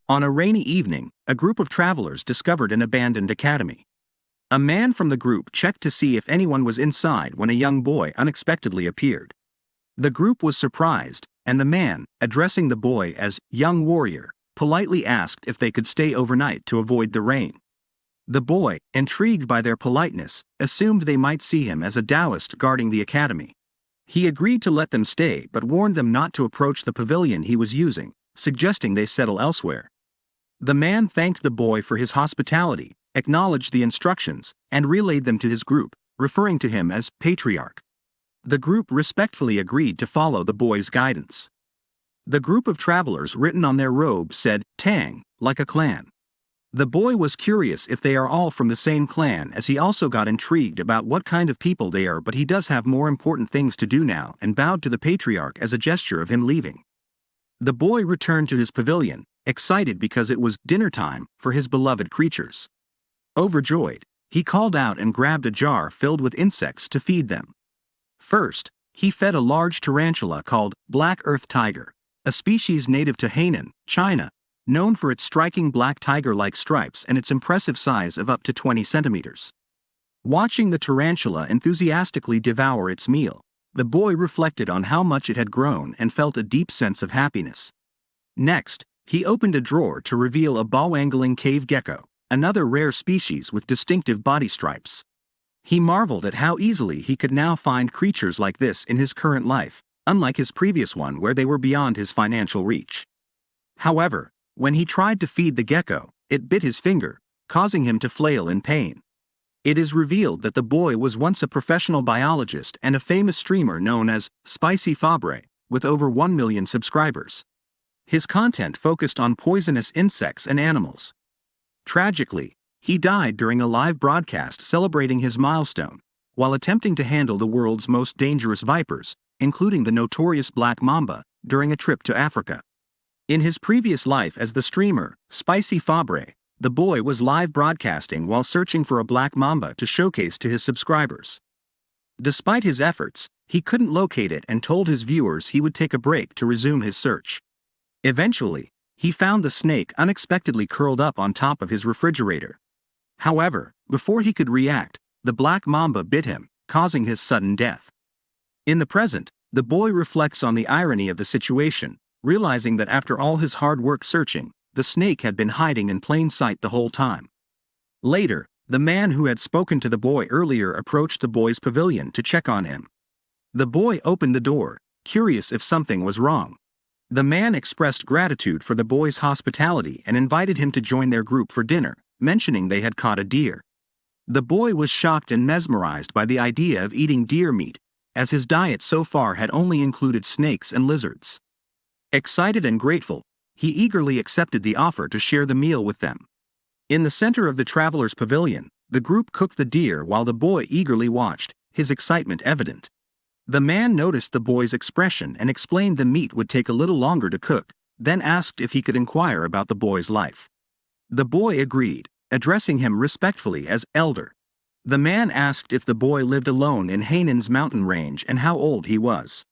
On a rainy evening, a group of travelers discovered an abandoned academy. A man from the group checked to see if anyone was inside when a young boy unexpectedly appeared. The group was surprised, and the man, addressing the boy as young warrior, politely asked if they could stay overnight to avoid the rain. The boy, intrigued by their politeness, assumed they might see him as a Taoist guarding the academy. He agreed to let them stay but warned them not to approach the pavilion he was using, suggesting they settle elsewhere. The man thanked the boy for his hospitality, acknowledged the instructions, and relayed them to his group, referring to him as patriarch. The group respectfully agreed to follow the boy's guidance. The group of travelers written on their robes said, Tang, like a clan. The boy was curious if they are all from the same clan, as he also got intrigued about what kind of people they are, but he does have more important things to do now, and bowed to the patriarch as a gesture of him leaving. The boy returned to his pavilion, excited because it was dinner time for his beloved creatures. Overjoyed, he called out and grabbed a jar filled with insects to feed them. First, he fed a large tarantula called black earth tiger, a species native to Hainan, China, known for its striking black tiger-like stripes and its impressive size of up to 20 centimeters. Watching the tarantula enthusiastically devour its meal, the boy reflected on how much it had grown and felt a deep sense of happiness. Next, he opened a drawer to reveal a bow-angling cave gecko, another rare species with distinctive body stripes. He marveled at how easily he could now find creatures like this in his current life, unlike his previous one where they were beyond his financial reach. However, when he tried to feed the gecko, it bit his finger, causing him to flail in pain. It is revealed that the boy was once a professional biologist and a famous streamer known as Spicy Fabre, with over 1 million subscribers. His content focused on poisonous insects and animals. Tragically, he died during a live broadcast celebrating his milestone, while attempting to handle the world's most dangerous vipers, including the notorious black mamba, during a trip to Africa. In his previous life as the streamer, Spicy Fabre, the boy was live broadcasting while searching for a black mamba to showcase to his subscribers. Despite his efforts, he couldn't locate it and told his viewers he would take a break to resume his search. Eventually, he found the snake unexpectedly curled up on top of his refrigerator. However, before he could react, the black mamba bit him, causing his sudden death. In the present, the boy reflects on the irony of the situation, realizing that after all his hard work searching, the snake had been hiding in plain sight the whole time. Later, the man who had spoken to the boy earlier approached the boy's pavilion to check on him. The boy opened the door, curious if something was wrong. The man expressed gratitude for the boy's hospitality and invited him to join their group for dinner, mentioning they had caught a deer. The boy was shocked and mesmerized by the idea of eating deer meat, as his diet so far had only included snakes and lizards. Excited and grateful, he eagerly accepted the offer to share the meal with them. In the center of the traveler's pavilion, the group cooked the deer while the boy eagerly watched, his excitement evident. The man noticed the boy's expression and explained the meat would take a little longer to cook, then asked if he could inquire about the boy's life. The boy agreed, addressing him respectfully as elder. The man asked if the boy lived alone in Hainan's mountain range and how old he was.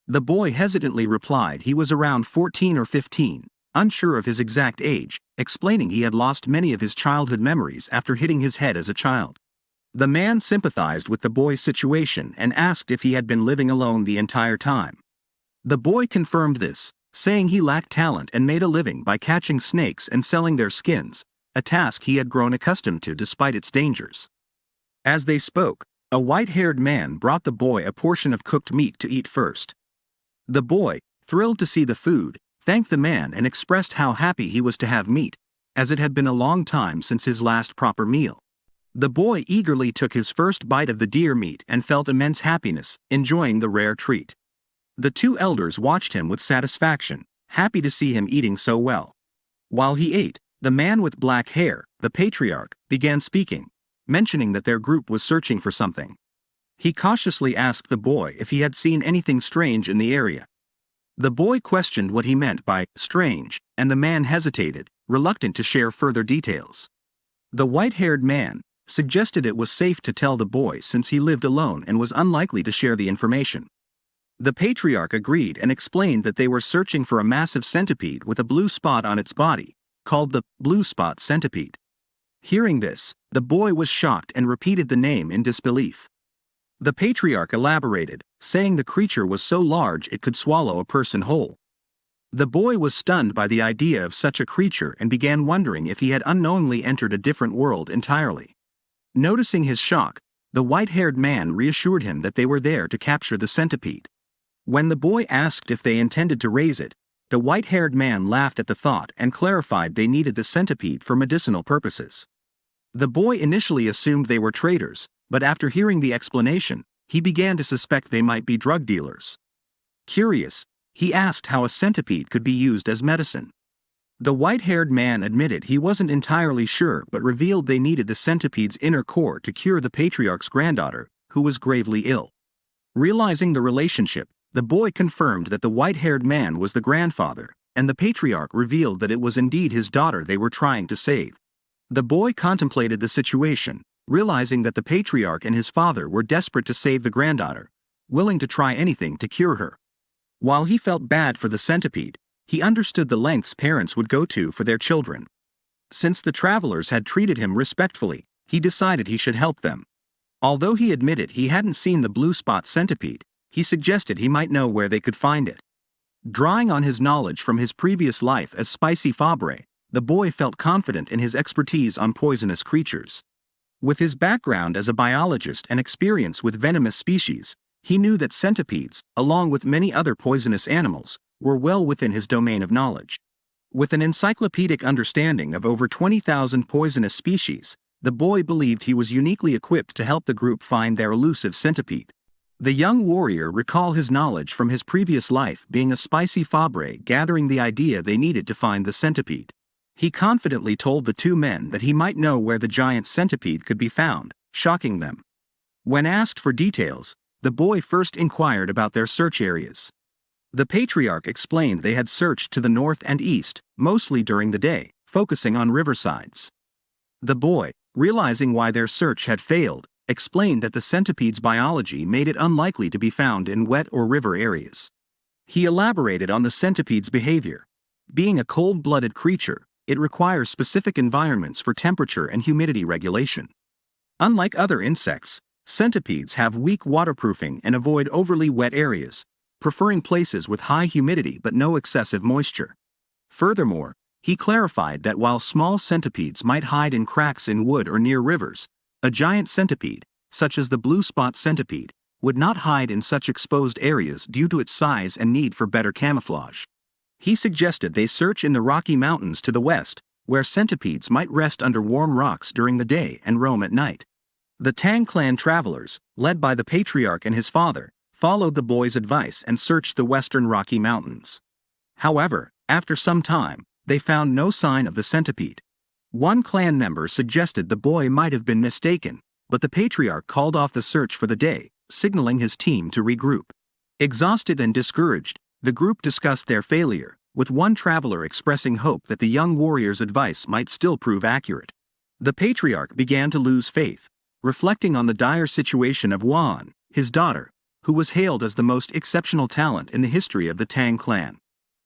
The boy hesitantly replied he was around 14 or 15, unsure of his exact age, explaining he had lost many of his childhood memories after hitting his head as a child. The man sympathized with the boy's situation and asked if he had been living alone the entire time. The boy confirmed this, saying he lacked talent and made a living by catching snakes and selling their skins, a task he had grown accustomed to despite its dangers. As they spoke, a white-haired man brought the boy a portion of cooked meat to eat first. The boy, thrilled to see the food, thanked the man and expressed how happy he was to have meat, as it had been a long time since his last proper meal. The boy eagerly took his first bite of the deer meat and felt immense happiness, enjoying the rare treat. The two elders watched him with satisfaction, happy to see him eating so well. While he ate, the man with black hair, the patriarch, began speaking, mentioning that their group was searching for something. He cautiously asked the boy if he had seen anything strange in the area. The boy questioned what he meant by strange, and the man hesitated, reluctant to share further details. The white-haired man suggested it was safe to tell the boy since he lived alone and was unlikely to share the information. The patriarch agreed and explained that they were searching for a massive centipede with a blue spot on its body, called the blue spot centipede. Hearing this, the boy was shocked and repeated the name in disbelief. The patriarch elaborated, saying the creature was so large it could swallow a person whole. The boy was stunned by the idea of such a creature and began wondering if he had unknowingly entered a different world entirely. Noticing his shock, the white-haired man reassured him that they were there to capture the centipede. When the boy asked if they intended to raise it, the white-haired man laughed at the thought and clarified they needed the centipede for medicinal purposes. The boy initially assumed they were traders, but after hearing the explanation, he began to suspect they might be drug dealers. Curious, he asked how a centipede could be used as medicine. The white-haired man admitted he wasn't entirely sure but revealed they needed the centipede's inner core to cure the patriarch's granddaughter, who was gravely ill. Realizing the relationship, the boy confirmed that the white-haired man was the grandfather, and the patriarch revealed that it was indeed his daughter they were trying to save. The boy contemplated the situation, realizing that the patriarch and his father were desperate to save the granddaughter, willing to try anything to cure her. While he felt bad for the centipede, he understood the lengths parents would go to for their children. Since the travelers had treated him respectfully, he decided he should help them. Although he admitted he hadn't seen the blue spot centipede, he suggested he might know where they could find it. Drawing on his knowledge from his previous life as spicy Fabre, the boy felt confident in his expertise on poisonous creatures. With his background as a biologist and experience with venomous species, he knew that centipedes, along with many other poisonous animals, were well within his domain of knowledge. With an encyclopedic understanding of over 20,000 poisonous species, the boy believed he was uniquely equipped to help the group find their elusive centipede. The young warrior recalled his knowledge from his previous life being a spicy Fabre, gathering the idea they needed to find the centipede. He confidently told the two men that he might know where the giant centipede could be found, shocking them. When asked for details, the boy first inquired about their search areas. The patriarch explained they had searched to the north and east, mostly during the day, focusing on riversides. The boy, realizing why their search had failed, explained that the centipede's biology made it unlikely to be found in wet or river areas. He elaborated on the centipede's behavior. Being a cold-blooded creature, it requires specific environments for temperature and humidity regulation. Unlike other insects, centipedes have weak waterproofing and avoid overly wet areas, preferring places with high humidity but no excessive moisture. Furthermore, he clarified that while small centipedes might hide in cracks in wood or near rivers, a giant centipede, such as the blue spot centipede, would not hide in such exposed areas due to its size and need for better camouflage. He suggested they search in the Rocky Mountains to the west, where centipedes might rest under warm rocks during the day and roam at night. The Tang Clan travelers, led by the patriarch and his father, followed the boy's advice and searched the western Rocky Mountains. However, after some time, they found no sign of the centipede. One clan member suggested the boy might have been mistaken, but the patriarch called off the search for the day, signaling his team to regroup. Exhausted and discouraged, the group discussed their failure, with one traveler expressing hope that the young warrior's advice might still prove accurate. The patriarch began to lose faith, reflecting on the dire situation of Yuan, his daughter, who was hailed as the most exceptional talent in the history of the Tang Clan.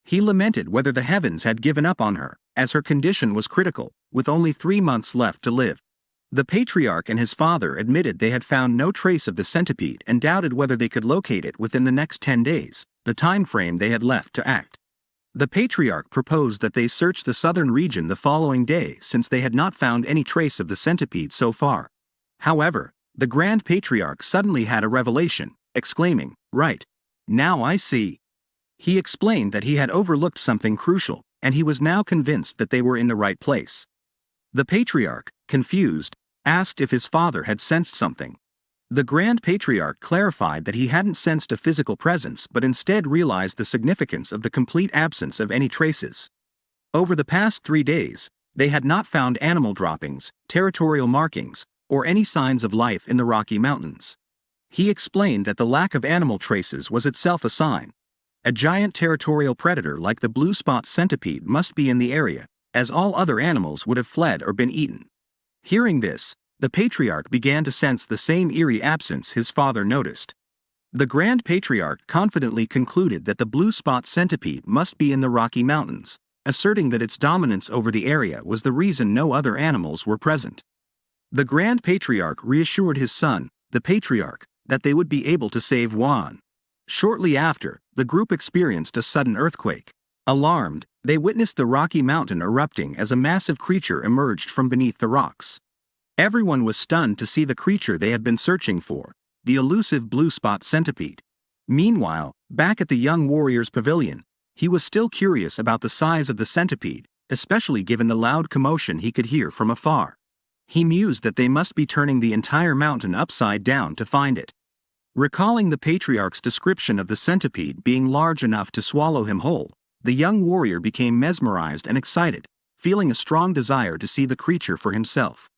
He lamented whether the heavens had given up on her, as her condition was critical, with only 3 months left to live. The patriarch and his father admitted they had found no trace of the centipede and doubted whether they could locate it within the next 10 days, the time frame they had left to act. The patriarch proposed that they search the southern region the following day since they had not found any trace of the centipede so far. However, the Grand Patriarch suddenly had a revelation, exclaiming, "Right. Now I see." He explained that he had overlooked something crucial, and he was now convinced that they were in the right place. The Patriarch, confused, asked if his father had sensed something. The Grand Patriarch clarified that he hadn't sensed a physical presence but instead realized the significance of the complete absence of any traces. Over the past 3 days, they had not found animal droppings, territorial markings, or any signs of life in the Rocky Mountains. He explained that the lack of animal traces was itself a sign. A giant territorial predator like the blue spot centipede must be in the area, as all other animals would have fled or been eaten. Hearing this, the Patriarch began to sense the same eerie absence his father noticed. The Grand Patriarch confidently concluded that the blue spot centipede must be in the Rocky Mountains, asserting that its dominance over the area was the reason no other animals were present. The Grand Patriarch reassured his son, the Patriarch, that they would be able to save Yuan. Shortly after, the group experienced a sudden earthquake. Alarmed, they witnessed the rocky mountain erupting as a massive creature emerged from beneath the rocks. Everyone was stunned to see the creature they had been searching for, the elusive blue spot centipede. Meanwhile, back at the young warrior's pavilion, he was still curious about the size of the centipede, especially given the loud commotion he could hear from afar. He mused that they must be turning the entire mountain upside down to find it. Recalling the Patriarch's description of the centipede being large enough to swallow him whole, the young warrior became mesmerized and excited, feeling a strong desire to see the creature for himself.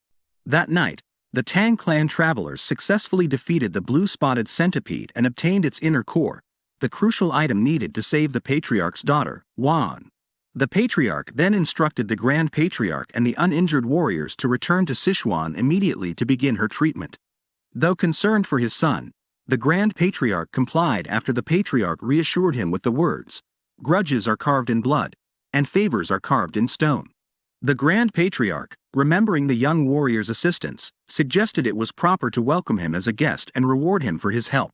That night, the Tang Clan travelers successfully defeated the blue-spotted centipede and obtained its inner core, the crucial item needed to save the Patriarch's daughter, Yuan. The Patriarch then instructed the Grand Patriarch and the uninjured warriors to return to Sichuan immediately to begin her treatment. Though concerned for his son, the Grand Patriarch complied after the Patriarch reassured him with the words, "Grudges are carved in blood, and favors are carved in stone." The Grand Patriarch, remembering the young warrior's assistance, suggested it was proper to welcome him as a guest and reward him for his help.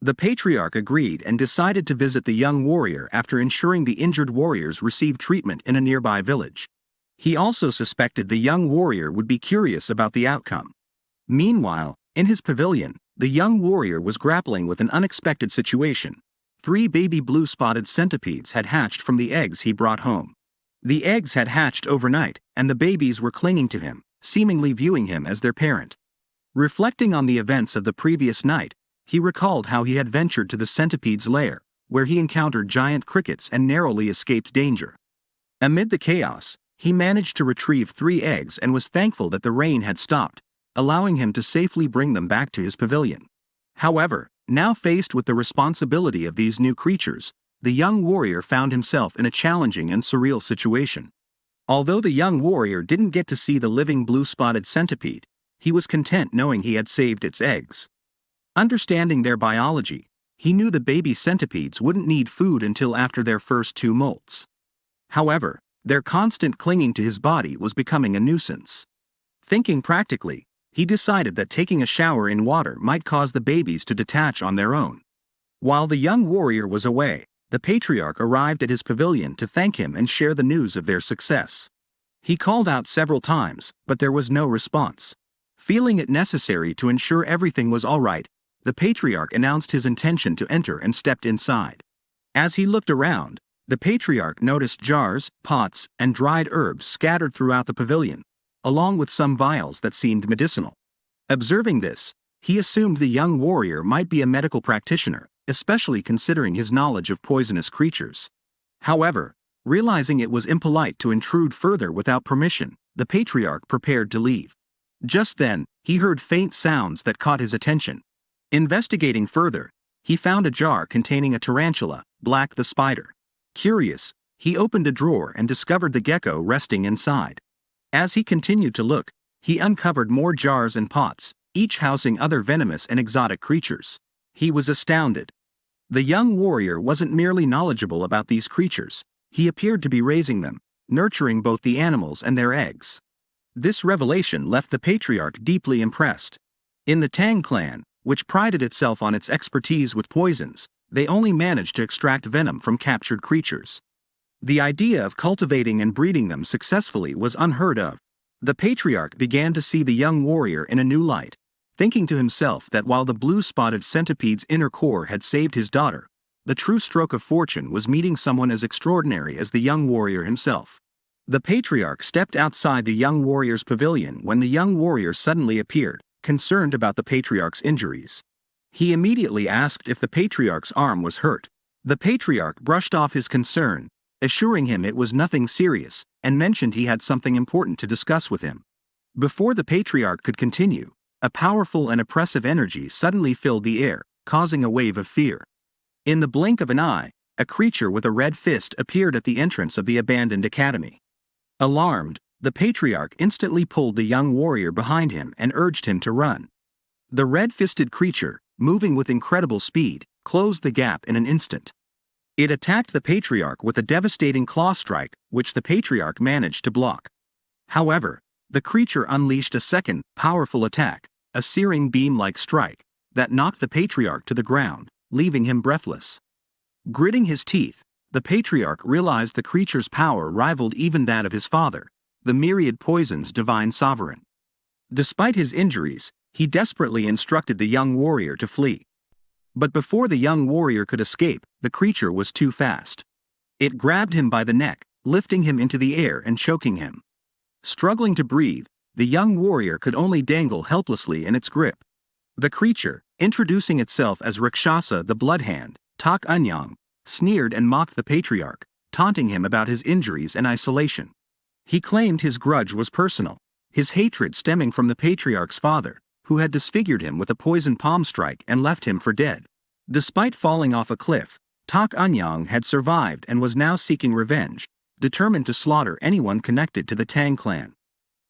The Patriarch agreed and decided to visit the young warrior after ensuring the injured warriors received treatment in a nearby village. He also suspected the young warrior would be curious about the outcome. Meanwhile, in his pavilion, the young warrior was grappling with an unexpected situation. 3 baby blue-spotted centipedes had hatched from the eggs he brought home. The eggs had hatched overnight, and the babies were clinging to him, seemingly viewing him as their parent. Reflecting on the events of the previous night, he recalled how he had ventured to the centipede's lair, where he encountered giant crickets and narrowly escaped danger. Amid the chaos, he managed to retrieve 3 eggs and was thankful that the rain had stopped, allowing him to safely bring them back to his pavilion. However, now faced with the responsibility of these new creatures, the young warrior found himself in a challenging and surreal situation. Although the young warrior didn't get to see the living blue-spotted centipede, he was content knowing he had saved its eggs. Understanding their biology, he knew the baby centipedes wouldn't need food until after their first 2 molts. However, their constant clinging to his body was becoming a nuisance. Thinking practically, he decided that taking a shower in water might cause the babies to detach on their own. While the young warrior was away, the Patriarch arrived at his pavilion to thank him and share the news of their success. He called out several times, but there was no response. Feeling it necessary to ensure everything was all right, the Patriarch announced his intention to enter and stepped inside. As he looked around, the Patriarch noticed jars, pots, and dried herbs scattered throughout the pavilion, along with some vials that seemed medicinal. Observing this, he assumed the young warrior might be a medical practitioner, especially considering his knowledge of poisonous creatures. However, realizing it was impolite to intrude further without permission, the Patriarch prepared to leave. Just then, he heard faint sounds that caught his attention. Investigating further, he found a jar containing a tarantula, Black the spider. Curious, he opened a drawer and discovered the gecko resting inside. As he continued to look, he uncovered more jars and pots, each housing other venomous and exotic creatures. He was astounded. The young warrior wasn't merely knowledgeable about these creatures, he appeared to be raising them, nurturing both the animals and their eggs. This revelation left the Patriarch deeply impressed. In the Tang Clan, which prided itself on its expertise with poisons, they only managed to extract venom from captured creatures. The idea of cultivating and breeding them successfully was unheard of. The Patriarch began to see the young warrior in a new light, thinking to himself that while the blue-spotted centipede's inner core had saved his daughter, the true stroke of fortune was meeting someone as extraordinary as the young warrior himself. The Patriarch stepped outside the young warrior's pavilion when the young warrior suddenly appeared, concerned about the Patriarch's injuries. He immediately asked if the Patriarch's arm was hurt. The Patriarch brushed off his concern, assuring him it was nothing serious, and mentioned he had something important to discuss with him. Before the Patriarch could continue, a powerful and oppressive energy suddenly filled the air, causing a wave of fear. In the blink of an eye, a creature with a red fist appeared at the entrance of the abandoned academy. Alarmed, the Patriarch instantly pulled the young warrior behind him and urged him to run. The red-fisted creature, moving with incredible speed, closed the gap in an instant. It attacked the patriarch with a devastating claw strike, which the patriarch managed to block. However, the creature unleashed a second, powerful attack, a searing beam-like strike, that knocked the patriarch to the ground, leaving him breathless. Gritting his teeth, the patriarch realized the creature's power rivaled even that of his father, the myriad poison's divine sovereign. Despite his injuries, he desperately instructed the young warrior to flee. But before the young warrior could escape, the creature was too fast. It grabbed him by the neck, lifting him into the air and choking him. Struggling to breathe, the young warrior could only dangle helplessly in its grip. The creature, introducing itself as Rakshasa the Bloodhand, Tak Unyang, sneered and mocked the patriarch, taunting him about his injuries and isolation. He claimed his grudge was personal, his hatred stemming from the patriarch's father, who had disfigured him with a poison palm strike and left him for dead. Despite falling off a cliff, Tak Unyang had survived and was now seeking revenge, determined to slaughter anyone connected to the Tang Clan.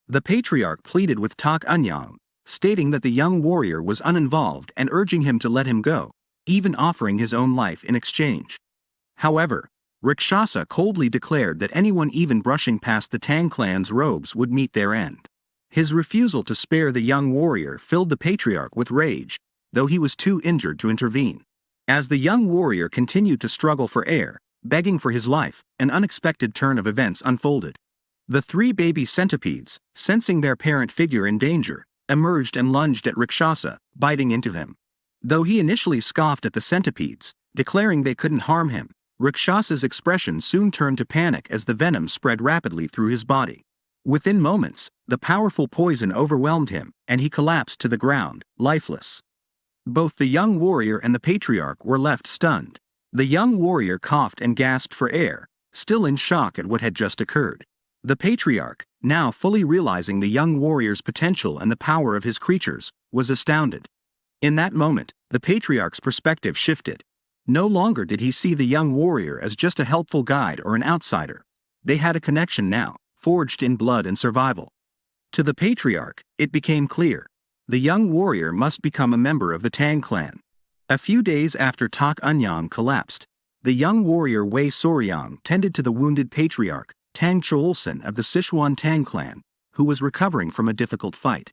The patriarch pleaded with Tak Unyang, stating that the young warrior was uninvolved and urging him to let him go, even offering his own life in exchange. However, Rakshasa coldly declared that anyone even brushing past the Tang Clan's robes would meet their end. His refusal to spare the young warrior filled the patriarch with rage, though he was too injured to intervene. As the young warrior continued to struggle for air, begging for his life, an unexpected turn of events unfolded. The three baby centipedes, sensing their parent figure in danger, emerged and lunged at Rakshasa, biting into him. Though he initially scoffed at the centipedes, declaring they couldn't harm him, Rakshasa's expression soon turned to panic as the venom spread rapidly through his body. Within moments, the powerful poison overwhelmed him, and he collapsed to the ground, lifeless. Both the young warrior and the patriarch were left stunned. The young warrior coughed and gasped for air, still in shock at what had just occurred. The patriarch, now fully realizing the young warrior's potential and the power of his creatures, was astounded. In that moment, the patriarch's perspective shifted. No longer did he see the young warrior as just a helpful guide or an outsider. They had a connection now, forged in blood and survival. To the patriarch, it became clear. The young warrior must become a member of the Tang Clan. A few days after Tak Unyang collapsed, the young warrior Wei Soryong tended to the wounded patriarch, Tang Cholson of the Sichuan Tang Clan, who was recovering from a difficult fight.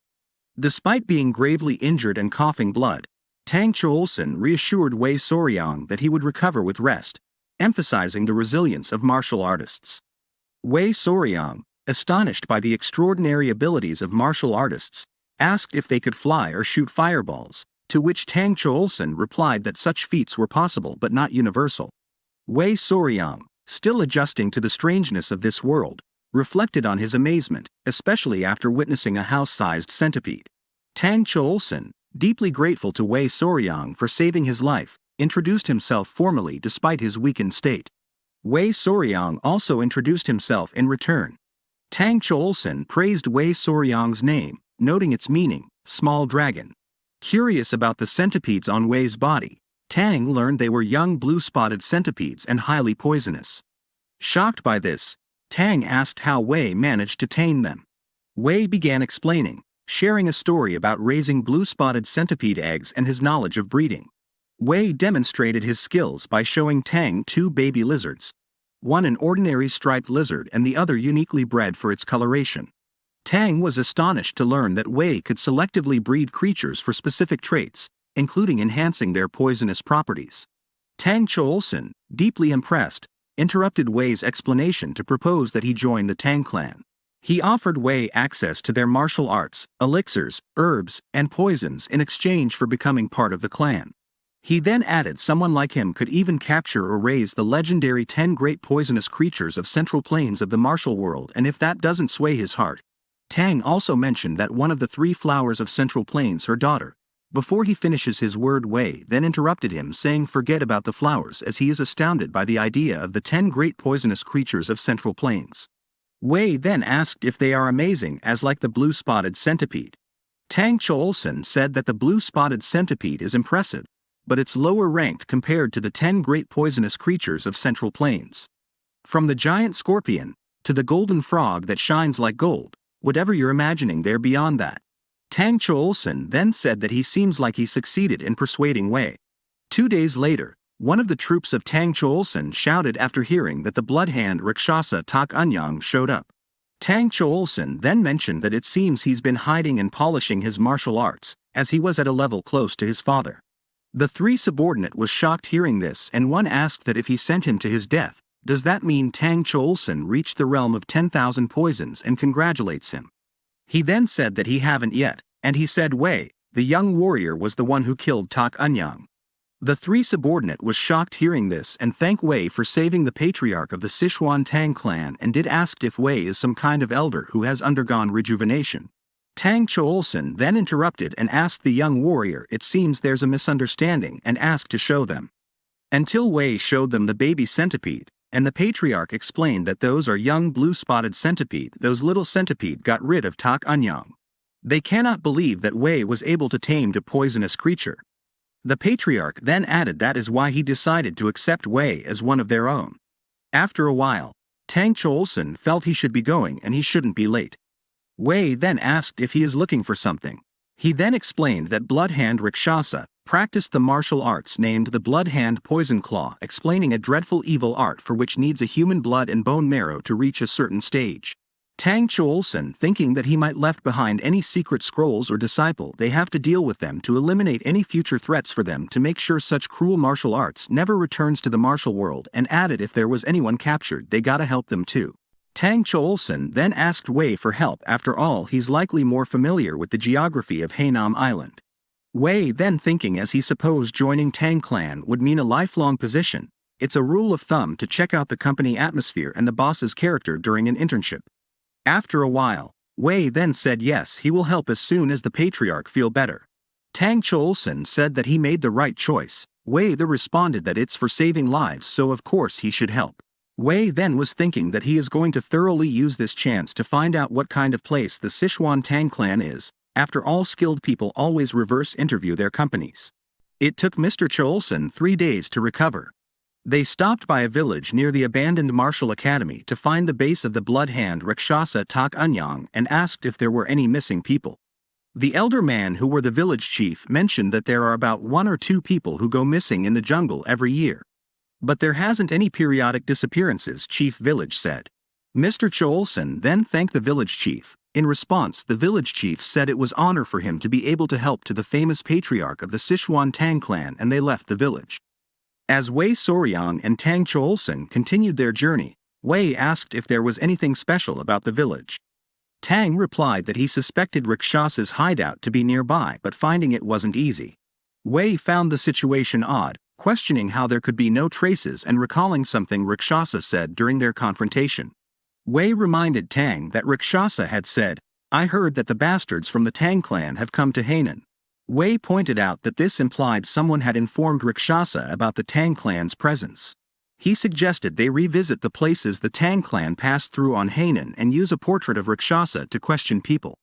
Despite being gravely injured and coughing blood, Tang Cholson reassured Wei Soryong that he would recover with rest, emphasizing the resilience of martial artists. Wei Soryong, astonished by the extraordinary abilities of martial artists, asked if they could fly or shoot fireballs, to which Tang Cholson replied that such feats were possible but not universal. Wei Soryong, still adjusting to the strangeness of this world, reflected on his amazement, especially after witnessing a house-sized centipede. Tang Cholson, deeply grateful to Wei Soryong for saving his life, introduced himself formally despite his weakened state. Wei Soryong also introduced himself in return. Tang Cholson praised Wei Soryong's name, noting its meaning, small dragon. Curious about the centipedes on Wei's body, Tang learned they were young blue-spotted centipedes and highly poisonous. Shocked by this, Tang asked how Wei managed to tame them. Wei began explaining, sharing a story about raising blue-spotted centipede eggs and his knowledge of breeding. Wei demonstrated his skills by showing Tang two baby lizards, one an ordinary striped lizard and the other uniquely bred for its coloration. Tang was astonished to learn that Wei could selectively breed creatures for specific traits, including enhancing their poisonous properties. Tang Cholson, deeply impressed, interrupted Wei's explanation to propose that he join the Tang Clan. He offered Wei access to their martial arts, elixirs, herbs, and poisons in exchange for becoming part of the clan. He then added someone like him could even capture or raise the legendary 10 great poisonous creatures of central plains of the martial world, and if that doesn't sway his heart. Tang also mentioned that one of the 3 flowers of central plains, her daughter. Before he finishes his word, Wei then interrupted him, saying forget about the flowers, as he is astounded by the idea of the 10 great poisonous creatures of central plains. Wei then asked if they are amazing as like the blue-spotted centipede. Tang Cholson said that the blue-spotted centipede is impressive, but it's lower ranked compared to the 10 great poisonous creatures of central plains. From the giant scorpion, to the golden frog that shines like gold, whatever you're imagining there beyond that. Tang Cholson then said that he seems like he succeeded in persuading Wei. 2 days later, One of the troops of Tang Cholson shouted after hearing that the blood-hand Rakshasa Tak Unyang showed up. Tang Cholson then mentioned that it seems he's been hiding and polishing his martial arts, as he was at a level close to his father. The three subordinate was shocked hearing this, and one asked that if he sent him to his death, does that mean Tang Cholson reached the realm of 10,000 poisons, and congratulates him. He then said that he haven't yet, and he said Wei, the young warrior, was the one who killed Tak Unyang. The three subordinate was shocked hearing this and thanked Wei for saving the patriarch of the Sichuan Tang Clan, and did ask if Wei is some kind of elder who has undergone rejuvenation. Tang Cholson then interrupted and asked the young warrior it seems there's a misunderstanding, and asked to show them. Until Wei showed them the baby centipede, and the patriarch explained that those are young blue-spotted centipede. Those little centipede got rid of Tak Unyang. They cannot believe that Wei was able to tame a poisonous creature. The patriarch then added that is why he decided to accept Wei as one of their own. After a while, Tang Cholson felt he should be going and he shouldn't be late. Wei then asked if he is looking for something. He then explained that Bloodhand Rakshasa practiced the martial arts named the Bloodhand Poison Claw, explaining a dreadful evil art for which needs a human blood and bone marrow to reach a certain stage. Tang Cholson, thinking that he might left behind any secret scrolls or disciple, they have to deal with them to eliminate any future threats for them to make sure such cruel martial arts never returns to the martial world, and added if there was anyone captured they gotta help them too. Tang Cholson then asked Wei for help. After all, he's likely more familiar with the geography of Hainam Island. Wei then, thinking as he supposed joining Tang Clan would mean a lifelong position, it's a rule of thumb to check out the company atmosphere and the boss's character during an internship. After a while, Wei then said yes, he will help as soon as the patriarch feel better. Tang Cholson said that he made the right choice. Wei then responded that it's for saving lives, so of course he should help. Wei then was thinking that he is going to thoroughly use this chance to find out what kind of place the Sichuan Tang Clan is. After all, skilled people always reverse interview their companies. It took Mr. Cholson 3 days to recover. They stopped by a village near the abandoned martial academy to find the base of the Bloodhand Rakshasa Tak Unyang, and asked if there were any missing people. The elder man who were the village chief mentioned that there are about 1 or 2 people who go missing in the jungle every year. But there hasn't any periodic disappearances, Chief Village said. Mr. Cholson then thanked the village chief. In response, the village chief said it was honor for him to be able to help to the famous patriarch of the Sichuan Tang Clan, and they left the village. As Wei Soryong and Tang Cholson continued their journey, Wei asked if there was anything special about the village. Tang replied that he suspected Rakshasa's hideout to be nearby, but finding it wasn't easy. Wei found the situation odd, questioning how there could be no traces and recalling something Rakshasa said during their confrontation. Wei reminded Tang that Rakshasa had said, "I heard that the bastards from the Tang clan have come to Hainan." Wei pointed out that this implied someone had informed Rakshasa about the Tang clan's presence. He suggested they revisit the places the Tang clan passed through on Hainan and use a portrait of Rakshasa to question people.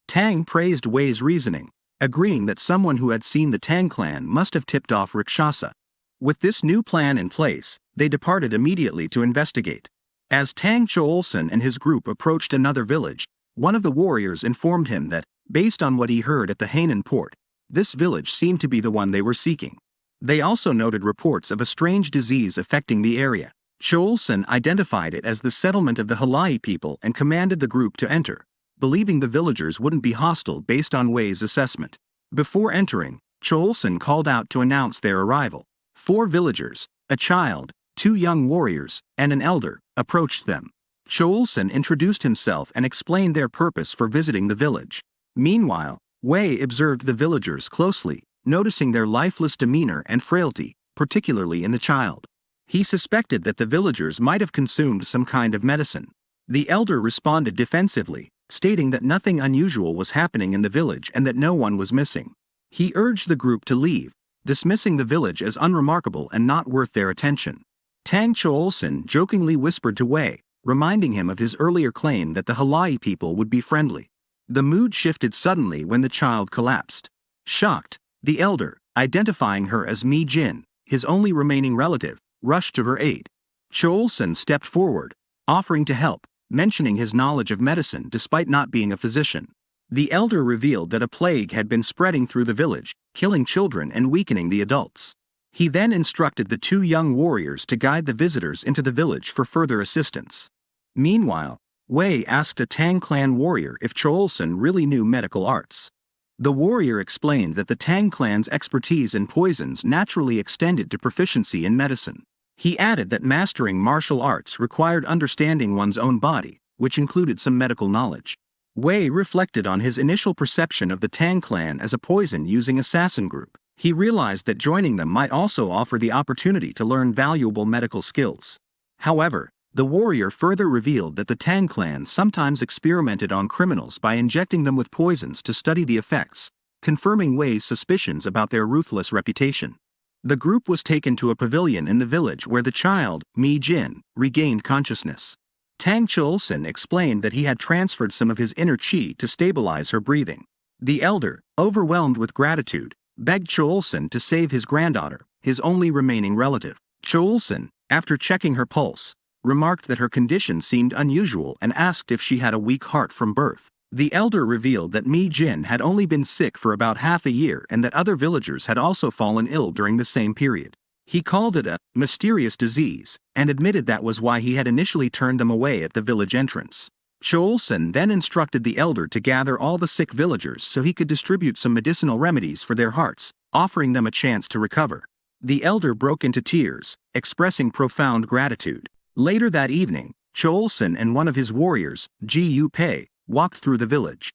Tang praised Wei's reasoning, agreeing that someone who had seen the Tang clan must have tipped off Rakshasa. With this new plan in place, they departed immediately to investigate. As Tang Cholson and his group approached another village, one of the warriors informed him that, based on what he heard at the Hainan port, this village seemed to be the one they were seeking. They also noted reports of a strange disease affecting the area. Cholson identified it as the settlement of the Halai people and commanded the group to enter, believing the villagers wouldn't be hostile based on Wei's assessment. Before entering, Cholson called out to announce their arrival. 4 villagers, a child, 2 young warriors, and an elder, approached them. Cholson introduced himself and explained their purpose for visiting the village. Meanwhile, Wei observed the villagers closely, noticing their lifeless demeanor and frailty, particularly in the child. He suspected that the villagers might have consumed some kind of medicine. The elder responded defensively, stating that nothing unusual was happening in the village and that no one was missing. He urged the group to leave, dismissing the village as unremarkable and not worth their attention. Tang Cholson jokingly whispered to Wei, reminding him of his earlier claim that the Halai people would be friendly. The mood shifted suddenly when the child collapsed. Shocked, the elder, identifying her as Mi Jin, his only remaining relative, rushed to her aid. Cholson stepped forward, offering to help, mentioning his knowledge of medicine despite not being a physician. The elder revealed that a plague had been spreading through the village, killing children and weakening the adults. He then instructed the two young warriors to guide the visitors into the village for further assistance. Meanwhile, Wei asked a Tang Clan warrior if Choulson really knew medical arts. The warrior explained that the Tang Clan's expertise in poisons naturally extended to proficiency in medicine. He added that mastering martial arts required understanding one's own body, which included some medical knowledge. Wei reflected on his initial perception of the Tang Clan as a poison-using assassin group. He realized that joining them might also offer the opportunity to learn valuable medical skills. However, the warrior further revealed that the Tang Clan sometimes experimented on criminals by injecting them with poisons to study the effects, confirming Wei's suspicions about their ruthless reputation. The group was taken to a pavilion in the village where the child, Mi Jin, regained consciousness. Tang Choulson explained that he had transferred some of his inner qi to stabilize her breathing. The elder, overwhelmed with gratitude, begged Choulson to save his granddaughter, his only remaining relative. Choulson, after checking her pulse, remarked that her condition seemed unusual and asked if she had a weak heart from birth. The elder revealed that Mi Jin had only been sick for about half a year and that other villagers had also fallen ill during the same period. He called it a mysterious disease and admitted that was why he had initially turned them away at the village entrance. Choulson then instructed the elder to gather all the sick villagers so he could distribute some medicinal remedies for their hearts, offering them a chance to recover. The elder broke into tears, expressing profound gratitude. Later that evening, Choulson and one of his warriors, Ji Yu Pei, walked through the village.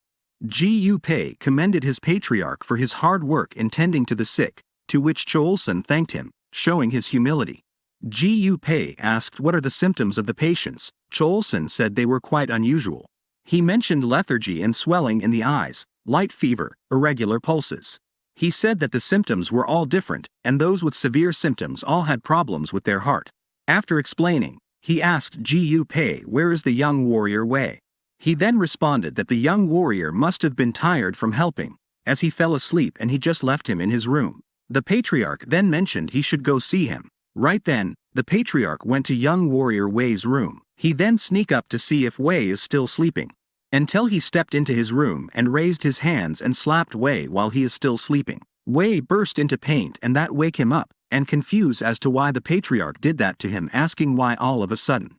Ji Yu Pei commended his patriarch for his hard work in tending to the sick, to which Choulson thanked him, showing his humility. Ji Yu Pei asked what are the symptoms of the patients. Choulson said they were quite unusual. He mentioned lethargy and swelling in the eyes, light fever, irregular pulses. He said that the symptoms were all different, and those with severe symptoms all had problems with their heart. After explaining, he asked Ji Yu Pei where is the young warrior Wei. He then responded that the young warrior must have been tired from helping, as he fell asleep and he just left him in his room. The patriarch then mentioned he should go see him. Right then, the patriarch went to young warrior Wei's room. He then sneaked up to see if Wei is still sleeping. Until he stepped into his room and raised his hands and slapped Wei while he is still sleeping. Wei burst into pain and that wake him up, and confused as to why the patriarch did that to him, asking why all of a sudden.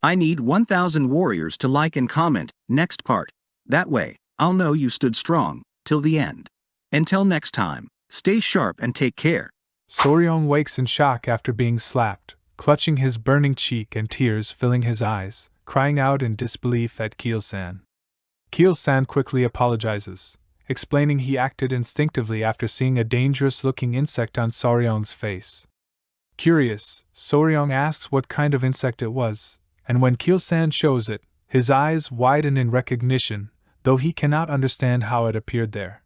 I need 1,000 warriors to like and comment, next part. That way, I'll know you stood strong, till the end. Until next time, stay sharp and take care. Soryong wakes in shock after being slapped, clutching his burning cheek and tears filling his eyes, crying out in disbelief at Keel-san. Keel-san quickly apologizes, explaining he acted instinctively after seeing a dangerous-looking insect on Soryong's face. Curious, Soryong asks what kind of insect it was, and when Keel-san shows it, his eyes widen in recognition, though he cannot understand how it appeared there.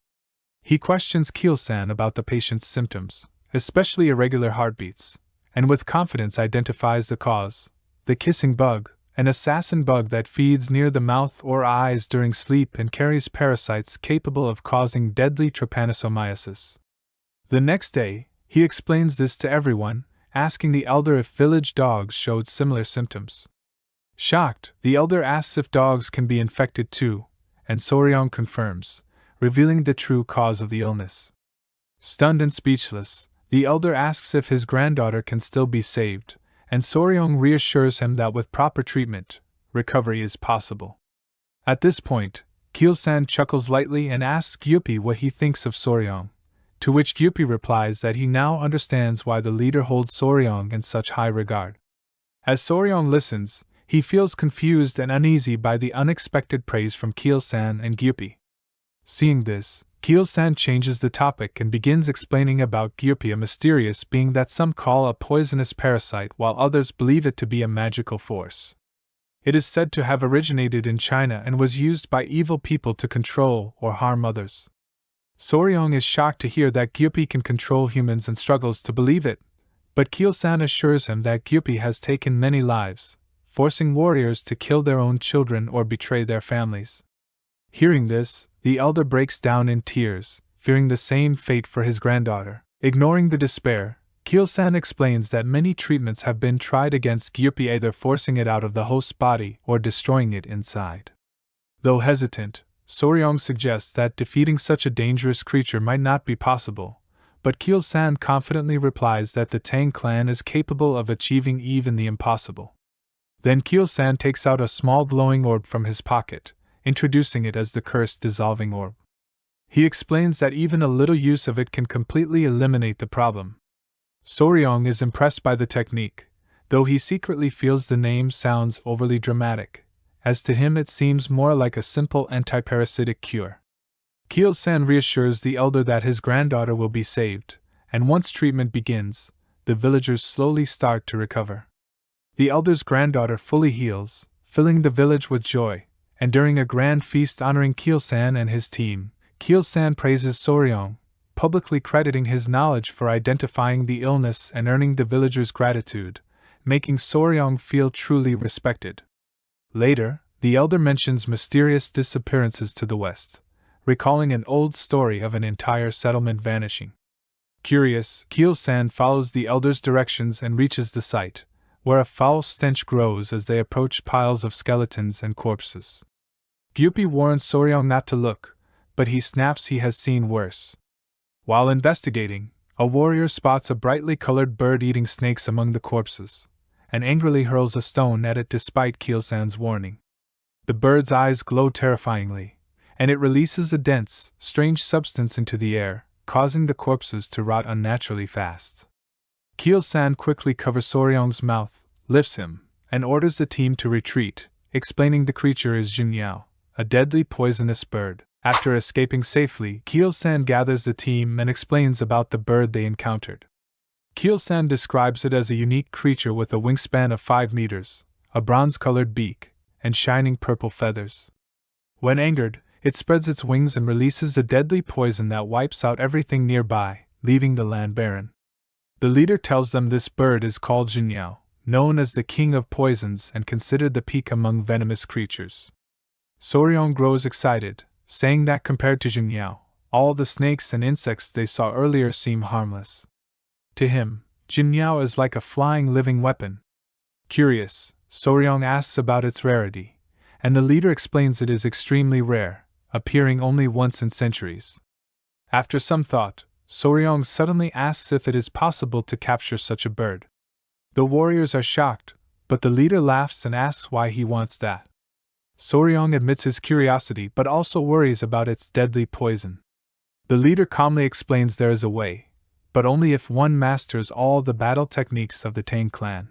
He questions Keel-san about the patient's symptoms, especially irregular heartbeats, and with confidence identifies the cause, the kissing bug, an assassin bug that feeds near the mouth or eyes during sleep and carries parasites capable of causing deadly trypanosomiasis. The next day, he explains this to everyone, asking the elder if village dogs showed similar symptoms. Shocked, the elder asks if dogs can be infected too, and Soryong confirms, revealing the true cause of the illness. Stunned and speechless, the elder asks if his granddaughter can still be saved, and Soryong reassures him that with proper treatment, recovery is possible. At this point, Keel-san chuckles lightly and asks Gyupi what he thinks of Soryong, to which Gyupi replies that he now understands why the leader holds Soryong in such high regard. As Soryong listens, he feels confused and uneasy by the unexpected praise from Keel-san and Gyupi. Seeing this, Keel-san changes the topic and begins explaining about Gyupi, a mysterious being that some call a poisonous parasite while others believe it to be a magical force. It is said to have originated in China and was used by evil people to control or harm others. Soryong is shocked to hear that Gyupi can control humans and struggles to believe it, but Keel-san assures him that Gyupi has taken many lives, forcing warriors to kill their own children or betray their families. Hearing this, the elder breaks down in tears, fearing the same fate for his granddaughter. Ignoring the despair, Keel-san explains that many treatments have been tried against Gyupi, either forcing it out of the host's body or destroying it inside. Though hesitant, Soryong suggests that defeating such a dangerous creature might not be possible, but Keel-san confidently replies that the Tang Clan is capable of achieving even the impossible. Then Keel-san takes out a small glowing orb from his pocket, introducing it as the cursed dissolving orb. He explains that even a little use of it can completely eliminate the problem. Soryong is impressed by the technique, though he secretly feels the name sounds overly dramatic, as to him it seems more like a simple antiparasitic cure. Keel-san reassures the elder that his granddaughter will be saved, and once treatment begins, the villagers slowly start to recover. The elder's granddaughter fully heals, filling the village with joy, and during a grand feast honoring Keel-san and his team, Keel-san praises Soryong, publicly crediting his knowledge for identifying the illness and earning the villagers' gratitude, making Soryong feel truly respected. Later, the elder mentions mysterious disappearances to the west, recalling an old story of an entire settlement vanishing. Curious, Keel-san follows the elder's directions and reaches the site, where a foul stench grows as they approach piles of skeletons and corpses. Gyupi warns Soryong not to look, but he snaps he has seen worse. While investigating, a warrior spots a brightly colored bird eating snakes among the corpses, and angrily hurls a stone at it despite Keel-san's warning. The bird's eyes glow terrifyingly, and it releases a dense, strange substance into the air, causing the corpses to rot unnaturally fast. Keel-san quickly covers Soryong's mouth, lifts him, and orders the team to retreat, explaining the creature is Jinyao, a deadly poisonous bird. After escaping safely, Keel-san gathers the team and explains about the bird they encountered. Keel-san describes it as a unique creature with a wingspan of 5 meters, a bronze-colored beak, and shining purple feathers. When angered, it spreads its wings and releases a deadly poison that wipes out everything nearby, leaving the land barren. The leader tells them this bird is called Jinyao, known as the king of poisons and considered the peak among venomous creatures. Soryong grows excited, saying that compared to Jinyao, all the snakes and insects they saw earlier seem harmless. To him, Jinyao is like a flying living weapon. Curious, Soryong asks about its rarity, and the leader explains it is extremely rare, appearing only once in centuries. After some thought, Soryong suddenly asks if it is possible to capture such a bird. The warriors are shocked, but the leader laughs and asks why he wants that. Soryong admits his curiosity but also worries about its deadly poison. The leader calmly explains there is a way, but only if one masters all the battle techniques of the Tang Clan.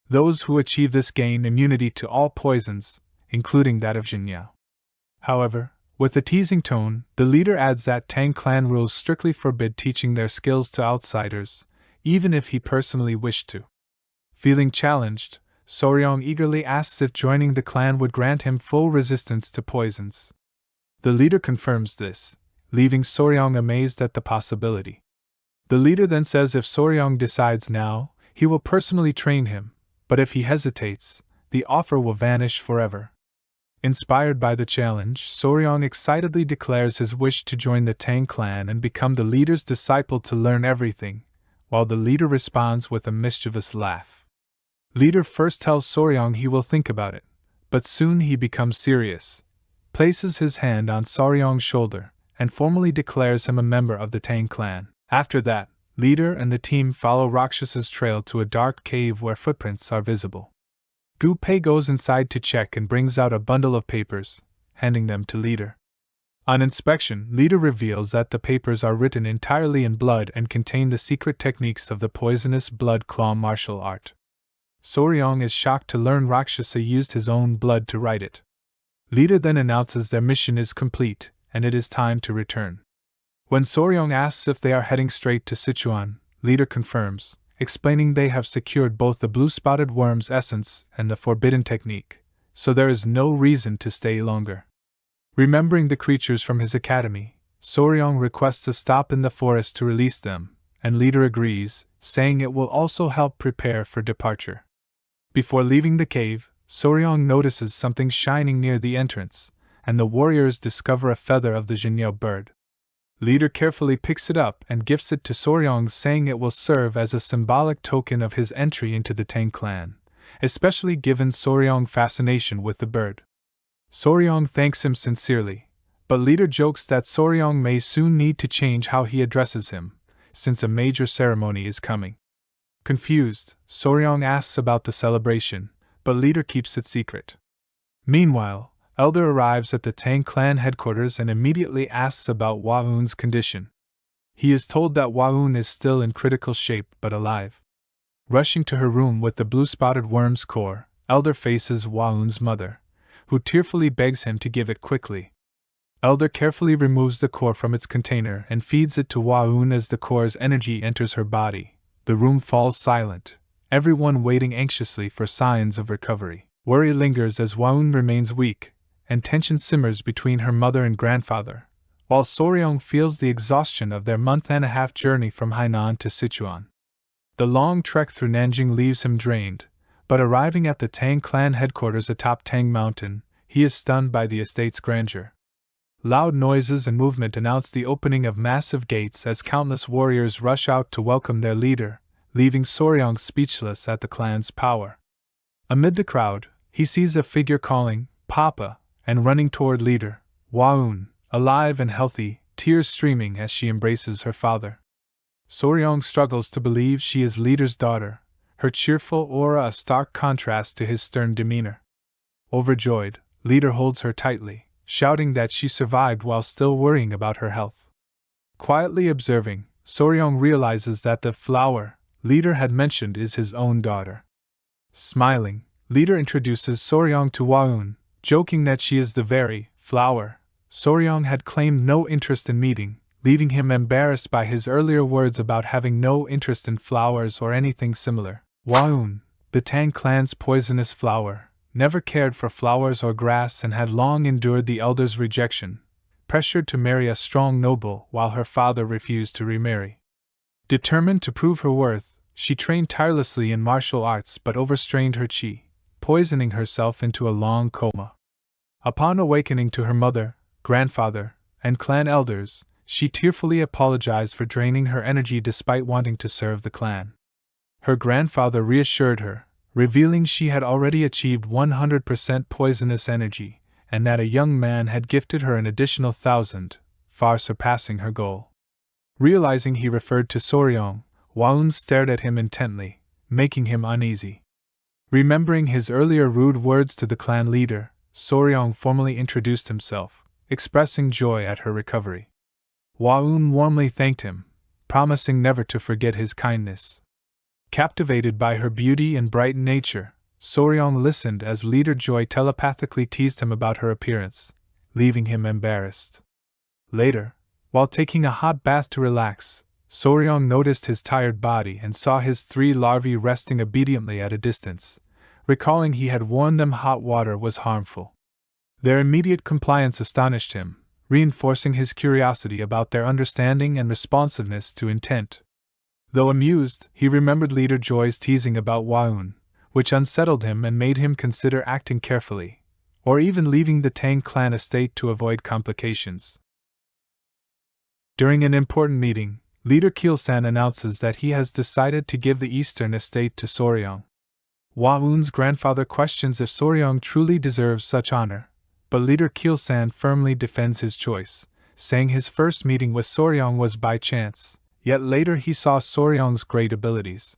Those who achieve this gain immunity to all poisons, including that of Jinyao. However, with a teasing tone, the leader adds that Tang Clan rules strictly forbid teaching their skills to outsiders, even if he personally wished to. Feeling challenged, Soryong eagerly asks if joining the clan would grant him full resistance to poisons. The leader confirms this, leaving Soryong amazed at the possibility. The leader then says if Soryong decides now, he will personally train him, but if he hesitates, the offer will vanish forever. Inspired by the challenge, Soryong excitedly declares his wish to join the Tang Clan and become the leader's disciple to learn everything, while the leader responds with a mischievous laugh. Leader first tells Soryong he will think about it, but soon he becomes serious, places his hand on Soryong's shoulder, and formally declares him a member of the Tang Clan. After that, leader and the team follow Rakshasa's trail to a dark cave where footprints are visible. Gu-pei goes inside to check and brings out a bundle of papers, handing them to leader. On inspection, leader reveals that the papers are written entirely in blood and contain the secret techniques of the poisonous blood claw martial art. Soryong is shocked to learn Rakshasa used his own blood to write it. Leader then announces their mission is complete, and it is time to return. When Soryong asks if they are heading straight to Sichuan, leader confirms, explaining they have secured both the blue-spotted worm's essence and the forbidden technique, so there is no reason to stay longer. Remembering the creatures from his academy, Soryong requests a stop in the forest to release them, and leader agrees, saying it will also help prepare for departure. Before leaving the cave, Soryong notices something shining near the entrance, and the warriors discover a feather of the Jinyao bird. Leader carefully picks it up and gifts it to Soryong, saying it will serve as a symbolic token of his entry into the Tang Clan, especially given Soryong's fascination with the bird. Soryong thanks him sincerely, but leader jokes that Soryong may soon need to change how he addresses him, since a major ceremony is coming. Confused, Soryong asks about the celebration, but leader keeps it secret. Meanwhile, Elder arrives at the Tang Clan headquarters and immediately asks about Waun's condition. He is told that Waun is still in critical shape but alive. Rushing to her room with the blue-spotted worm's core, Elder faces Waun's mother, who tearfully begs him to give it quickly. Elder carefully removes the core from its container and feeds it to Waun. As the core's energy enters her body, the room falls silent, everyone waiting anxiously for signs of recovery. Worry lingers as Waun remains weak, and tension simmers between her mother and grandfather, while Soryong feels the exhaustion of their month-and-a-half journey from Hainan to Sichuan. The long trek through Nanjing leaves him drained, but arriving at the Tang Clan headquarters atop Tang Mountain, he is stunned by the estate's grandeur. Loud noises and movement announce the opening of massive gates as countless warriors rush out to welcome their leader, leaving Soryong speechless at the clan's power. Amid the crowd, he sees a figure calling, "Papa," and running toward leader, Waun, alive and healthy, tears streaming as she embraces her father. Soryong struggles to believe she is leader's daughter, her cheerful aura a stark contrast to his stern demeanor. Overjoyed, leader holds her tightly, shouting that she survived while still worrying about her health. Quietly observing, Soryong realizes that the flower leader had mentioned is his own daughter. Smiling, leader introduces Soryong to Waun, joking that she is the very flower Soryong had claimed no interest in meeting, leaving him embarrassed by his earlier words about having no interest in flowers or anything similar. Waun, the Tang clan's poisonous flower, never cared for flowers or grass and had long endured the elder's rejection, pressured to marry a strong noble while her father refused to remarry. Determined to prove her worth, she trained tirelessly in martial arts but overstrained her qi, poisoning herself into a long coma. Upon awakening to her mother, grandfather, and clan elders, she tearfully apologized for draining her energy despite wanting to serve the clan. Her grandfather reassured her, revealing she had already achieved 100% poisonous energy, and that a young man had gifted her an additional 1,000, far surpassing her goal. Realizing he referred to Soryong, Waun stared at him intently, making him uneasy. Remembering his earlier rude words to the clan leader, Soryong formally introduced himself, expressing joy at her recovery. Waun warmly thanked him, promising never to forget his kindness. Captivated by her beauty and bright nature, Soryong listened as Leader Joy telepathically teased him about her appearance, leaving him embarrassed. Later, while taking a hot bath to relax, Soryong noticed his tired body and saw his 3 larvae resting obediently at a distance, recalling he had warned them hot water was harmful. Their immediate compliance astonished him, reinforcing his curiosity about their understanding and responsiveness to intent. Though amused, he remembered Leader Joy's teasing about Waun, which unsettled him and made him consider acting carefully, or even leaving the Tang clan estate to avoid complications. During an important meeting, Leader Keelsan announces that he has decided to give the eastern estate to Soryong. Waun's grandfather questions if Soryong truly deserves such honor, but Leader Keelsan firmly defends his choice, saying his first meeting with Soryong was by chance, yet later he saw Soryong's great abilities.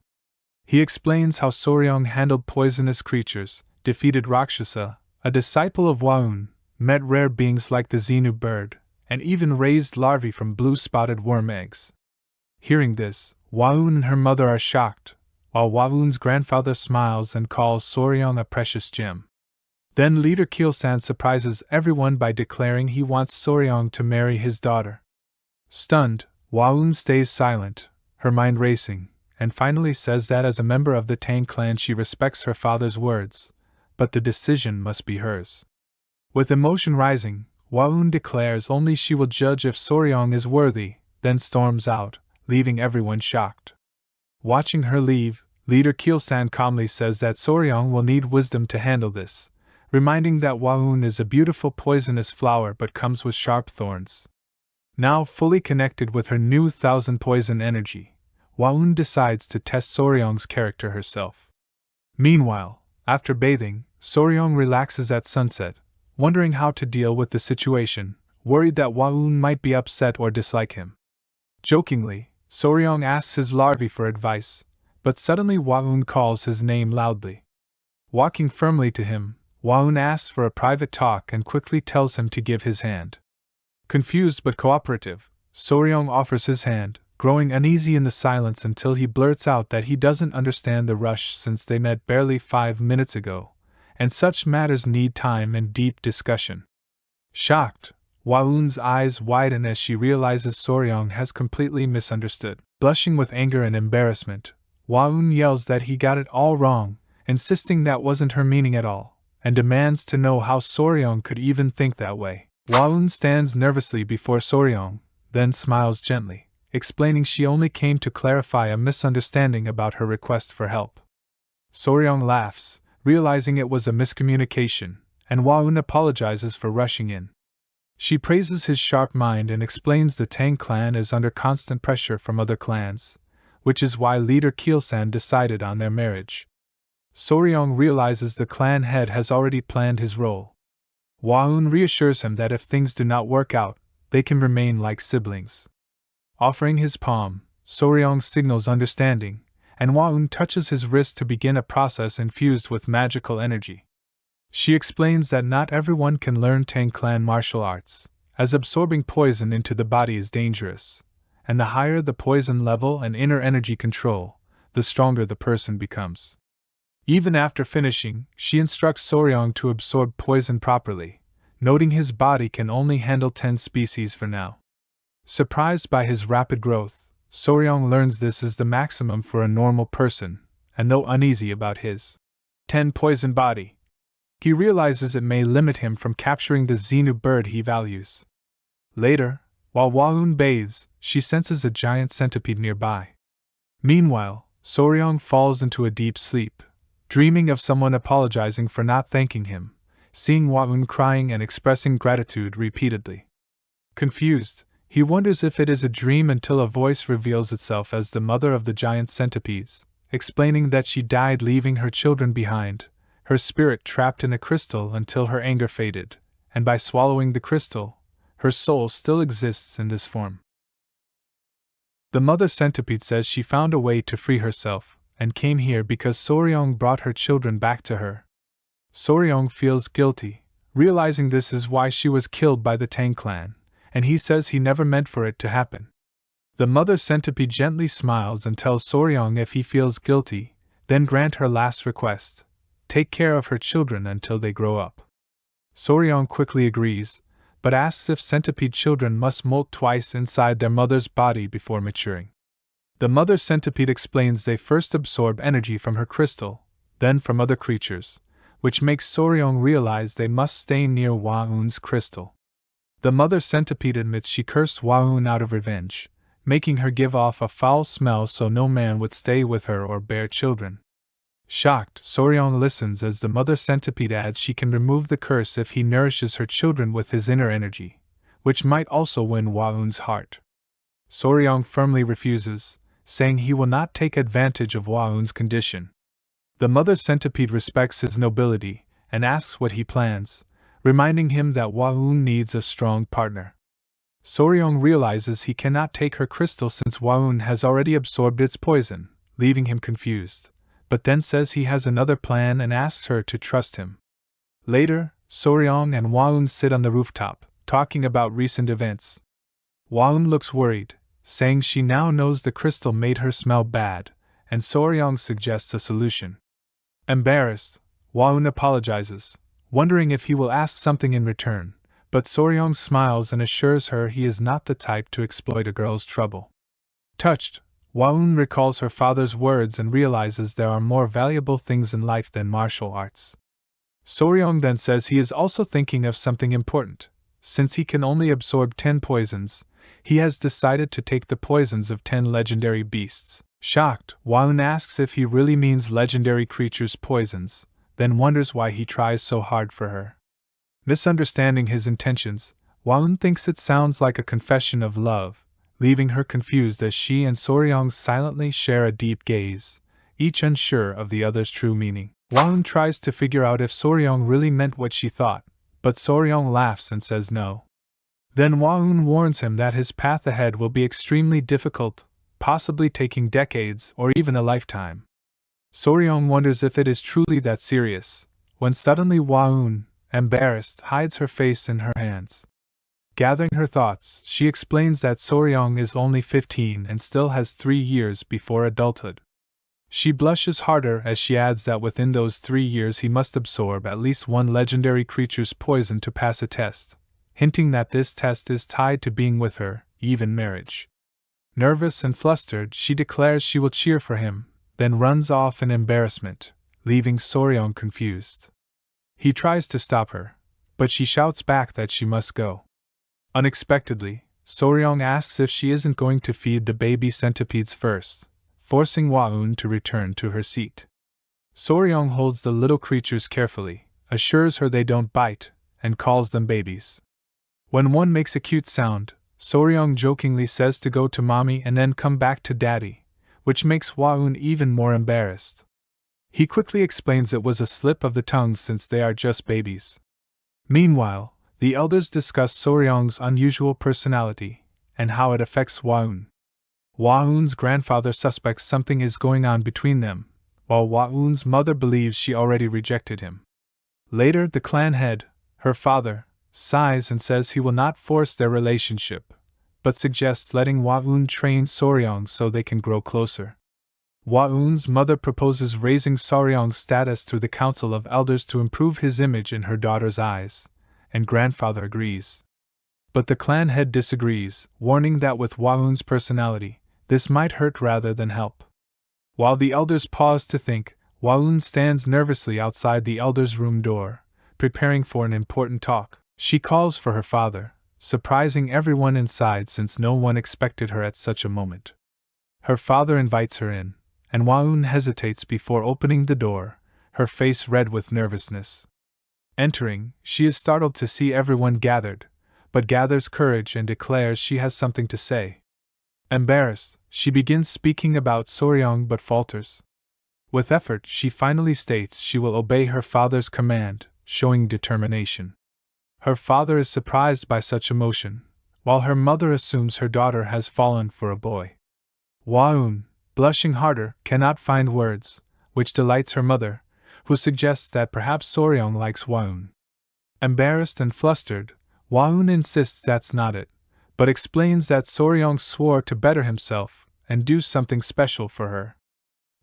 He explains how Soryong handled poisonous creatures, defeated Rakshasa, a disciple of Waun, met rare beings like the Xenu bird, and even raised larvae from blue-spotted worm eggs. Hearing this, Waun and her mother are shocked, while Waun's grandfather smiles and calls Soryong a precious gem. Then Leader Keelsan surprises everyone by declaring he wants Soryong to marry his daughter. Stunned, Waun stays silent, her mind racing, and finally says that as a member of the Tang clan she respects her father's words, but the decision must be hers. With emotion rising, Waun declares only she will judge if Soryong is worthy, then storms out, leaving everyone shocked. Watching her leave, Leader Keelsan calmly says that Soryong will need wisdom to handle this, reminding that Waun is a beautiful poisonous flower but comes with sharp thorns. Now fully connected with her new 1,000 poison energy, Waun decides to test Soryong's character herself. Meanwhile, after bathing, Soryong relaxes at sunset, wondering how to deal with the situation, worried that Waun might be upset or dislike him. Jokingly, Soryong asks his larvae for advice, but suddenly Waun calls his name loudly. Walking firmly to him, Waun asks for a private talk and quickly tells him to give his hand. Confused but cooperative, Soryong offers his hand, growing uneasy in the silence until he blurts out that he doesn't understand the rush since they met barely 5 minutes ago, and such matters need time and deep discussion. Shocked, Waun's eyes widen as she realizes Soryong has completely misunderstood. Blushing with anger and embarrassment, Waun yells that he got it all wrong, insisting that wasn't her meaning at all, and demands to know how Soryong could even think that way. Waun stands nervously before Soryong, then smiles gently, explaining she only came to clarify a misunderstanding about her request for help. Soryong laughs, realizing it was a miscommunication, and Waun apologizes for rushing in. She praises his sharp mind and explains the Tang Clan is under constant pressure from other clans, which is why leader Keelsan decided on their marriage. Soryong realizes the clan head has already planned his role. Waun reassures him that if things do not work out, they can remain like siblings. Offering his palm, Soryong signals understanding, and Waun touches his wrist to begin a process infused with magical energy. She explains that not everyone can learn Tang Clan martial arts, as absorbing poison into the body is dangerous, and the higher the poison level and inner energy control, the stronger the person becomes. Even after finishing, she instructs Soryong to absorb poison properly, noting his body can only handle 10 species for now. Surprised by his rapid growth, Soryong learns this is the maximum for a normal person, and though uneasy about his 10 poison body, he realizes it may limit him from capturing the Xenu bird he values. Later, while Waun bathes, she senses a giant centipede nearby. Meanwhile, Soryong falls into a deep sleep, dreaming of someone apologizing for not thanking him, seeing Waun crying and expressing gratitude repeatedly. Confused, he wonders if it is a dream until a voice reveals itself as the mother of the giant centipedes, explaining that she died leaving her children behind, her spirit trapped in a crystal until her anger faded, and by swallowing the crystal, her soul still exists in this form. The mother centipede says she found a way to free herself, and came here because Soryong brought her children back to her. Soryong feels guilty, realizing this is why she was killed by the Tang Clan, and he says he never meant for it to happen. The mother centipede gently smiles and tells Soryong if he feels guilty, then grant her last request: take care of her children until they grow up. Soryong quickly agrees, but asks if centipede children must molt twice inside their mother's body before maturing. The mother centipede explains they first absorb energy from her crystal, then from other creatures, which makes Soryong realize they must stay near Waun's crystal. The mother centipede admits she cursed Waun out of revenge, making her give off a foul smell so no man would stay with her or bear children. Shocked, Soryong listens as the mother centipede adds she can remove the curse if he nourishes her children with his inner energy, which might also win Waun's heart. Soryong firmly refuses, saying he will not take advantage of Waun's condition. The mother centipede respects his nobility and asks what he plans, reminding him that Waun needs a strong partner. Soryong realizes he cannot take her crystal since Waun has already absorbed its poison, leaving him confused, but then says he has another plan and asks her to trust him. Later, Soryong and Waun sit on the rooftop, talking about recent events. Waun looks worried, saying she now knows the crystal made her smell bad, and Soryong suggests a solution. Embarrassed, Waun apologizes, wondering if he will ask something in return, but Soryong smiles and assures her he is not the type to exploit a girl's trouble. Touched, Waun recalls her father's words and realizes there are more valuable things in life than martial arts. Soryong then says he is also thinking of something important. Since he can only absorb 10 poisons, he has decided to take the poisons of 10 legendary beasts. Shocked, Waun asks if he really means legendary creatures' poisons, then wonders why he tries so hard for her. Misunderstanding his intentions, Waun thinks it sounds like a confession of love, leaving her confused as she and Soryong silently share a deep gaze, each unsure of the other's true meaning. Waun tries to figure out if Soryong really meant what she thought, but Soryong laughs and says no. Then Waun warns him that his path ahead will be extremely difficult, possibly taking decades or even a lifetime. Soryong wonders if it is truly that serious, when suddenly Hua-un, embarrassed, hides her face in her hands. Gathering her thoughts, she explains that Soryong is only 15 and still has 3 years before adulthood. She blushes harder as she adds that within those 3 years he must absorb at least one legendary creature's poison to pass a test, hinting that this test is tied to being with her, even marriage. Nervous and flustered, she declares she will cheer for him, then runs off in embarrassment, leaving Soryong confused. He tries to stop her, but she shouts back that she must go. Unexpectedly, Soryong asks if she isn't going to feed the baby centipedes first, forcing Hua-un to return to her seat. Soryong holds the little creatures carefully, assures her they don't bite, and calls them babies. When one makes a cute sound, Soryong jokingly says to go to mommy and then come back to daddy, which makes Hua-un even more embarrassed. He quickly explains it was a slip of the tongue since they are just babies. Meanwhile, the elders discuss Soryong's unusual personality, and how it affects Hua-un. Hua-un's grandfather suspects something is going on between them, while Hua-un's mother believes she already rejected him. Later, the clan head, her father, sighs and says he will not force their relationship, but suggests letting Hua-un train Soryong so they can grow closer. Hua-un's mother proposes raising Soryong's status through the Council of Elders to improve his image in her daughter's eyes, and grandfather agrees. But the clan head disagrees, warning that with Hua-un's personality, this might hurt rather than help. While the elders pause to think, Hua-un stands nervously outside the elders' room door, preparing for an important talk. She calls for her father, surprising everyone inside since no one expected her at such a moment. Her father invites her in, and Hua-un hesitates before opening the door, her face red with nervousness. Entering, she is startled to see everyone gathered, but gathers courage and declares she has something to say. Embarrassed, she begins speaking about Soryong but falters. With effort, she finally states she will obey her father's command, showing determination. Her father is surprised by such emotion, while her mother assumes her daughter has fallen for a boy. Hua-un, blushing harder, cannot find words, which delights her mother, who suggests that perhaps Soryong likes Hua-un. Embarrassed and flustered, Hua-un insists that's not it, but explains that Soryong swore to better himself and do something special for her.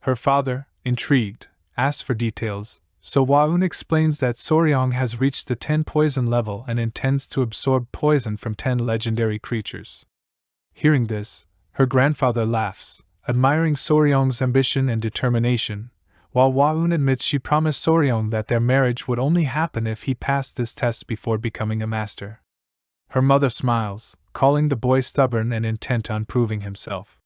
Her father, intrigued, asks for details, so Hua-un explains that Soryong has reached the 10 poison level and intends to absorb poison from 10 legendary creatures. Hearing this, her grandfather laughs, admiring Soryong's ambition and determination, while Hua-un admits she promised Soryong that their marriage would only happen if he passed this test before becoming a master. Her mother smiles, calling the boy stubborn and intent on proving himself.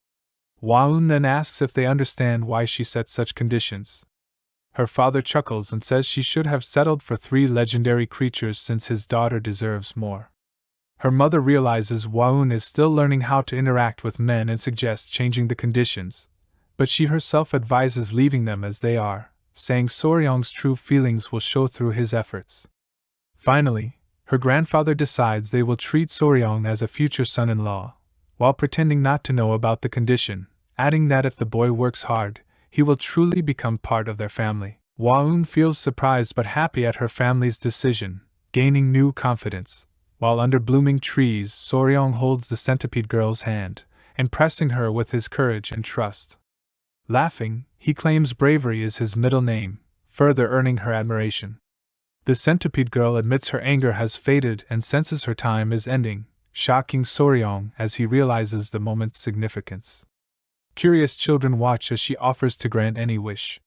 Hua-un then asks if they understand why she set such conditions. Her father chuckles and says she should have settled for 3 legendary creatures since his daughter deserves more. Her mother realizes Hua-un is still learning how to interact with men and suggests changing the conditions, but she herself advises leaving them as they are, saying Soryong's true feelings will show through his efforts. Finally, her grandfather decides they will treat Soryong as a future son-in-law, while pretending not to know about the condition, adding that if the boy works hard, he will truly become part of their family. Hua-un feels surprised but happy at her family's decision, gaining new confidence, while under blooming trees Soryong holds the centipede girl's hand, impressing her with his courage and trust. Laughing, he claims bravery is his middle name, further earning her admiration. The centipede girl admits her anger has faded and senses her time is ending, shocking Soryong as he realizes the moment's significance. Curious children watch as she offers to grant any wish.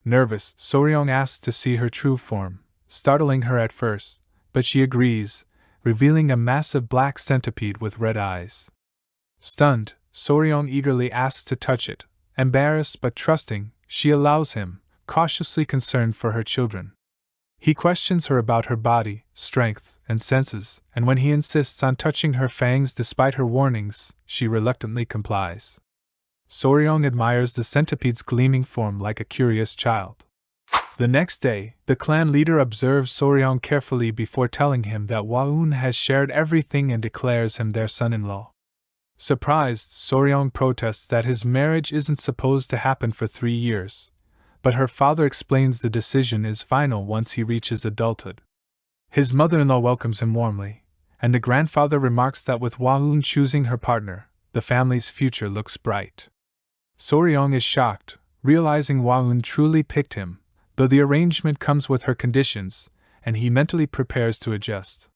Nervous, Soryong asks to see her true form, startling her at first, but she agrees, revealing a massive black centipede with red eyes. Stunned, Soryong eagerly asks to touch it. Embarrassed but trusting, she allows him, cautiously concerned for her children. He questions her about her body, strength, and senses, and when he insists on touching her fangs despite her warnings, she reluctantly complies. Soryong admires the centipede's gleaming form like a curious child. The next day, the clan leader observes Soryong carefully before telling him that Hua-un has shared everything and declares him their son-in-law. Surprised, Soryong protests that his marriage isn't supposed to happen for 3 years, but her father explains the decision is final once he reaches adulthood. His mother-in-law welcomes him warmly, and the grandfather remarks that with Hwaun choosing her partner, the family's future looks bright. Soryong is shocked, realizing Hwaun truly picked him, though the arrangement comes with her conditions, and he mentally prepares to adjust.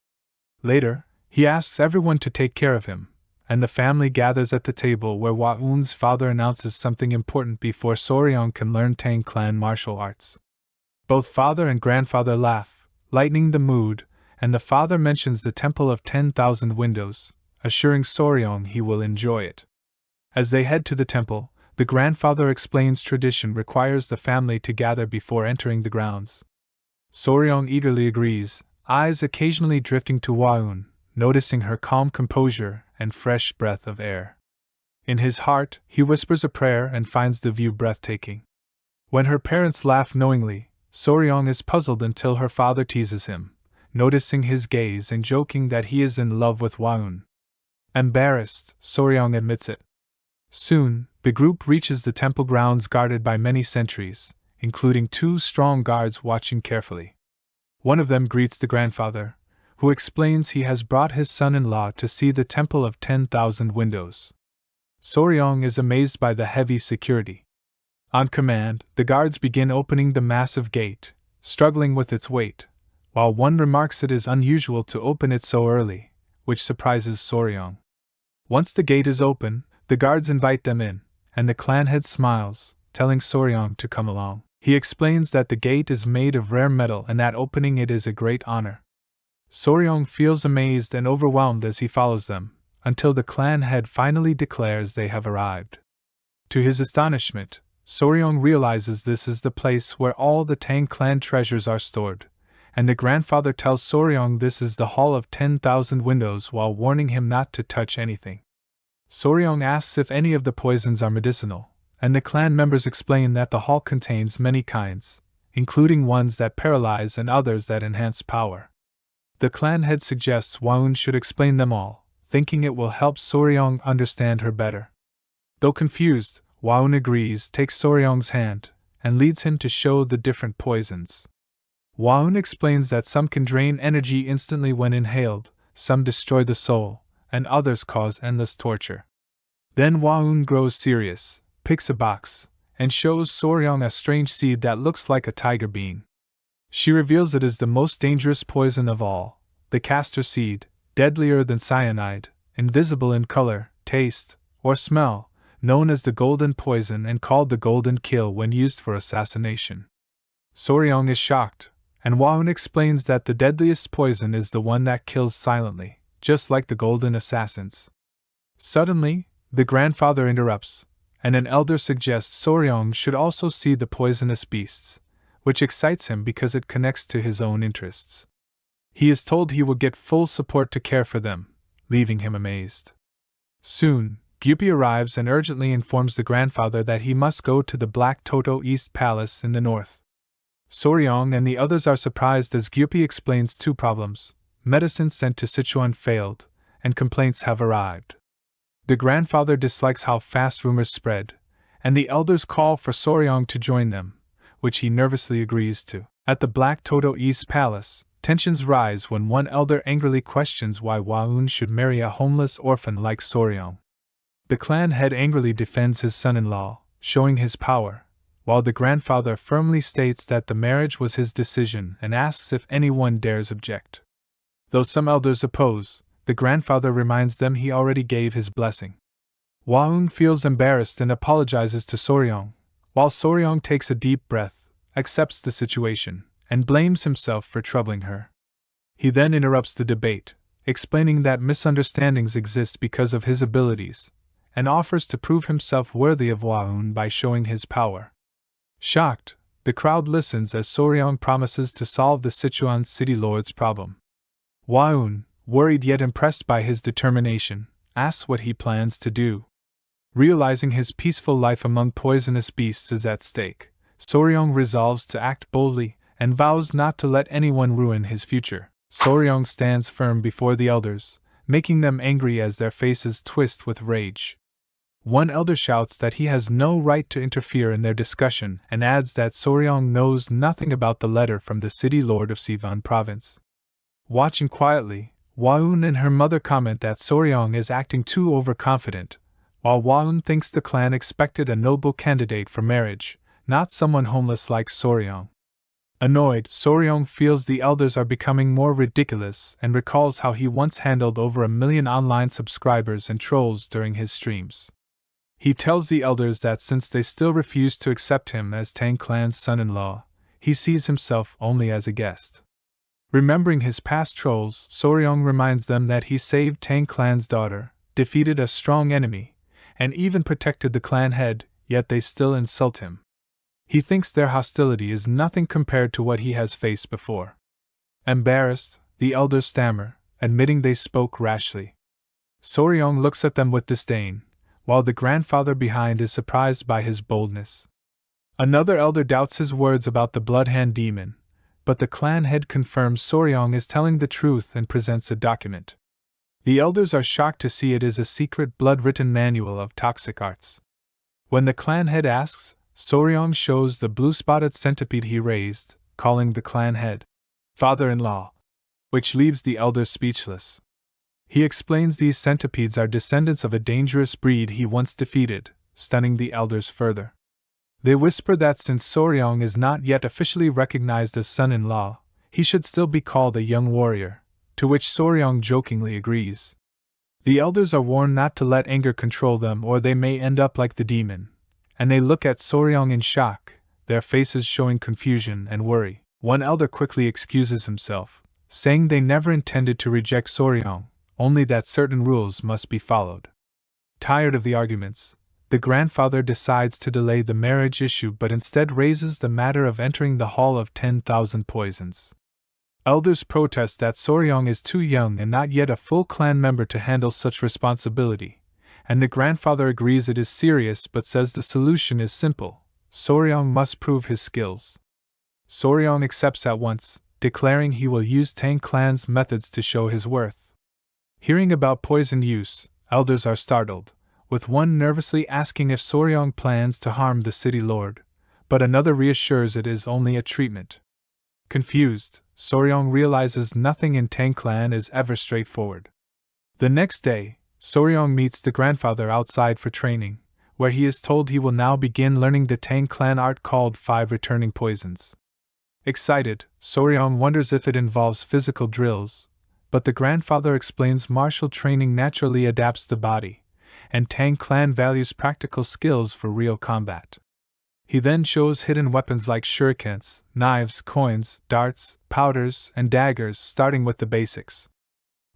Later, he asks everyone to take care of him, and the family gathers at the table where Hwaun's father announces something important before Soryong can learn Tang Clan martial arts. Both father and grandfather laugh, lightening the mood, and the father mentions the Temple of 10,000 Windows, assuring Soryong he will enjoy it. As they head to the temple, the grandfather explains tradition requires the family to gather before entering the grounds. Soryong eagerly agrees, eyes occasionally drifting to Hwaun, noticing her calm composure and fresh breath of air. In his heart, he whispers a prayer and finds the view breathtaking. When her parents laugh knowingly, Soryong is puzzled until her father teases him, noticing his gaze and joking that he is in love with Hwaun. Embarrassed, Soryong admits it. Soon, the group reaches the temple grounds guarded by many sentries, including 2 strong guards watching carefully. One of them greets the grandfather, who explains he has brought his son-in-law to see the Temple of 10,000 Windows. Soryong is amazed by the heavy security. On command, the guards begin opening the massive gate, struggling with its weight, while one remarks it is unusual to open it so early, which surprises Soryong. Once the gate is open, the guards invite them in, and the clan head smiles, telling Soryong to come along. He explains that the gate is made of rare metal and that opening it is a great honor. Soryong feels amazed and overwhelmed as he follows them, until the clan head finally declares they have arrived. To his astonishment, Soryong realizes this is the place where all the Tang Clan treasures are stored, and the grandfather tells Soryong this is the Hall of 10,000 Windows while warning him not to touch anything. Soryong asks if any of the poisons are medicinal, and the clan members explain that the hall contains many kinds, including ones that paralyze and others that enhance power. The clan head suggests Hwaun should explain them all, thinking it will help Soryong understand her better. Though confused, Hwaun agrees, takes Soryong's hand, and leads him to show the different poisons. Hwaun explains that some can drain energy instantly when inhaled, some destroy the soul, and others cause endless torture. Then Hwaun grows serious, picks a box, and shows Soryong a strange seed that looks like a tiger bean. She reveals it is the most dangerous poison of all, the castor seed, deadlier than cyanide, invisible in color, taste, or smell, known as the golden poison and called the golden kill when used for assassination. Soryong is shocked, and Hwaun explains that the deadliest poison is the one that kills silently, just like the golden assassins. Suddenly, the grandfather interrupts, and an elder suggests Soryong should also see the poisonous beasts, which excites him because it connects to his own interests. He is told he will get full support to care for them, leaving him amazed. Soon, Gyupi arrives and urgently informs the grandfather that he must go to the Black Toto East Palace in the north. Soryong and the others are surprised as Gyupi explains 2 problems: medicine sent to Sichuan failed, and complaints have arrived. The grandfather dislikes how fast rumors spread, and the elders call for Soryong to join them, which he nervously agrees to. At the Black Toto East Palace, tensions rise when one elder angrily questions why Hwaun should marry a homeless orphan like Soryong. The clan head angrily defends his son-in-law, showing his power, while the grandfather firmly states that the marriage was his decision and asks if anyone dares object. Though some elders oppose, the grandfather reminds them he already gave his blessing. Hwaun feels embarrassed and apologizes to Soryong, while Soryong takes a deep breath, accepts the situation, and blames himself for troubling her. He then interrupts the debate, explaining that misunderstandings exist because of his abilities, and offers to prove himself worthy of Hwaun by showing his power. Shocked, the crowd listens as Soryong promises to solve the Sichuan city lord's problem. Hwaun, worried yet impressed by his determination, asks what he plans to do. Realizing his peaceful life among poisonous beasts is at stake, Soryong resolves to act boldly and vows not to let anyone ruin his future. Soryong stands firm before the elders, making them angry as their faces twist with rage. One elder shouts that he has no right to interfere in their discussion and adds that Soryong knows nothing about the letter from the city lord of Sichuan province. Watching quietly, Waun and her mother comment that Soryong is acting too overconfident, while Waun thinks the clan expected a noble candidate for marriage, not someone homeless like Soryong. Annoyed, Soryong feels the elders are becoming more ridiculous and recalls how he once handled over 1 million online subscribers and trolls during his streams. He tells the elders that since they still refuse to accept him as Tang Clan's son-in-law, he sees himself only as a guest. Remembering his past trolls, Soryong reminds them that he saved Tang Clan's daughter, defeated a strong enemy, and even protected the clan head, yet they still insult him. He thinks their hostility is nothing compared to what he has faced before. Embarrassed, the elders stammer, admitting they spoke rashly. Soryong looks at them with disdain, while the grandfather behind is surprised by his boldness. Another elder doubts his words about the bloodhand demon, but the clan head confirms Soryong is telling the truth and presents a document. The elders are shocked to see it is a secret blood-written manual of toxic arts. When the clan head asks, Soryong shows the blue-spotted centipede he raised, calling the clan head father-in-law, which leaves the elders speechless. He explains these centipedes are descendants of a dangerous breed he once defeated, stunning the elders further. They whisper that since Soryong is not yet officially recognized as son-in-law, he should still be called a young warrior, to which Soryong jokingly agrees. The elders are warned not to let anger control them or they may end up like the demon, and they look at Soryong in shock, their faces showing confusion and worry. One elder quickly excuses himself, saying they never intended to reject Soryong, only that certain rules must be followed. Tired of the arguments, the grandfather decides to delay the marriage issue but instead raises the matter of entering the Hall of 10,000 Poisons. Elders protest that Soryong is too young and not yet a full clan member to handle such responsibility, and the grandfather agrees it is serious but says the solution is simple: Soryong must prove his skills. Soryong accepts at once, declaring he will use Tang Clan's methods to show his worth. Hearing about poison use, elders are startled, with one nervously asking if Soryong plans to harm the city lord, but another reassures it is only a treatment. Confused, Soryong realizes nothing in Tang Clan is ever straightforward. The next day, Soryong meets the grandfather outside for training, where he is told he will now begin learning the Tang Clan art called 5 returning poisons. Excited, Soryong wonders if it involves physical drills, but the grandfather explains martial training naturally adapts the body, and Tang Clan values practical skills for real combat. He then shows hidden weapons like shurikens, knives, coins, darts, powders, and daggers, starting with the basics.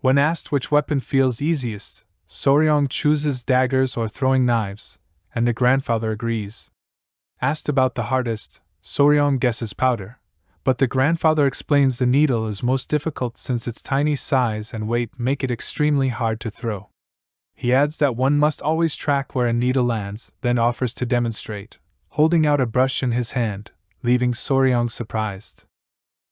When asked which weapon feels easiest, Soryong chooses daggers or throwing knives, and the grandfather agrees. Asked about the hardest, Soryong guesses powder, but the grandfather explains the needle is most difficult since its tiny size and weight make it extremely hard to throw. He adds that one must always track where a needle lands, then offers to demonstrate, holding out a brush in his hand, leaving Soryong surprised.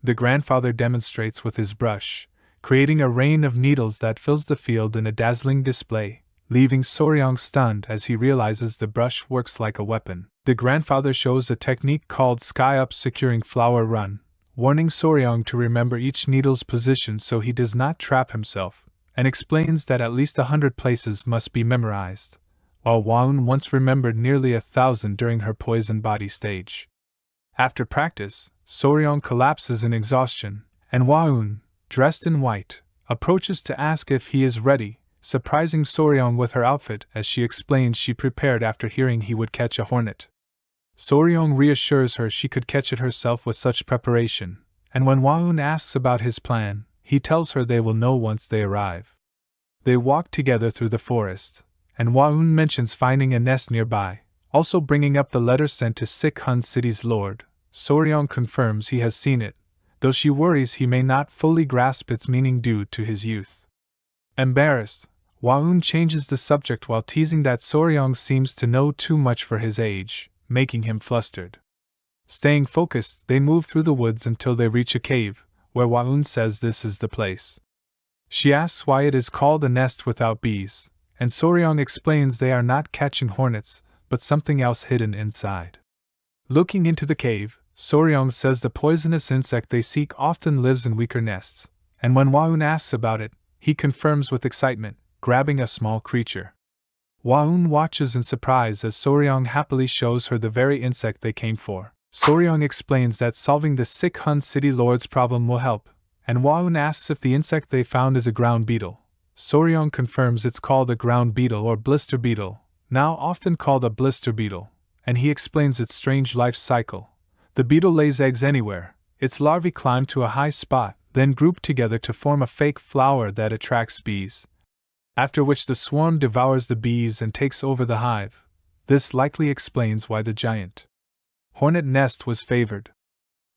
The grandfather demonstrates with his brush, creating a rain of needles that fills the field in a dazzling display, leaving Soryong stunned as he realizes the brush works like a weapon. The grandfather shows a technique called Sky Up Securing Flower Run, warning Soryong to remember each needle's position so he does not trap himself, and explains that at least 100 places must be memorized, while Waun once remembered nearly 1,000 during her poison body stage. After practice, Soryong collapses in exhaustion, and Waun, dressed in white, approaches to ask if he is ready, surprising Soryong with her outfit as she explains she prepared after hearing he would catch a hornet. Soryong reassures her she could catch it herself with such preparation, and when Waun asks about his plan, he tells her they will know once they arrive. They walk together through the forest, and Waun mentions finding a nest nearby, also bringing up the letter sent to Sichuan City's lord. Soryong confirms he has seen it, though she worries he may not fully grasp its meaning due to his youth. Embarrassed, Waun changes the subject while teasing that Soryong seems to know too much for his age, making him flustered. Staying focused, they move through the woods until they reach a cave, where Waun says this is the place. She asks why it is called a nest without bees, and Soryong explains they are not catching hornets, but something else hidden inside. Looking into the cave, Soryong says the poisonous insect they seek often lives in weaker nests, and when Waun asks about it, he confirms with excitement, grabbing a small creature. Waun watches in surprise as Soryong happily shows her the very insect they came for. Soryong explains that solving the Sichuan city lord's problem will help, and Waun asks if the insect they found is a ground beetle. Soryong confirms it's called a ground beetle or blister beetle, now often called a blister beetle, and he explains its strange life cycle. The beetle lays eggs anywhere, its larvae climb to a high spot, then group together to form a fake flower that attracts bees, after which the swarm devours the bees and takes over the hive. This likely explains why the giant hornet nest was favored.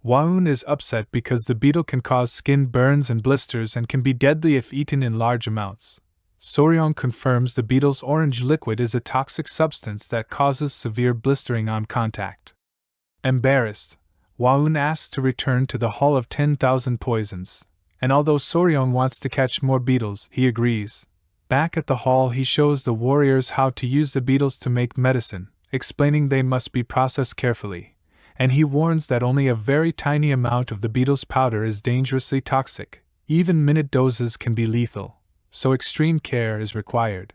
Waun is upset because the beetle can cause skin burns and blisters and can be deadly if eaten in large amounts. Soryong confirms the beetle's orange liquid is a toxic substance that causes severe blistering on contact. Embarrassed, Waun asks to return to the Hall of 10,000 Poisons, and although Soryong wants to catch more beetles, he agrees. Back at the hall, he shows the warriors how to use the beetles to make medicine, explaining they must be processed carefully, and he warns that only a very tiny amount of the beetle's powder is dangerously toxic. Even minute doses can be lethal, so extreme care is required.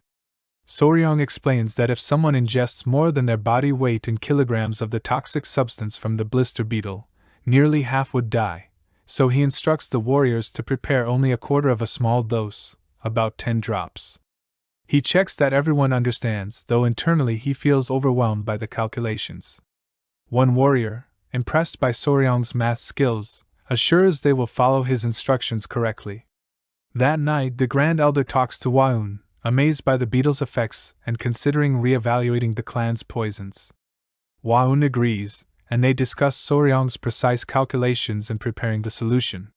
Soryong explains that if someone ingests more than their body weight in kilograms of the toxic substance from the blister beetle, nearly half would die, so he instructs the warriors to prepare only a quarter of a small dose, about 10 drops. He checks that everyone understands, though internally he feels overwhelmed by the calculations. One warrior, impressed by Soryong's math skills, assures they will follow his instructions correctly. That night, the Grand Elder talks to Waun, amazed by the beetle's effects and considering re-evaluating the clan's poisons. Waun agrees, and they discuss Soryong's precise calculations in preparing the solution.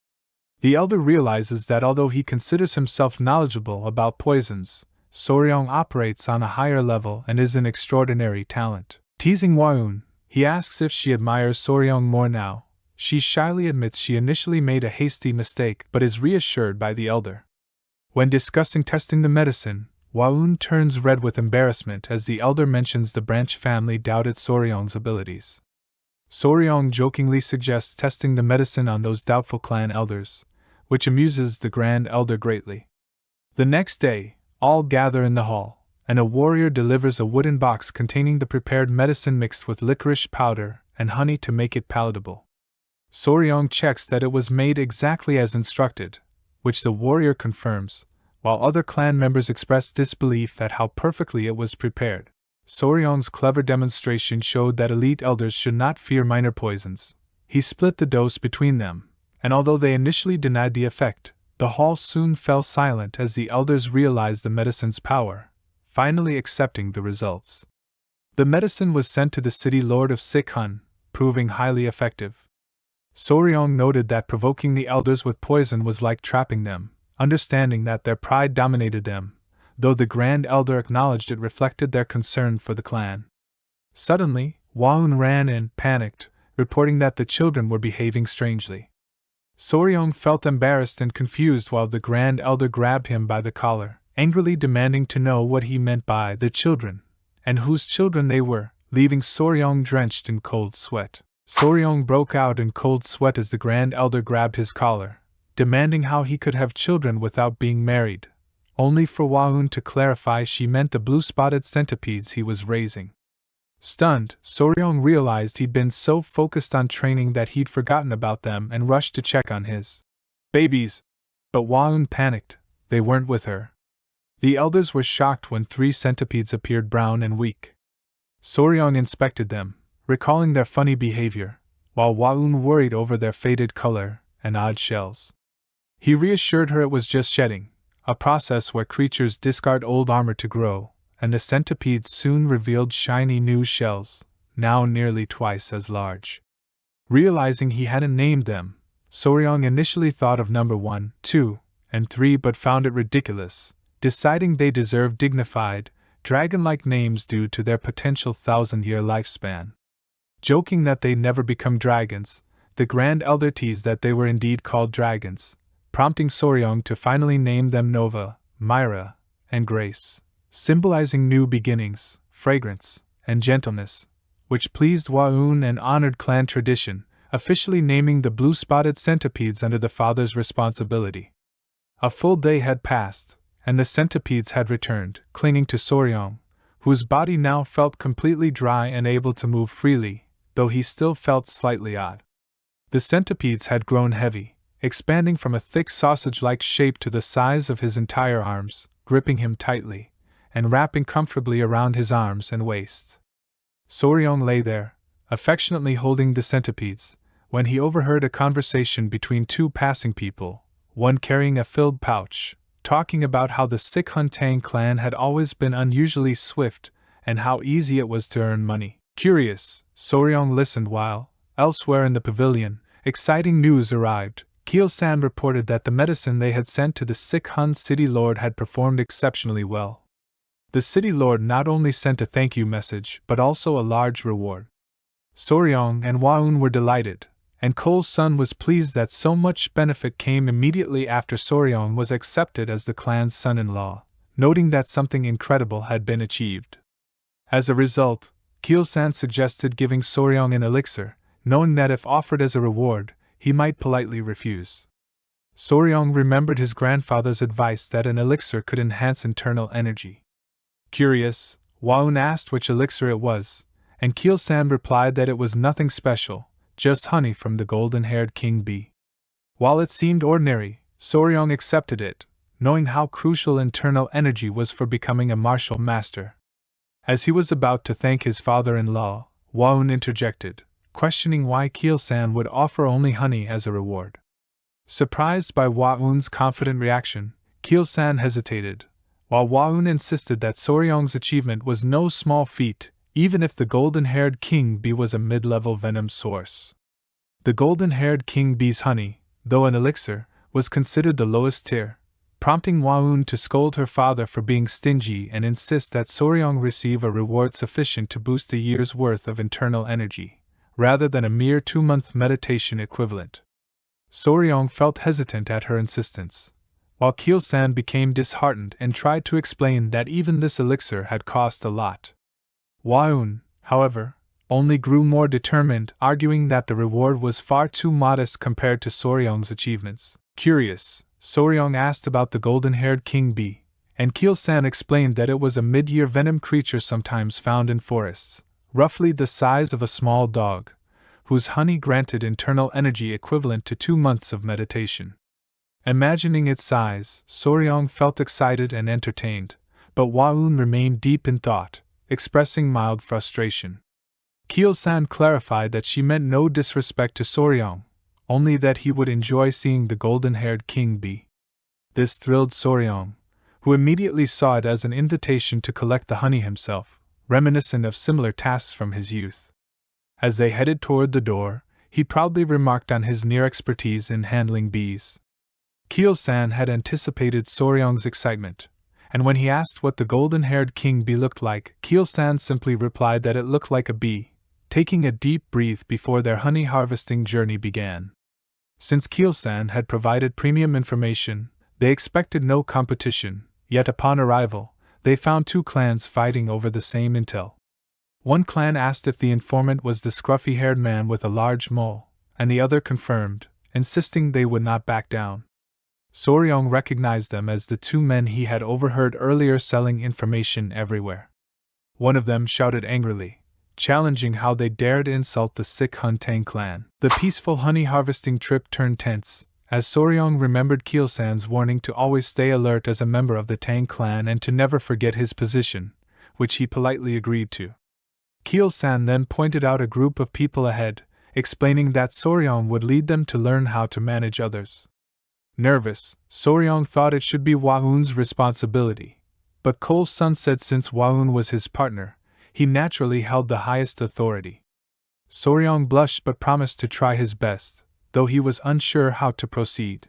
The elder realizes that although he considers himself knowledgeable about poisons, Soryong operates on a higher level and is an extraordinary talent. Teasing Waun, he asks if she admires Soryong more now. She shyly admits she initially made a hasty mistake but is reassured by the elder. When discussing testing the medicine, Waun turns red with embarrassment as the elder mentions the branch family doubted Soryong's abilities. Soryong jokingly suggests testing the medicine on those doubtful clan elders, which amuses the Grand Elder greatly. The next day, all gather in the hall, and a warrior delivers a wooden box containing the prepared medicine mixed with licorice powder and honey to make it palatable. Soryong checks that it was made exactly as instructed, which the warrior confirms, while other clan members express disbelief at how perfectly it was prepared. Soryong's clever demonstration showed that elite elders should not fear minor poisons. He split the dose between them, and although they initially denied the effect, the hall soon fell silent as the elders realized the medicine's power, finally accepting the results. The medicine was sent to the city lord of Sichuan, proving highly effective. Soryong noted that provoking the elders with poison was like trapping them, understanding that their pride dominated them, though the Grand Elder acknowledged it reflected their concern for the clan. Suddenly, Waun ran in, panicked, reporting that the children were behaving strangely. Soryong felt embarrassed and confused while the Grand Elder grabbed him by the collar, angrily demanding to know what he meant by the children, and whose children they were, leaving Soryong drenched in cold sweat. Soryong broke out in cold sweat as the Grand Elder grabbed his collar, demanding how he could have children without being married, only for Waun to clarify she meant the blue-spotted centipedes he was raising. Stunned, Soryong realized he'd been so focused on training that he'd forgotten about them and rushed to check on his babies. But Waun panicked, they weren't with her. The elders were shocked when 3 centipedes appeared brown and weak. Soryong inspected them, recalling their funny behavior, while Waun worried over their faded color and odd shells. He reassured her it was just shedding, a process where creatures discard old armor to grow, and the centipedes soon revealed shiny new shells, now nearly twice as large. Realizing he hadn't named them, Soryong initially thought of number 1, 2, and 3 but found it ridiculous, deciding they deserved dignified, dragon-like names due to their potential 1,000-year lifespan. Joking that they'd never become dragons, the Grand Elder teased that they were indeed called dragons, prompting Soryong to finally name them Nova, Myra, and Grace, symbolizing new beginnings, fragrance, and gentleness, which pleased Waun and honored clan tradition, officially naming the blue-spotted centipedes under the father's responsibility. A full day had passed, and the centipedes had returned, clinging to Soryong, whose body now felt completely dry and able to move freely, though he still felt slightly odd. The centipedes had grown heavy, expanding from a thick sausage-like shape to the size of his entire arms, gripping him tightly, and wrapping comfortably around his arms and waist. Soryong lay there, affectionately holding the centipedes, when he overheard a conversation between two passing people, one carrying a filled pouch, talking about how the Sichuan Tang Clan had always been unusually swift and how easy it was to earn money. Curious, Soryong listened while, elsewhere in the pavilion, exciting news arrived. Keel-san reported that the medicine they had sent to the Sichuan city lord had performed exceptionally well. The city lord not only sent a thank you message but also a large reward. Soryong and Waun were delighted, and Cole-sun was pleased that so much benefit came immediately after Soryong was accepted as the clan's son-in-law, noting that something incredible had been achieved. As a result, Keel-san suggested giving Soryong an elixir, knowing that if offered as a reward, he might politely refuse. Soryong remembered his grandfather's advice that an elixir could enhance internal energy. Curious, Waun asked which elixir it was, and Keel-san replied that it was nothing special, just honey from the golden-haired king bee. While it seemed ordinary, Soryong accepted it, knowing how crucial internal energy was for becoming a martial master. As he was about to thank his father-in-law, Waun interjected, questioning why Keel-san would offer only honey as a reward. Surprised by Waun's confident reaction, Keel-san hesitated, while Waun insisted that Soryong's achievement was no small feat, even if the golden-haired king bee was a mid-level venom source. The golden-haired king bee's honey, though an elixir, was considered the lowest tier, prompting Waun to scold her father for being stingy and insist that Soryong receive a reward sufficient to boost a year's worth of internal energy, rather than a mere 2-month meditation equivalent. Soryong felt hesitant at her insistence, while Keel-san became disheartened and tried to explain that even this elixir had cost a lot. Waun, however, only grew more determined, arguing that the reward was far too modest compared to Soryong's achievements. Curious, Soryong asked about the golden-haired king bee, and Keel-san explained that it was a mid-year venom creature sometimes found in forests, roughly the size of a small dog, whose honey granted internal energy equivalent to 2 months of meditation. Imagining its size, Soryong felt excited and entertained, but Waun remained deep in thought, expressing mild frustration. Keel-san clarified that she meant no disrespect to Soryong, only that he would enjoy seeing the golden-haired king bee. This thrilled Soryong, who immediately saw it as an invitation to collect the honey himself, reminiscent of similar tasks from his youth. As they headed toward the door, he proudly remarked on his near expertise in handling bees. Keel-san had anticipated Soryong's excitement, and when he asked what the golden-haired king bee looked like, Keel-san simply replied that it looked like a bee, taking a deep breath before their honey harvesting journey began. Since Keel-san had provided premium information, they expected no competition, yet upon arrival, they found 2 clans fighting over the same intel. One clan asked if the informant was the scruffy-haired man with a large mole, and the other confirmed, insisting they would not back down. Soryong recognized them as the 2 men he had overheard earlier selling information everywhere. One of them shouted angrily, challenging how they dared insult the Sichuan Tang Clan. The peaceful honey harvesting trip turned tense, as Soryong remembered Keel-san's warning to always stay alert as a member of the Tang Clan and to never forget his position, which he politely agreed to. Keel-san then pointed out a group of people ahead, explaining that Soryong would lead them to learn how to manage others. Nervous, Soryong thought it should be Waun's responsibility, but Cole-sun said since Waun was his partner, he naturally held the highest authority. Soryong blushed but promised to try his best, though he was unsure how to proceed.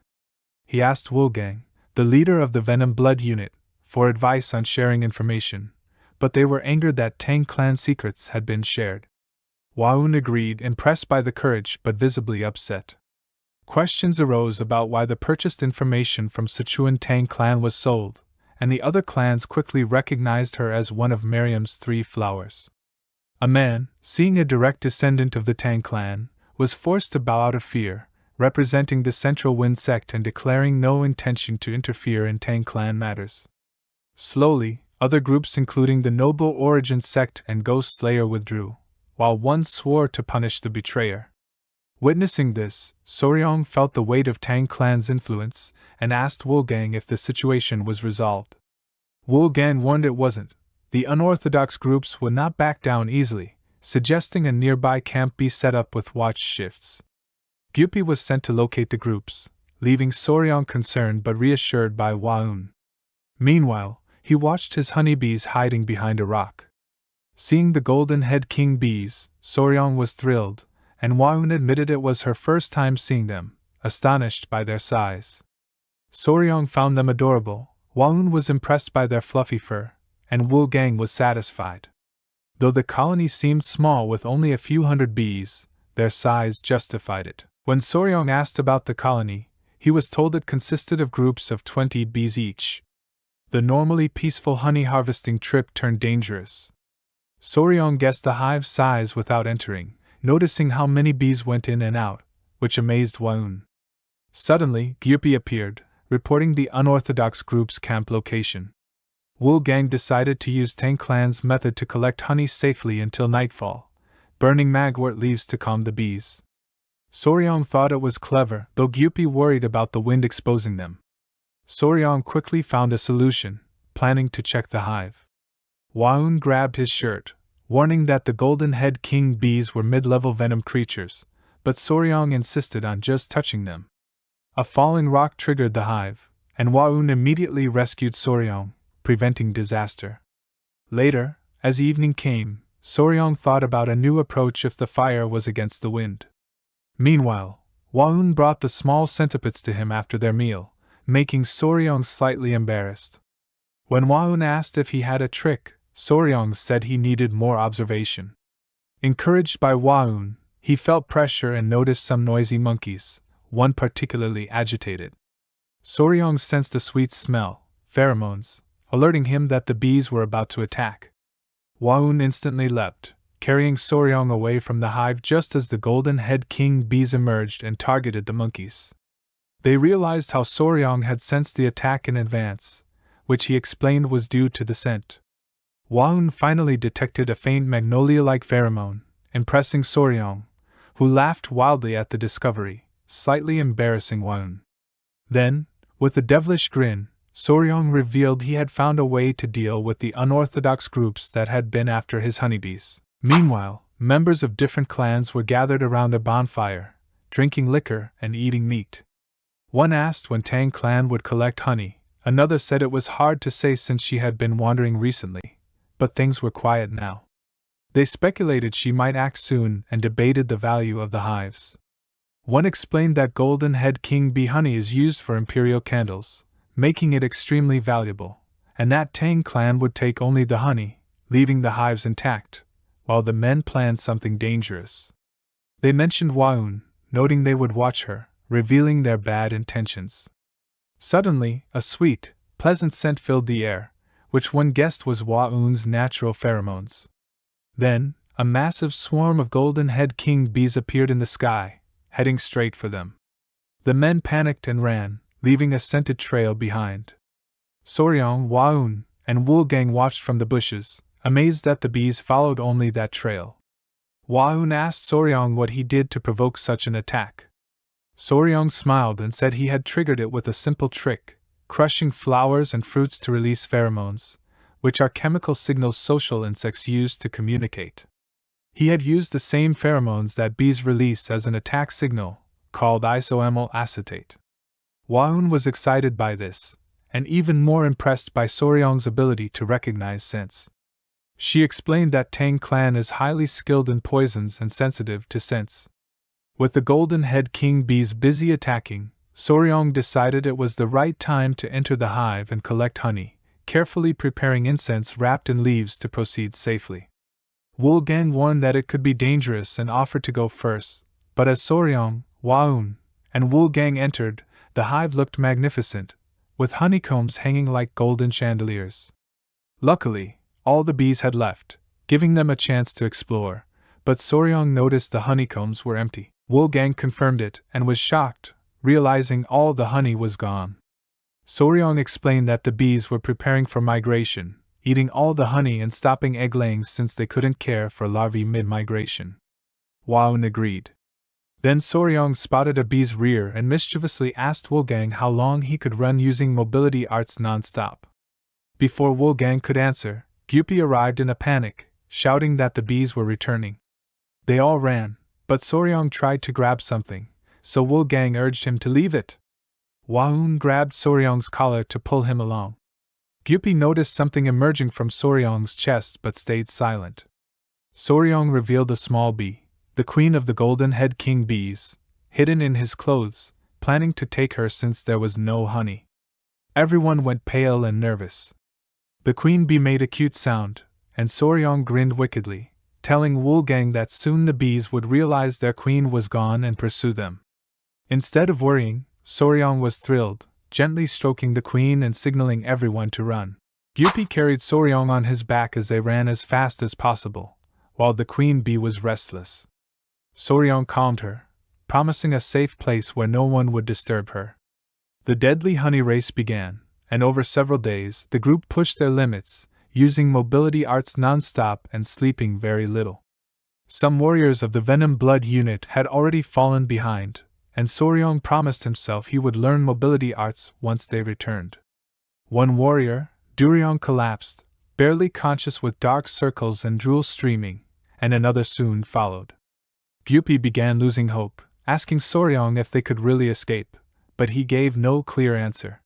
He asked Wolgang, the leader of the Venom Blood Unit, for advice on sharing information, but they were angered that Tang Clan secrets had been shared. Waun agreed, impressed by the courage but visibly upset. Questions arose about why the purchased information from Sichuan Tang Clan was sold, and the other clans quickly recognized her as one of Miriam's 3 flowers. A man, seeing a direct descendant of the Tang Clan, was forced to bow out of fear, representing the Central Wind sect and declaring no intention to interfere in Tang Clan matters. Slowly, other groups including the Noble Origin sect and Ghost Slayer withdrew, while one swore to punish the betrayer. Witnessing this, Soryong felt the weight of Tang Clan's influence and asked Wolgang if the situation was resolved. Wolgang warned it wasn't. The unorthodox groups would not back down easily, suggesting a nearby camp be set up with watch shifts. Gyupi was sent to locate the groups, leaving Soryong concerned but reassured by Waun. Meanwhile, he watched his honeybees hiding behind a rock. Seeing the golden-head king bees, Soryong was thrilled, and Waun admitted it was her first time seeing them, astonished by their size. Soryong found them adorable, Waun was impressed by their fluffy fur, and Wolgang was satisfied. Though the colony seemed small with only a few hundred bees, their size justified it. When Soryong asked about the colony, he was told it consisted of groups of 20 bees each. The normally peaceful honey harvesting trip turned dangerous. Soryong guessed the hive size without entering, noticing how many bees went in and out, which amazed Waun. Suddenly, Gyupi appeared, reporting the unorthodox group's camp location. Wolgang decided to use Tang Clan's method to collect honey safely until nightfall, burning magwort leaves to calm the bees. Soryong thought it was clever, though Gyupi worried about the wind exposing them. Soryong quickly found a solution, planning to check the hive. Waun grabbed his shirt, warning that the golden-head king bees were mid-level venom creatures, but Soryong insisted on just touching them. A falling rock triggered the hive, and Waun immediately rescued Soryong, preventing disaster. Later, as evening came, Soryong thought about a new approach if the fire was against the wind. Meanwhile, Waun brought the small centipedes to him after their meal, making Soryong slightly embarrassed. When Waun asked if he had a trick, Soryong said he needed more observation. Encouraged by Waun, he felt pressure and noticed some noisy monkeys, one particularly agitated. Soryong sensed a sweet smell, pheromones, alerting him that the bees were about to attack. Waun instantly leapt, carrying Soryong away from the hive just as the golden-head king bees emerged and targeted the monkeys. They realized how Soryong had sensed the attack in advance, which he explained was due to the scent. Waun finally detected a faint magnolia-like pheromone, impressing Soryong, who laughed wildly at the discovery, slightly embarrassing Waun. Then, with a devilish grin, Soryong revealed he had found a way to deal with the unorthodox groups that had been after his honeybees. Meanwhile, members of different clans were gathered around a bonfire, drinking liquor and eating meat. One asked when Tang Clan would collect honey, another said it was hard to say since she had been wandering recently, but things were quiet now. They speculated she might act soon and debated the value of the hives. One explained that golden-head king bee honey is used for imperial candles, making it extremely valuable, and that Tang Clan would take only the honey, leaving the hives intact, while the men planned something dangerous. They mentioned Waun, noting they would watch her, revealing their bad intentions. Suddenly, a sweet, pleasant scent filled the air, which one guessed was Waun's natural pheromones. Then, a massive swarm of golden-head king bees appeared in the sky, heading straight for them. The men panicked and ran, leaving a scented trail behind. Soryong, Waun, and Wolgang watched from the bushes, amazed that the bees followed only that trail. Waun asked Soryong what he did to provoke such an attack. Soryong smiled and said he had triggered it with a simple trick, crushing flowers and fruits to release pheromones, which are chemical signals social insects use to communicate. He had used the same pheromones that bees release as an attack signal, called isoamyl acetate. Waun was excited by this, and even more impressed by Soryong's ability to recognize scents. She explained that Tang Clan is highly skilled in poisons and sensitive to scents. With the golden-head king bees busy attacking, Soryong decided it was the right time to enter the hive and collect honey, carefully preparing incense wrapped in leaves to proceed safely. Wolgang warned that it could be dangerous and offered to go first, but as Soryong, Waun, and Woolgang entered. The hive looked magnificent, with honeycombs hanging like golden chandeliers. Luckily, all the bees had left, giving them a chance to explore, but Soryong noticed the honeycombs were empty. Woolgang confirmed it and was shocked, realizing all the honey was gone. Soryong explained that the bees were preparing for migration, eating all the honey and stopping egg laying since they couldn't care for larvae mid-migration. Waun agreed. Then Soryong spotted a bee's rear and mischievously asked Woolgang how long he could run using mobility arts non-stop. Before Woolgang could answer, Gyupi arrived in a panic, shouting that the bees were returning. They all ran, but Soryong tried to grab something, so Woolgang urged him to leave it. Waun grabbed Soryong's collar to pull him along. Gyupi noticed something emerging from Soryong's chest but stayed silent. Soryong revealed a small bee, the queen of the golden-head king bees, hidden in his clothes, planning to take her since there was no honey. Everyone went pale and nervous. The queen bee made a cute sound, and Soryong grinned wickedly, telling Woolgang that soon the bees would realize their queen was gone and pursue them. Instead of worrying, Soryong was thrilled, gently stroking the queen and signaling everyone to run. Gyupi carried Soryong on his back as they ran as fast as possible, while the queen bee was restless. Soryong calmed her, promising a safe place where no one would disturb her. The deadly honey race began, and over several days the group pushed their limits, using mobility arts non-stop and sleeping very little. Some warriors of the Venom blood unit had already fallen behind, and Soryong promised himself he would learn mobility arts once they returned. One warrior, Duryong, collapsed, barely conscious with dark circles and drool streaming, and another soon followed. Gyupi began losing hope, asking Soryong if they could really escape, but he gave no clear answer.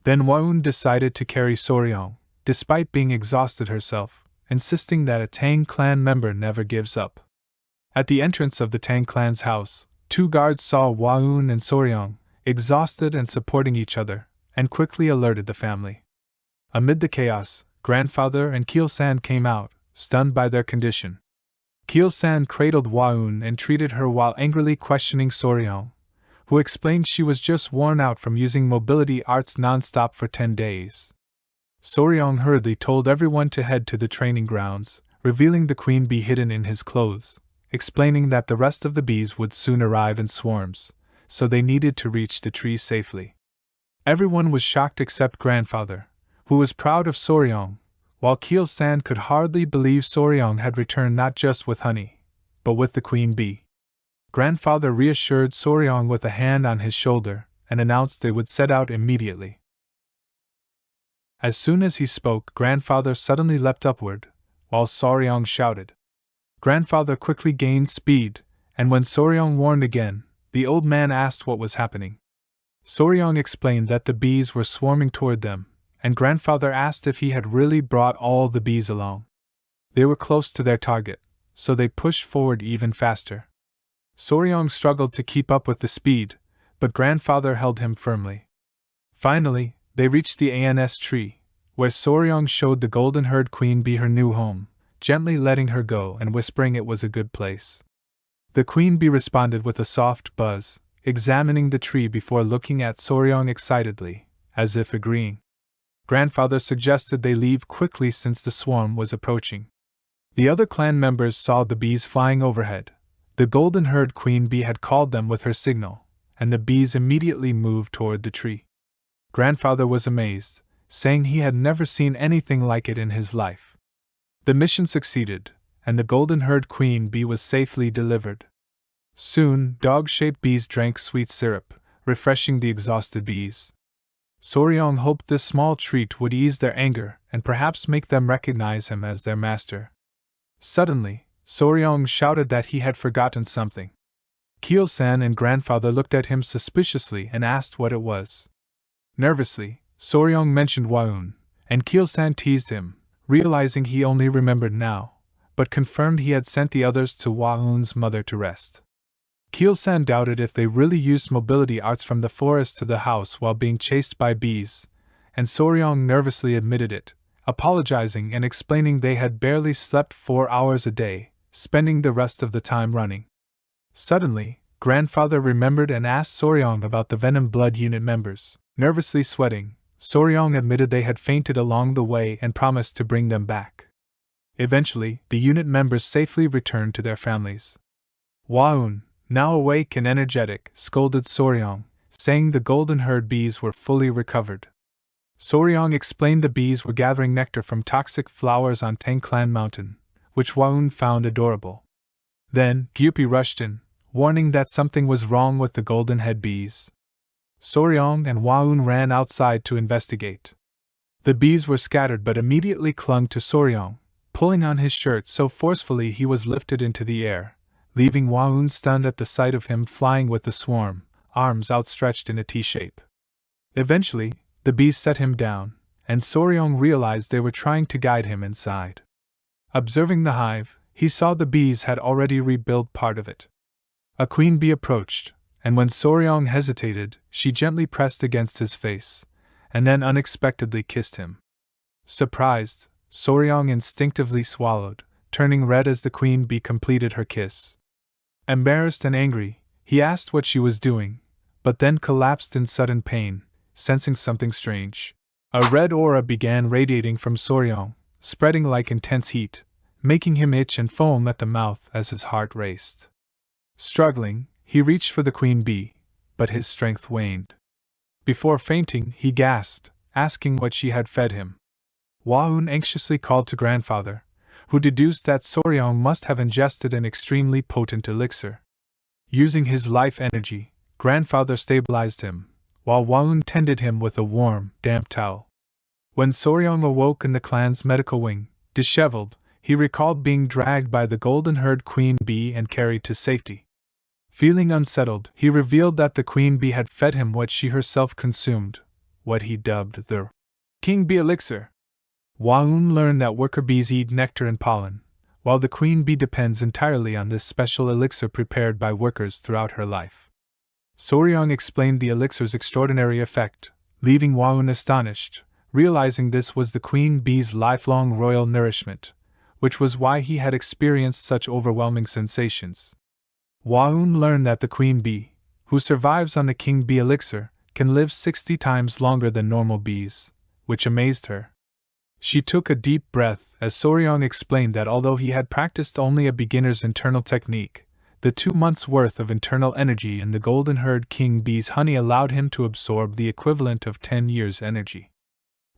Then Waun decided to carry Soryong, despite being exhausted herself, insisting that a Tang Clan member never gives up. At the entrance of the Tang Clan's house, 2 guards saw Waun and Soryong, exhausted and supporting each other, and quickly alerted the family. Amid the chaos, Grandfather and Keel-san came out, stunned by their condition. Keel-san cradled Waun and treated her while angrily questioning Soryong, who explained she was just worn out from using mobility arts non-stop for 10 days. Soryong hurriedly told everyone to head to the training grounds, revealing the queen bee hidden in his clothes, explaining that the rest of the bees would soon arrive in swarms, so they needed to reach the tree safely. Everyone was shocked except Grandfather, who was proud of Soryong, while Keel-san could hardly believe Soryong had returned not just with honey, but with the queen bee. Grandfather reassured Soryong with a hand on his shoulder and announced they would set out immediately. As soon as he spoke, Grandfather suddenly leapt upward, while Soryong shouted. Grandfather quickly gained speed, and when Soryong warned again, the old man asked what was happening. Soryong explained that the bees were swarming toward them, and Grandfather asked if he had really brought all the bees along. They were close to their target, so they pushed forward even faster. Soryong struggled to keep up with the speed, but Grandfather held him firmly. Finally, they reached the ANS tree, where Soryong showed the golden-haired queen bee her new home, gently letting her go and whispering it was a good place. The queen bee responded with a soft buzz, examining the tree before looking at Soryong excitedly, as if agreeing. Grandfather suggested they leave quickly since the swarm was approaching. The other clan members saw the bees flying overhead. The golden-haired queen bee had called them with her signal, and the bees immediately moved toward the tree. Grandfather was amazed, saying he had never seen anything like it in his life. The mission succeeded, and the golden-haired queen bee was safely delivered. Soon, dog-shaped bees drank sweet syrup, refreshing the exhausted bees. Soryong hoped this small treat would ease their anger and perhaps make them recognize him as their master. Suddenly, Soryong shouted that he had forgotten something. Keel-san and Grandfather looked at him suspiciously and asked what it was. Nervously, Soryong mentioned Waun, and Keel-san teased him, realizing he only remembered now, but confirmed he had sent the others to Waun's mother to rest. Keel-san doubted if they really used mobility arts from the forest to the house while being chased by bees, and Soryong nervously admitted it, apologizing and explaining they had barely slept 4 hours a day, spending the rest of the time running. Suddenly, Grandfather remembered and asked Soryong about the Venom blood unit members. Nervously sweating, Soryong admitted they had fainted along the way and promised to bring them back. Eventually, the unit members safely returned to their families. Waun, now awake and energetic, scolded Soryong, saying the golden herd bees were fully recovered. Soryong explained the bees were gathering nectar from toxic flowers on Tang Clan Mountain, which Waun found adorable. Then, Gyupi rushed in, warning that something was wrong with the golden head bees. Soryong and Waun ran outside to investigate. The bees were scattered but immediately clung to Soryong, pulling on his shirt so forcefully he was lifted into the air, leaving Waun stunned at the sight of him flying with the swarm, arms outstretched in a T-shape. Eventually, the bees set him down, and Soryong realized they were trying to guide him inside. Observing the hive, he saw the bees had already rebuilt part of it. A queen bee approached, and when Soryong hesitated, she gently pressed against his face, and then unexpectedly kissed him. Surprised, Soryong instinctively swallowed, turning red as the queen bee completed her kiss. Embarrassed and angry, he asked what she was doing, but then collapsed in sudden pain, sensing something strange. A red aura began radiating from Soryong, spreading like intense heat, making him itch and foam at the mouth as his heart raced. Struggling, he reached for the queen bee, but his strength waned. Before fainting, he gasped, asking what she had fed him. Waun anxiously called to grandfather, who deduced that Soryong must have ingested an extremely potent elixir. Using his life energy, grandfather stabilized him, while Waun tended him with a warm, damp towel. When Soryong awoke in the clan's medical wing, disheveled, he recalled being dragged by the golden herd queen bee and carried to safety. Feeling unsettled, he revealed that the queen bee had fed him what she herself consumed, what he dubbed the king bee elixir. Waun learned that worker bees eat nectar and pollen, while the queen bee depends entirely on this special elixir prepared by workers throughout her life. Soryong explained the elixir's extraordinary effect, leaving Waun astonished, realizing this was the queen bee's lifelong royal nourishment, which was why he had experienced such overwhelming sensations. Waun learned that the queen bee, who survives on the king bee elixir, can live 60 times longer than normal bees, which amazed her. She took a deep breath as Soryong explained that although he had practiced only a beginner's internal technique, the 2 months' worth of internal energy in the golden herd king bee's honey allowed him to absorb the equivalent of 10 years' energy.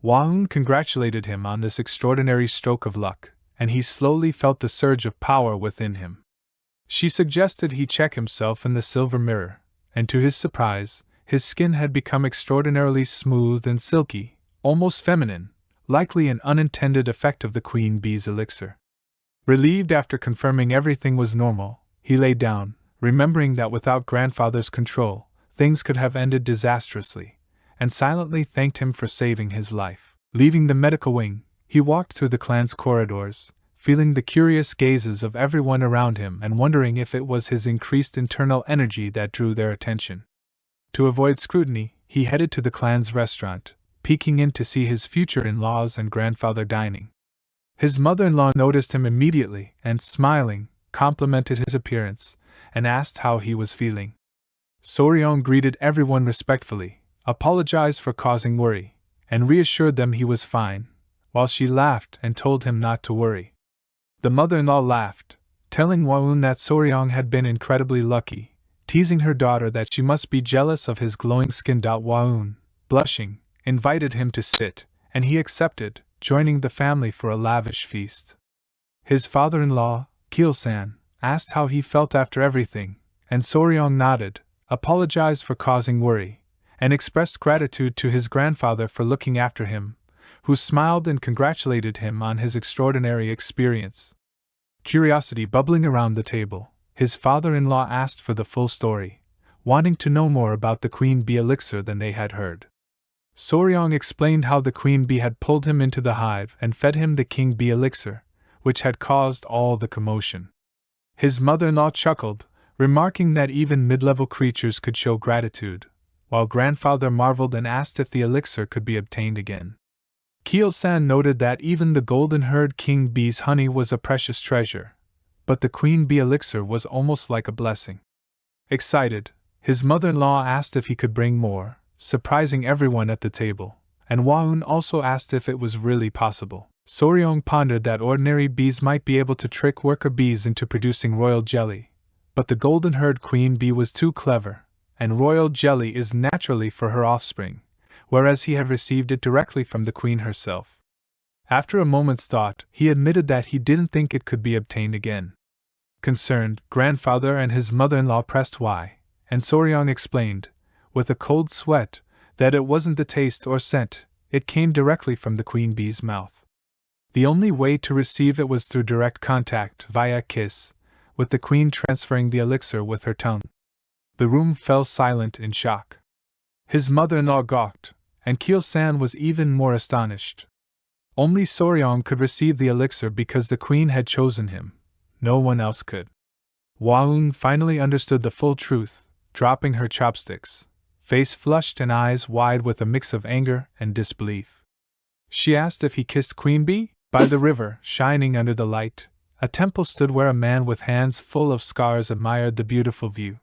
Waun congratulated him on this extraordinary stroke of luck, and he slowly felt the surge of power within him. She suggested he check himself in the silver mirror, and to his surprise, his skin had become extraordinarily smooth and silky, almost feminine, likely an unintended effect of the queen bee's elixir. Relieved after confirming everything was normal, he lay down, remembering that without grandfather's control, things could have ended disastrously, and silently thanked him for saving his life. Leaving the medical wing, he walked through the clan's corridors, feeling the curious gazes of everyone around him and wondering if it was his increased internal energy that drew their attention. To avoid scrutiny, he headed to the clan's restaurant, peeking in to see his future in-laws and grandfather dining. His mother-in-law noticed him immediately and, smiling, complimented his appearance and asked how he was feeling. Soryong greeted everyone respectfully, apologized for causing worry, and reassured them he was fine, while she laughed and told him not to worry. The mother-in-law laughed, telling Waun that Soryong had been incredibly lucky, teasing her daughter that she must be jealous of his glowing skin. Waun, blushing, invited him to sit, and he accepted, joining the family for a lavish feast. His father-in-law, Keel-san, asked how he felt after everything, and Soryong nodded, apologized for causing worry, and expressed gratitude to his grandfather for looking after him, who smiled and congratulated him on his extraordinary experience. Curiosity bubbling around the table, his father-in-law asked for the full story, wanting to know more about the queen bee elixir than they had heard. Soryong explained how the queen bee had pulled him into the hive and fed him the king bee elixir, which had caused all the commotion. His mother-in-law chuckled, remarking that even mid-level creatures could show gratitude, while grandfather marveled and asked if the elixir could be obtained again. Keel-san noted that even the golden herd king bee's honey was a precious treasure, but the queen bee elixir was almost like a blessing. Excited, his mother-in-law asked if he could bring more, surprising everyone at the table, and Waun also asked if it was really possible. Soryong pondered that ordinary bees might be able to trick worker bees into producing royal jelly, but the golden-haired queen bee was too clever, and royal jelly is naturally for her offspring, whereas he had received it directly from the queen herself. After a moment's thought, he admitted that he didn't think it could be obtained again. Concerned, grandfather and his mother-in-law pressed why, and Soryong explained, with a cold sweat, that it wasn't the taste or scent, it came directly from the queen bee's mouth. The only way to receive it was through direct contact, via kiss, with the queen transferring the elixir with her tongue. The room fell silent in shock. His mother-in-law gawked, and Keel-san was even more astonished. Only Soryong could receive the elixir because the queen had chosen him. No one else could. Waun finally understood the full truth, dropping her chopsticks, face flushed and eyes wide with a mix of anger and disbelief. She asked if he kissed Queen Bee. By the river, shining under the light, a temple stood where a man with hands full of scars admired the beautiful view.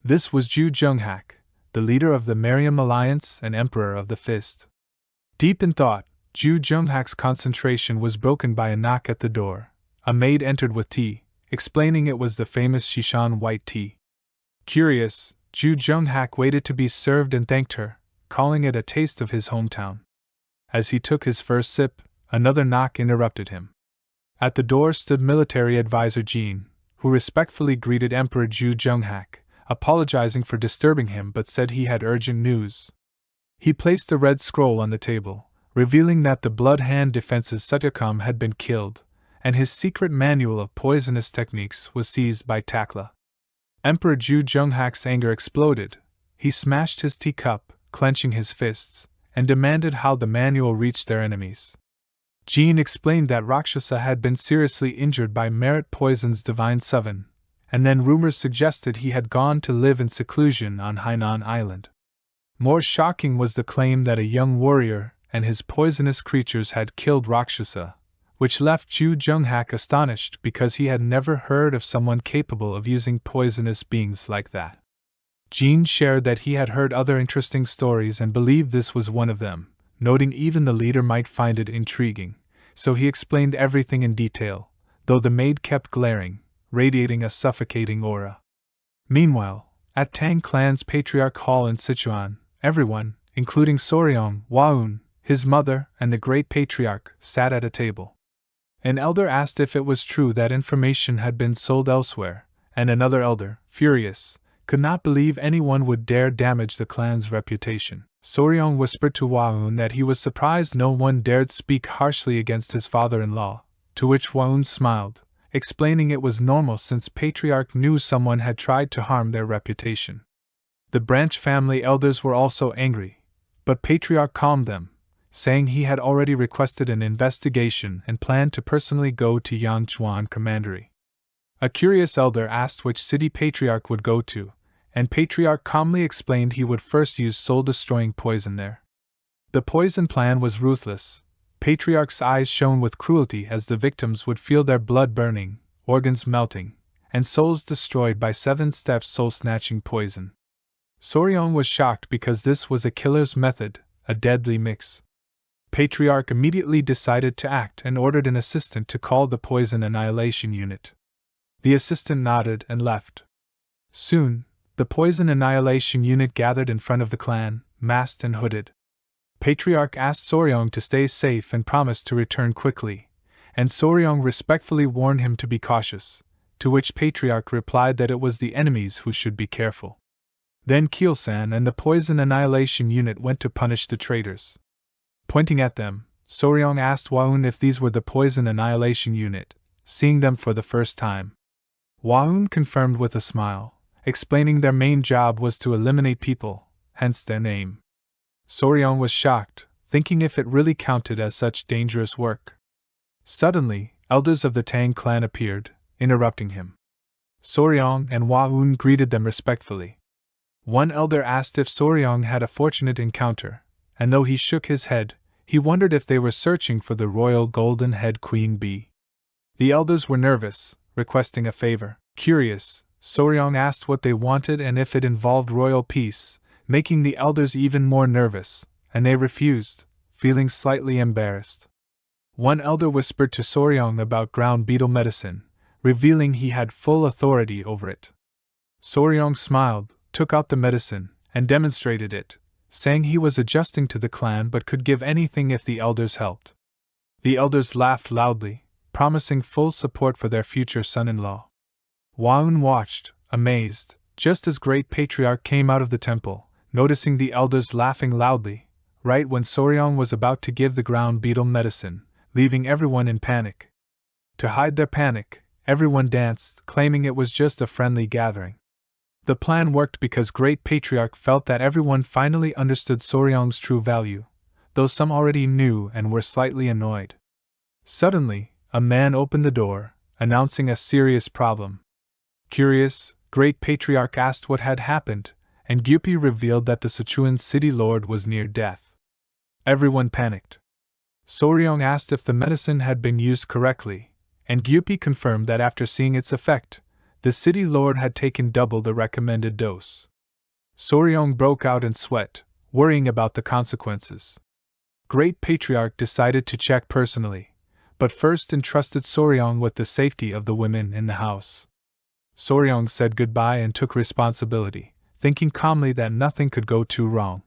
This was Ju Junghak, the leader of the Meriam Alliance and Emperor of the Fist. Deep in thought, Ju Junghak's concentration was broken by a knock at the door. A maid entered with tea, explaining it was the famous Sichuan white tea. Curious, Ju Junghak waited to be served and thanked her, calling it a taste of his hometown. As he took his first sip, another knock interrupted him. At the door stood military advisor Jean, who respectfully greeted Emperor Ju Junghak, apologizing for disturbing him but said he had urgent news. He placed a red scroll on the table, revealing that the Blood Hand Defense's Satyakam had been killed, and his secret manual of poisonous techniques was seized by Takla. Emperor Ju Junghak's anger exploded. He smashed his teacup, clenching his fists, and demanded how the manual reached their enemies. Jean explained that Rakshasa had been seriously injured by Merit Poison's divine Seven, and then rumors suggested he had gone to live in seclusion on Hainan Island. More shocking was the claim that a young warrior and his poisonous creatures had killed Rakshasa, which left Ju Junghak astonished because he had never heard of someone capable of using poisonous beings like that. Jean shared that he had heard other interesting stories and believed this was one of them, noting even the leader might find it intriguing, so he explained everything in detail, though the maid kept glaring, radiating a suffocating aura. Meanwhile, at Tang Clan's patriarch hall in Sichuan, everyone, including Soryong, Waun, his mother, and the great patriarch, sat at a table. An elder asked if it was true that information had been sold elsewhere, and another elder, furious, could not believe anyone would dare damage the clan's reputation. Soryong whispered to Waun that he was surprised no one dared speak harshly against his father-in-law, to which Waun smiled, explaining it was normal since Patriarch knew someone had tried to harm their reputation. The branch family elders were also angry, but Patriarch calmed them, saying he had already requested an investigation and planned to personally go to Yangchuan Commandery. A curious elder asked which city Patriarch would go to, and Patriarch calmly explained he would first use soul-destroying poison there. The poison plan was ruthless. Patriarch's eyes shone with cruelty as the victims would feel their blood burning, organs melting, and souls destroyed by 7-step soul-snatching poison. Soryong was shocked because this was a killer's method, a deadly mix. Patriarch immediately decided to act and ordered an assistant to call the poison annihilation unit. The assistant nodded and left. Soon, the poison annihilation unit gathered in front of the clan, masked and hooded. Patriarch asked Soryong to stay safe and promised to return quickly, and Soryong respectfully warned him to be cautious, to which Patriarch replied that it was the enemies who should be careful. Then Keel-san and the poison annihilation unit went to punish the traitors. Pointing at them, Soryong asked Waun if these were the poison annihilation unit, seeing them for the first time. Waun confirmed with a smile, explaining their main job was to eliminate people, hence their name. Soryong was shocked, thinking if it really counted as such dangerous work. Suddenly, elders of the Tang clan appeared, interrupting him. Soryong and Waun greeted them respectfully. One elder asked if Soryong had a fortunate encounter, and though he shook his head, he wondered if they were searching for the royal golden-head queen bee. The elders were nervous, requesting a favor. Curious, Soryong asked what they wanted and if it involved royal peace, making the elders even more nervous, and they refused, feeling slightly embarrassed. One elder whispered to Soryong about ground beetle medicine, revealing he had full authority over it. Soryong smiled, took out the medicine, and demonstrated it, saying he was adjusting to the clan but could give anything if the elders helped. The elders laughed loudly, promising full support for their future son-in-law. Waun watched, amazed, just as Great Patriarch came out of the temple, noticing the elders laughing loudly, right when Soryong was about to give the ground beetle medicine, leaving everyone in panic. To hide their panic, everyone danced, claiming it was just a friendly gathering. The plan worked because Great Patriarch felt that everyone finally understood Soryong's true value, though some already knew and were slightly annoyed. Suddenly, a man opened the door, announcing a serious problem. Curious, Great Patriarch asked what had happened, and Gyupi revealed that the Sichuan city lord was near death. Everyone panicked. Soryong asked if the medicine had been used correctly, and Gyupi confirmed that after seeing its effect, the city lord had taken double the recommended dose. Soryong broke out in sweat, worrying about the consequences. Great Patriarch decided to check personally, but first entrusted Soryong with the safety of the women in the house. Soryong said goodbye and took responsibility, thinking calmly that nothing could go too wrong.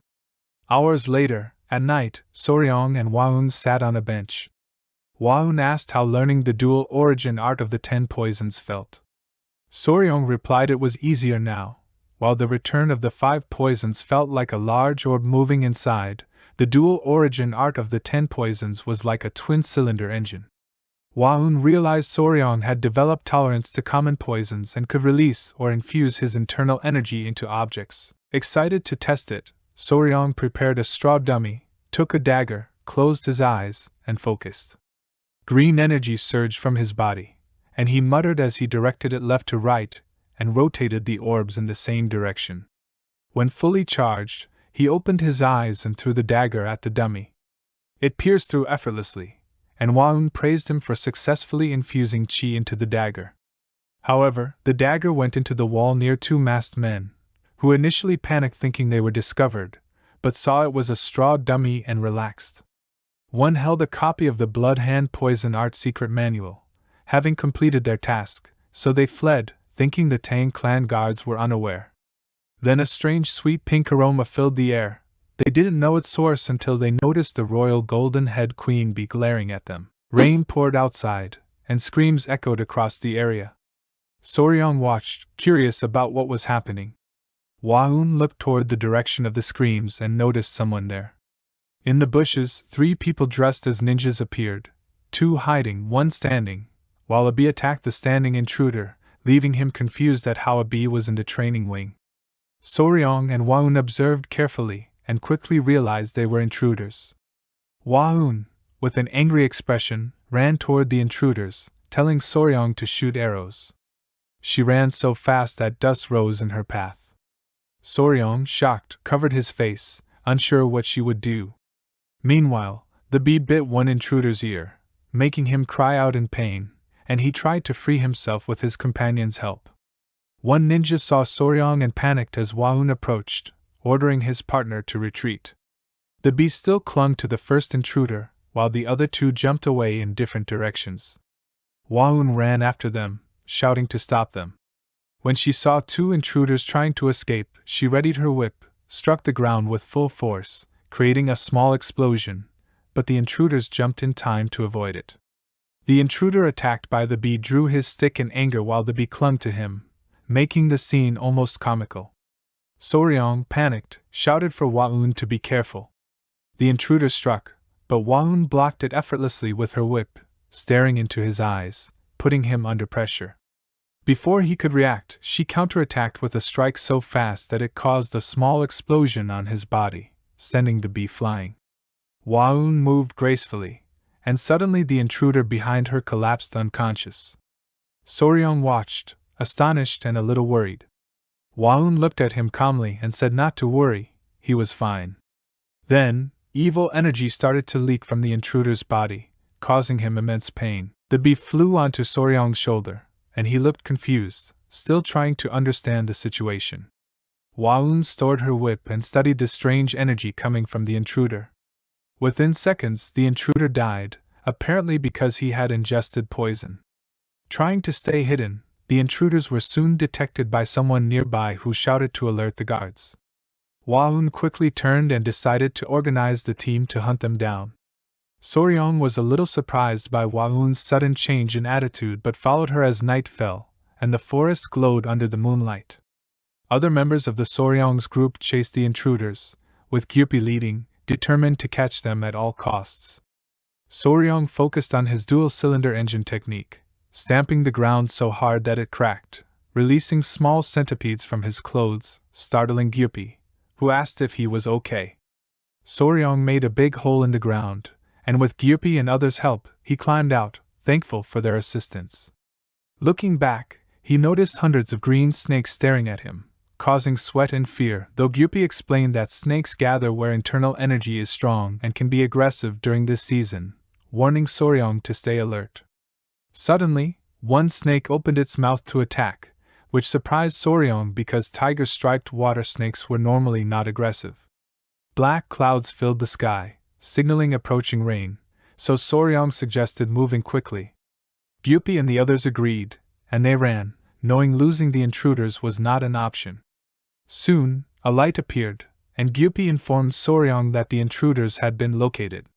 Hours later, at night, Soryong and Waun sat on a bench. Waun asked how learning the dual origin art of the 10 poisons felt. Soryong replied it was easier now. While the return of the 5 poisons felt like a large orb moving inside, the dual origin art of the 10 poisons was like a twin-cylinder engine. Waun realized Soryong had developed tolerance to common poisons and could release or infuse his internal energy into objects. Excited to test it, Soryong prepared a straw dummy, took a dagger, closed his eyes, and focused. Green energy surged from his body, and he muttered as he directed it left to right and rotated the orbs in the same direction. When fully charged, he opened his eyes and threw the dagger at the dummy. It pierced through effortlessly, and Waun praised him for successfully infusing chi into the dagger. However, the dagger went into the wall near 2 masked men, who initially panicked thinking they were discovered, but saw it was a straw dummy and relaxed. One held a copy of the Blood Hand Poison Art Secret Manual, having completed their task, so they fled, thinking the Tang Clan guards were unaware. Then a strange sweet pink aroma filled the air. They didn't know its source until they noticed the royal golden-head queen bee glaring at them. Rain poured outside, and screams echoed across the area. Soryong watched, curious about what was happening. Waun looked toward the direction of the screams and noticed someone there. In the bushes, 3 people dressed as ninjas appeared, 2 hiding, 1 standing, while a bee attacked the standing intruder, leaving him confused at how a bee was in the training wing. Soryong and Waun observed carefully, and quickly realized they were intruders. Waun, with an angry expression, ran toward the intruders, telling Soryong to shoot arrows. She ran so fast that dust rose in her path. Soryong, shocked, covered his face, unsure what she would do. Meanwhile, the bee bit one intruder's ear, making him cry out in pain, and he tried to free himself with his companion's help. One ninja saw Soryong and panicked as Waun approached, ordering his partner to retreat. The bee still clung to the first intruder, while the other 2 jumped away in different directions. Waun ran after them, shouting to stop them. When she saw 2 intruders trying to escape, she readied her whip, struck the ground with full force, creating a small explosion, but the intruders jumped in time to avoid it. The intruder attacked by the bee drew his stick in anger while the bee clung to him, making the scene almost comical. Soryong, panicked, shouted for Waun to be careful. The intruder struck, but Waun blocked it effortlessly with her whip, staring into his eyes, putting him under pressure. Before he could react, she counterattacked with a strike so fast that it caused a small explosion on his body, sending the bee flying. Waun moved gracefully, and suddenly the intruder behind her collapsed unconscious. Soryong watched, astonished and a little worried. Waun looked at him calmly and said not to worry, he was fine. Then, evil energy started to leak from the intruder's body, causing him immense pain. The bee flew onto Soryong's shoulder, and he looked confused, still trying to understand the situation. Waun stored her whip and studied the strange energy coming from the intruder. Within seconds, the intruder died, apparently because he had ingested poison. Trying to stay hidden, the intruders were soon detected by someone nearby who shouted to alert the guards. Waun quickly turned and decided to organize the team to hunt them down. Soryong was a little surprised by Waun's sudden change in attitude but followed her as night fell, and the forest glowed under the moonlight. Other members of the Soryong's group chased the intruders, with Gyupi leading, determined to catch them at all costs. Soryong focused on his dual-cylinder engine technique, stamping the ground so hard that it cracked, releasing small centipedes from his clothes, startling Gyupi, who asked if he was okay. Soryong made a big hole in the ground, and with Gyupi and others' help, he climbed out, thankful for their assistance. Looking back, he noticed hundreds of green snakes staring at him, causing sweat and fear, though Gyupi explained that snakes gather where internal energy is strong and can be aggressive during this season, warning Soryong to stay alert. Suddenly, one snake opened its mouth to attack, which surprised Soryong because tiger-striped water snakes were normally not aggressive. Black clouds filled the sky, signaling approaching rain, so Soryong suggested moving quickly. Gyupi and the others agreed, and they ran, knowing losing the intruders was not an option. Soon, a light appeared, and Gyupi informed Soryong that the intruders had been located.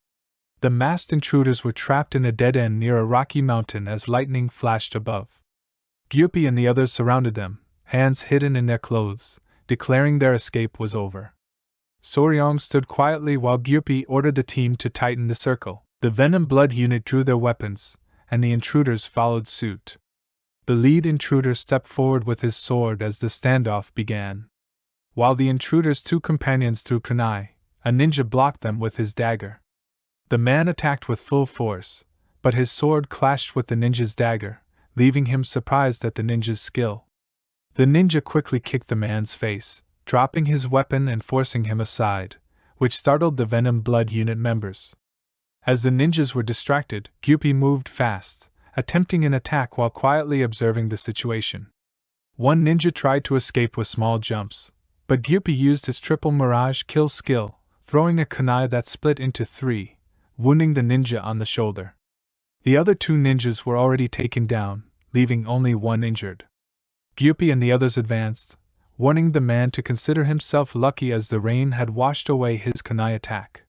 The masked intruders were trapped in a dead end near a rocky mountain as lightning flashed above. Gyupi and the others surrounded them, hands hidden in their clothes, declaring their escape was over. Soryong stood quietly while Gyupi ordered the team to tighten the circle. The Venom blood unit drew their weapons, and the intruders followed suit. The lead intruder stepped forward with his sword as the standoff began. While the intruder's two companions threw kunai, a ninja blocked them with his dagger. The man attacked with full force, but his sword clashed with the ninja's dagger, leaving him surprised at the ninja's skill. The ninja quickly kicked the man's face, dropping his weapon and forcing him aside, which startled the Venom blood unit members. As the ninjas were distracted, Gyupi moved fast, attempting an attack while quietly observing the situation. One ninja tried to escape with small jumps, but Gyupi used his triple mirage kill skill, throwing a kunai that split into three, wounding the ninja on the shoulder. The other two ninjas were already taken down, leaving only one injured. Gyupi and the others advanced, warning the man to consider himself lucky as the rain had washed away his kunai attack.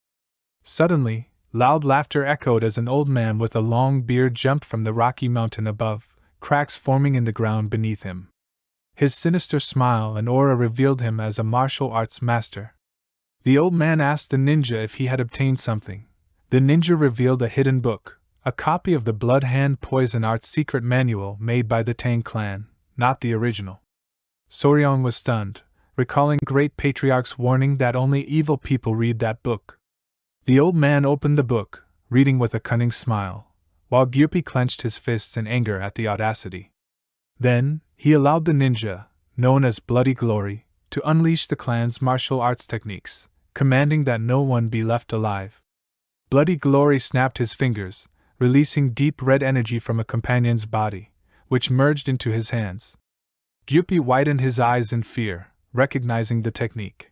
Suddenly, loud laughter echoed as an old man with a long beard jumped from the rocky mountain above, cracks forming in the ground beneath him. His sinister smile and aura revealed him as a martial arts master. The old man asked the ninja if he had obtained something. The ninja revealed a hidden book, a copy of the Blood Hand Poison Arts secret manual made by the Tang Clan, not the original. Soryong was stunned, recalling Great Patriarch's warning that only evil people read that book. The old man opened the book, reading with a cunning smile, while Gyupi clenched his fists in anger at the audacity. Then, he allowed the ninja, known as Bloody Glory, to unleash the clan's martial arts techniques, commanding that no one be left alive. Bloody Glory snapped his fingers, releasing deep red energy from a companion's body, which merged into his hands. Gyupi widened his eyes in fear, recognizing the technique.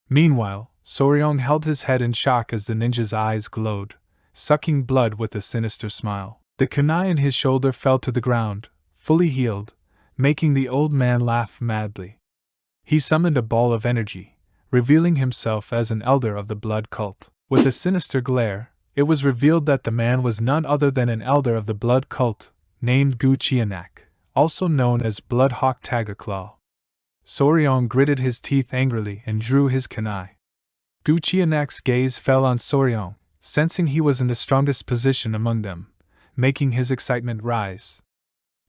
Meanwhile, Soryong held his head in shock as the ninja's eyes glowed, sucking blood with a sinister smile. The kunai in his shoulder fell to the ground, fully healed, making the old man laugh madly. He summoned a ball of energy, revealing himself as an elder of the blood cult. With a sinister glare, it was revealed that the man was none other than an elder of the blood cult, named Gu Chianak, also known as Bloodhawk Tigerclaw. Soryong gritted his teeth angrily and drew his kunai. Gu Chianak's gaze fell on Soryong, sensing he was in the strongest position among them, making his excitement rise.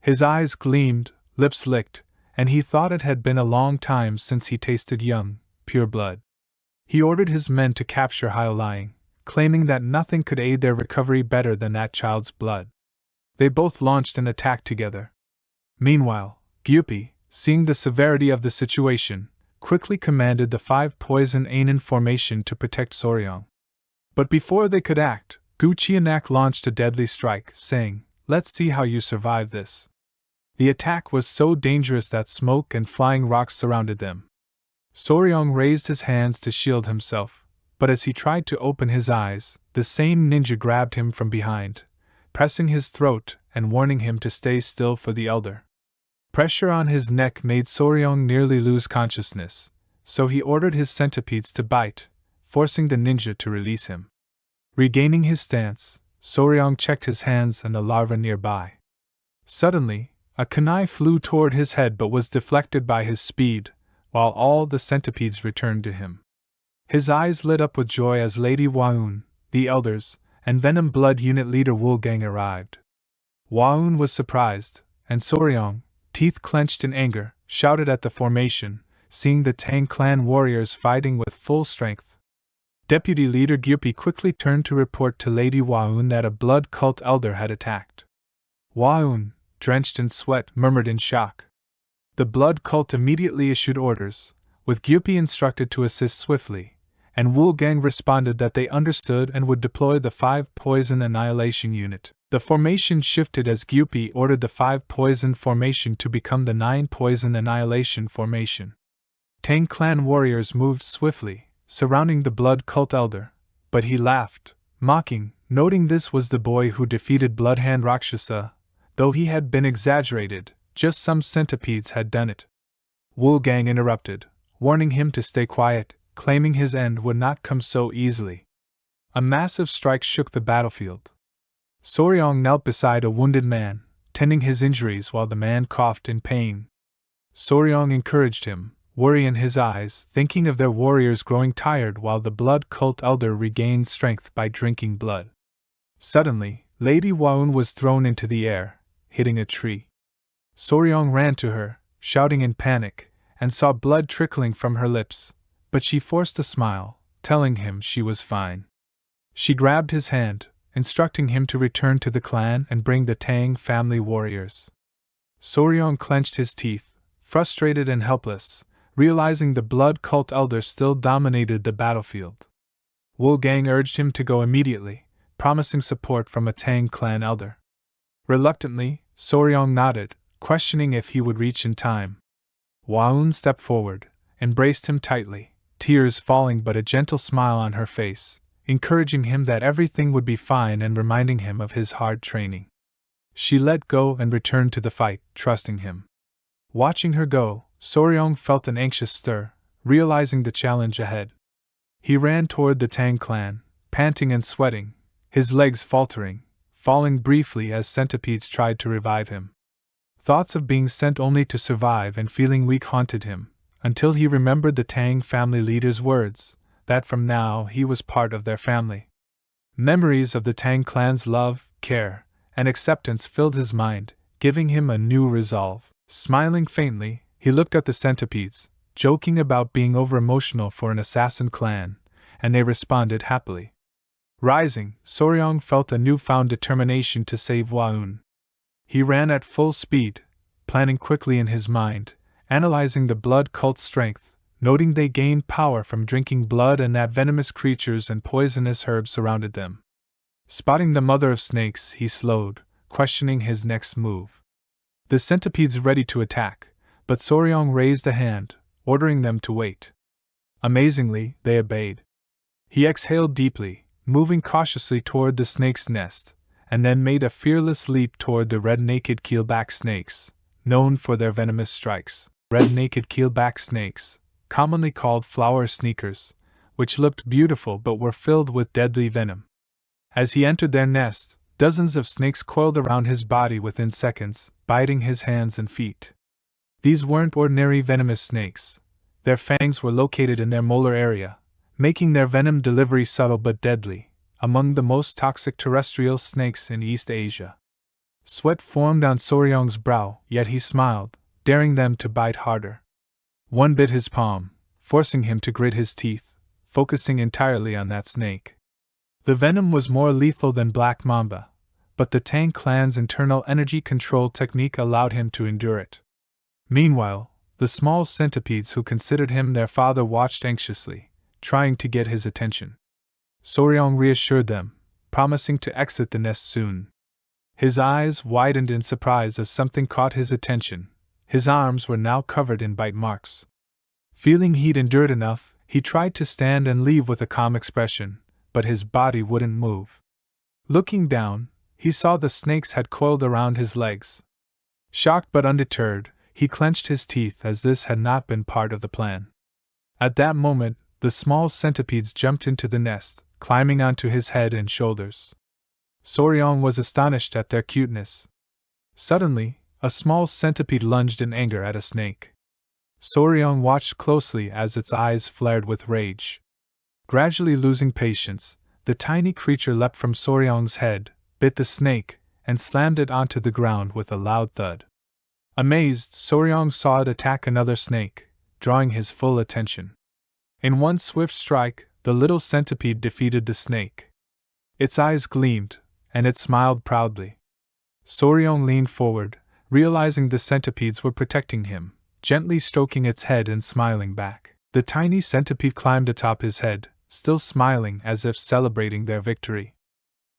His eyes gleamed, lips licked, and he thought it had been a long time since he tasted young, pure blood. He ordered his men to capture Hyolying, claiming that nothing could aid their recovery better than that child's blood. They both launched an attack together. Meanwhile, Gyupi, seeing the severity of the situation, quickly commanded the 5 poison Anin formation to protect Soryong. But before they could act, Gu Chianak launched a deadly strike, saying, "Let's see how you survive this." The attack was so dangerous that smoke and flying rocks surrounded them. Soryong raised his hands to shield himself, but as he tried to open his eyes, the same ninja grabbed him from behind, pressing his throat and warning him to stay still for the elder. Pressure on his neck made Soryong nearly lose consciousness, so he ordered his centipedes to bite, forcing the ninja to release him. Regaining his stance, Soryong checked his hands and the larva nearby. Suddenly, a kunai flew toward his head but was deflected by his speed, while all the centipedes returned to him. His eyes lit up with joy as Lady Waun, the elders, and Venom Blood Unit leader Wulgang arrived. Waun was surprised, and Soryong, teeth clenched in anger, shouted at the formation, seeing the Tang Clan warriors fighting with full strength. Deputy Leader Gyupi quickly turned to report to Lady Waun that a blood cult elder had attacked. Waun, drenched in sweat, murmured in shock. The blood cult immediately issued orders, with Gyupi instructed to assist swiftly, and Wulgang responded that they understood and would deploy the 5 Poison Annihilation Unit. The formation shifted as Gyupi ordered the 5 Poison Formation to become the 9 Poison Annihilation Formation. Tang Clan warriors moved swiftly, surrounding the blood cult elder, but he laughed, mocking, noting this was the boy who defeated Bloodhand Rakshasa, though he had been exaggerated. Just some centipedes had done it. Wulgang interrupted, warning him to stay quiet, claiming his end would not come so easily. A massive strike shook the battlefield. Soryong knelt beside a wounded man, tending his injuries while the man coughed in pain. Soryong encouraged him, worry in his eyes, thinking of their warriors growing tired while the blood cult elder regained strength by drinking blood. Suddenly, Lady Waun was thrown into the air, hitting a tree. Soryong ran to her, shouting in panic, and saw blood trickling from her lips, but she forced a smile, telling him she was fine. She grabbed his hand, instructing him to return to the clan and bring the Tang family warriors. Soryong clenched his teeth, frustrated and helpless, realizing the blood cult elder still dominated the battlefield. Wulgang urged him to go immediately, promising support from a Tang Clan elder. Reluctantly, Soryong nodded, questioning if he would reach in time. Waun stepped forward, embraced him tightly, tears falling but a gentle smile on her face, encouraging him that everything would be fine and reminding him of his hard training. She let go and returned to the fight, trusting him. Watching her go, Soryong felt an anxious stir, realizing the challenge ahead. He ran toward the Tang Clan, panting and sweating, his legs faltering, falling briefly as centipedes tried to revive him. Thoughts of being sent only to survive and feeling weak haunted him, until he remembered the Tang family leader's words, that from now he was part of their family. Memories of the Tang Clan's love, care, and acceptance filled his mind, giving him a new resolve. Smiling faintly, he looked at the centipedes, joking about being over-emotional for an assassin clan, and they responded happily. Rising, Soryong felt a newfound determination to save Waun. He ran at full speed, planning quickly in his mind, analyzing the blood cult's strength, noting they gained power from drinking blood and that venomous creatures and poisonous herbs surrounded them. Spotting the mother of snakes, he slowed, questioning his next move. The centipedes ready to attack, but Soryong raised a hand, ordering them to wait. Amazingly, they obeyed. He exhaled deeply, moving cautiously toward the snake's nest, and then made a fearless leap toward the red-naked keelback snakes, known for their venomous strikes. Red-naked keelback snakes, commonly called flower sneakers, which looked beautiful but were filled with deadly venom. As he entered their nest, dozens of snakes coiled around his body within seconds, biting his hands and feet. These weren't ordinary venomous snakes. Their fangs were located in their molar area, making their venom delivery subtle but deadly, among the most toxic terrestrial snakes in East Asia. Sweat formed on Soryong's brow, yet he smiled, daring them to bite harder. One bit his palm, forcing him to grit his teeth, focusing entirely on that snake. The venom was more lethal than black mamba, but the Tang Clan's internal energy control technique allowed him to endure it. Meanwhile, the small centipedes who considered him their father watched anxiously, trying to get his attention. Soryong reassured them, promising to exit the nest soon. His eyes widened in surprise as something caught his attention. His arms were now covered in bite marks. Feeling he'd endured enough, he tried to stand and leave with a calm expression, but his body wouldn't move. Looking down, he saw the snakes had coiled around his legs. Shocked but undeterred, he clenched his teeth as this had not been part of the plan. At that moment, the small centipedes jumped into the nest, climbing onto his head and shoulders. Soryong was astonished at their cuteness. Suddenly, a small centipede lunged in anger at a snake. Soryong watched closely as its eyes flared with rage. Gradually losing patience, the tiny creature leapt from Soryong's head, bit the snake, and slammed it onto the ground with a loud thud. Amazed, Soryong saw it attack another snake, drawing his full attention. In one swift strike, the little centipede defeated the snake. Its eyes gleamed, and it smiled proudly. Soryong leaned forward, realizing the centipedes were protecting him, gently stroking its head and smiling back. The tiny centipede climbed atop his head, still smiling as if celebrating their victory.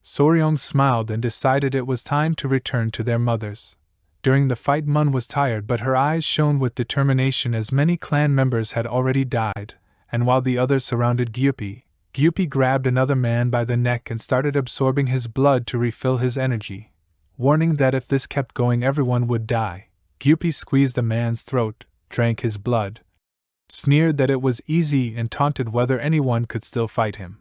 Soryong smiled and decided it was time to return to their mothers. During the fight, Mun was tired, but her eyes shone with determination as many clan members had already died, and while the others surrounded Gyupi grabbed another man by the neck and started absorbing his blood to refill his energy. Warning that if this kept going everyone would die, Gyupi squeezed a man's throat, drank his blood, sneered that it was easy, and taunted whether anyone could still fight him.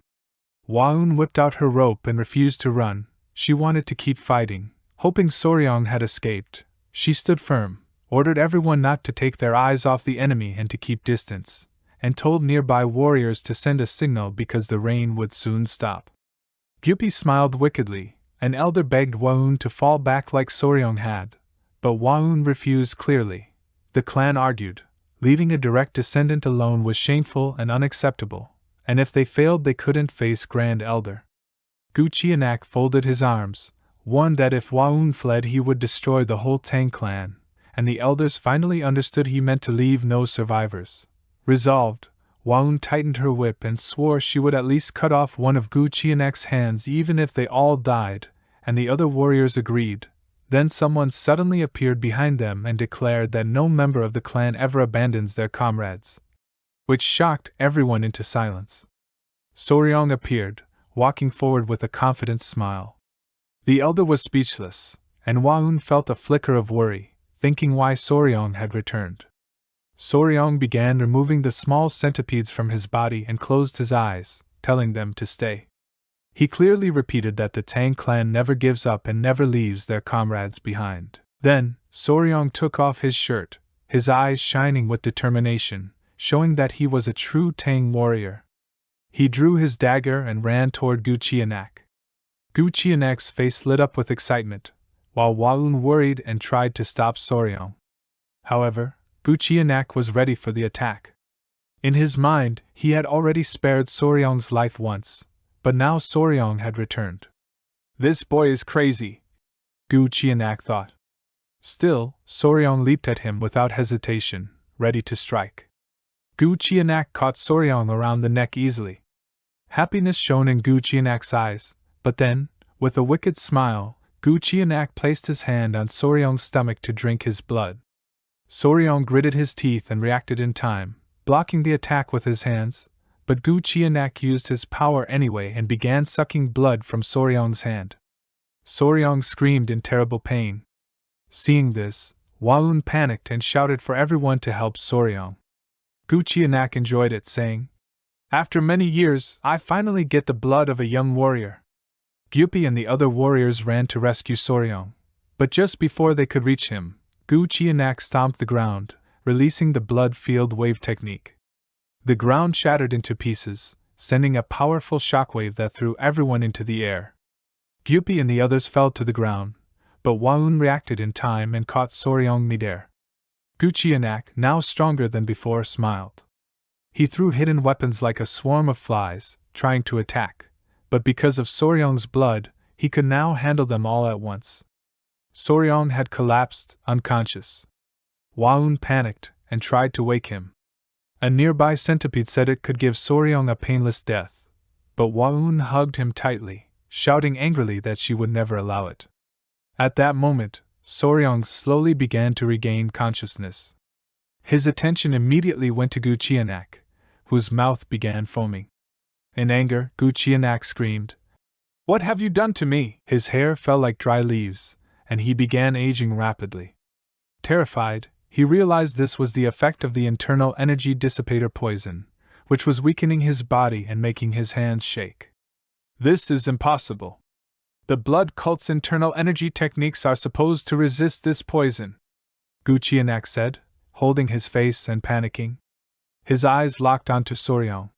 Waun whipped out her rope and refused to run. She wanted to keep fighting. Hoping Soryong had escaped, she stood firm, ordered everyone not to take their eyes off the enemy and to keep distance, and told nearby warriors to send a signal because the rain would soon stop. Gyupi smiled wickedly. An elder begged Waun to fall back like Soryong had, but Waun refused clearly. The clan argued. Leaving a direct descendant alone was shameful and unacceptable, and if they failed they couldn't face Grand Elder. Guchianak folded his arms, warned that if Waun fled he would destroy the whole Tang Clan, and the elders finally understood he meant to leave no survivors. Resolved, Waun tightened her whip and swore she would at least cut off one of Guchianak's hands even if they all died, and the other warriors agreed. Then someone suddenly appeared behind them and declared that no member of the clan ever abandons their comrades, which shocked everyone into silence. Soryong appeared, walking forward with a confident smile. The elder was speechless, and Waun felt a flicker of worry, thinking why Soryong had returned. Soryong began removing the small centipedes from his body and closed his eyes, telling them to stay. He clearly repeated that the Tang Clan never gives up and never leaves their comrades behind. Then, Soryong took off his shirt, his eyes shining with determination, showing that he was a true Tang warrior. He drew his dagger and ran toward Guchianak. Guchianak's face lit up with excitement, while Waun worried and tried to stop Soryong. However, Guchianak was ready for the attack. In his mind, he had already spared Soryong's life once, but now Soryong had returned. This boy is crazy, Guchianak thought. Still, Soryong leaped at him without hesitation, ready to strike. Guchianak caught Soryong around the neck easily. Happiness shone in Guchianak's eyes, but then, with a wicked smile, Guchianak placed his hand on Soryong's stomach to drink his blood. Soryong gritted his teeth and reacted in time, blocking the attack with his hands, but Guchianak used his power anyway and began sucking blood from Soryong's hand. Soryong screamed in terrible pain. Seeing this, Waun panicked and shouted for everyone to help Soryong. Guchianak enjoyed it, saying, "After many years, I finally get the blood of a young warrior." Gyupi and the other warriors ran to rescue Soryong, but just before they could reach him, Guchianak stomped the ground, releasing the blood field wave technique. The ground shattered into pieces, sending a powerful shockwave that threw everyone into the air. Gyupi and the others fell to the ground, but Waun reacted in time and caught Soryong midair. Guchianak, now stronger than before, smiled. He threw hidden weapons like a swarm of flies, trying to attack, but because of Soryong's blood, he could now handle them all at once. Soryong had collapsed, unconscious. Waun panicked and tried to wake him. A nearby centipede said it could give Soryong a painless death, but Waun hugged him tightly, shouting angrily that she would never allow it. At that moment, Soryong slowly began to regain consciousness. His attention immediately went to Gu Qianak, whose mouth began foaming. In anger, Gu Qianak screamed, "What have you done to me?" His hair fell like dry leaves, and he began aging rapidly. Terrified, he realized this was the effect of the internal energy dissipator poison, which was weakening his body and making his hands shake. "This is impossible. The blood cult's internal energy techniques are supposed to resist this poison," Gu Qianak said, holding his face and panicking. His eyes locked onto Soryong.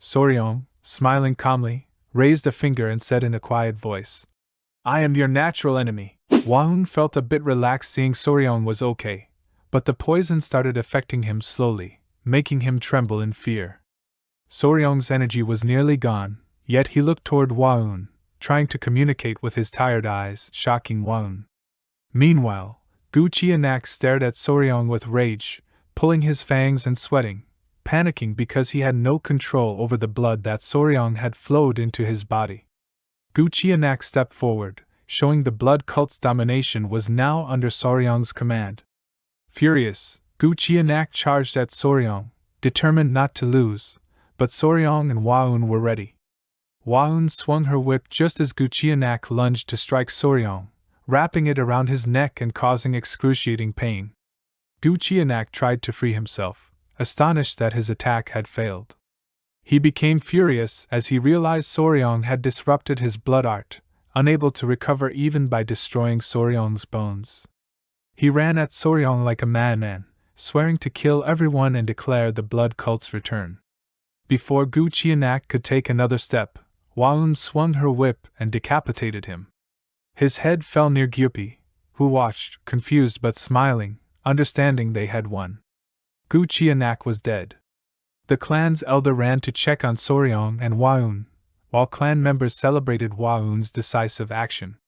Soryong, smiling calmly, raised a finger and said in a quiet voice, "I am your natural enemy." Hwaun felt a bit relaxed seeing Soryong was okay, but the poison started affecting him slowly, making him tremble in fear. Soryong's energy was nearly gone, yet he looked toward Hwaun, trying to communicate with his tired eyes, shocking Hwaun. Meanwhile, Gu Qianak stared at Soryong with rage, pulling his fangs and sweating, panicking because he had no control over the blood that Soryong had flowed into his body. Gu Qianak stepped forward, showing the blood cult's domination was now under Soryong's command. Furious, Gu Qianak charged at Soryong, determined not to lose, but Soryong and Hwaun were ready. Hwaun swung her whip just as Gu Qianak lunged to strike Soryong, wrapping it around his neck and causing excruciating pain. Gu Qianak tried to free himself, astonished that his attack had failed. He became furious as he realized Soryong had disrupted his blood art, unable to recover even by destroying Soryong's bones. He ran at Soryong like a madman, swearing to kill everyone and declare the blood cult's return. Before Gu Qianak could take another step, Hwaun swung her whip and decapitated him. His head fell near Gyupi, who watched, confused but smiling, understanding they had won. Gu Qianak was dead. The clan's elder ran to check on Soryong and Hwaun, while clan members celebrated Hwaun's decisive action.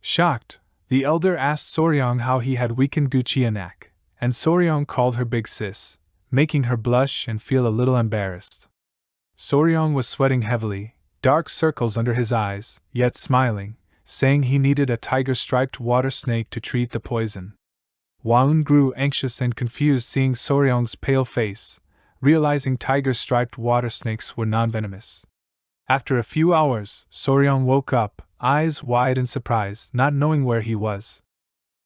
Shocked, the elder asked Soryong how he had weakened Gu Qianak, and Soryong called her big sis, making her blush and feel a little embarrassed. Soryong was sweating heavily, dark circles under his eyes, yet smiling, saying he needed a tiger-striped water snake to treat the poison. Hwaun grew anxious and confused seeing Soryong's pale face, realizing tiger-striped water snakes were non-venomous. After a few hours, Soryong woke up, eyes wide in surprise, not knowing where he was.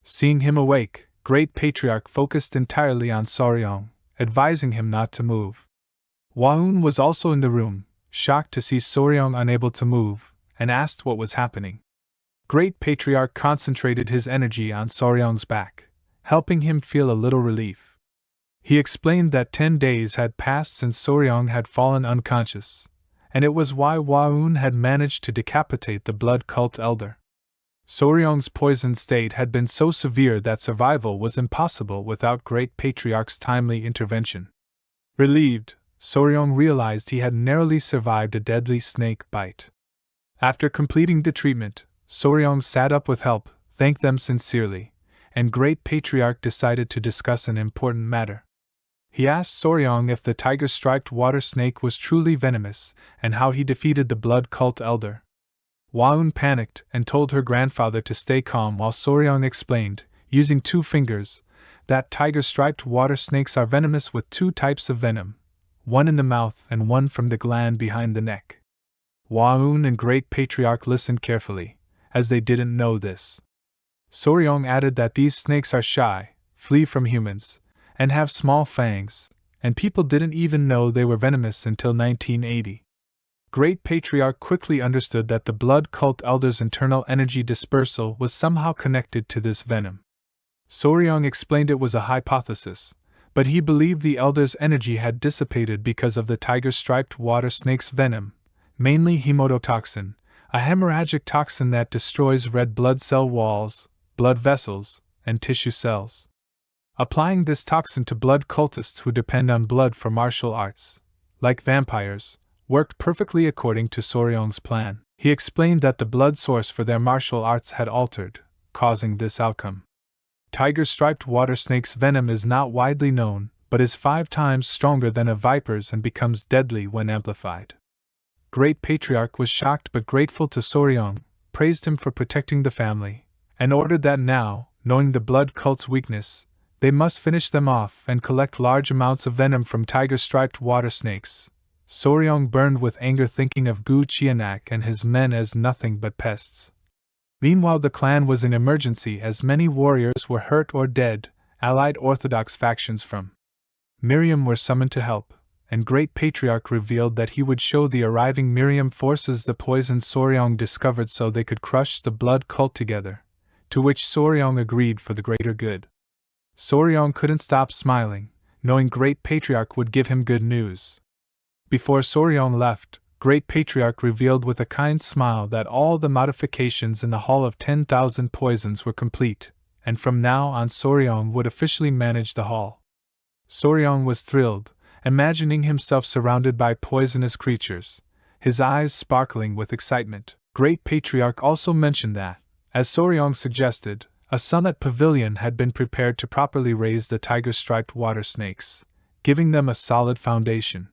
Seeing him awake, Great Patriarch focused entirely on Soryong, advising him not to move. Hwaun was also in the room, shocked to see Soryong unable to move, and asked what was happening. Great Patriarch concentrated his energy on Soryong's back, helping him feel a little relief. He explained that 10 days had passed since Soryong had fallen unconscious, and it was why Hwaun had managed to decapitate the blood cult elder. Soryong's poisoned state had been so severe that survival was impossible without Great Patriarch's timely intervention. Relieved, Soryong realized he had narrowly survived a deadly snake bite. After completing the treatment, Soryong sat up with help, thanked them sincerely, and Great Patriarch decided to discuss an important matter. He asked Soryong if the tiger-striped water snake was truly venomous, and how he defeated the blood cult elder. Hwaun panicked and told her grandfather to stay calm while Soryong explained, using 2 fingers, that tiger-striped water snakes are venomous with 2 types of venom, one in the mouth and one from the gland behind the neck. Hwaun and Great Patriarch listened carefully, as they didn't know this. Soryong added that these snakes are shy, flee from humans, and have small fangs, and people didn't even know they were venomous until 1980. Great Patriarch quickly understood that the blood cult elder's internal energy dispersal was somehow connected to this venom. Soryong explained it was a hypothesis, but he believed the elder's energy had dissipated because of the tiger-striped water snake's venom, mainly hemotoxin, a hemorrhagic toxin that destroys red blood cell walls, blood vessels, and tissue cells. Applying this toxin to blood cultists who depend on blood for martial arts, like vampires, worked perfectly according to Soryong's plan. He explained that the blood source for their martial arts had altered, causing this outcome. Tiger-striped water snake's venom is not widely known, but is 5 times stronger than a viper's and becomes deadly when amplified. Great Patriarch was shocked but grateful to Soryong, praised him for protecting the family, and ordered that now, knowing the blood cult's weakness, they must finish them off and collect large amounts of venom from tiger-striped water snakes. Soryong burned with anger thinking of Gu Qianak and his men as nothing but pests. Meanwhile, the clan was in emergency as many warriors were hurt or dead. Allied Orthodox factions from Murim were summoned to help, and Great Patriarch revealed that he would show the arriving Murim forces the poison Soryong discovered so they could crush the blood cult together, to which Soryong agreed for the greater good. Soryong couldn't stop smiling, knowing Great Patriarch would give him good news. Before Soryong left, Great Patriarch revealed with a kind smile that all the modifications in the Hall of 10,000 Poisons were complete, and from now on Soryong would officially manage the hall. Soryong was thrilled, imagining himself surrounded by poisonous creatures, his eyes sparkling with excitement. Great Patriarch also mentioned that, as Soryong suggested, a sunlit pavilion had been prepared to properly raise the tiger-striped water snakes, giving them a solid foundation.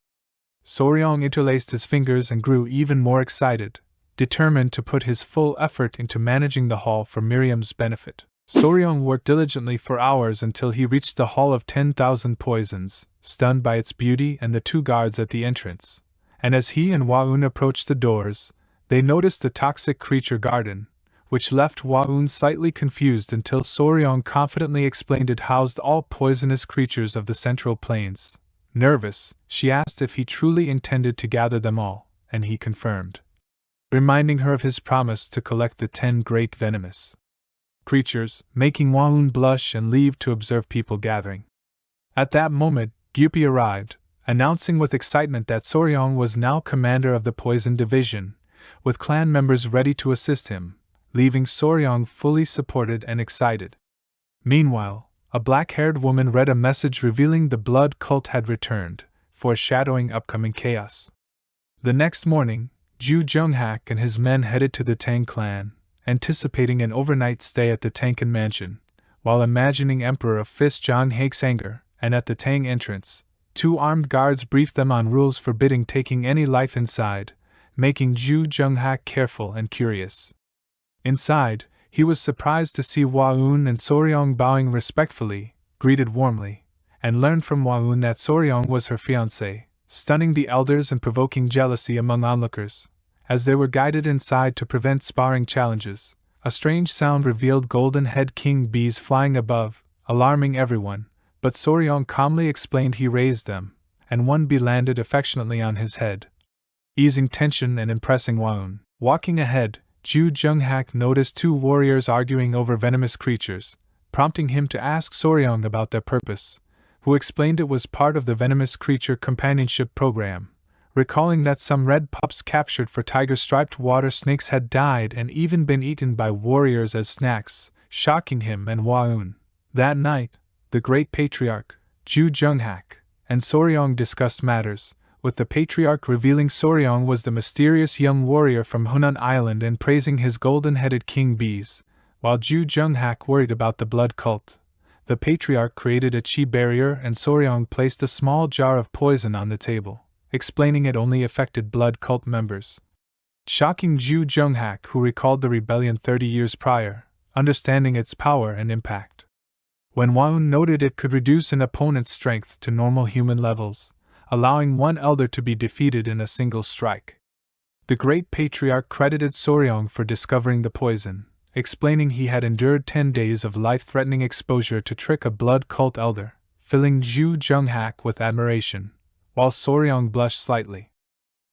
Soryong interlaced his fingers and grew even more excited, determined to put his full effort into managing the hall for Miriam's benefit. Soryong worked diligently for hours until he reached the Hall of 10,000 Poisons, stunned by its beauty and the two guards at the entrance. And as he and Waun approached the doors, they noticed the toxic creature garden, which left Waun slightly confused until Soryong confidently explained it housed all poisonous creatures of the Central Plains. Nervous, she asked if he truly intended to gather them all, and he confirmed, reminding her of his promise to collect the 10 great venomous creatures, making Waun blush and leave to observe people gathering. At that moment, Gyupi arrived, announcing with excitement that Soryong was now commander of the Poison Division, with clan members ready to assist him, leaving Soryong fully supported and excited. Meanwhile, a black-haired woman read a message revealing the blood cult had returned, foreshadowing upcoming chaos. The next morning, Zhu Junghak and his men headed to the Tang Clan, anticipating an overnight stay at the Tangkan mansion, while imagining Emperor Fist Jonghak's anger, and at the Tang entrance, 2 armed guards briefed them on rules forbidding taking any life inside, making Zhu Junghak careful and curious. Inside, he was surprised to see Waun and Soryong bowing respectfully, greeted warmly, and learned from Waun that Soryong was her fiancé, stunning the elders and provoking jealousy among onlookers. As they were guided inside to prevent sparring challenges, a strange sound revealed golden-head king bees flying above, alarming everyone, but Soryong calmly explained he raised them, and one bee landed affectionately on his head, easing tension and impressing Waun. Walking ahead, Zhu Junghak noticed 2 warriors arguing over venomous creatures, prompting him to ask Soryong about their purpose, who explained it was part of the venomous creature companionship program, recalling that some red pups captured for tiger-striped water snakes had died and even been eaten by warriors as snacks, shocking him and Waun. That night, the Great Patriarch, Zhu Junghak, and Soryong discussed matters, with the Patriarch revealing Soryong was the mysterious young warrior from Hunan Island and praising his golden-headed king bees, while Zhu Junghak worried about the blood cult. The Patriarch created a chi barrier and Soryong placed a small jar of poison on the table, explaining it only affected blood cult members, shocking Zhu Junghak, who recalled the rebellion 30 years prior, understanding its power and impact. When Waun noted it could reduce an opponent's strength to normal human levels, allowing one elder to be defeated in a single strike. The Great Patriarch credited Soryong for discovering the poison, explaining he had endured 10 days of life-threatening exposure to trick a blood cult elder, filling Zhu Junghak with admiration, while Soryong blushed slightly.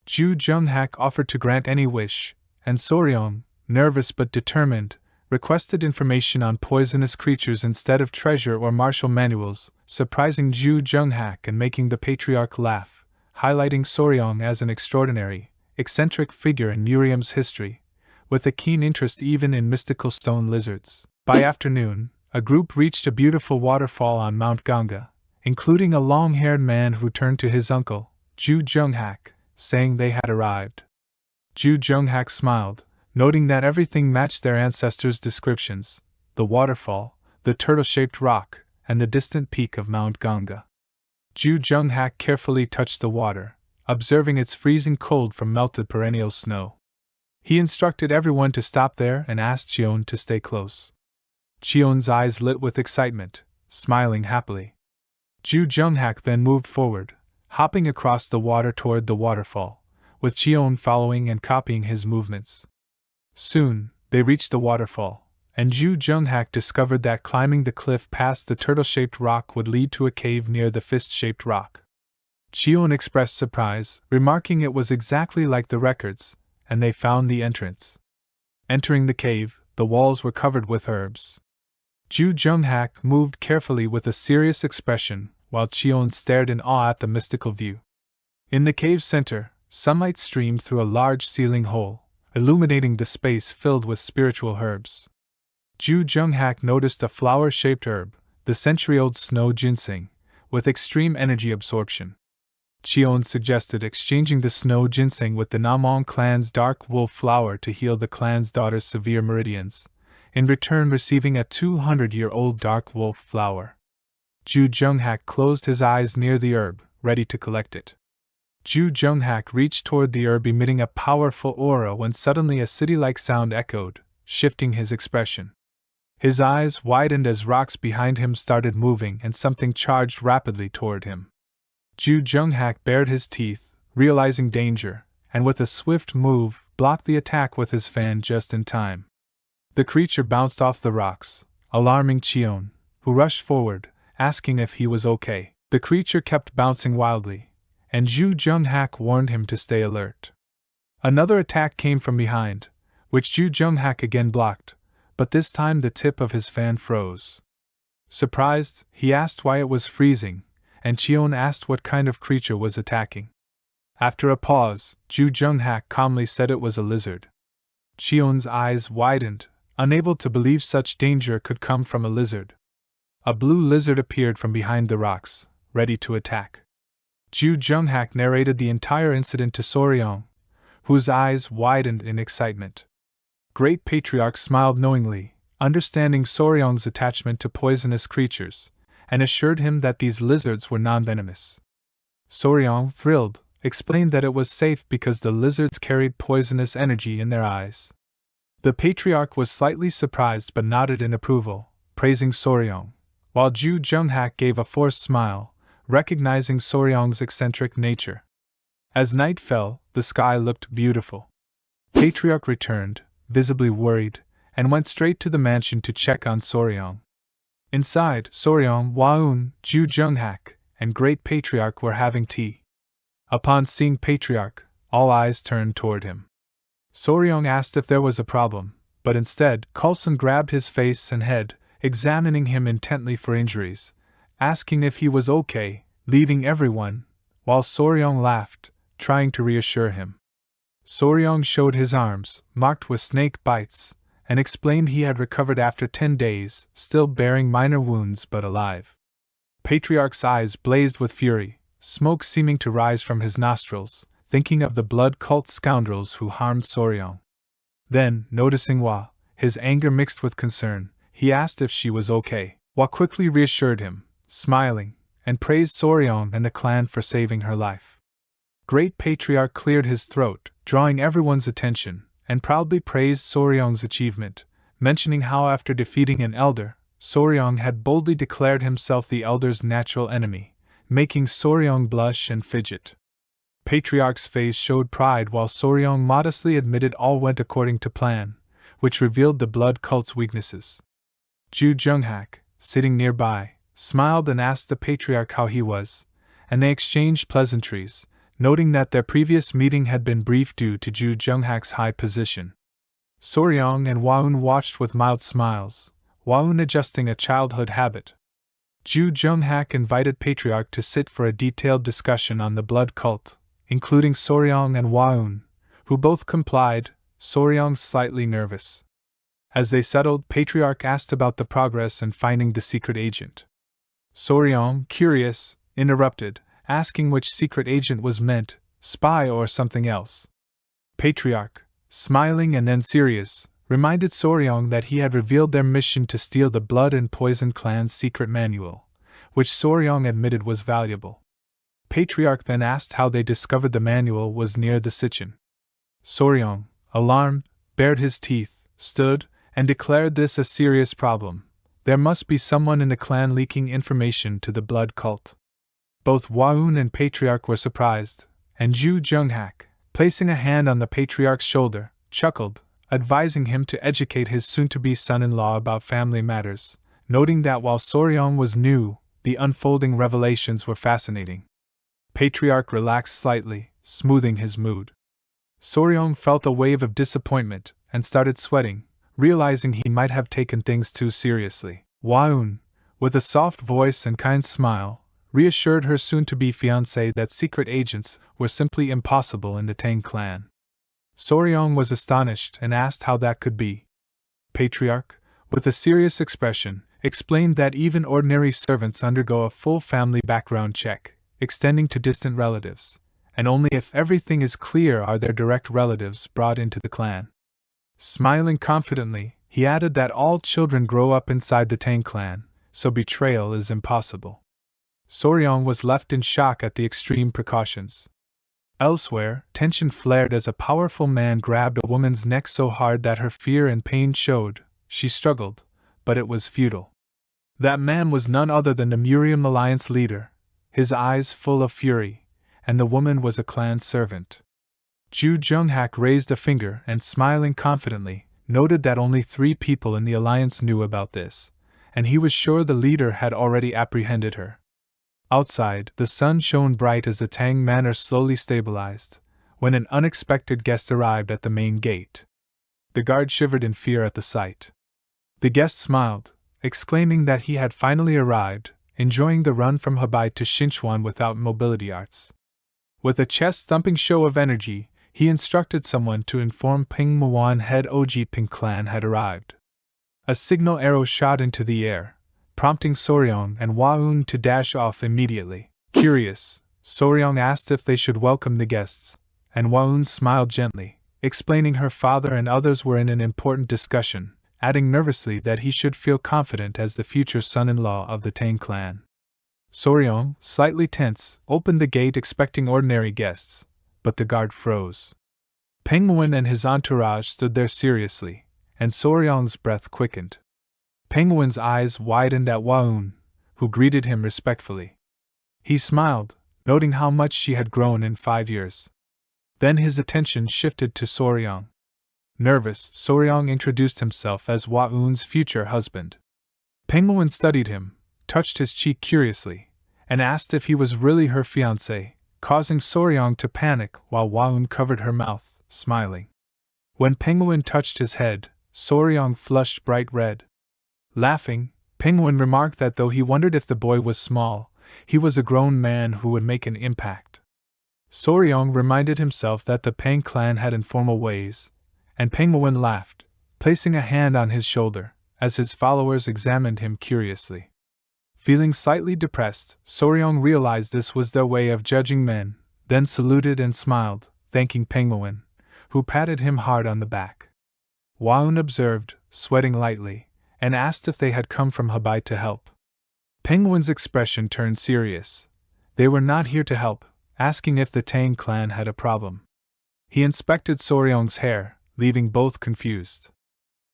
Zhu Junghak offered to grant any wish, and Soryong, nervous but determined, requested information on poisonous creatures instead of treasure or martial manuals, surprising Zhu Junghak and making the Patriarch laugh, highlighting Soryong as an extraordinary, eccentric figure in Muriam's history, with a keen interest even in mystical stone lizards. By afternoon, a group reached a beautiful waterfall on Mount Ganga, including a long-haired man who turned to his uncle, Zhu Junghak, saying they had arrived. Zhu Junghak smiled, noting that everything matched their ancestors' descriptions: the waterfall, the turtle-shaped rock, and the distant peak of Mount Ganga. Zhu Junghak carefully touched the water, observing its freezing cold from melted perennial snow. He instructed everyone to stop there and asked Jion to stay close. Cheon's eyes lit with excitement, smiling happily. Ju Junghak then moved forward, hopping across the water toward the waterfall, with Cheon following and copying his movements. Soon, they reached the waterfall, and Ju Junghak discovered that climbing the cliff past the turtle-shaped rock would lead to a cave near the fist-shaped rock. Cheon expressed surprise, remarking it was exactly like the records, and they found the entrance. Entering the cave, the walls were covered with herbs. Ju Junghak moved carefully with a serious expression, while Cheon stared in awe at the mystical view. In the cave's center, sunlight streamed through a large ceiling hole, illuminating the space filled with spiritual herbs. Ju Junghak noticed a flower-shaped herb, the century-old snow ginseng, with extreme energy absorption. Cheon suggested exchanging the snow ginseng with the Namong clan's dark wolf flower to heal the clan's daughter's severe meridians, in return receiving a 200-year-old dark wolf flower. Ju Junghak closed his eyes near the herb, ready to collect it. Ju Junghak reached toward the herb, emitting a powerful aura when suddenly a city-like sound echoed, shifting his expression. His eyes widened as rocks behind him started moving and something charged rapidly toward him. Ju Junghak bared his teeth, realizing danger, and with a swift move, blocked the attack with his fan just in time. The creature bounced off the rocks, alarming Cheon, who rushed forward, asking if he was okay. The creature kept bouncing wildly, and Ju Junghak warned him to stay alert. Another attack came from behind, which Ju Junghak again blocked, but this time the tip of his fan froze. Surprised, he asked why it was freezing, and Cheon asked what kind of creature was attacking. After a pause, Ju Junghak calmly said it was a lizard. Cheon's eyes widened, unable to believe such danger could come from a lizard. A blue lizard appeared from behind the rocks, ready to attack. Ju Junghak narrated the entire incident to Soryong, whose eyes widened in excitement. Great Patriarch smiled knowingly, understanding Soryong's attachment to poisonous creatures, and assured him that these lizards were non-venomous. Soryong, thrilled, explained that it was safe because the lizards carried poisonous energy in their eyes. The Patriarch was slightly surprised but nodded in approval, praising Soryong, while Ju Junghak gave a forced smile, recognizing Soryong's eccentric nature. As night fell, the sky looked beautiful. Patriarch returned, visibly worried, and went straight to the mansion to check on Soryong. Inside, Soryong, Waun, Ju Junghak, and Great Patriarch were having tea. Upon seeing Patriarch, all eyes turned toward him. Soryong asked if there was a problem, but instead, Coulson grabbed his face and head, examining him intently for injuries, asking if he was okay, leaving everyone, while Soryong laughed, trying to reassure him. Soryong showed his arms, marked with snake bites, and explained he had recovered after 10 days, still bearing minor wounds but alive. Patriarch's eyes blazed with fury, smoke seeming to rise from his nostrils, thinking of the blood cult scoundrels who harmed Soryong. Then, noticing Wa, his anger mixed with concern, he asked if she was okay. Wa quickly reassured him, smiling, and praised Soryong and the clan for saving her life. Great Patriarch cleared his throat, drawing everyone's attention, and proudly praised Soryong's achievement, mentioning how after defeating an elder, Soryong had boldly declared himself the elder's natural enemy, making Soryong blush and fidget. Patriarch's face showed pride while Soryong modestly admitted all went according to plan, which revealed the blood cult's weaknesses. Ju Junghak, sitting nearby, smiled and asked the Patriarch how he was, and they exchanged pleasantries, noting that their previous meeting had been brief due to Ju Junghak's high position. Soryong and Waun watched with mild smiles, Waun adjusting a childhood habit. Ju Junghak invited Patriarch to sit for a detailed discussion on the blood cult, including Soryong and Waun, who both complied, Soryong slightly nervous. As they settled, Patriarch asked about the progress in finding the secret agent. Soryong, curious, interrupted, asking which secret agent was meant, spy or something else. Patriarch, smiling and then serious, reminded Soryong that he had revealed their mission to steal the Blood and Poison clan's secret manual, which Soryong admitted was valuable. Patriarch then asked how they discovered the manual was near the Sichuan. Soryong, alarmed, bared his teeth, stood, and declared this a serious problem, There must be someone in the clan leaking information to the blood cult. Both Waun and Patriarch were surprised, and Ju Junghak, placing a hand on the Patriarch's shoulder, chuckled, advising him to educate his soon-to-be son-in-law about family matters, noting that while Soryong was new, the unfolding revelations were fascinating. Patriarch relaxed slightly, smoothing his mood. Soryong felt a wave of disappointment and started sweating, realizing he might have taken things too seriously. Waun, with a soft voice and kind smile, reassured her soon-to-be fiancé that secret agents were simply impossible in the Tang Clan. Soryong was astonished and asked how that could be. Patriarch, with a serious expression, explained that even ordinary servants undergo a full family background check, extending to distant relatives, and only if everything is clear are their direct relatives brought into the clan. Smiling confidently, he added that all children grow up inside the Tang Clan, so betrayal is impossible. Soryong was left in shock at the extreme precautions. Elsewhere, tension flared as a powerful man grabbed a woman's neck so hard that her fear and pain showed. She struggled, but it was futile. That man was none other than the Murim Alliance leader, his eyes full of fury, and the woman was a clan servant. Ju Junghak raised a finger and, smiling confidently, noted that only 3 people in the alliance knew about this, and he was sure the leader had already apprehended her. Outside, the sun shone bright as the Tang Manor slowly stabilized, when an unexpected guest arrived at the main gate. The guard shivered in fear at the sight. The guest smiled, exclaiming that he had finally arrived, enjoying the run from Hebei to Sichuan without mobility arts. With a chest-thumping show of energy, he instructed someone to inform Ping Muan head Oji Ping clan had arrived. A signal arrow shot into the air, prompting Soryong and Waun to dash off immediately. Curious, Soryong asked if they should welcome the guests, and Waun smiled gently, explaining her father and others were in an important discussion, adding nervously that he should feel confident as the future son-in-law of the Tang Clan. Soryong, slightly tense, opened the gate expecting ordinary guests, but the guard froze. Pengwin and his entourage stood there seriously, and Soryong's breath quickened. Pengwin's eyes widened at Waun, who greeted him respectfully. He smiled, noting how much she had grown in 5 years. Then his attention shifted to Soryong. Nervous, Soryong introduced himself as Waun's future husband. Pengwin studied him, touched his cheek curiously, and asked if he was really her fiancé, causing Soryong to panic while Waun covered her mouth, smiling. When Pengwin touched his head, Soryong flushed bright red. Laughing, Pengwin remarked that though he wondered if the boy was small, he was a grown man who would make an impact. Soryong reminded himself that the Peng clan had informal ways, and Pengwin laughed, placing a hand on his shoulder, as his followers examined him curiously. Feeling slightly depressed, Soryong realized this was their way of judging men, then saluted and smiled, thanking Pengwin, who patted him hard on the back. Waun observed, sweating lightly, and asked if they had come from Hebei to help. Pengwin's expression turned serious. They were not here to help, asking if the Tang clan had a problem. He inspected Soryong's hair, leaving both confused.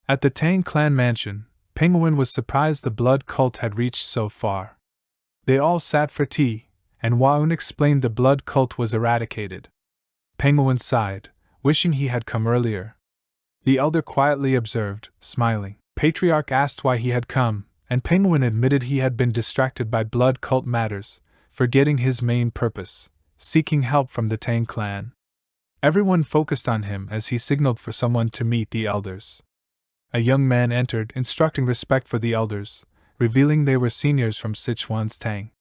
At the Tang clan mansion, Pengwin was surprised the blood cult had reached so far. They all sat for tea, and Waun explained the blood cult was eradicated. Pengwin sighed, wishing he had come earlier. The elder quietly observed, smiling. Patriarch asked why he had come, and Pengwin admitted he had been distracted by blood cult matters, forgetting his main purpose, seeking help from the Tang clan. Everyone focused on him as he signaled for someone to meet the elders. A young man entered, instructing respect for the elders, revealing they were seniors from Sichuan's Tang.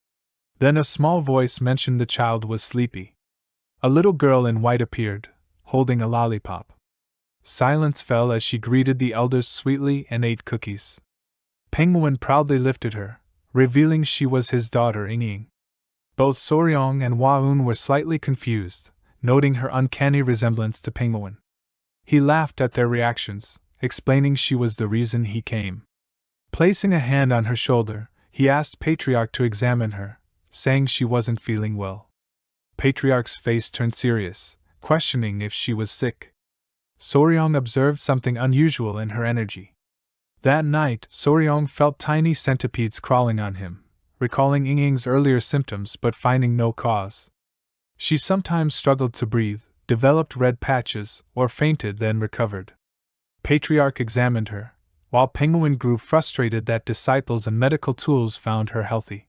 Then a small voice mentioned the child was sleepy. A little girl in white appeared, holding a lollipop. Silence fell as she greeted the elders sweetly and ate cookies. Pengwin proudly lifted her, revealing she was his daughter Ying. Both Soryong and Waun were slightly confused, noting her uncanny resemblance to Pengwin. He laughed at their reactions, explaining she was the reason he came. Placing a hand on her shoulder, he asked Patriarch to examine her, saying she wasn't feeling well. Patriarch's face turned serious, questioning if she was sick. Soryong observed something unusual in her energy. That night, Soryong felt tiny centipedes crawling on him, recalling Yingying's earlier symptoms but finding no cause. She sometimes struggled to breathe, developed red patches, or fainted then recovered. Patriarch examined her, while Penguin grew frustrated that disciples and medical tools found her healthy.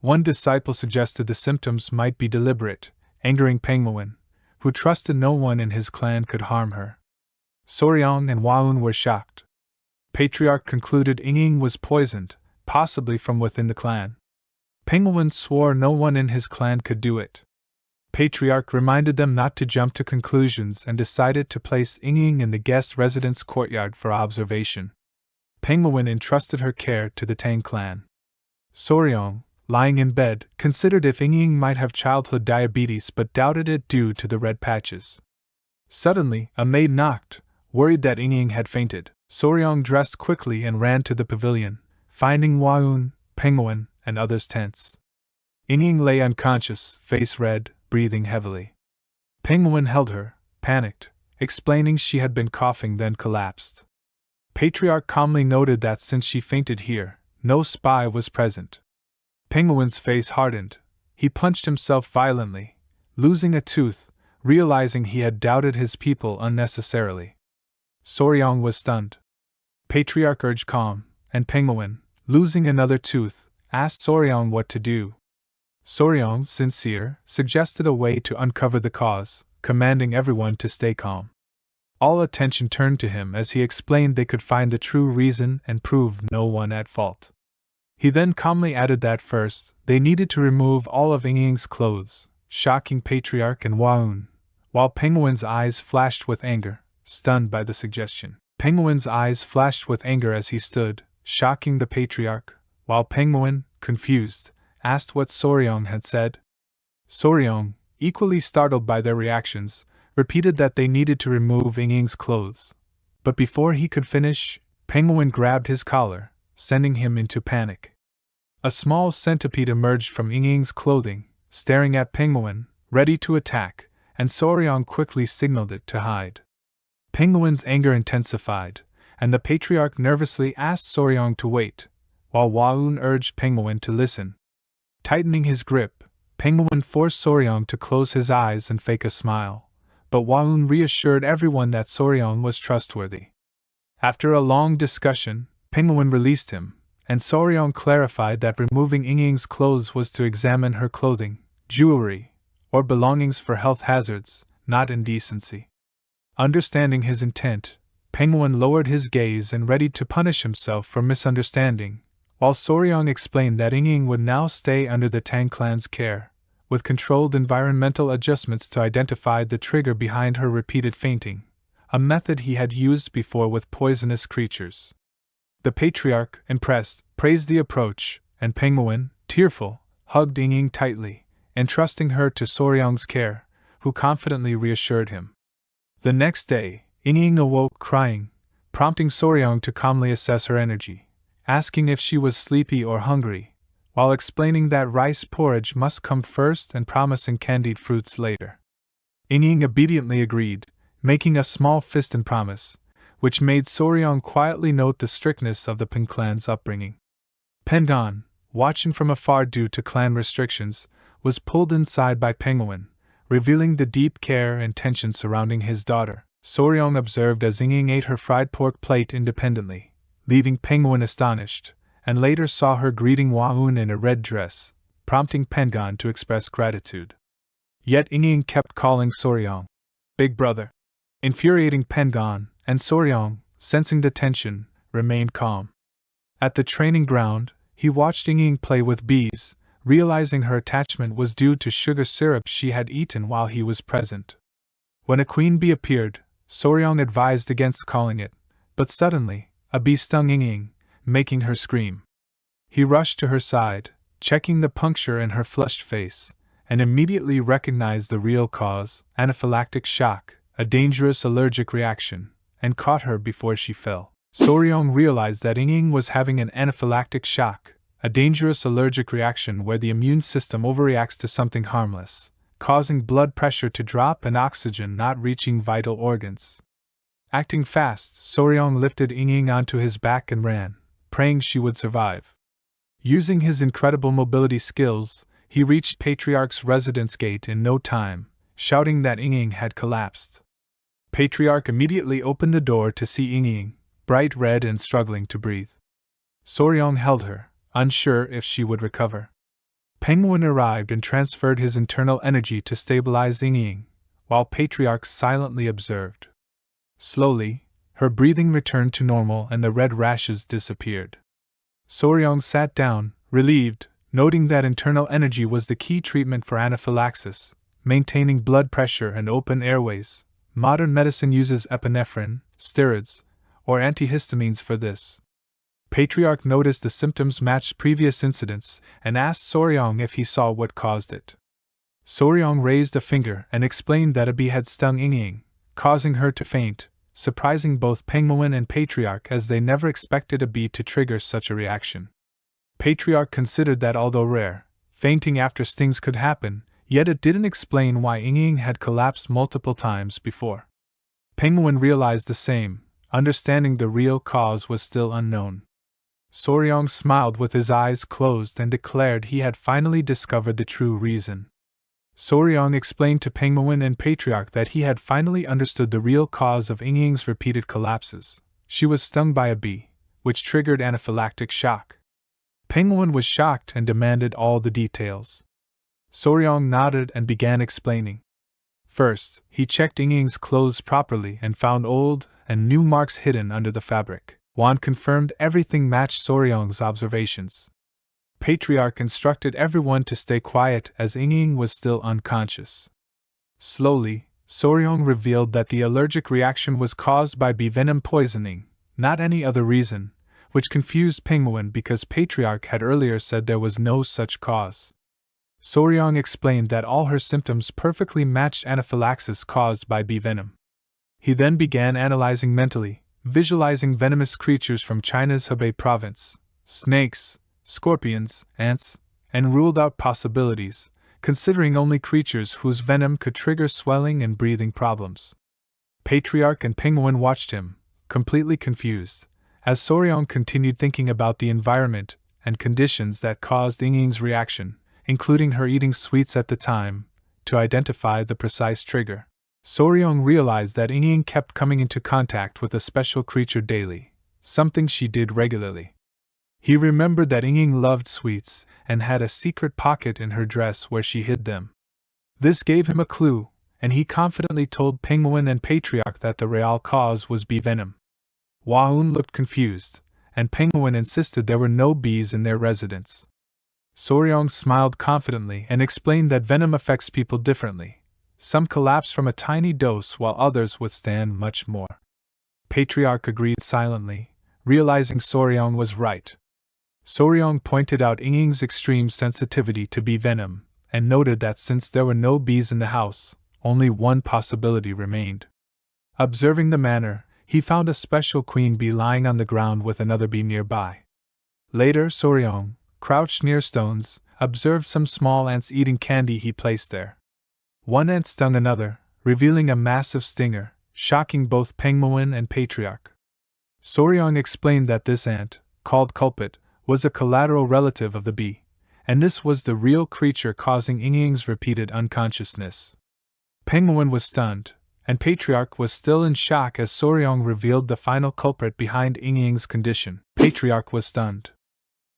One disciple suggested the symptoms might be deliberate, angering Penguin, who trusted no one in his clan could harm her. Soryong and Waun were shocked. Patriarch concluded Yingying was poisoned, possibly from within the clan. Penguin swore no one in his clan could do it. Patriarch reminded them not to jump to conclusions and decided to place Yingying in the guest residence courtyard for observation. Penguin entrusted her care to the Tang Clan. Soryong, lying in bed, considered if Yingying might have childhood diabetes but doubted it due to the red patches. Suddenly, a maid knocked, worried that Yingying had fainted. Soryong dressed quickly and ran to the pavilion, finding Waun, Penguin, and others tense. Yingying lay unconscious, face red, breathing heavily. Penguin held her, panicked, explaining she had been coughing then collapsed. Patriarch calmly noted that since she fainted here, no spy was present. Penguin's face hardened. He punched himself violently, losing a tooth, realizing he had doubted his people unnecessarily. Soryong was stunned. Patriarch urged calm, and Penguin, losing another tooth, asked Soryong what to do. Soryong, sincere, suggested a way to uncover the cause, commanding everyone to stay calm. All attention turned to him as he explained they could find the true reason and prove no one at fault. He then calmly added that first, they needed to remove all of Yingying's clothes, shocking Patriarch and Waun, while Penguin's eyes flashed with anger, stunned by the suggestion. Penguin's eyes flashed with anger as he stood, shocking the Patriarch, while Penguin, confused, asked what Soryong had said. Soryong, equally startled by their reactions, repeated that they needed to remove Yingying's clothes. But before he could finish, Penguin grabbed his collar, sending him into panic. A small centipede emerged from Yingying's clothing, staring at Penguin, ready to attack, and Soryong quickly signaled it to hide. Penguin's anger intensified, and the Patriarch nervously asked Soryong to wait, while Waun urged Penguin to listen. Tightening his grip, Penguin forced Soryong to close his eyes and fake a smile, but Waun reassured everyone that Soryong was trustworthy. After a long discussion, Penguin released him, and Soryong clarified that removing Yingying's clothes was to examine her clothing, jewelry, or belongings for health hazards, not indecency. Understanding his intent, Penguin lowered his gaze and readied to punish himself for misunderstanding, while Soryong explained that Yingying would now stay under the Tang Clan's care, with controlled environmental adjustments to identify the trigger behind her repeated fainting, a method he had used before with poisonous creatures. The Patriarch, impressed, praised the approach, and Penguin, tearful, hugged Yingying tightly, entrusting her to Soryong's care, who confidently reassured him. The next day, Yingying awoke crying, prompting Soryong to calmly assess her energy, asking if she was sleepy or hungry, while explaining that rice porridge must come first and promising candied fruits later. Yingying obediently agreed, making a small fist and promise, which made Soryong quietly note the strictness of the Tang Clan's upbringing. Penguin, watching from afar due to clan restrictions, was pulled inside by Penguin, revealing the deep care and tension surrounding his daughter. Soryong observed as Yingying ate her fried pork plate independently, leaving Penguin astonished, and later saw her greeting Waun in a red dress, prompting Penguin to express gratitude. Yet Yingying kept calling Soryong Big Brother, infuriating Penguin, and Soryong, sensing the tension, remained calm. At the training ground, he watched Yingying play with bees, realizing her attachment was due to sugar syrup she had eaten while he was present. When a queen bee appeared, Soryong advised against calling it, but suddenly, a bee stung Yingying, making her scream. He rushed to her side, checking the puncture in her flushed face, and immediately recognized the real cause, anaphylactic shock, a dangerous allergic reaction, and caught her before she fell. Soryong realized that Yingying was having an anaphylactic shock, a dangerous allergic reaction where the immune system overreacts to something harmless, causing blood pressure to drop and oxygen not reaching vital organs. Acting fast, Soryong lifted Ying onto his back and ran, praying she would survive. Using his incredible mobility skills, he reached Patriarch's residence gate in no time, shouting that Ying had collapsed. Patriarch immediately opened the door to see Ying, bright red and struggling to breathe. Soryong held her, unsure if she would recover. Penguin arrived and transferred his internal energy to stabilize Ying, while Patriarch silently observed. Slowly, her breathing returned to normal and the red rashes disappeared. Soryong sat down, relieved, noting that internal energy was the key treatment for anaphylaxis, maintaining blood pressure and open airways. Modern medicine uses epinephrine, steroids, or antihistamines for this. Patriarch noticed the symptoms matched previous incidents and asked Soryong if he saw what caused it. Soryong raised a finger and explained that a bee had stung Ying, causing her to faint, surprising both Penguin and Patriarch as they never expected a bee to trigger such a reaction. Patriarch considered that although rare, fainting after stings could happen, yet it didn't explain why Ying had collapsed multiple times before. Penguin realized the same, understanding the real cause was still unknown. Soryong smiled with his eyes closed and declared he had finally discovered the true reason. Soryong explained to Penguin and Patriarch that he had finally understood the real cause of Ying's repeated collapses. She was stung by a bee, which triggered anaphylactic shock. Penguin was shocked and demanded all the details. Soryong nodded and began explaining. First, he checked Ying's clothes properly and found old and new marks hidden under the fabric. Juan confirmed everything matched Soryong's observations. Patriarch instructed everyone to stay quiet as Ying was still unconscious. Slowly, Soryong revealed that the allergic reaction was caused by bee venom poisoning, not any other reason, which confused Penguin because Patriarch had earlier said there was no such cause. Soryong explained that all her symptoms perfectly matched anaphylaxis caused by bee venom. He then began analyzing mentally, visualizing venomous creatures from China's Hebei province, snakes, scorpions, ants, and ruled out possibilities, considering only creatures whose venom could trigger swelling and breathing problems. Patriarch and Penguin watched him, completely confused, as Soryong continued thinking about the environment and conditions that caused Ying's reaction, including her eating sweets at the time, to identify the precise trigger. Soryong realized that Ying kept coming into contact with a special creature daily, something she did regularly. He remembered that Ying loved sweets and had a secret pocket in her dress where she hid them. This gave him a clue, and he confidently told Penguin and Patriarch that the real cause was bee venom. Waun looked confused, and Penguin insisted there were no bees in their residence. Soryong smiled confidently and explained that venom affects people differently. Some collapse from a tiny dose while others withstand much more. Patriarch agreed silently, realizing Soryong was right. Soryong pointed out Ying's extreme sensitivity to bee venom, and noted that since there were no bees in the house, only one possibility remained. Observing the manner, he found a special queen bee lying on the ground with another bee nearby. Later, Soryong, crouched near stones, observed some small ants eating candy he placed there. One ant stung another, revealing a massive stinger, shocking both Penguin and Patriarch. Soryong explained that this ant, called culprit, was a collateral relative of the bee, and this was the real creature causing Ying's repeated unconsciousness. Penguin was stunned, and Patriarch was still in shock as Soryong revealed the final culprit behind Ying's condition. Patriarch was stunned.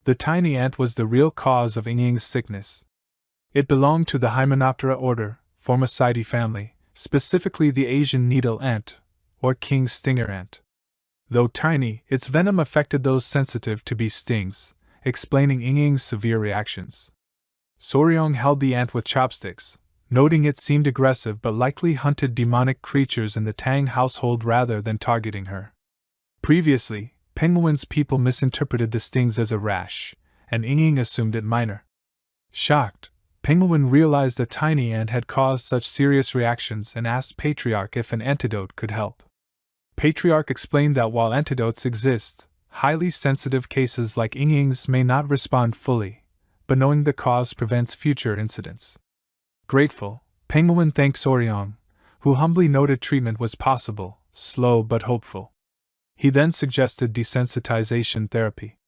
The tiny ant was the real cause of Ying's sickness. It belonged to the Hymenoptera order, Formicidae family, specifically the Asian needle ant, or king stinger ant. Though tiny, its venom affected those sensitive to bee stings, explaining Ying's severe reactions. Soryong held the ant with chopsticks, noting it seemed aggressive but likely hunted demonic creatures in the Tang household rather than targeting her. Previously, Penguin's people misinterpreted the stings as a rash, and Ying assumed it minor. Shocked, Penguin realized the tiny ant had caused such serious reactions and asked Patriarch if an antidote could help. Patriarch explained that while antidotes exist, highly sensitive cases like Ying's may not respond fully, but knowing the cause prevents future incidents. Grateful, Penguin thanked Soryong, who humbly noted treatment was possible, slow but hopeful. He then suggested desensitization therapy.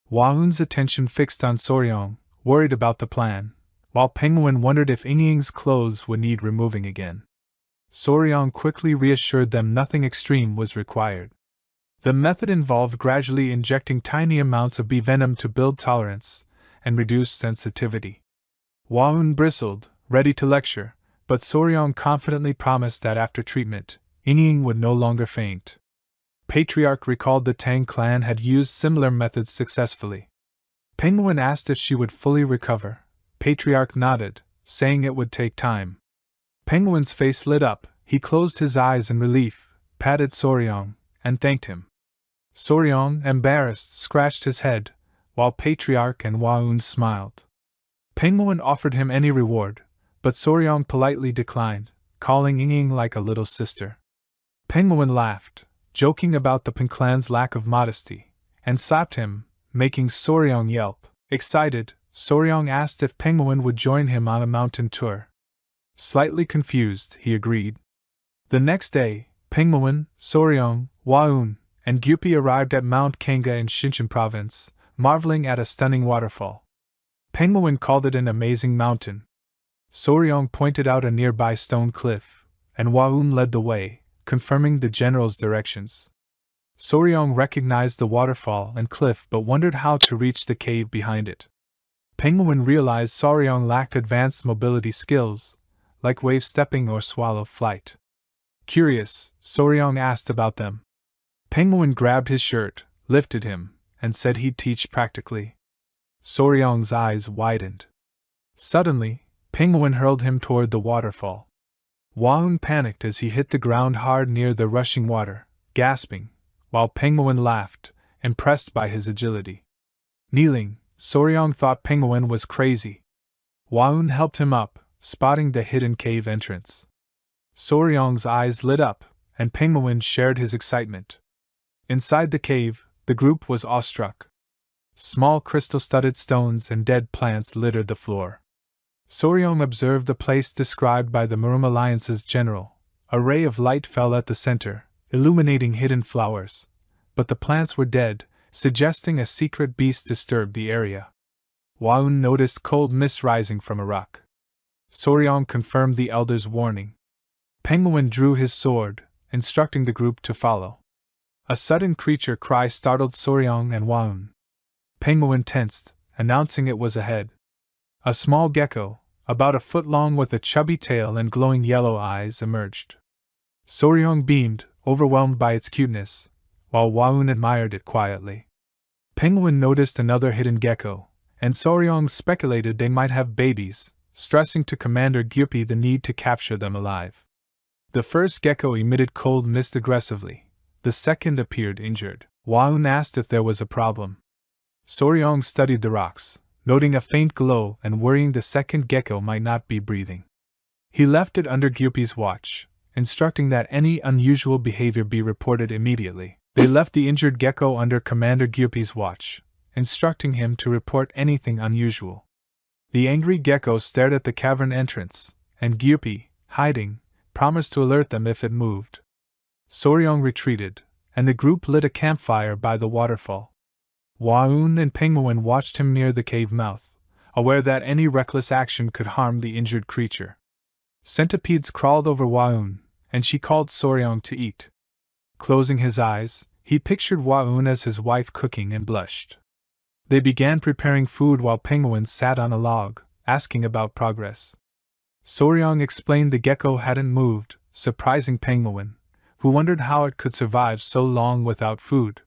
Waun's attention fixed on Soryong, worried about the plan, while Penguin wondered if Yingying's clothes would need removing again. Soryong quickly reassured them nothing extreme was required. The method involved gradually injecting tiny amounts of bee venom to build tolerance and reduce sensitivity. Waun bristled, ready to lecture, but Soryong confidently promised that after treatment, Yingying would no longer faint. Patriarch recalled the Tang Clan had used similar methods successfully. Penguin asked if she would fully recover. Patriarch nodded, saying it would take time. Penguin's face lit up, he closed his eyes in relief, patted Soryong, and thanked him. Soryong, embarrassed, scratched his head, while Patriarch and Waun smiled. Penguin offered him any reward, but Soryong politely declined, calling Yingying like a little sister. Penguin laughed, joking about the Tang Clan's lack of modesty, and slapped him, making Soryong yelp. Excited, Soryong asked if Penguin would join him on a mountain tour. Slightly confused, he agreed. The next day, Penguin, Soryong, Waun, and Gyupi arrived at Mount Kanga in Sichuan province, marveling at a stunning waterfall. Penguin called it an amazing mountain. Soryong pointed out a nearby stone cliff, and Waun led the way, confirming the general's directions. Soryong recognized the waterfall and cliff but wondered how to reach the cave behind it. Penguin realized Soryong lacked advanced mobility skills, like wave stepping or swallow flight. Curious, Soryong asked about them. Penguin grabbed his shirt, lifted him, and said he'd teach practically. Soryong's eyes widened. Suddenly, Penguin hurled him toward the waterfall. Waun panicked as he hit the ground hard near the rushing water, gasping, while Penguin laughed, impressed by his agility. Kneeling, Soryong thought Penguin was crazy. Waun helped him up, spotting the hidden cave entrance. Soryong's eyes lit up, and Penguin shared his excitement. Inside the cave, the group was awestruck. Small crystal-studded stones and dead plants littered the floor. Soryong observed the place described by the Murim Alliance's general. A ray of light fell at the center, illuminating hidden flowers, but the plants were dead, suggesting a secret beast disturbed the area. Waun noticed cold mist rising from a rock. Soryong confirmed the elder's warning. Penguin drew his sword, instructing the group to follow. A sudden creature cry startled Soryong and Waun. Penguin tensed, announcing it was ahead. A small gecko, about a foot long with a chubby tail and glowing yellow eyes, emerged. Soryong beamed, overwhelmed by its cuteness, while Waun admired it quietly. Penguin noticed another hidden gecko, and Soryong speculated they might have babies, stressing to Commander Gyupi the need to capture them alive. The first gecko emitted cold mist aggressively. The second appeared injured. Waun asked if there was a problem. Soryong studied the rocks, noting a faint glow and worrying the second gecko might not be breathing. He left it under Gyupi's watch, instructing that any unusual behavior be reported immediately. They left the injured gecko under Commander Gyupi's watch, instructing him to report anything unusual. The angry gecko stared at the cavern entrance, and Gyupi, hiding, promised to alert them if it moved. Soryong retreated, and the group lit a campfire by the waterfall. Waun and Penguin watched him near the cave mouth, aware that any reckless action could harm the injured creature. Centipedes crawled over Waun, and she called Soryong to eat. Closing his eyes, he pictured Waun as his wife cooking and blushed. They began preparing food while Penguin sat on a log, asking about progress. Soryong explained the gecko hadn't moved, surprising Penguin, who wondered how it could survive so long without food.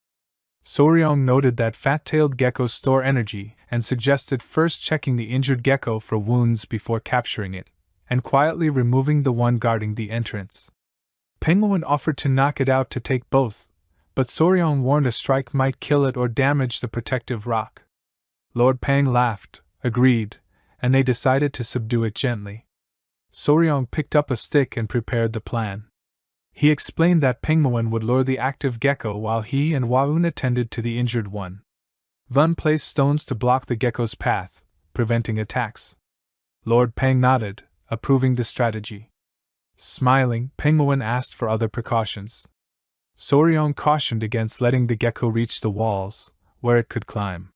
Soryong noted that fat-tailed geckos store energy and suggested first checking the injured gecko for wounds before capturing it, and quietly removing the one guarding the entrance. Penguin offered to knock it out to take both, but Soryong warned a strike might kill it or damage the protective rock. Lord Pang laughed, agreed, and they decided to subdue it gently. Soryong picked up a stick and prepared the plan. He explained that Penguin would lure the active gecko while he and Waun attended to the injured one. Vun placed stones to block the gecko's path, preventing attacks. Lord Pang nodded, approving the strategy. Smiling, Penguin asked for other precautions. Soryong cautioned against letting the gecko reach the walls, where it could climb.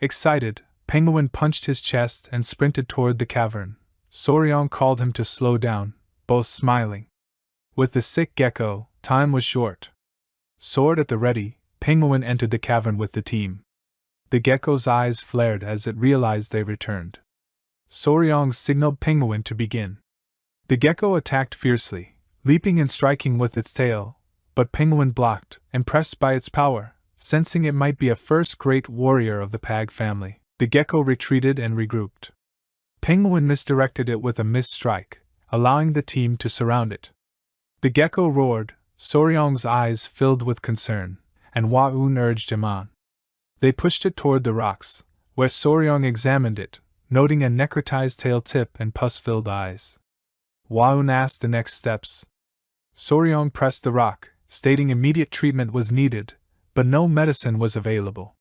Excited, Penguin punched his chest and sprinted toward the cavern. Soryong called him to slow down, both smiling. With the sick gecko, time was short. Sword at the ready, Penguin entered the cavern with the team. The gecko's eyes flared as it realized they returned. Soryong signaled Penguin to begin. The gecko attacked fiercely, leaping and striking with its tail, but Penguin blocked, impressed by its power, sensing it might be a first great warrior of the Pag family. The gecko retreated and regrouped. Penguin misdirected it with a missed strike, allowing the team to surround it. The gecko roared, Soryong's eyes filled with concern, and Hua-un urged him on. They pushed it toward the rocks, where Soryong examined it, noting a necrotized tail tip and pus-filled eyes. Hua-un asked the next steps. Soryong pressed the rock, stating immediate treatment was needed, but no medicine was available.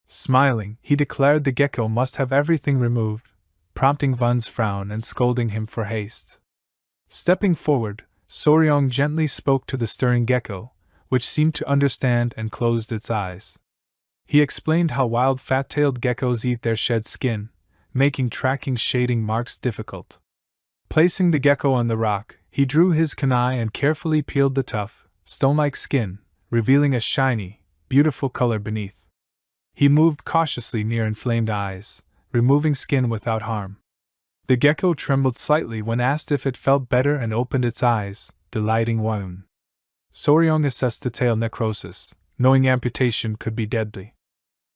Smiling, he declared the gecko must have everything removed, prompting Van's frown and scolding him for haste. Stepping forward, Soryong gently spoke to the stirring gecko, which seemed to understand and closed its eyes. He explained how wild fat-tailed geckos eat their shed skin, making tracking shading marks difficult. Placing the gecko on the rock, he drew his kunai and carefully peeled the tough, stone-like skin, revealing a shiny, beautiful color beneath. He moved cautiously near inflamed eyes, removing skin without harm. The gecko trembled slightly when asked if it felt better and opened its eyes, delighting Hua-un. Soryong assessed the tail necrosis, knowing amputation could be deadly.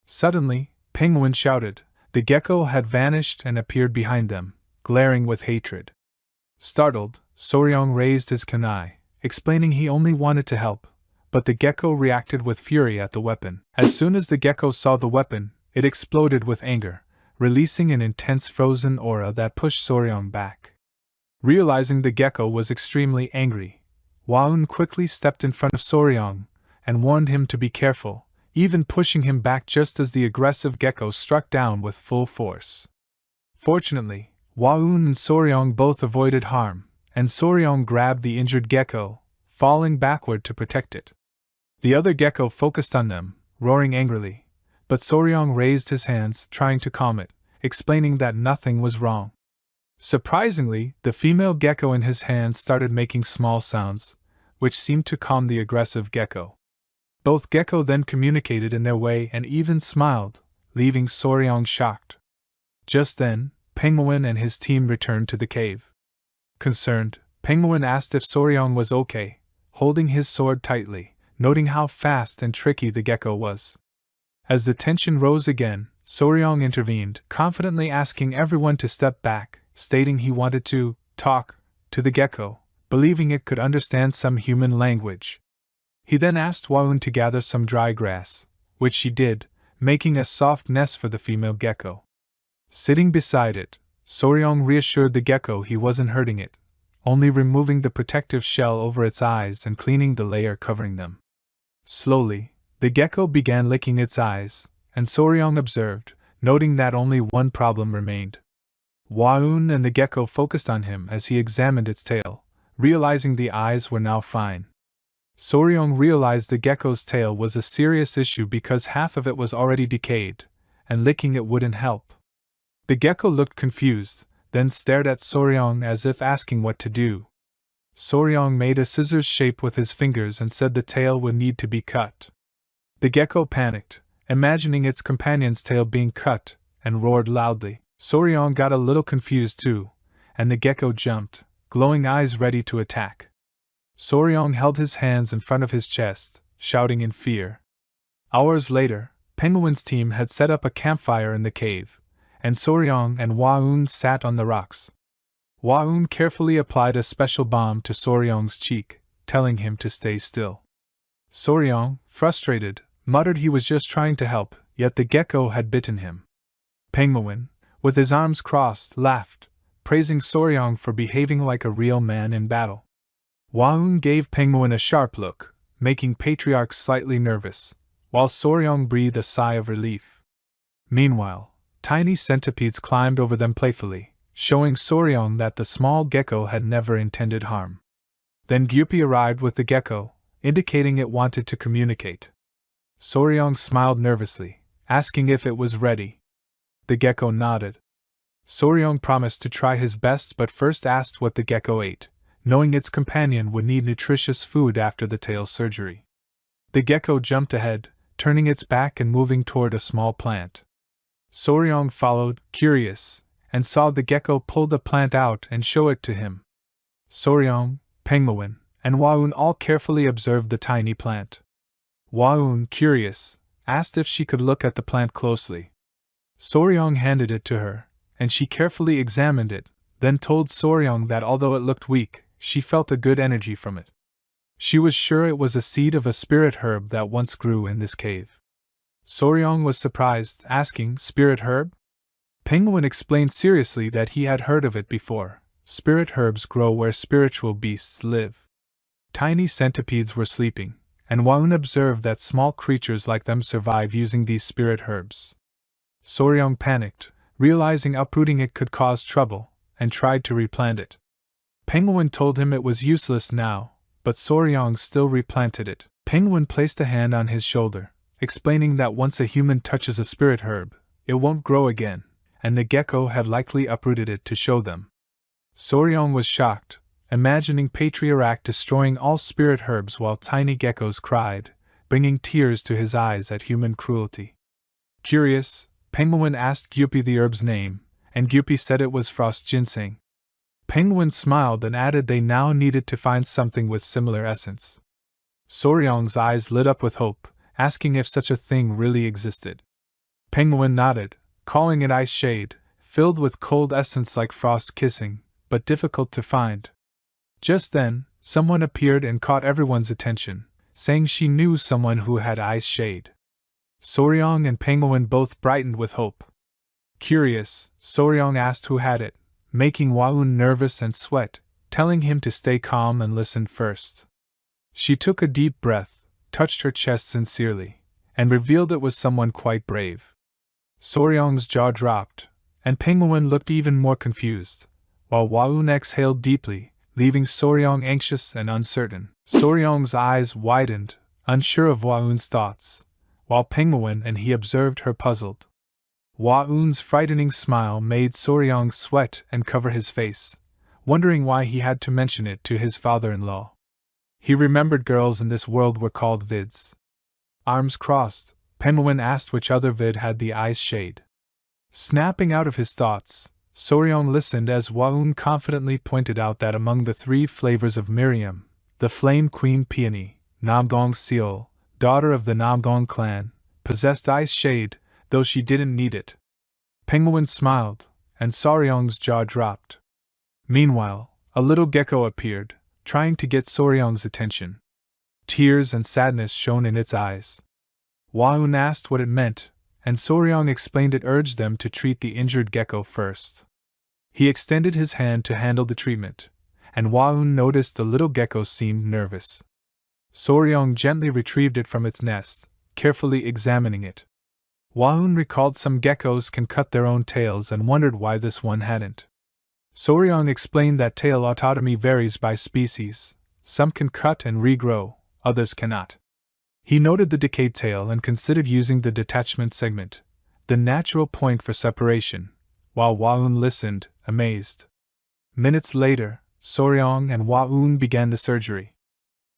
Suddenly, Penguin shouted. The gecko had vanished and appeared behind them, glaring with hatred. Startled, Soryong raised his kunai, explaining he only wanted to help, but the gecko reacted with fury at the weapon. As soon as the gecko saw the weapon, it exploded with anger, releasing an intense frozen aura that pushed Soryong back. Realizing the gecko was extremely angry, Hua-un quickly stepped in front of Soryong and warned him to be careful, even pushing him back just as the aggressive gecko struck down with full force. Fortunately, Hua-un and Soryong both avoided harm, and Soryong grabbed the injured gecko, falling backward to protect it. The other gecko focused on them, roaring angrily, but Soryong raised his hands, trying to calm it, explaining that nothing was wrong. Surprisingly, the female gecko in his hands started making small sounds, which seemed to calm the aggressive gecko. Both gecko then communicated in their way and even smiled, leaving Soryong shocked. Just then, Penguin and his team returned to the cave. Concerned, Penguin asked if Soryong was okay, holding his sword tightly, noting how fast and tricky the gecko was. As the tension rose again, Soryong intervened, confidently asking everyone to step back, stating he wanted to talk to the gecko, believing it could understand some human language. He then asked Hua-un to gather some dry grass, which she did, making a soft nest for the female gecko. Sitting beside it, Soryong reassured the gecko he wasn't hurting it, only removing the protective shell over its eyes and cleaning the layer covering them. Slowly, the gecko began licking its eyes, and Soryong observed, noting that only one problem remained. Hua-un and the gecko focused on him as he examined its tail, realizing the eyes were now fine. Soryong realized the gecko's tail was a serious issue because half of it was already decayed, and licking it wouldn't help. The gecko looked confused, then stared at Soryong as if asking what to do. Soryong made a scissors shape with his fingers and said the tail would need to be cut. The gecko panicked, imagining its companion's tail being cut, and roared loudly. Soryong got a little confused too, and the gecko jumped, glowing eyes ready to attack. Soryong held his hands in front of his chest, shouting in fear. Hours later, Penguin's team had set up a campfire in the cave, and Soryong and Hua-un sat on the rocks. Hua-un carefully applied a special balm to Soryong's cheek, telling him to stay still. Soryong, frustrated, muttered he was just trying to help, yet the gecko had bitten him. Penguin, with his arms crossed, laughed, praising Soryong for behaving like a real man in battle. Hua-un gave Penguin a sharp look, making Patriarch slightly nervous, while Soryong breathed a sigh of relief. Meanwhile, tiny centipedes climbed over them playfully, showing Soryong that the small gecko had never intended harm. Then Gyupi arrived with the gecko, indicating it wanted to communicate. Soryong smiled nervously, asking if it was ready. The gecko nodded. Soryong promised to try his best but first asked what the gecko ate, knowing its companion would need nutritious food after the tail surgery. The gecko jumped ahead, turning its back and moving toward a small plant. Soryong followed, curious, and saw the gecko pull the plant out and show it to him. Soryong, Penguin, and Waun all carefully observed the tiny plant. Waun, curious, asked if she could look at the plant closely. Soryong handed it to her, and she carefully examined it, then told Soryong that although it looked weak, she felt a good energy from it. She was sure it was a seed of a spirit herb that once grew in this cave. Soryong was surprised, asking, "Spirit herb?" Penguin explained seriously that he had heard of it before. Spirit herbs grow where spiritual beasts live. Tiny centipedes were sleeping, and Waun observed that small creatures like them survive using these spirit herbs. Soryong panicked, realizing uprooting it could cause trouble, and tried to replant it. Penguin told him it was useless now, but Soryong still replanted it. Penguin placed a hand on his shoulder, explaining that once a human touches a spirit herb, it won't grow again, and the gecko had likely uprooted it to show them. Soryong was shocked, imagining patriarch destroying all spirit herbs while tiny geckos cried, bringing tears to his eyes at human cruelty. Curious, Penguin asked Gyupi the herb's name, and Gyupi said it was frost ginseng. Penguin smiled and added they now needed to find something with similar essence. Soryong's eyes lit up with hope, asking if such a thing really existed. Penguin nodded, calling it ice shade, filled with cold essence like frost kissing, but difficult to find. Just then, someone appeared and caught everyone's attention, saying she knew someone who had ice shade. Soryong and Penguin both brightened with hope. Curious, Soryong asked who had it, making Waun nervous and sweat, telling him to stay calm and listen first. She took a deep breath, touched her chest sincerely, and revealed it was someone quite brave. Soryong's jaw dropped, and Penguin looked even more confused, while Waun exhaled deeply, leaving Soryong anxious and uncertain. Soryong's eyes widened, unsure of Waun's thoughts, while Penguin and he observed her puzzled. Waun's frightening smile made Soryong sweat and cover his face, wondering why he had to mention it to his father-in-law. He remembered girls in this world were called vids. Arms crossed, Penguin asked which other vid had the ice shade. Snapping out of his thoughts, Soryong listened as Waun confidently pointed out that among the 3 flavors of Murim, the Flame Queen Peony, Namdong Seiel, daughter of the Tang Clan, possessed ice shade, though she didn't need it. Penguin smiled, and Soryong's jaw dropped. Meanwhile, a little gecko appeared, trying to get Soryong's attention. Tears and sadness shone in its eyes. Waun asked what it meant, and Soryong explained it urged them to treat the injured gecko first. He extended his hand to handle the treatment, and Waun noticed the little gecko seemed nervous. Soryong gently retrieved it from its nest, carefully examining it. Waun recalled some geckos can cut their own tails and wondered why this one hadn't. Soryong explained that tail autotomy varies by species, some can cut and regrow, others cannot. He noted the decayed tail and considered using the detachment segment, the natural point for separation, while Waun listened, amazed. Minutes later, Soryong and Waun began the surgery.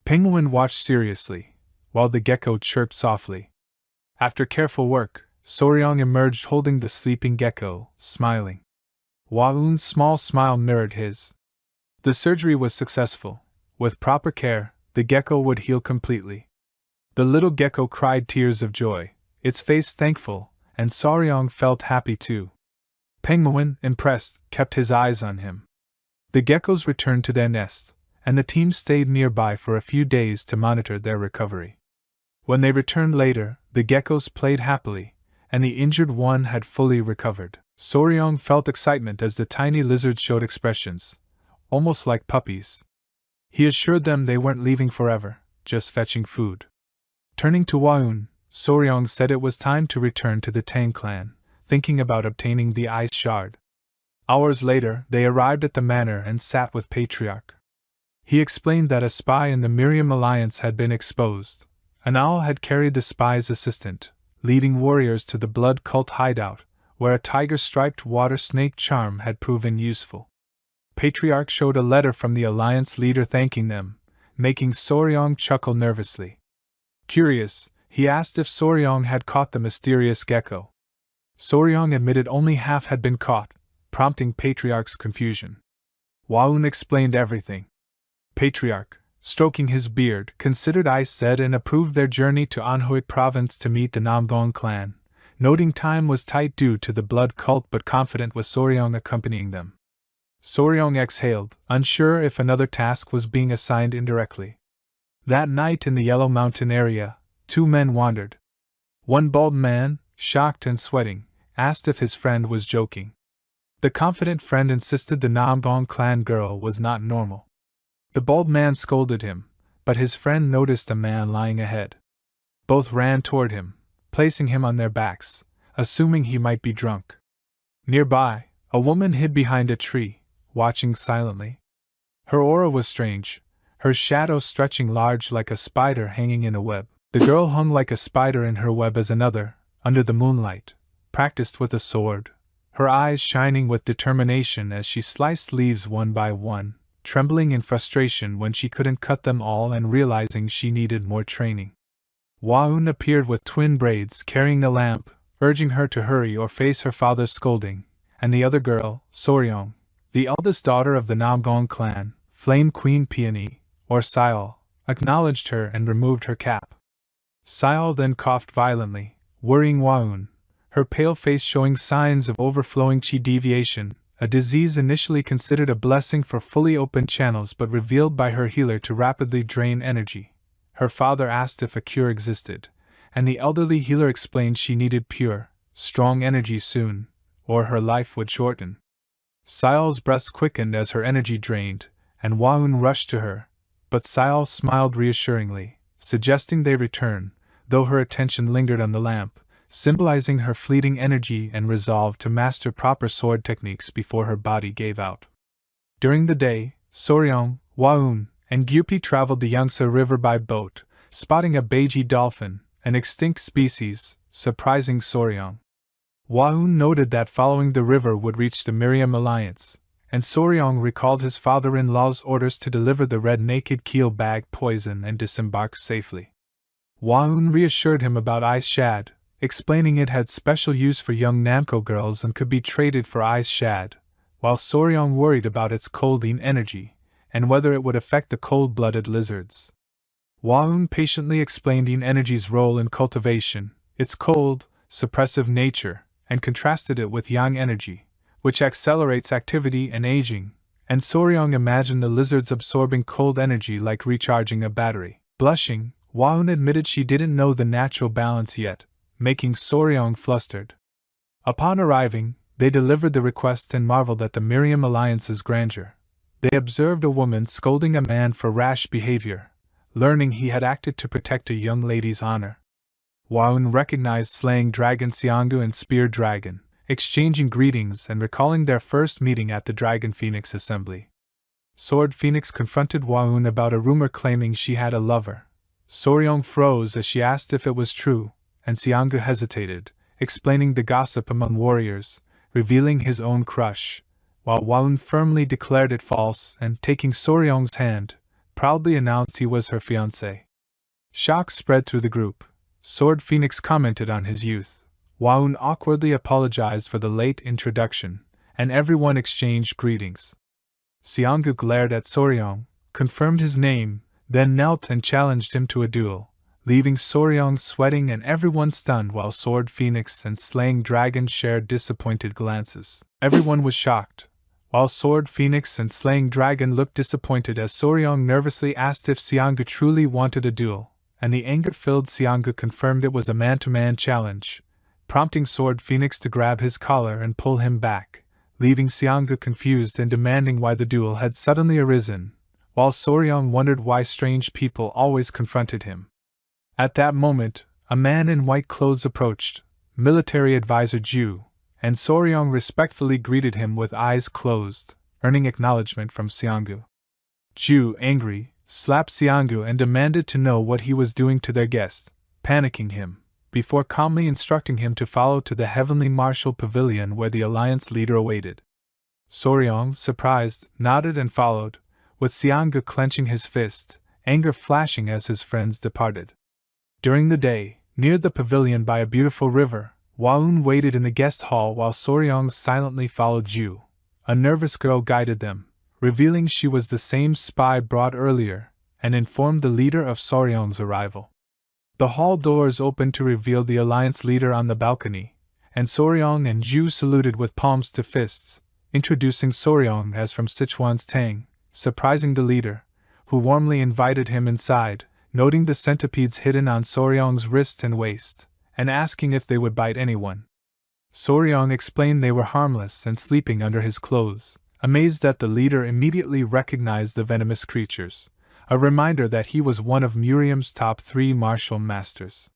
Penguin watched seriously, while the gecko chirped softly. After careful work, Soryong emerged holding the sleeping gecko, smiling. Waun's small smile mirrored his. The surgery was successful. With proper care, the gecko would heal completely. The little gecko cried tears of joy, its face thankful, and Soryong felt happy too. Penguin, impressed, kept his eyes on him. The geckos returned to their nest, and the team stayed nearby for a few days to monitor their recovery. When they returned later, the geckos played happily, and the injured one had fully recovered. Soryong felt excitement as the tiny lizards showed expressions, almost like puppies. He assured them they weren't leaving forever, just fetching food. Turning to Waun, Soryong said it was time to return to the Tang Clan, thinking about obtaining the ice shard. Hours later, they arrived at the manor and sat with Patriarch. He explained that a spy in the Murim alliance had been exposed. An owl had carried the spy's assistant, leading warriors to the blood cult hideout, where a tiger-striped water snake charm had proven useful. Patriarch showed a letter from the alliance leader thanking them, making Soryong chuckle nervously. Curious, he asked if Soryong had caught the mysterious gecko. Soryong admitted only half had been caught, prompting Patriarch's confusion. Waun explained everything. Patriarch, stroking his beard, considered ice said and approved their journey to Anhui province to meet the Namdong clan, noting time was tight due to the blood cult but confident with Soryong accompanying them. Soryong exhaled, unsure if another task was being assigned indirectly. That night in the Yellow Mountain area, two men wandered. One bald man, shocked and sweating, asked if his friend was joking. The confident friend insisted the Namdong clan girl was not normal. The bald man scolded him, but his friend noticed a man lying ahead. Both ran toward him, placing him on their backs, assuming he might be drunk. Nearby, a woman hid behind a tree, watching silently. Her aura was strange, her shadow stretching large like a spider hanging in a web. The girl hung like a spider in her web as another, under the moonlight, practiced with a sword, her eyes shining with determination as she sliced leaves one by one, trembling in frustration when she couldn't cut them all and realizing she needed more training. Waun appeared with twin braids carrying a lamp, urging her to hurry or face her father's scolding, and the other girl, Soryong, the eldest daughter of the Namdong clan, Flame Queen Peony, or Seiel, acknowledged her and removed her cap. Seiel then coughed violently, worrying Waun, her pale face showing signs of overflowing chi deviation, a disease initially considered a blessing for fully opened channels but revealed by her healer to rapidly drain energy. Her father asked if a cure existed, and the elderly healer explained she needed pure, strong energy soon, or her life would shorten. Seiel's breath quickened as her energy drained, and Waun rushed to her, but Seiel smiled reassuringly, suggesting they return, though her attention lingered on the lamp, symbolizing her fleeting energy and resolve to master proper sword techniques before her body gave out. During the day, Soryong, Waun, and Gyupi traveled the Yangtze River by boat, spotting a beiji dolphin, an extinct species, surprising Soryong. Waun noted that following the river would reach the Murim alliance, and Soryong recalled his father-in-law's orders to deliver the red naked keel bag poison and disembark safely. Waun reassured him about ice shad, explaining it had special use for young Namco girls and could be traded for ice shad, while Soryong worried about its colding energy, and whether it would affect the cold-blooded lizards. Waun patiently explained yin energy's role in cultivation, its cold, suppressive nature, and contrasted it with yang energy, which accelerates activity and aging, and Soryong imagined the lizards absorbing cold energy like recharging a battery. Blushing, Waun admitted she didn't know the natural balance yet, making Soryong flustered. Upon arriving, they delivered the request and marveled at the Murim alliance's grandeur. They observed a woman scolding a man for rash behavior, learning he had acted to protect a young lady's honor. Waun recognized slaying dragon Xianggu and spear dragon, exchanging greetings and recalling their first meeting at the Dragon Phoenix assembly. Sword Phoenix confronted Waun about a rumor claiming she had a lover. Soryong froze as she asked if it was true, and Xianggu hesitated, explaining the gossip among warriors, revealing his own crush, while Waun firmly declared it false and, taking Soryong's hand, proudly announced he was her fiancé. Shock spread through the group. Sword Phoenix commented on his youth. Waun awkwardly apologized for the late introduction, and everyone exchanged greetings. Xianggu glared at Soryong, confirmed his name, then knelt and challenged him to a duel, leaving Soryong sweating and everyone stunned while Sword Phoenix and Slaying Dragon shared disappointed glances. Everyone was shocked, while Sword Phoenix and Slaying Dragon looked disappointed as Soryong nervously asked if Xianggu truly wanted a duel, and the anger-filled Xianggu confirmed it was a man-to-man challenge, prompting Sword Phoenix to grab his collar and pull him back, leaving Xianggu confused and demanding why the duel had suddenly arisen, while Soryong wondered why strange people always confronted him. At that moment, a man in white clothes approached, military advisor Ju, and Soryong respectfully greeted him with eyes closed, earning acknowledgement from Xianggu. Ju, angry, slapped Xianggu and demanded to know what he was doing to their guest, panicking him, before calmly instructing him to follow to the heavenly martial pavilion where the alliance leader awaited. Soryong, surprised, nodded and followed, with Xianggu clenching his fist, anger flashing as his friends departed. During the day, near the pavilion by a beautiful river, Waun waited in the guest hall while Soryong silently followed Ju. A nervous girl guided them, revealing she was the same spy brought earlier, and informed the leader of Soryong's arrival. The hall doors opened to reveal the alliance leader on the balcony, and Soryong and Ju saluted with palms to fists, introducing Soryong as from Sichuan's Tang, surprising the leader, who warmly invited him inside, noting the centipedes hidden on Soryong's wrist and waist, and asking if they would bite anyone. Soryong explained they were harmless and sleeping under his clothes, amazed that the leader immediately recognized the venomous creatures, a reminder that he was one of Murim's top 3 martial masters.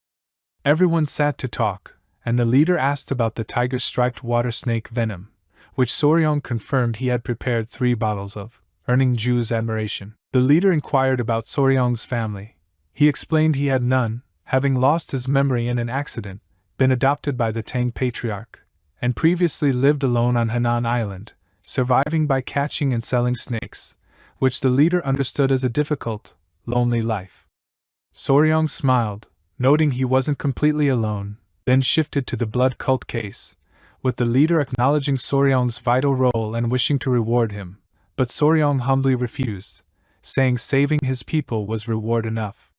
Everyone sat to talk, and the leader asked about the tiger-striped water snake Venom, which Soryong confirmed he had prepared 3 bottles of, earning Ju's admiration. The leader inquired about Soryong's family. He explained he had none, having lost his memory in an accident, been adopted by the Tang patriarch, and previously lived alone on Henan Island, surviving by catching and selling snakes, which the leader understood as a difficult, lonely life. Soryong smiled, noting he wasn't completely alone, then shifted to the blood cult case, with the leader acknowledging Soryong's vital role and wishing to reward him, but Soryong humbly refused, saying saving his people was reward enough.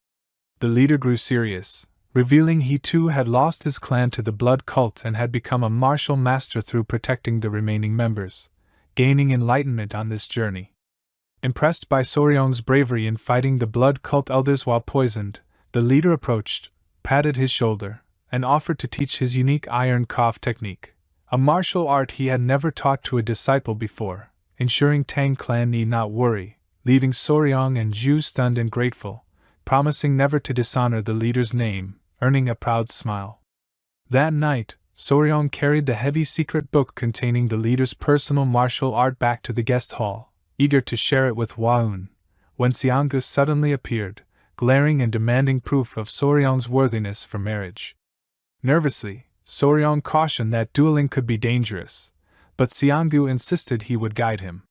The leader grew serious, revealing he too had lost his clan to the blood cult and had become a martial master through protecting the remaining members, gaining enlightenment on this journey. Impressed by Soryong's bravery in fighting the blood cult elders while poisoned, the leader approached, patted his shoulder, and offered to teach his unique iron cough technique, a martial art he had never taught to a disciple before, ensuring Tang Clan need not worry, leaving Soryong and Ju stunned and grateful, promising never to dishonor the leader's name, earning a proud smile. That night, Soryong carried the heavy secret book containing the leader's personal martial art back to the guest hall, eager to share it with Waun, when Xianggu suddenly appeared, glaring and demanding proof of Soryong's worthiness for marriage. Nervously, Soryong cautioned that dueling could be dangerous, but Xianggu insisted he would guide him.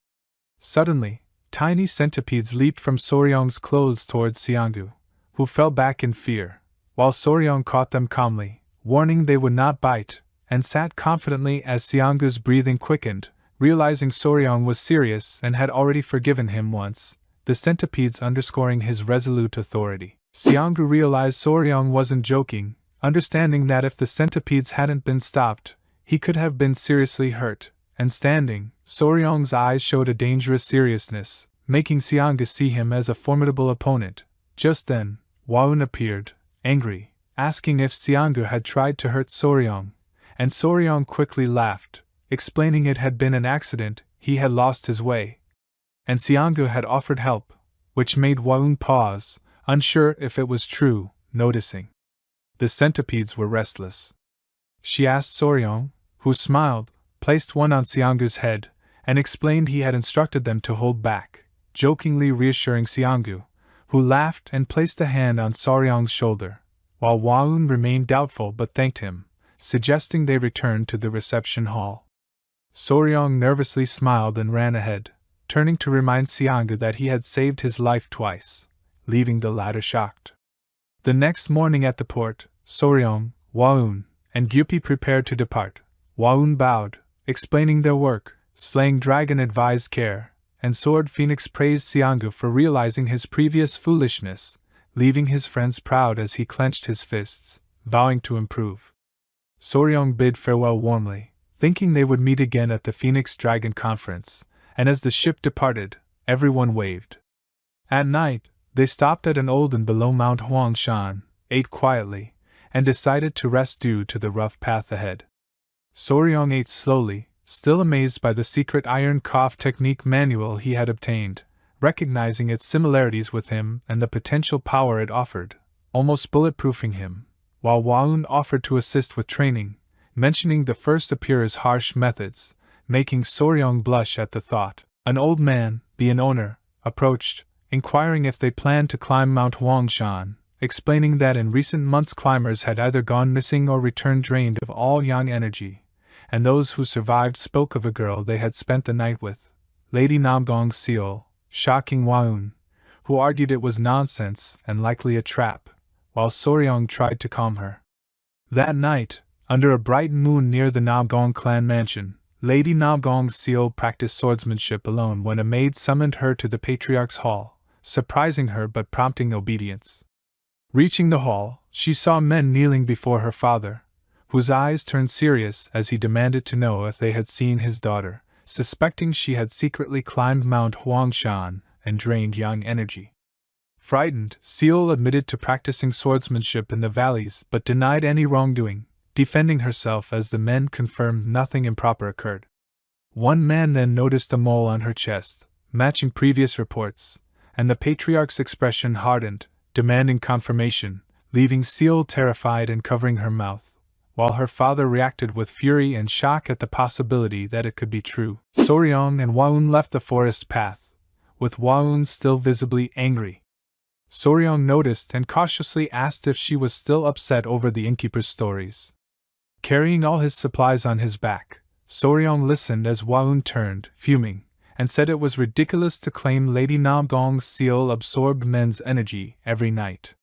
Suddenly, tiny centipedes leaped from Soryong's clothes towards Xianggu, who fell back in fear, while Soryong caught them calmly, warning they would not bite, and sat confidently as Xianggu's breathing quickened, realizing Soryong was serious and had already forgiven him once, the centipedes underscoring his resolute authority. Xianggu realized Soryong wasn't joking, understanding that if the centipedes hadn't been stopped, he could have been seriously hurt, and standing, Soryong's eyes showed a dangerous seriousness, making Xianggu see him as a formidable opponent. Just then, Waun appeared, angry, asking if Xianggu had tried to hurt Soryong, and Soryong quickly laughed, explaining it had been an accident, he had lost his way. And Xianggu had offered help, which made Waun pause, unsure if it was true, noticing the centipedes were restless. She asked Soryong, who smiled, placed one on Xianggu's head, and explained he had instructed them to hold back, jokingly reassuring Xianggu, who laughed and placed a hand on Soryong's shoulder, while Waun remained doubtful but thanked him, suggesting they return to the reception hall. Soryong nervously smiled and ran ahead, turning to remind Xianggu that he had saved his life twice, leaving the latter shocked. The next morning at the port, Soryong, Waun, and Gyupi prepared to depart. Waun bowed, explaining their work, slaying dragon advised care, and Sword Phoenix praised Xianggu for realizing his previous foolishness, leaving his friends proud as he clenched his fists, vowing to improve. Soryong bid farewell warmly, thinking they would meet again at the Phoenix Dragon Conference, and as the ship departed, everyone waved. At night, they stopped at an old inn below Mount Huangshan, ate quietly, and decided to rest due to the rough path ahead. Soryong ate slowly, still amazed by the secret iron cough technique manual he had obtained, recognizing its similarities with him and the potential power it offered, almost bulletproofing him, while Waun offered to assist with training, mentioning the first appearer's harsh methods, making Soryong blush at the thought. An old man, the inn owner, approached, inquiring if they planned to climb Mount Huangshan, explaining that in recent months climbers had either gone missing or returned drained of all yang energy, and those who survived spoke of a girl they had spent the night with, Lady Namgong's Seiel, shocking Waun, who argued it was nonsense and likely a trap, while Soryong tried to calm her. That night, under a bright moon near the Namgong clan mansion, Lady Namgong's Seiel practiced swordsmanship alone when a maid summoned her to the patriarch's hall, surprising her but prompting obedience. Reaching the hall, she saw men kneeling before her father, whose eyes turned serious as he demanded to know if they had seen his daughter, suspecting she had secretly climbed Mount Huangshan and drained yang energy. Frightened, Seiel admitted to practicing swordsmanship in the valleys but denied any wrongdoing, defending herself as the men confirmed nothing improper occurred. One man then noticed a mole on her chest, matching previous reports, and the patriarch's expression hardened, demanding confirmation, leaving Seiel terrified and covering her mouth, while her father reacted with fury and shock at the possibility that it could be true. Soryong and Waun left the forest path, with Waun still visibly angry. Soryong noticed and cautiously asked if she was still upset over the innkeeper's stories. Carrying all his supplies on his back, Soryong listened as Waun turned, fuming, and said it was ridiculous to claim Lady Namgong's Seiel absorbed men's energy every night.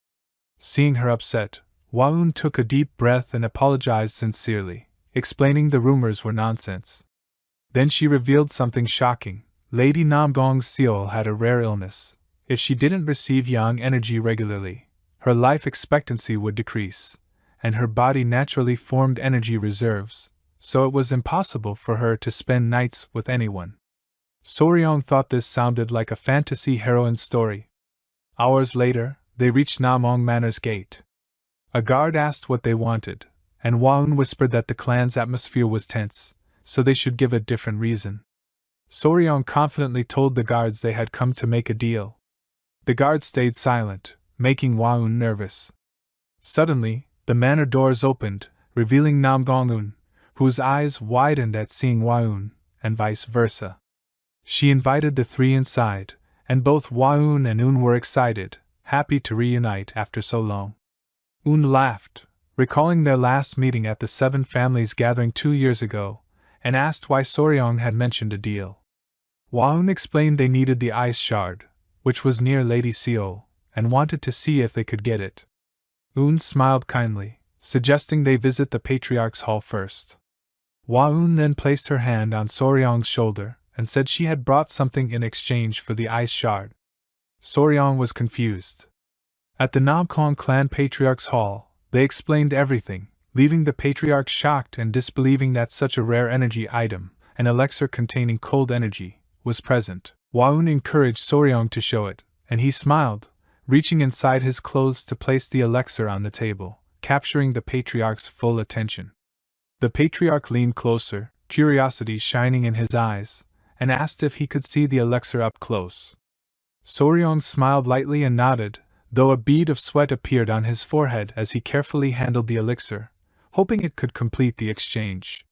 Seeing her upset, Waun took a deep breath and apologized sincerely, explaining the rumors were nonsense. Then she revealed something shocking. Lady Namgong's Seiel had a rare illness. If she didn't receive yang energy regularly, her life expectancy would decrease, and her body naturally formed energy reserves, so it was impossible for her to spend nights with anyone. Soryong thought this sounded like a fantasy heroine's story. Hours later, they reached Namong Manor's gate. A guard asked what they wanted, and Waun whispered that the clan's atmosphere was tense, so they should give a different reason. Soryong confidently told the guards they had come to make a deal. The guards stayed silent, making Waun nervous. Suddenly, the manor doors opened, revealing Namgong-un, whose eyes widened at seeing Waun, and vice versa. She invited the three inside, and both Waun and Un were excited, happy to reunite after so long. Un laughed, recalling their last meeting at the Seven Families gathering 2 years ago, and asked why Soryong had mentioned a deal. Waun explained they needed the ice shard, which was near Lady Seiel, and wanted to see if they could get it. Un smiled kindly, suggesting they visit the patriarch's hall first. Waun then placed her hand on Soryong's shoulder, and said she had brought something in exchange for the ice shard. Soryong was confused. At the Namgong clan patriarch's hall, they explained everything, leaving the patriarch shocked and disbelieving that such a rare energy item, an elixir containing cold energy, was present. Waun encouraged Soryong to show it, and he smiled, reaching inside his clothes to place the elixir on the table, capturing the patriarch's full attention. The patriarch leaned closer, curiosity shining in his eyes, and asked if he could see the elixir up close. Soryong smiled lightly and nodded, though a bead of sweat appeared on his forehead as he carefully handled the elixir, hoping it could complete the exchange.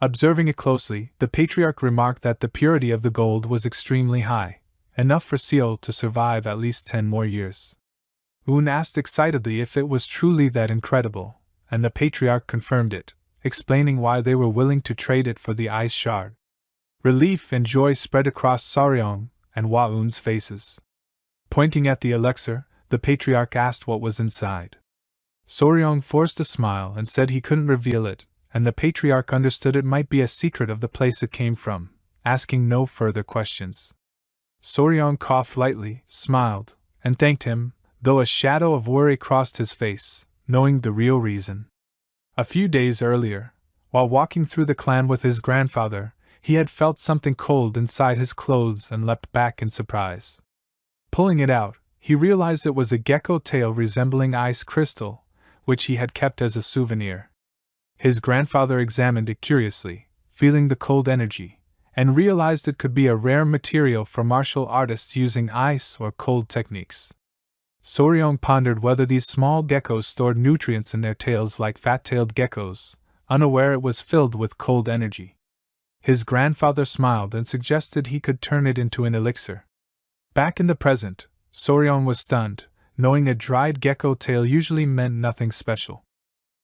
Observing it closely, the patriarch remarked that the purity of the gold was extremely high, enough for Seiel to survive at least 10 more years. Un asked excitedly if it was truly that incredible, and the patriarch confirmed it, explaining why they were willing to trade it for the ice shard. Relief and joy spread across Soryong and Waun's faces. Pointing at the elixir, the patriarch asked what was inside. Soryong forced a smile and said he couldn't reveal it, and the patriarch understood it might be a secret of the place it came from, asking no further questions. Soryong coughed lightly, smiled, and thanked him, though a shadow of worry crossed his face, knowing the real reason. A few days earlier, while walking through the clan with his grandfather, he had felt something cold inside his clothes and leapt back in surprise. Pulling it out, he realized it was a gecko tail resembling ice crystal, which he had kept as a souvenir. His grandfather examined it curiously, feeling the cold energy, and realized it could be a rare material for martial artists using ice or cold techniques. Soryong pondered whether these small geckos stored nutrients in their tails like fat-tailed geckos, unaware it was filled with cold energy. His grandfather smiled and suggested he could turn it into an elixir. Back in the present, Soryong was stunned, knowing a dried gecko tail usually meant nothing special.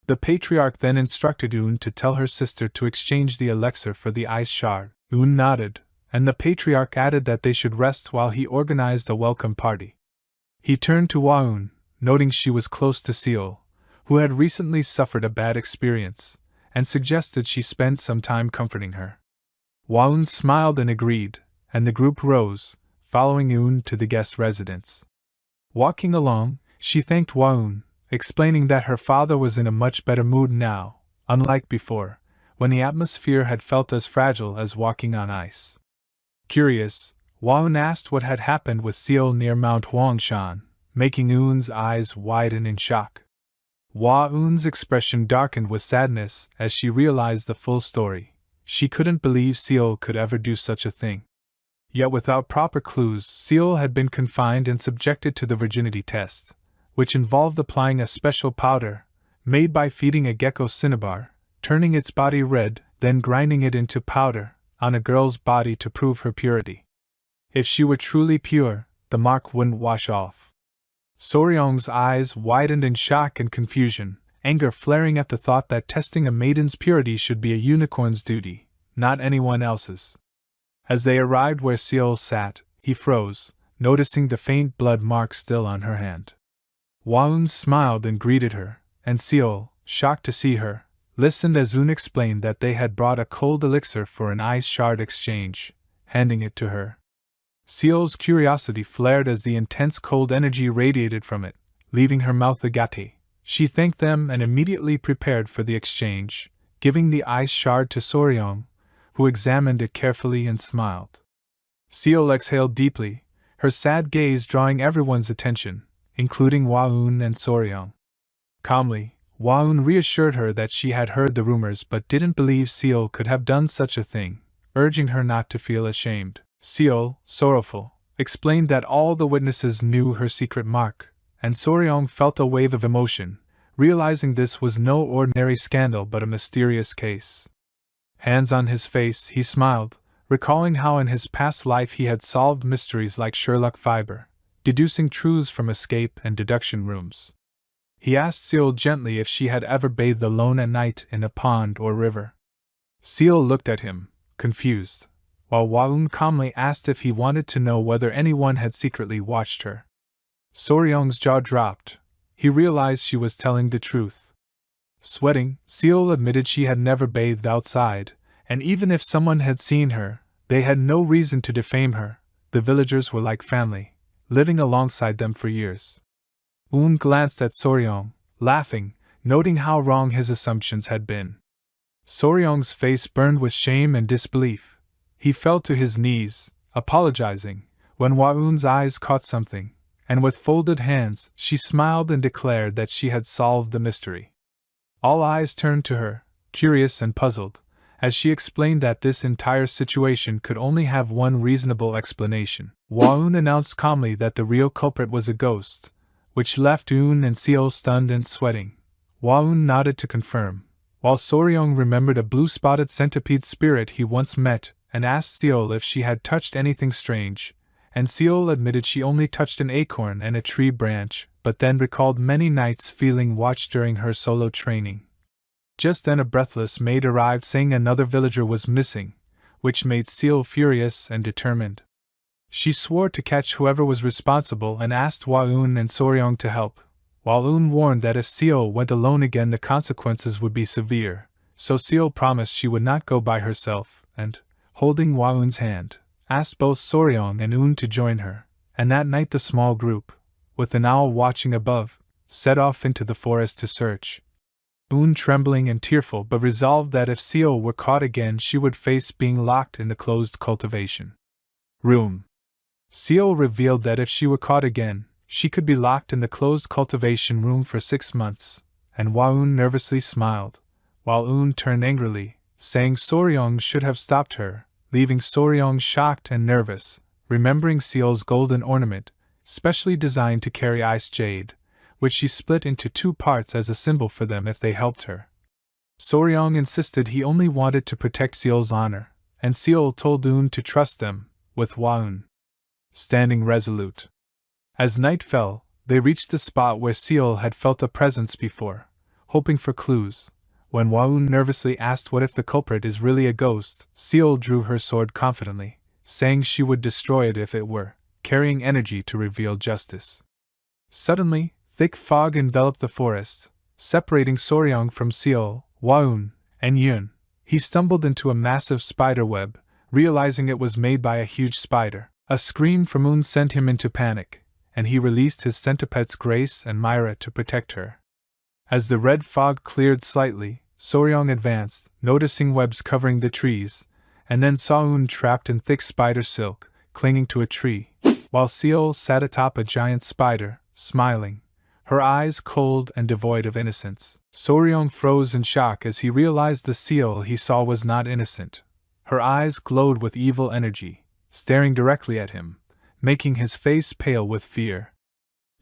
The patriarch then instructed Yoon to tell her sister to exchange the elixir for the ice shard. Yoon nodded, and the patriarch added that they should rest while he organized a welcome party. He turned to Hwa-eun, noting she was close to Seiel, who had recently suffered a bad experience, and suggested she spend some time comforting her. Hwa-eun smiled and agreed, and the group rose, following Yoon to the guest residence. Walking along, she thanked Hwa-eun, explaining that her father was in a much better mood now, unlike before, when the atmosphere had felt as fragile as walking on ice. Curious, Hwa-eun asked what had happened with Seiel near Mount Huangshan, making Yoon's eyes widen in shock. Hwa-eun's expression darkened with sadness as she realized the full story. She couldn't believe Seiel could ever do such a thing. Yet without proper clues, Seiel had been confined and subjected to the virginity test, which involved applying a special powder, made by feeding a gecko cinnabar, turning its body red, then grinding it into powder, on a girl's body to prove her purity. If she were truly pure, the mark wouldn't wash off. Soryong's eyes widened in shock and confusion, anger flaring at the thought that testing a maiden's purity should be a unicorn's duty, not anyone else's. As they arrived where Seiel sat, he froze, noticing the faint blood mark still on her hand. Hwa-eun smiled and greeted her, and Seiel, shocked to see her, listened as Eun explained that they had brought a cold elixir for an ice shard exchange, handing it to her. Seil's curiosity flared as the intense cold energy radiated from it, leaving her mouth agape. She thanked them and immediately prepared for the exchange, giving the ice shard to Soryong, who examined it carefully and smiled. Seiel exhaled deeply, her sad gaze drawing everyone's attention, including Hwa-eun and Soryong. Calmly, Hwa-eun reassured her that she had heard the rumors but didn't believe Seiel could have done such a thing, urging her not to feel ashamed. Seiel, sorrowful, explained that all the witnesses knew her secret mark, and Soryong felt a wave of emotion, realizing this was no ordinary scandal but a mysterious case. Hands on his face, he smiled, recalling how in his past life he had solved mysteries like Sherlock Fabre, deducing truths from escape and deduction rooms. He asked Seiel gently if she had ever bathed alone at night in a pond or river. Seiel looked at him, confused, while Hwa-eun calmly asked if he wanted to know whether anyone had secretly watched her. Soryong's jaw dropped. He realized she was telling the truth. Sweating, Seiel admitted she had never bathed outside, and even if someone had seen her, they had no reason to defame her. The villagers were like family, living alongside them for years. Eun glanced at Soryong, laughing, noting how wrong his assumptions had been. Soryong's face burned with shame and disbelief. He fell to his knees, apologizing, when Hwa-eun's eyes caught something, and with folded hands she smiled and declared that she had solved the mystery. All eyes turned to her, curious and puzzled, as she explained that this entire situation could only have one reasonable explanation. Hwa-eun announced calmly that the real culprit was a ghost, which left Eun and Seiel stunned and sweating. Hwa-eun nodded to confirm, while Soryong remembered a blue-spotted centipede spirit he once met and asked Seiel if she had touched anything strange, and Seiel admitted she only touched an acorn and a tree branch, but then recalled many nights feeling watched during her solo training. Just then a breathless maid arrived saying another villager was missing, which made Seiel furious and determined. She swore to catch whoever was responsible and asked Hwa-eun and Soryong to help, while Eun warned that if Seiel went alone again the consequences would be severe, so Seiel promised she would not go by herself, and, holding Hwa-eun's hand, asked both Soryong and Eun to join her, and that night the small group, with an owl watching above, set off into the forest to search. Eun trembling and tearful but resolved that if Seiel were caught again she would face being locked in the closed cultivation room. Seiel revealed that if she were caught again, she could be locked in the closed cultivation room for 6 months, and Hwa-eun nervously smiled, while Eun turned angrily, saying Soryong should have stopped her, leaving Soryong shocked and nervous, remembering Seil's golden ornament, specially designed to carry ice jade, which she split into 2 parts as a symbol for them if they helped her. Soryong insisted he only wanted to protect Seil's honor, and Seiel told Eun to trust them, with Hwa-eun. standing resolute. As night fell, they reached the spot where Seiel had felt a presence before, hoping for clues. When Waun nervously asked what if the culprit is really a ghost, Seiel drew her sword confidently, saying she would destroy it if it were, carrying energy to reveal justice. Suddenly, thick fog enveloped the forest, separating Soryong from Seiel, Waun, and Yun. He stumbled into a massive spider web, realizing it was made by a huge spider. A scream from Un sent him into panic, and he released his centipeds Grace and Myra to protect her. As the red fog cleared slightly, Soryong advanced, noticing webs covering the trees, and then saw Un trapped in thick spider silk, clinging to a tree, while Seiel sat atop a giant spider, smiling, her eyes cold and devoid of innocence. Soryong froze in shock as he realized the Seiel he saw was not innocent. Her eyes glowed with evil energy, staring directly at him, making his face pale with fear.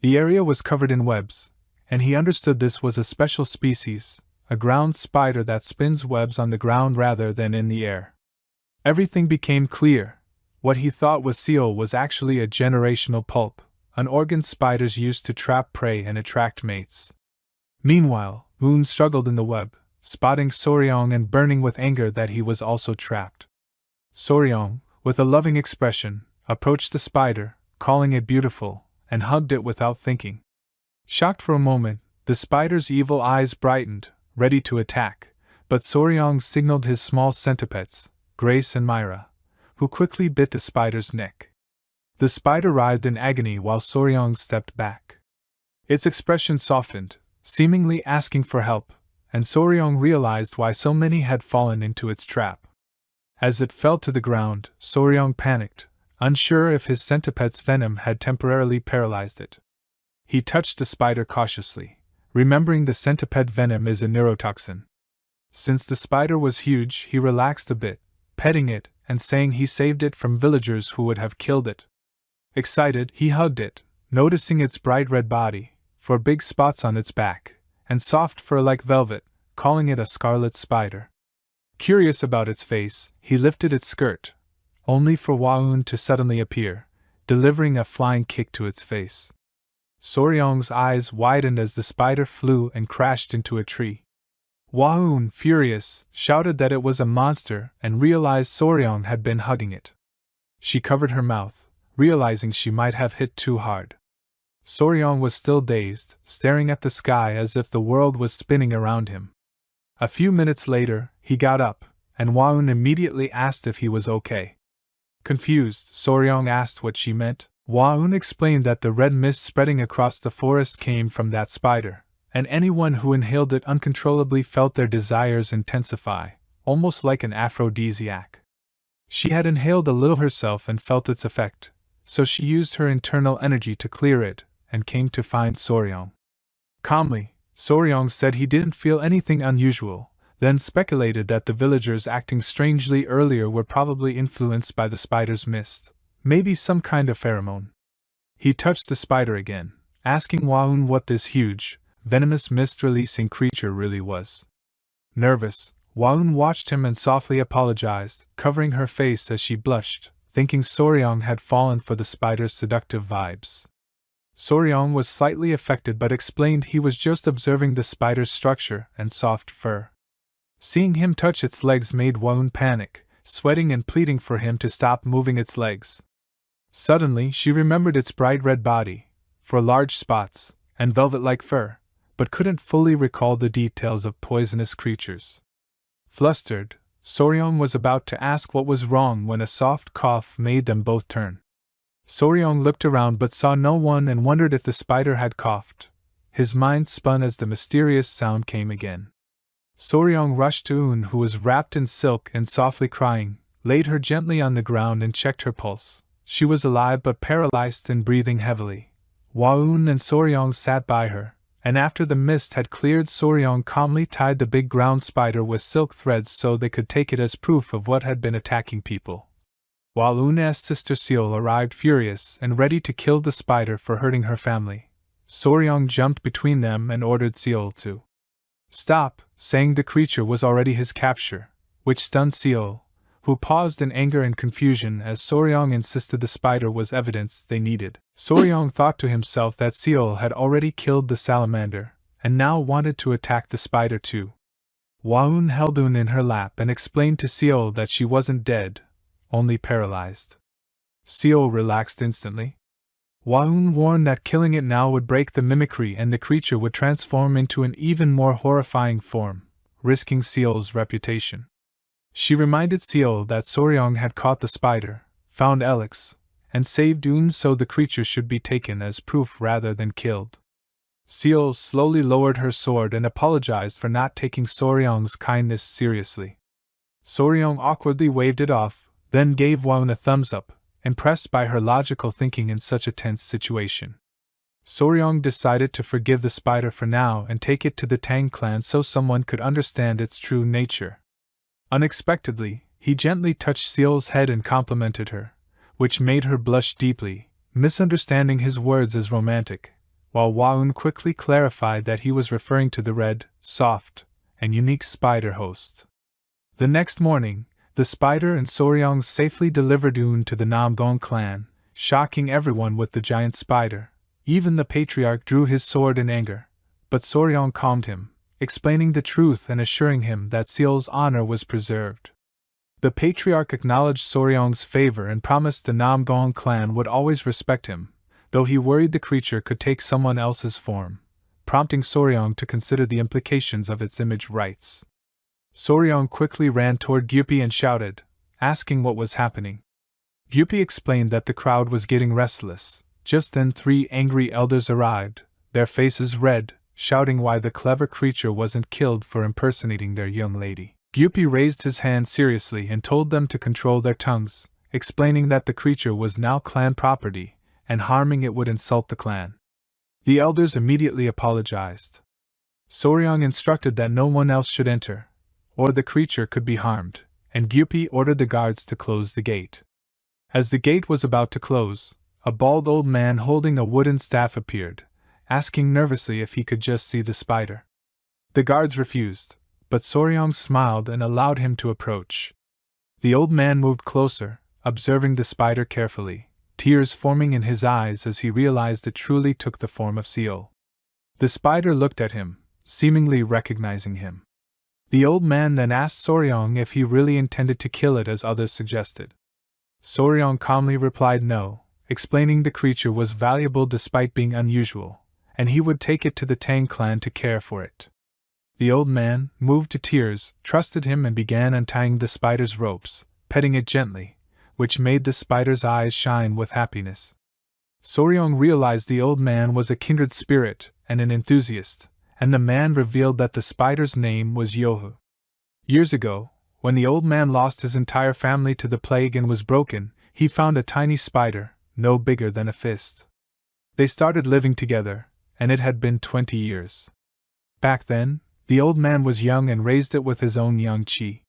The area was covered in webs, and he understood this was a special species, a ground spider that spins webs on the ground rather than in the air. Everything became clear. What he thought was Seiel was actually a generational pulp, an organ spiders used to trap prey and attract mates. Meanwhile, Un struggled in the web, spotting Soryong and burning with anger that he was also trapped. Soryong, with a loving expression, approached the spider, calling it beautiful, and hugged it without thinking. Shocked for a moment, the spider's evil eyes brightened, ready to attack, but Soryong signaled his small centipeds, Grace and Myra, who quickly bit the spider's neck. The spider writhed in agony while Soryong stepped back. Its expression softened, seemingly asking for help, and Soryong realized why so many had fallen into its trap. As it fell to the ground, Soryong panicked, unsure if his centipede's venom had temporarily paralyzed it. He touched the spider cautiously, remembering the centipede venom is a neurotoxin. Since the spider was huge, he relaxed a bit, petting it and saying he saved it from villagers who would have killed it. Excited, he hugged it, noticing its bright red body, for big spots on its back, and soft fur like velvet, calling it a scarlet spider. Curious about its face, he lifted its skirt, only for Waun to suddenly appear, delivering a flying kick to its face. Soryong's eyes widened as the spider flew and crashed into a tree. Waun, furious, shouted that it was a monster and realized Soryong had been hugging it. She covered her mouth, realizing she might have hit too hard. Soryong was still dazed, staring at the sky as if the world was spinning around him. A few minutes later, he got up, and Waun immediately asked if he was okay. Confused, Soryong asked what she meant. Waun explained that the red mist spreading across the forest came from that spider, and anyone who inhaled it uncontrollably felt their desires intensify, almost like an aphrodisiac. She had inhaled a little herself and felt its effect, so she used her internal energy to clear it, and came to find Soryong. Calmly, Soryong said he didn't feel anything unusual, then speculated that the villagers acting strangely earlier were probably influenced by the spider's mist, maybe some kind of pheromone. He touched the spider again, asking Waun what this huge, venomous mist-releasing creature really was. Nervous, Waun watched him and softly apologized, covering her face as she blushed, thinking Soryong had fallen for the spider's seductive vibes. Soryong was slightly affected but explained he was just observing the spider's structure and soft fur. Seeing him touch its legs made Waun panic, sweating and pleading for him to stop moving its legs. Suddenly she remembered its bright red body, for large spots, and velvet-like fur, but couldn't fully recall the details of poisonous creatures. Flustered, Soryong was about to ask what was wrong when a soft cough made them both turn. Soryong looked around but saw no one and wondered if the spider had coughed. His mind spun as the mysterious sound came again. Soryong rushed to Un, who was wrapped in silk and softly crying, laid her gently on the ground and checked her pulse. She was alive but paralyzed and breathing heavily. Waun and Soryong sat by her, and after the mist had cleared, Soryong calmly tied the big ground spider with silk threads so they could take it as proof of what had been attacking people. While Un's sister Seiel arrived furious and ready to kill the spider for hurting her family, Soryong jumped between them and ordered Seiel to stop, saying the creature was already his capture, which stunned Seiel, who paused in anger and confusion as Soryong insisted the spider was evidence they needed. Soryong thought to himself that Seiel had already killed the salamander, and now wanted to attack the spider too. Hwaun held Un in her lap and explained to Seiel that she wasn't dead, only paralyzed. Seiel relaxed instantly. Hwaun warned that killing it now would break the mimicry and the creature would transform into an even more horrifying form, risking Seiel's reputation. She reminded Seiel that Soryong had caught the spider, found Alex, and saved Un, so the creature should be taken as proof rather than killed. Seiel slowly lowered her sword and apologized for not taking Soryong's kindness seriously. Soryong awkwardly waved it off, then gave Hwaun a thumbs up, impressed by her logical thinking in such a tense situation. Soryong decided to forgive the spider for now and take it to the Tang Clan so someone could understand its true nature. Unexpectedly, he gently touched Seiel's head and complimented her, which made her blush deeply, misunderstanding his words as romantic, while Hwaun quickly clarified that he was referring to the red, soft, and unique spider host. The next morning, the spider and Soryong safely delivered Un to the Namdong clan, shocking everyone with the giant spider. Even the patriarch drew his sword in anger, but Soryong calmed him, explaining the truth and assuring him that Seil's honor was preserved. The patriarch acknowledged Soryong's favor and promised the Namdong clan would always respect him, though he worried the creature could take someone else's form, prompting Soryong to consider the implications of its image rights. Soryong quickly ran toward Gyupi and shouted, asking what was happening. Gyupi explained that the crowd was getting restless. Just then 3 angry elders arrived, their faces red, shouting why the clever creature wasn't killed for impersonating their young lady. Gyupi raised his hand seriously and told them to control their tongues, explaining that the creature was now clan property, and harming it would insult the clan. The elders immediately apologized. Soryong instructed that no one else should enter, or the creature could be harmed, and Gyupi ordered the guards to close the gate. As the gate was about to close, a bald old man holding a wooden staff appeared, asking nervously if he could just see the spider. The guards refused, but Soryong smiled and allowed him to approach. The old man moved closer, observing the spider carefully, tears forming in his eyes as he realized it truly took the form of Seiel. The spider looked at him, seemingly recognizing him. The old man then asked Soryong if he really intended to kill it as others suggested. Soryong calmly replied no, explaining the creature was valuable despite being unusual, and he would take it to the Tang clan to care for it. The old man, moved to tears, trusted him and began untying the spider's ropes, petting it gently, which made the spider's eyes shine with happiness. Soryong realized the old man was a kindred spirit and an enthusiast, and the man revealed that the spider's name was Yuvu. Years ago, when the old man lost his entire family to the plague and was broken, he found a tiny spider, no bigger than a fist. They started living together, and it had been 20 years. Back then, the old man was young and raised it with his own yang qi.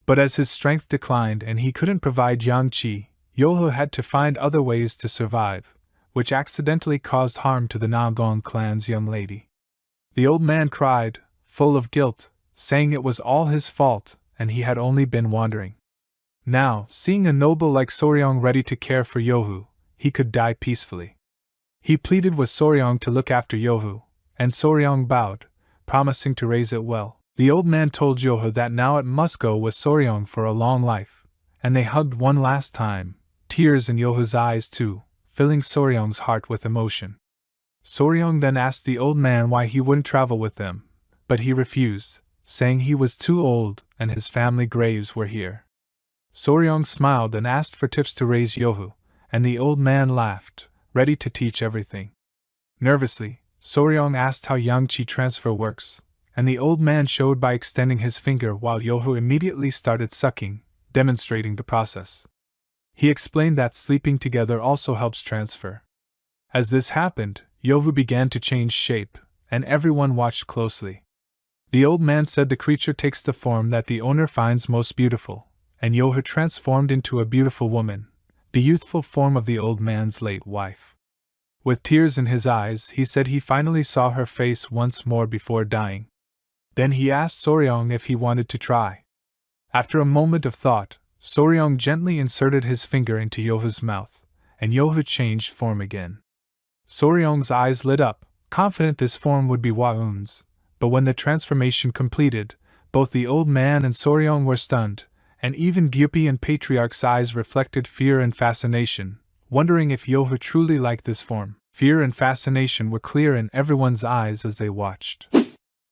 But as his strength declined and he couldn't provide yang qi, Yuvu had to find other ways to survive, which accidentally caused harm to the Namdong clan's young lady. The old man cried, full of guilt, saying it was all his fault and he had only been wandering. Now, seeing a noble like Soryong ready to care for Yuvu, he could die peacefully. He pleaded with Soryong to look after Yuvu, and Soryong bowed, promising to raise it well. The old man told Yuvu that now it must go with Soryong for a long life, and they hugged one last time, tears in Yuvu's eyes too, filling Soryong's heart with emotion. Soryong then asked the old man why he wouldn't travel with them, but he refused, saying he was too old and his family graves were here. Soryong smiled and asked for tips to raise Yuvu, and the old man laughed, ready to teach everything. Nervously, Soryong asked how yang qi transfer works, and the old man showed by extending his finger while Yuvu immediately started sucking, demonstrating the process. He explained that sleeping together also helps transfer. As this happened, Yuvu began to change shape, and everyone watched closely. The old man said the creature takes the form that the owner finds most beautiful, and Yuvu transformed into a beautiful woman, the youthful form of the old man's late wife. With tears in his eyes, he said he finally saw her face once more before dying. Then he asked Soryong if he wanted to try. After a moment of thought, Soryong gently inserted his finger into Yuvu's mouth, and Yuvu changed form again. Soryong's eyes lit up, confident this form would be Waun's, but when the transformation completed, both the old man and Soryong were stunned, and even Gyupi and Patriarch's eyes reflected fear and fascination, wondering if Yuvu truly liked this form. Fear and fascination were clear in everyone's eyes as they watched.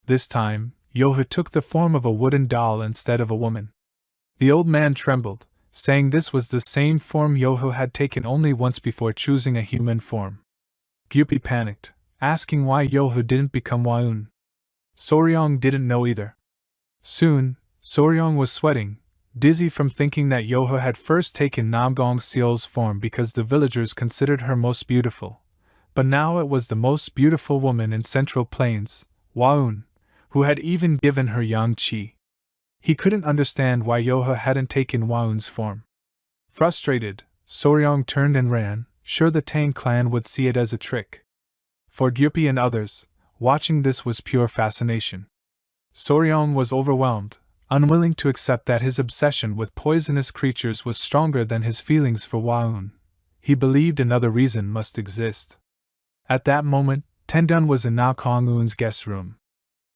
This time, Yuvu took the form of a wooden doll instead of a woman. The old man trembled, saying this was the same form Yuvu had taken only once before choosing a human form. Gyupi panicked, asking why Yuvu didn't become Waun. Soryong didn't know either. Soon, Soryong was sweating, dizzy from thinking that Yuvu had first taken Namgong Seol's form because the villagers considered her most beautiful. But now it was the most beautiful woman in Central Plains, Waun, who had even given her yang qi. He couldn't understand why Yuvu hadn't taken Waun's form. Frustrated, Soryong turned and ran, sure the Tang Clan would see it as a trick. For Gyupi and others, watching this was pure fascination. Soryong was overwhelmed, unwilling to accept that his obsession with poisonous creatures was stronger than his feelings for Waun. He believed another reason must exist. At that moment, Tendun was in Na Kong Un's guest room.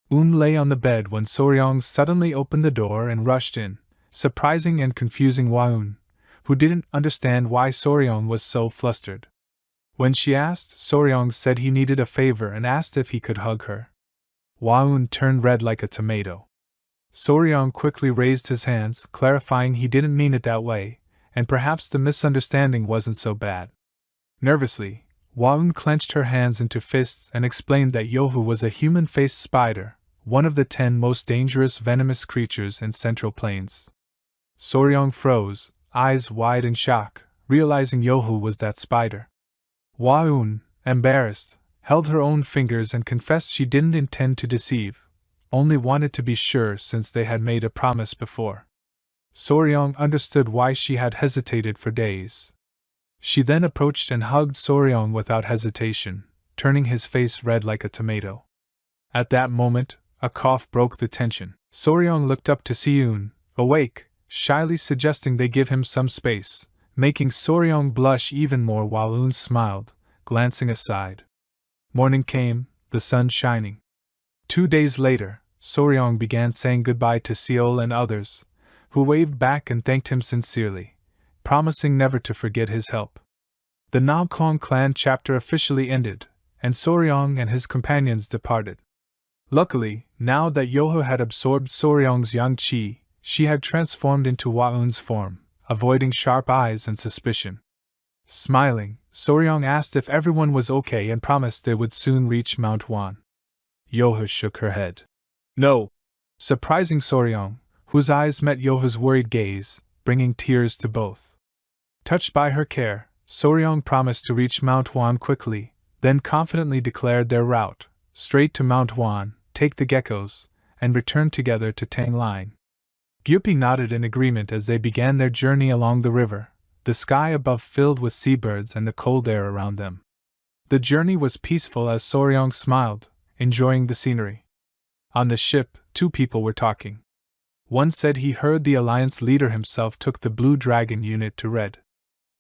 Un lay on the bed when Soryong suddenly opened the door and rushed in, surprising and confusing Waun, who didn't understand why Soryong was so flustered. When she asked, Soryong said he needed a favor and asked if he could hug her. Waun turned red like a tomato. Soryong quickly raised his hands, clarifying he didn't mean it that way, and perhaps the misunderstanding wasn't so bad. Nervously, Waun clenched her hands into fists and explained that Yuvu was a human-faced spider, one of the 10 most dangerous venomous creatures in Central Plains. Soryong froze, eyes wide in shock, realizing Yuvu was that spider. Waun, embarrassed, held her own fingers and confessed she didn't intend to deceive, only wanted to be sure since they had made a promise before. Soryong understood why she had hesitated for days. She then approached and hugged Soryong without hesitation, turning his face red like a tomato. At that moment, a cough broke the tension. Soryong looked up to see Un, awake, shyly suggesting they give him some space, making Soryong blush even more while Un smiled, glancing aside. Morning came, the sun shining. 2 days later, Soryong began saying goodbye to Seiel and others, who waved back and thanked him sincerely, promising never to forget his help. The Tang Clan chapter officially ended, and Soryong and his companions departed. Luckily, now that Yuvu had absorbed Soryong's yang qi, she had transformed into Waun's form, avoiding sharp eyes and suspicion. Smiling, Soryong asked if everyone was okay and promised they would soon reach Mount Wan. Yuvu shook her head. No. Surprising Soryong, whose eyes met Yuvu's worried gaze, bringing tears to both. Touched by her care, Soryong promised to reach Mount Wan quickly, then confidently declared their route, straight to Mount Wan, take the geckos, and return together to Tang Line. Gyupi nodded in agreement as they began their journey along the river, the sky above filled with seabirds and the cold air around them. The journey was peaceful as Soryong smiled, enjoying the scenery. On the ship, 2 people were talking. One said he heard the Alliance leader himself took the Blue Dragon unit to Red.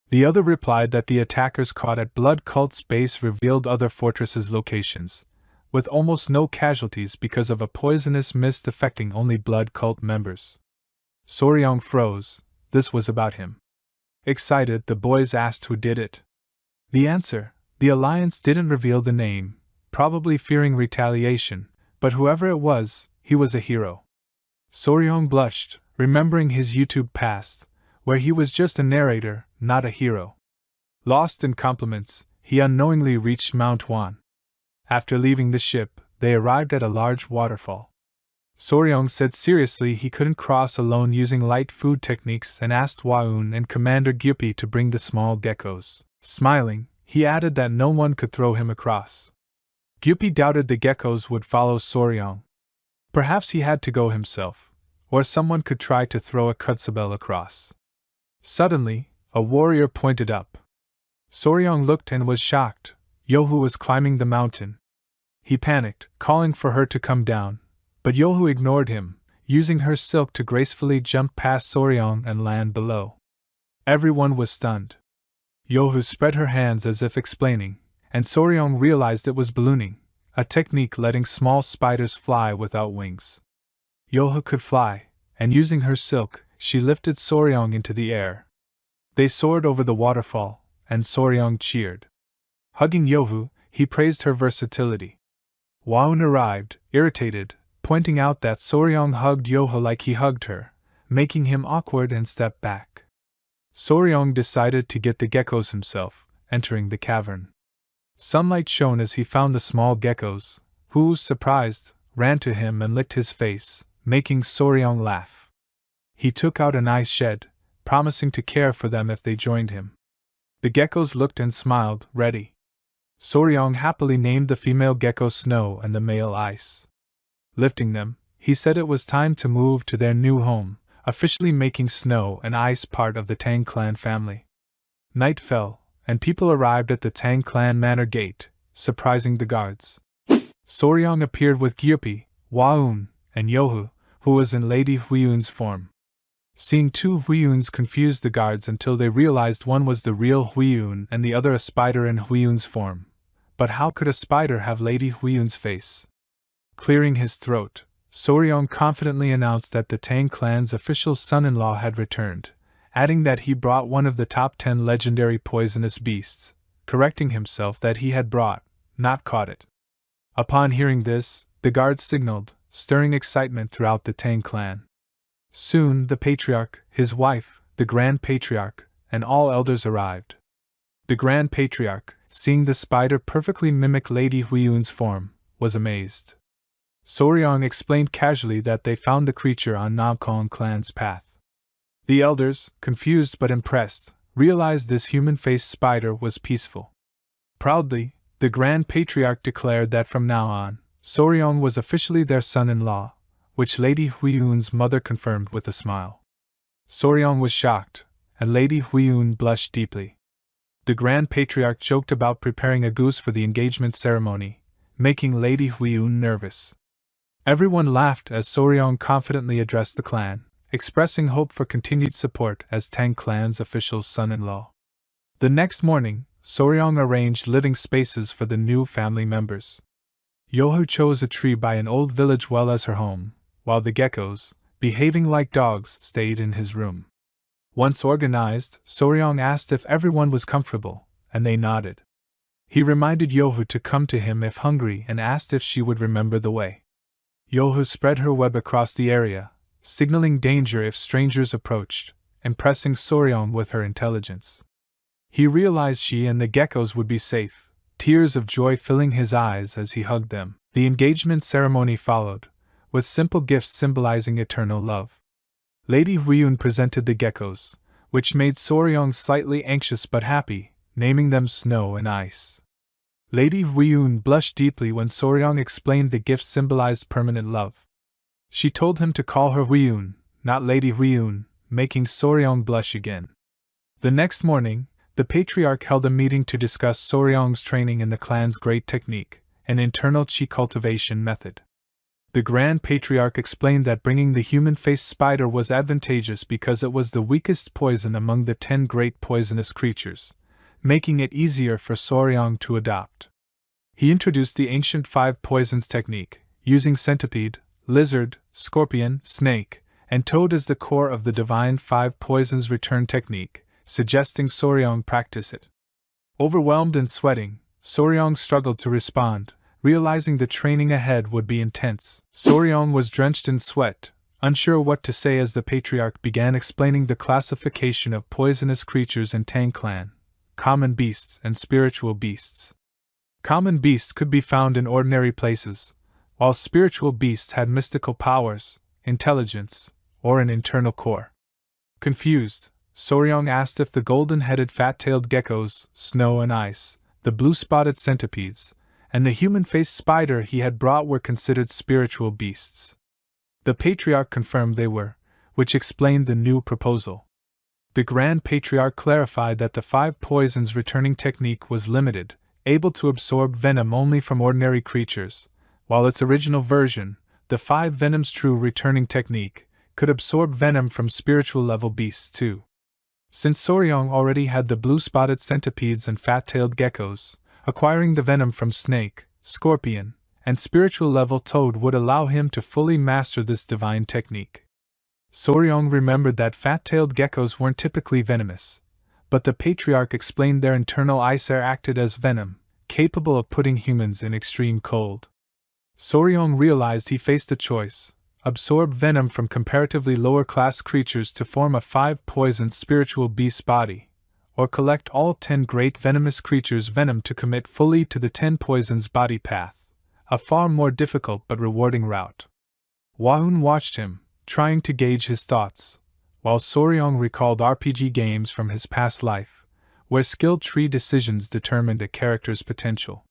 The other replied that the attackers caught at Blood Cult's base revealed other fortresses' locations, with almost no casualties because of a poisonous mist affecting only Blood Cult members. Soryong froze. This was about him. Excited, the boys asked who did it. The answer: the Alliance didn't reveal the name, probably fearing retaliation, but whoever it was, he was a hero. Soryong blushed, remembering his YouTube past, where he was just a narrator, not a hero. Lost in compliments, he unknowingly reached Mount Wan. After leaving the ship, they arrived at a large waterfall. Soryong said seriously he couldn't cross alone using light food techniques and asked Waun and Commander Gyupi to bring the small geckos. Smiling, he added that no one could throw him across. Gyupi doubted the geckos would follow Soryong. Perhaps he had to go himself, or someone could try to throw a kutsabel across. Suddenly, a warrior pointed up. Soryong looked and was shocked. Yuvu was climbing the mountain. He panicked, calling for her to come down, but Yuvu ignored him, using her silk to gracefully jump past Soryong and land below. Everyone was stunned. Yuvu spread her hands as if explaining, and Soryong realized it was ballooning, a technique letting small spiders fly without wings. Yuvu could fly, and using her silk, she lifted Soryong into the air. They soared over the waterfall, and Soryong cheered. Hugging Yuvu, he praised her versatility. Waun arrived, irritated, pointing out that Soryong hugged Yuvu like he hugged her, making him awkward and step back. Soryong decided to get the geckos himself, entering the cavern. Sunlight shone as he found the small geckos, who, surprised, ran to him and licked his face, making Soryong laugh. He took out an ice shed, promising to care for them if they joined him. The geckos looked and smiled, ready. Soryong happily named the female gecko Snow and the male Ice. Lifting them, he said it was time to move to their new home, officially making Snow and Ice part of the Tang Clan family. Night fell, and people arrived at the Tang Clan manor gate, surprising the guards. Soryong appeared with Gyupi, Waun, and Yuvu, who was in Lady Huyun's form. Seeing two Huyuns confused the guards until they realized one was the real Huyun and the other a spider in Huyun's form. But how could a spider have Lady Huyun's face? Clearing his throat, Soryong confidently announced that the Tang Clan's official son-in-law had returned, adding that he brought one of the top 10 legendary poisonous beasts, correcting himself that he had brought, not caught it. Upon hearing this, the guards signaled, stirring excitement throughout the Tang Clan. Soon the patriarch, his wife, the Grand Patriarch, and all elders arrived. The Grand Patriarch, seeing the spider perfectly mimic Lady Huyun's form, was amazed. Soryong explained casually that they found the creature on Namkong clan's path. The elders, confused but impressed, realized this human-faced spider was peaceful. Proudly, the Grand Patriarch declared that from now on, Soryong was officially their son-in-law, which Lady Huyun's mother confirmed with a smile. Soryong was shocked, and Lady Huyun blushed deeply. The Grand Patriarch joked about preparing a goose for the engagement ceremony, making Lady Huyun nervous. Everyone laughed as Soryong confidently addressed the clan, expressing hope for continued support as Tang Clan's official son-in-law. The next morning, Soryong arranged living spaces for the new family members. Yuvu chose a tree by an old village well as her home, while the geckos, behaving like dogs, stayed in his room. Once organized, Soryong asked if everyone was comfortable, and they nodded. He reminded Yuvu to come to him if hungry and asked if she would remember the way. Yuvu spread her web across the area, signaling danger if strangers approached, impressing Soryong with her intelligence. He realized she and the geckos would be safe, tears of joy filling his eyes as he hugged them. The engagement ceremony followed, with simple gifts symbolizing eternal love. Lady Huyun presented the geckos, which made Soryong slightly anxious but happy, naming them Snow and Ice. Lady Huyun blushed deeply when Soryong explained the gifts symbolized permanent love. She told him to call her Huyun, not Lady Huyun, making Soryong blush again. The next morning, the patriarch held a meeting to discuss Soryong's training in the clan's great technique, an internal chi cultivation method. The Grand Patriarch explained that bringing the human-faced spider was advantageous because it was the weakest poison among the 10 great poisonous creatures, making it easier for Soryong to adopt. He introduced the ancient 5 poisons technique, using centipede, lizard, scorpion, snake, and toad as the core of the divine 5 poisons return technique, suggesting Soryong practice it. Overwhelmed and sweating, Soryong struggled to respond, realizing the training ahead would be intense. Soryong was drenched in sweat, unsure what to say as the patriarch began explaining the classification of poisonous creatures in Tang Clan, common beasts and spiritual beasts. Common beasts could be found in ordinary places, while spiritual beasts had mystical powers, intelligence, or an internal core. Confused, Soryong asked if the golden-headed fat-tailed geckos, Snow and Ice, the blue-spotted centipedes, and the human-faced spider he had brought were considered spiritual beasts. The patriarch confirmed they were, which explained the new proposal. The Grand Patriarch clarified that the 5 poisons returning technique was limited, able to absorb venom only from ordinary creatures, while its original version, the 5 Venom's true returning technique, could absorb venom from spiritual level beasts too. Since Soryong already had the blue-spotted centipedes and fat-tailed geckos, acquiring the venom from snake, scorpion, and spiritual level toad would allow him to fully master this divine technique. Soryong remembered that fat-tailed geckos weren't typically venomous, but the patriarch explained their internal ice air acted as venom, capable of putting humans in extreme cold. Soryong realized he faced a choice: absorb venom from comparatively lower-class creatures to form a 5-poisoned spiritual beast body, or collect all 10 great venomous creatures' venom to commit fully to the 10 poisons body path, a far more difficult but rewarding route. Waun watched him, trying to gauge his thoughts, while Soryong recalled RPG games from his past life, where skill tree decisions determined a character's potential.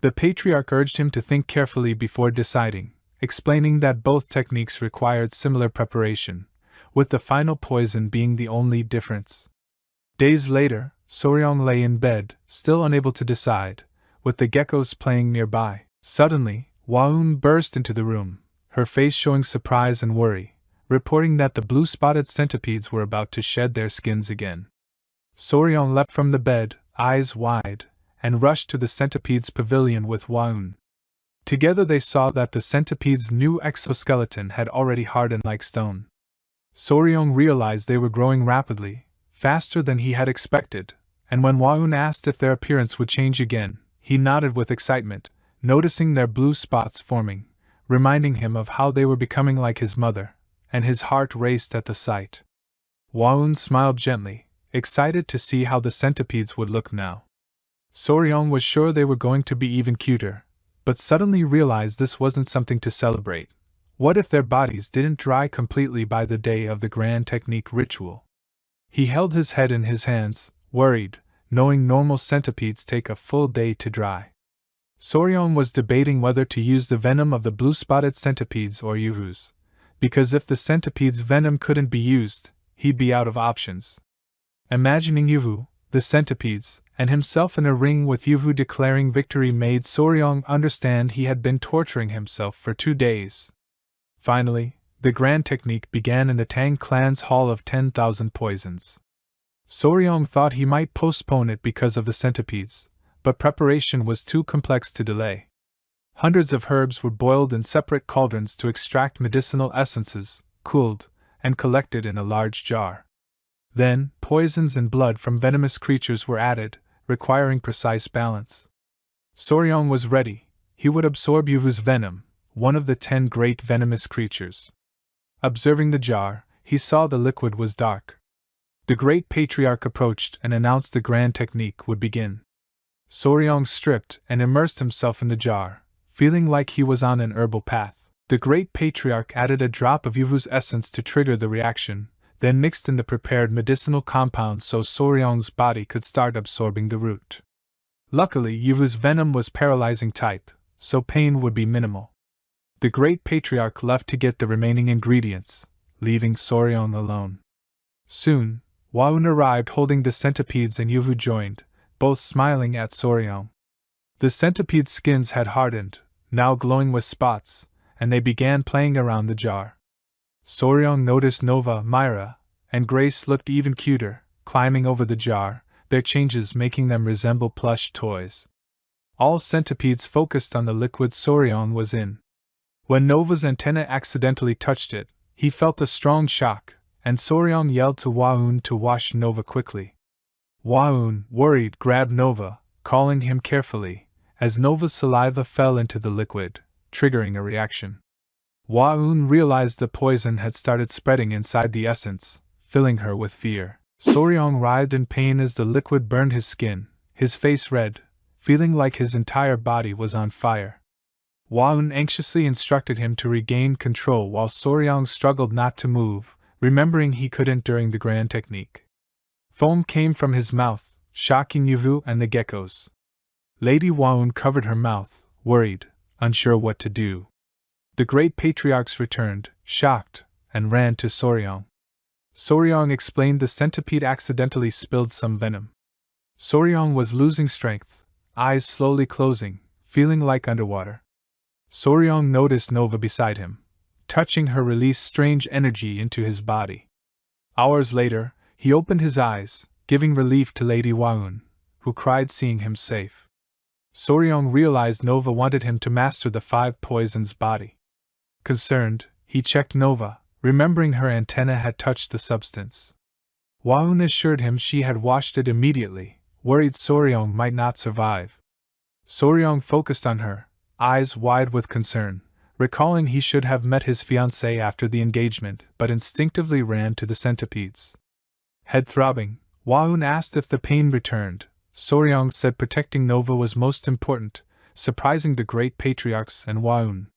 The patriarch urged him to think carefully before deciding, explaining that both techniques required similar preparation, with the final poison being the only difference. Days later, Soryong lay in bed, still unable to decide, with the geckos playing nearby. Suddenly, Waun burst into the room, her face showing surprise and worry, reporting that the blue-spotted centipedes were about to shed their skins again. Soryong leapt from the bed, eyes wide, and rushed to the centipede's pavilion with Waun. Together they saw that the centipede's new exoskeleton had already hardened like stone. Soryong realized they were growing rapidly, faster than he had expected, and when Waun asked if their appearance would change again, he nodded with excitement, noticing their blue spots forming, reminding him of how they were becoming like his mother, and his heart raced at the sight. Waun smiled gently, excited to see how the centipedes would look now. Soryong was sure they were going to be even cuter, but suddenly realized this wasn't something to celebrate. What if their bodies didn't dry completely by the day of the grand technique ritual? He held his head in his hands, worried, knowing normal centipedes take a full day to dry. Soryong was debating whether to use the venom of the blue-spotted centipedes or Yuvu's, because if the centipede's venom couldn't be used, he'd be out of options. Imagining Yuvu, the centipedes, and himself in a ring with Yuvu declaring victory made Soryong understand he had been torturing himself for 2 days. Finally, the grand technique began in the Tang Clan's Hall of 10,000 Poisons. Soryong thought he might postpone it because of the centipedes, but preparation was too complex to delay. Hundreds of herbs were boiled in separate cauldrons to extract medicinal essences, cooled, and collected in a large jar. Then, poisons and blood from venomous creatures were added, requiring precise balance. Soryong was ready. He would absorb Yuvu's venom, one of the 10 great venomous creatures. Observing the jar, he saw the liquid was dark. The great patriarch approached and announced the grand technique would begin. Soryong stripped and immersed himself in the jar, feeling like he was on an herbal path. The great patriarch added a drop of Yuvu's essence to trigger the reaction, then mixed in the prepared medicinal compound so Soryong's body could start absorbing the root. Luckily, Yuvu's venom was paralyzing type, so pain would be minimal. The great patriarch left to get the remaining ingredients, leaving Soryong alone. Soon, Waun arrived holding the centipedes and Yuvu joined, both smiling at Soryong. The centipede's skins had hardened, now glowing with spots, and they began playing around the jar. Soryong noticed Nova, Myra, and Grace looked even cuter, climbing over the jar, their changes making them resemble plush toys. All centipedes focused on the liquid Soryong was in. When Nova's antenna accidentally touched it, he felt a strong shock, and Soryong yelled to Waun to wash Nova quickly. Waun, worried, grabbed Nova, calling him carefully, as Nova's saliva fell into the liquid, triggering a reaction. Waun realized the poison had started spreading inside the essence, filling her with fear. Soryong writhed in pain as the liquid burned his skin, his face red, feeling like his entire body was on fire. Waun anxiously instructed him to regain control while Soryong struggled not to move, remembering he couldn't during the grand technique. Foam came from his mouth, shocking Yuvu and the geckos. Lady Waun covered her mouth, worried, unsure what to do. The great patriarchs returned, shocked, and ran to Soryong. Soryong explained the centipede accidentally spilled some venom. Soryong was losing strength, eyes slowly closing, feeling like underwater. Soryong noticed Nova beside him. Touching her released strange energy into his body. Hours later, he opened his eyes, giving relief to Lady Waun, who cried seeing him safe. Soryong realized Nova wanted him to master the 5 poisons body. Concerned, he checked Nova, remembering her antenna had touched the substance. Waun assured him she had washed it immediately, worried Soryong might not survive. Soryong focused on her, eyes wide with concern, recalling he should have met his fiancée after the engagement but instinctively ran to the centipedes. Head throbbing, Waun asked if the pain returned. Soryong said protecting Nova was most important, surprising the great patriarchs and Waun.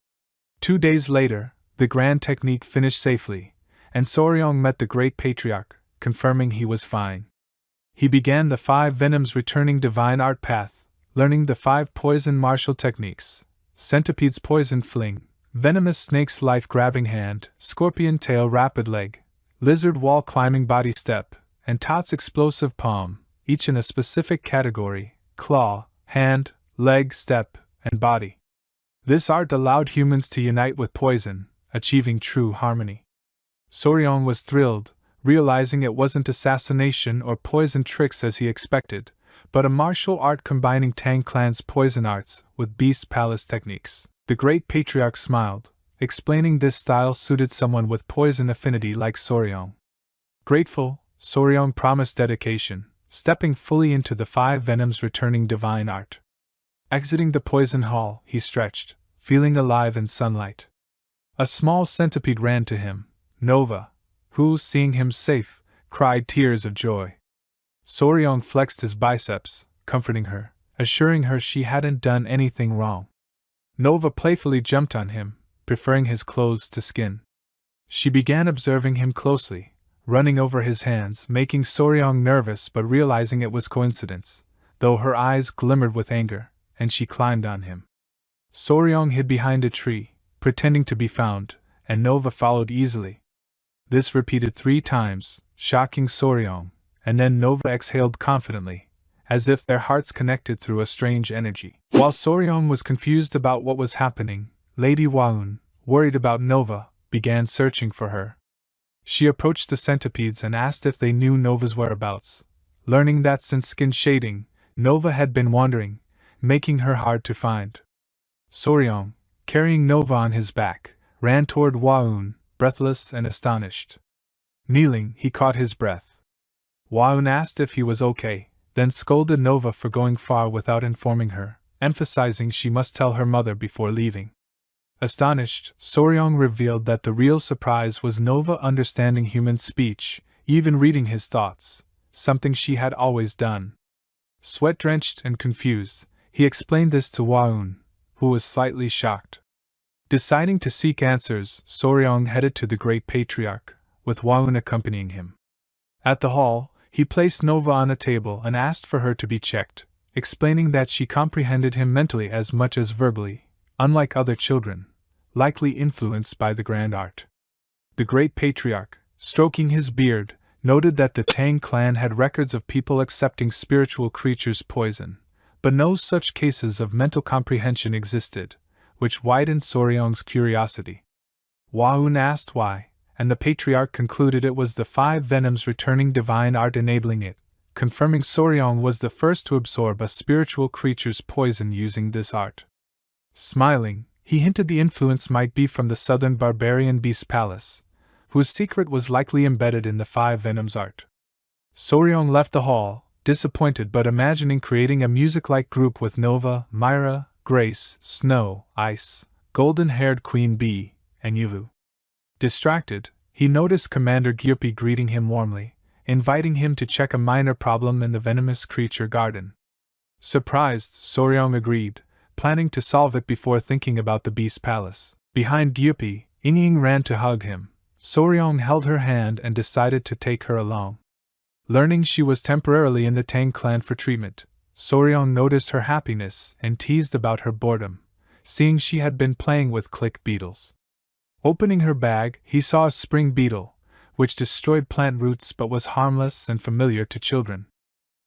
2 days later, the grand technique finished safely, and Soryong met the great patriarch, confirming he was fine. He began the 5 venoms returning divine art path, learning the 5 poison martial techniques: centipede's poison fling, venomous snake's life-grabbing hand, scorpion tail rapid leg, lizard wall climbing body step, and Tot's explosive palm, each in a specific category: claw, hand, leg, step, and body. This art allowed humans to unite with poison, achieving true harmony. Soryong was thrilled, realizing it wasn't assassination or poison tricks as he expected, but a martial art combining Tang Clan's poison arts with Beast Palace techniques. The great patriarch smiled, explaining this style suited someone with poison affinity like Soryong. Grateful, Soryong promised dedication, stepping fully into the 5 venoms returning divine art. Exiting the poison hall, he stretched, feeling alive in sunlight. A small centipede ran to him, Nova, who, seeing him safe, cried tears of joy. Soryong flexed his biceps, comforting her, assuring her she hadn't done anything wrong. Nova playfully jumped on him, preferring his clothes to skin. She began observing him closely, running over his hands, making Soryong nervous but realizing it was coincidence, though her eyes glimmered with anger, and she climbed on him. Soryong hid behind a tree, pretending to be found, and Nova followed easily. This repeated 3 times, shocking Soryong, and then Nova exhaled confidently, as if their hearts connected through a strange energy. While Soryong was confused about what was happening, Lady Waun, worried about Nova, began searching for her. She approached the centipedes and asked if they knew Nova's whereabouts, learning that since skin shading, Nova had been wandering, making her hard to find. Soryong, carrying Nova on his back, ran toward Waun, breathless and astonished. Kneeling, he caught his breath. Waun asked if he was okay, then scolded Nova for going far without informing her, emphasizing she must tell her mother before leaving. Astonished, Soryong revealed that the real surprise was Nova understanding human speech, even reading his thoughts, something she had always done. Sweat-drenched and confused, he explained this to Waun, who was slightly shocked. Deciding to seek answers, Soryong headed to the great patriarch, with Waun accompanying him. At the hall, he placed Nova on a table and asked for her to be checked, explaining that she comprehended him mentally as much as verbally, unlike other children, likely influenced by the grand art. The great patriarch, stroking his beard, noted that the Tang clan had records of people accepting spiritual creatures' poison, but no such cases of mental comprehension existed, which widened Soryong's curiosity. Waun asked why, and the patriarch concluded it was the 5 venoms returning divine art enabling it, confirming Soryong was the first to absorb a spiritual creature's poison using this art. Smiling, he hinted the influence might be from the southern barbarian Beast Palace, whose secret was likely embedded in the 5 venoms art. Soryong left the hall, disappointed but imagining creating a music-like group with Nova, Myra, Grace, Snow, Ice, golden-haired Queen Bee, and Yuvu. Distracted, he noticed Commander Gyupi greeting him warmly, inviting him to check a minor problem in the venomous creature garden. Surprised, Soryong agreed, planning to solve it before thinking about the Beast Palace. Behind Gyupi, Ying ran to hug him. Soryong held her hand and decided to take her along. Learning she was temporarily in the Tang clan for treatment, Soryong noticed her happiness and teased about her boredom, seeing she had been playing with click beetles. Opening her bag, he saw a spring beetle, which destroyed plant roots but was harmless and familiar to children.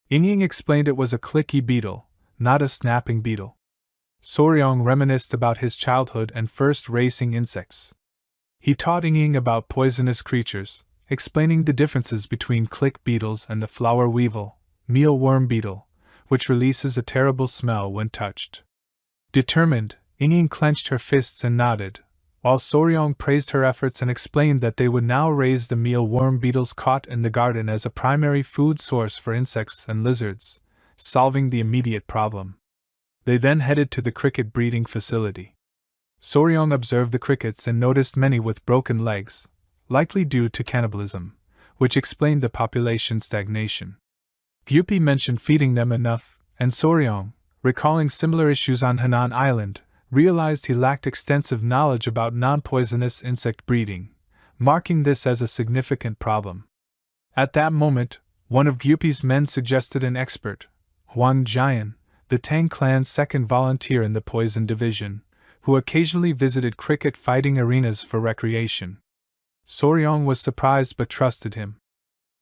Ying explained it was a clicky beetle, not a snapping beetle. Soryong reminisced about his childhood and first racing insects. He taught Ying about poisonous creatures, explaining the differences between click beetles and the flower weevil, mealworm beetle, which releases a terrible smell when touched. Determined, Ying clenched her fists and nodded, while Soryong praised her efforts and explained that they would now raise the mealworm beetles caught in the garden as a primary food source for insects and lizards, solving the immediate problem. They then headed to the cricket breeding facility. Soryong observed the crickets and noticed many with broken legs, likely due to cannibalism, which explained the population stagnation. Gyupi mentioned feeding them enough, and Soryong, recalling similar issues on Henan Island, realized he lacked extensive knowledge about non-poisonous insect breeding, marking this as a significant problem. At that moment, one of Gyupi's men suggested an expert, Huang Jian, the Tang Clan's second volunteer in the poison division, who occasionally visited cricket fighting arenas for recreation. Soryong was surprised but trusted him.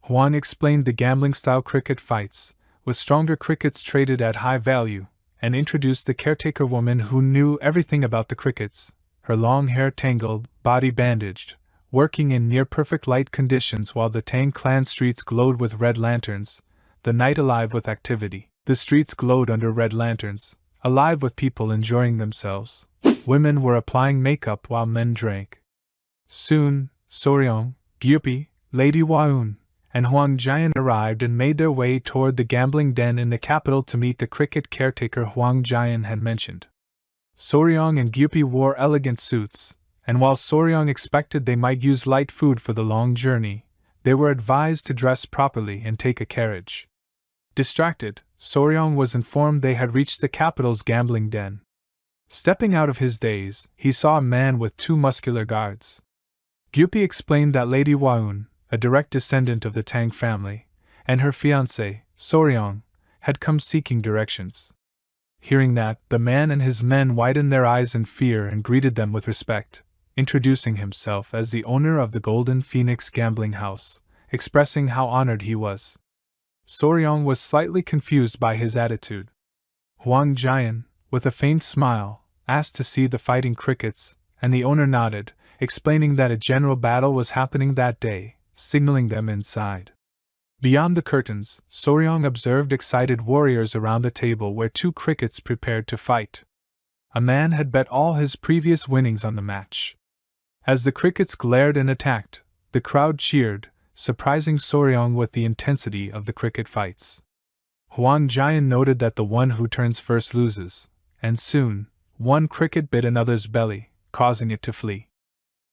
Huang explained the gambling-style cricket fights, with stronger crickets traded at high value, and introduced the caretaker woman who knew everything about the crickets, her long hair tangled, body bandaged, working in near-perfect light conditions while the Tang Clan streets glowed with red lanterns, the night alive with activity. The streets glowed under red lanterns, alive with people enjoying themselves. Women were applying makeup while men drank. Soon, Soryong, Gyupi, Lady Waun, and Huang Jian arrived and made their way toward the gambling den in the capital to meet the cricket caretaker Huang Jian had mentioned. Soryong and Gyupi wore elegant suits, and while Soryong expected they might use light food for the long journey, they were advised to dress properly and take a carriage. Distracted, Soryong was informed they had reached the capital's gambling den. Stepping out of his daze, he saw a man with two muscular guards. Gyupi explained that Lady Waun, a direct descendant of the Tang family, and her fiancé, Soryong, had come seeking directions. Hearing that, the man and his men widened their eyes in fear and greeted them with respect, introducing himself as the owner of the Golden Phoenix gambling house, expressing how honored he was. Soryong was slightly confused by his attitude. Huang Jian, with a faint smile, asked to see the fighting crickets, and the owner nodded, explaining that a general battle was happening that day, signaling them inside. Beyond the curtains, Soryong observed excited warriors around a table where two crickets prepared to fight. A man had bet all his previous winnings on the match. As the crickets glared and attacked, the crowd cheered, surprising Soryong with the intensity of the cricket fights. Huang Jian noted that the one who turns first loses, and soon, one cricket bit another's belly, causing it to flee.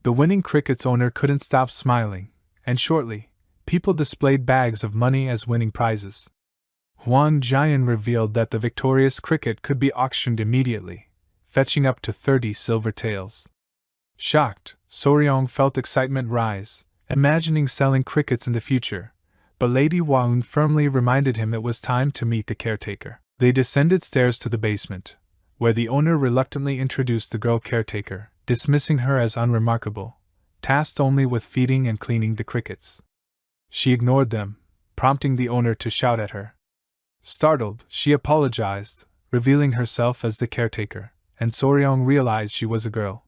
The winning cricket's owner couldn't stop smiling, and shortly, people displayed bags of money as winning prizes. Huang Jian revealed that the victorious cricket could be auctioned immediately, fetching up to 30 silver taels. Shocked, Soryong felt excitement rise, imagining selling crickets in the future, but Lady Waun firmly reminded him it was time to meet the caretaker. They descended stairs to the basement, where the owner reluctantly introduced the girl caretaker, dismissing her as unremarkable, tasked only with feeding and cleaning the crickets. She ignored them, prompting the owner to shout at her. Startled, she apologized, revealing herself as the caretaker, and Soryong realized she was a girl.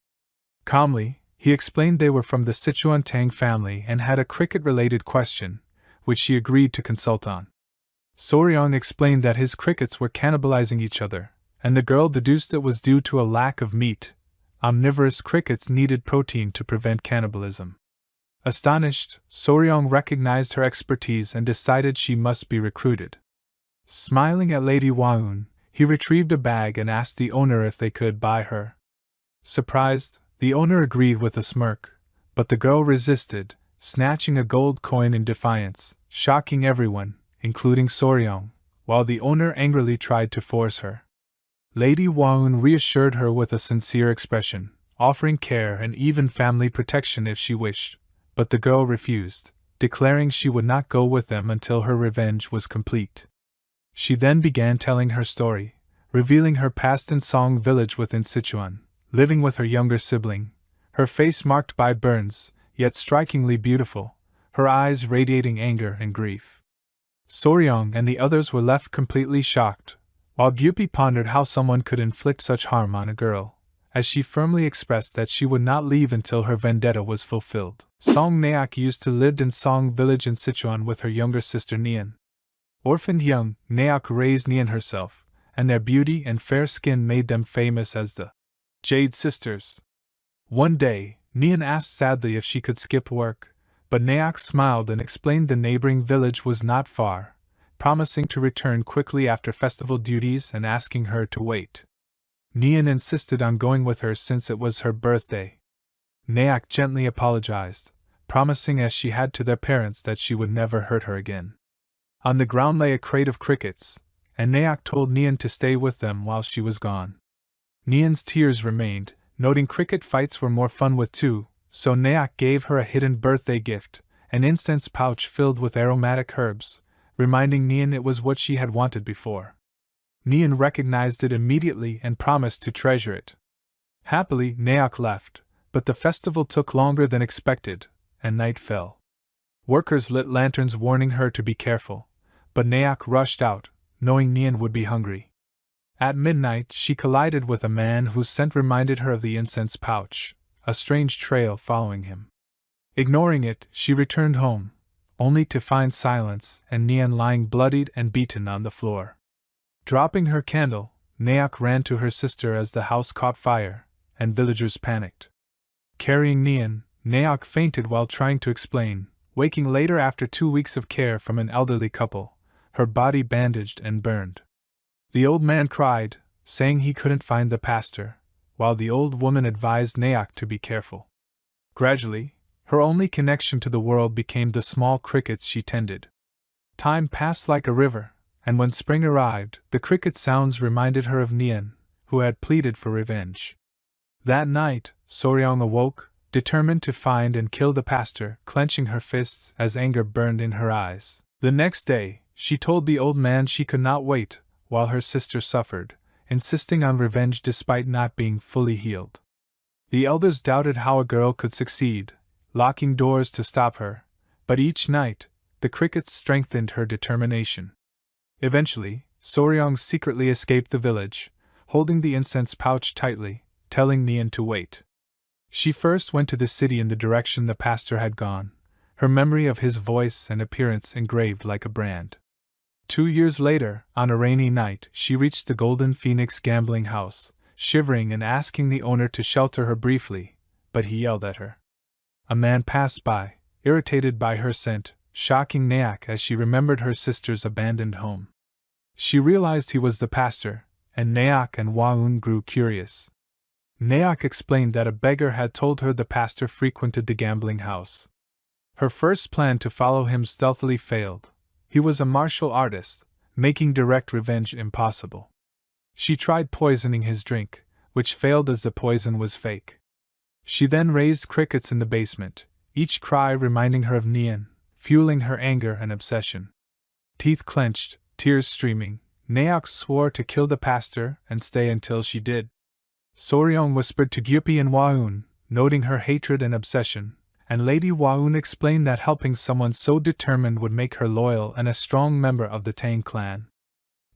Calmly, he explained they were from the Sichuan Tang family and had a cricket-related question, which she agreed to consult on. Soryong explained that his crickets were cannibalizing each other, and the girl deduced it was due to a lack of meat. Omnivorous crickets needed protein to prevent cannibalism. Astonished, Soryong recognized her expertise and decided she must be recruited. Smiling at Lady Waun, he retrieved a bag and asked the owner if they could buy her. Surprised, the owner agreed with a smirk, but the girl resisted, snatching a gold coin in defiance, shocking everyone, including Soryong, while the owner angrily tried to force her. Lady Waun reassured her with a sincere expression, offering care and even family protection if she wished, but the girl refused, declaring she would not go with them until her revenge was complete. She then began telling her story, revealing her past in Song village within Sichuan, living with her younger sibling, her face marked by burns, yet strikingly beautiful, her eyes radiating anger and grief. Soryong and the others were left completely shocked, while Gyupi pondered how someone could inflict such harm on a girl, as she firmly expressed that she would not leave until her vendetta was fulfilled. Song Nayak used to live in Song village in Sichuan with her younger sister Nian. Orphaned young, Nayak raised Nian herself, and their beauty and fair skin made them famous as the Jade Sisters. One day, Nian asked sadly if she could skip work, but Nayak smiled and explained the neighboring village was not far, promising to return quickly after festival duties and asking her to wait. Nian insisted on going with her since it was her birthday. Nayak gently apologized, promising as she had to their parents that she would never hurt her again. On the ground lay a crate of crickets, and Nayak told Nian to stay with them while she was gone. Nian's tears remained, noting cricket fights were more fun with two, so Nayak gave her a hidden birthday gift, an incense pouch filled with aromatic herbs, reminding Nian it was what she had wanted before. Nian recognized it immediately and promised to treasure it. Happily, Nayak left, but the festival took longer than expected, and night fell. Workers lit lanterns warning her to be careful, but Nayak rushed out, knowing Nian would be hungry. At midnight, she collided with a man whose scent reminded her of the incense pouch, a strange trail following him. Ignoring it, she returned home, only to find silence and Nian lying bloodied and beaten on the floor. Dropping her candle, Nayak ran to her sister as the house caught fire, and villagers panicked. Carrying Nian, Nayak fainted while trying to explain, waking later after 2 weeks of care from an elderly couple, her body bandaged and burned. The old man cried, saying he couldn't find the pastor, while the old woman advised Nayak to be careful. Gradually, her only connection to the world became the small crickets she tended. Time passed like a river, and when spring arrived, the cricket sounds reminded her of Nian, who had pleaded for revenge. That night, Soryong awoke, determined to find and kill the pastor, clenching her fists as anger burned in her eyes. The next day, she told the old man she could not wait, while her sister suffered, insisting on revenge despite not being fully healed. The elders doubted how a girl could succeed, locking doors to stop her, but each night, the crickets strengthened her determination. Eventually, Soryong secretly escaped the village, holding the incense pouch tightly, telling Nian to wait. She first went to the city in the direction the pastor had gone, her memory of his voice and appearance engraved like a brand. 2 years later, on a rainy night, she reached the Golden Phoenix gambling house, shivering and asking the owner to shelter her briefly, but he yelled at her. A man passed by, irritated by her scent, shocking Nayak as she remembered her sister's abandoned home. She realized he was the pastor, and Nayak and Waun grew curious. Nayak explained that a beggar had told her the pastor frequented the gambling house. Her first plan to follow him stealthily failed. He was a martial artist, making direct revenge impossible. She tried poisoning his drink, which failed as the poison was fake. She then raised crickets in the basement, each cry reminding her of Nian, fueling her anger and obsession. Teeth clenched, tears streaming, Nayak swore to kill the pastor and stay until she did. Soryong whispered to Gyupi and Waun, noting her hatred and obsession, and Lady Waun explained that helping someone so determined would make her loyal and a strong member of the Tang Clan.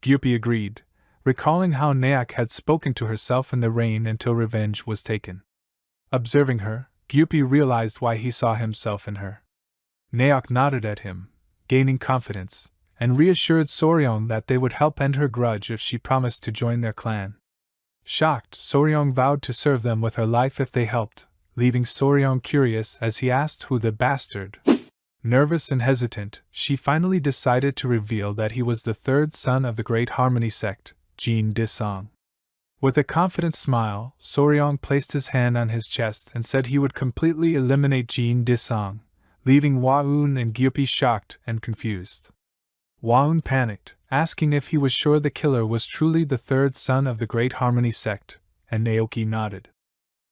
Gyupi agreed, recalling how Nayak had spoken to herself in the rain until revenge was taken. Observing her, Gyupi realized why he saw himself in her. Nayak nodded at him, gaining confidence, and reassured Soryong that they would help end her grudge if she promised to join their clan. Shocked, Soryong vowed to serve them with her life if they helped, leaving Soryong curious as he asked who the bastard. Nervous and hesitant, she finally decided to reveal that he was the third son of the Great Harmony sect, Jin Disong. With a confident smile, Soryong placed his hand on his chest and said he would completely eliminate Jin Disong, leaving Waun and Gyupi shocked and confused. Waun panicked, asking if he was sure the killer was truly the third son of the Great Harmony sect, and Naoki nodded.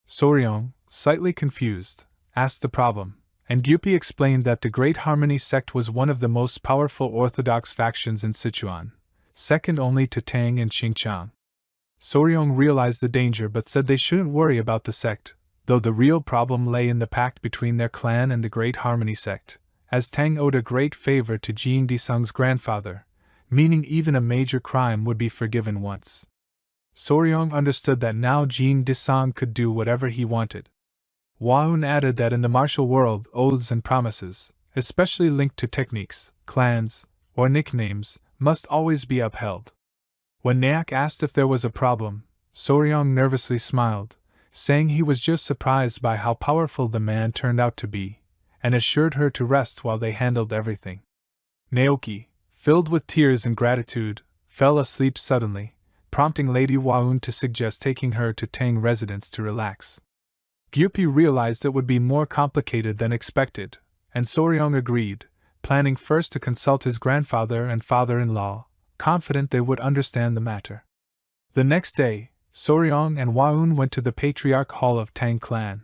Soryong, slightly confused, asked the problem, and Gyupi explained that the Great Harmony sect was one of the most powerful orthodox factions in Sichuan, second only to Tang and Xinjiang. Soryong realized the danger but said they shouldn't worry about the sect, though the real problem lay in the pact between their clan and the Great Harmony sect, as Tang owed a great favor to Jin Disong's grandfather, meaning even a major crime would be forgiven once. Soryong understood that now Jin Disang could do whatever he wanted. Waun added that in the martial world, oaths and promises, especially linked to techniques, clans, or nicknames, must always be upheld. When Nayak asked if there was a problem, Soryong nervously smiled, saying he was just surprised by how powerful the man turned out to be, and assured her to rest while they handled everything. Naoki, filled with tears and gratitude, fell asleep suddenly, prompting Lady Waun to suggest taking her to Tang residence to relax. Gyupi realized it would be more complicated than expected, and Soryong agreed, planning first to consult his grandfather and father-in-law, confident they would understand the matter. The next day, Soryong and Waun went to the patriarch hall of Tang Clan.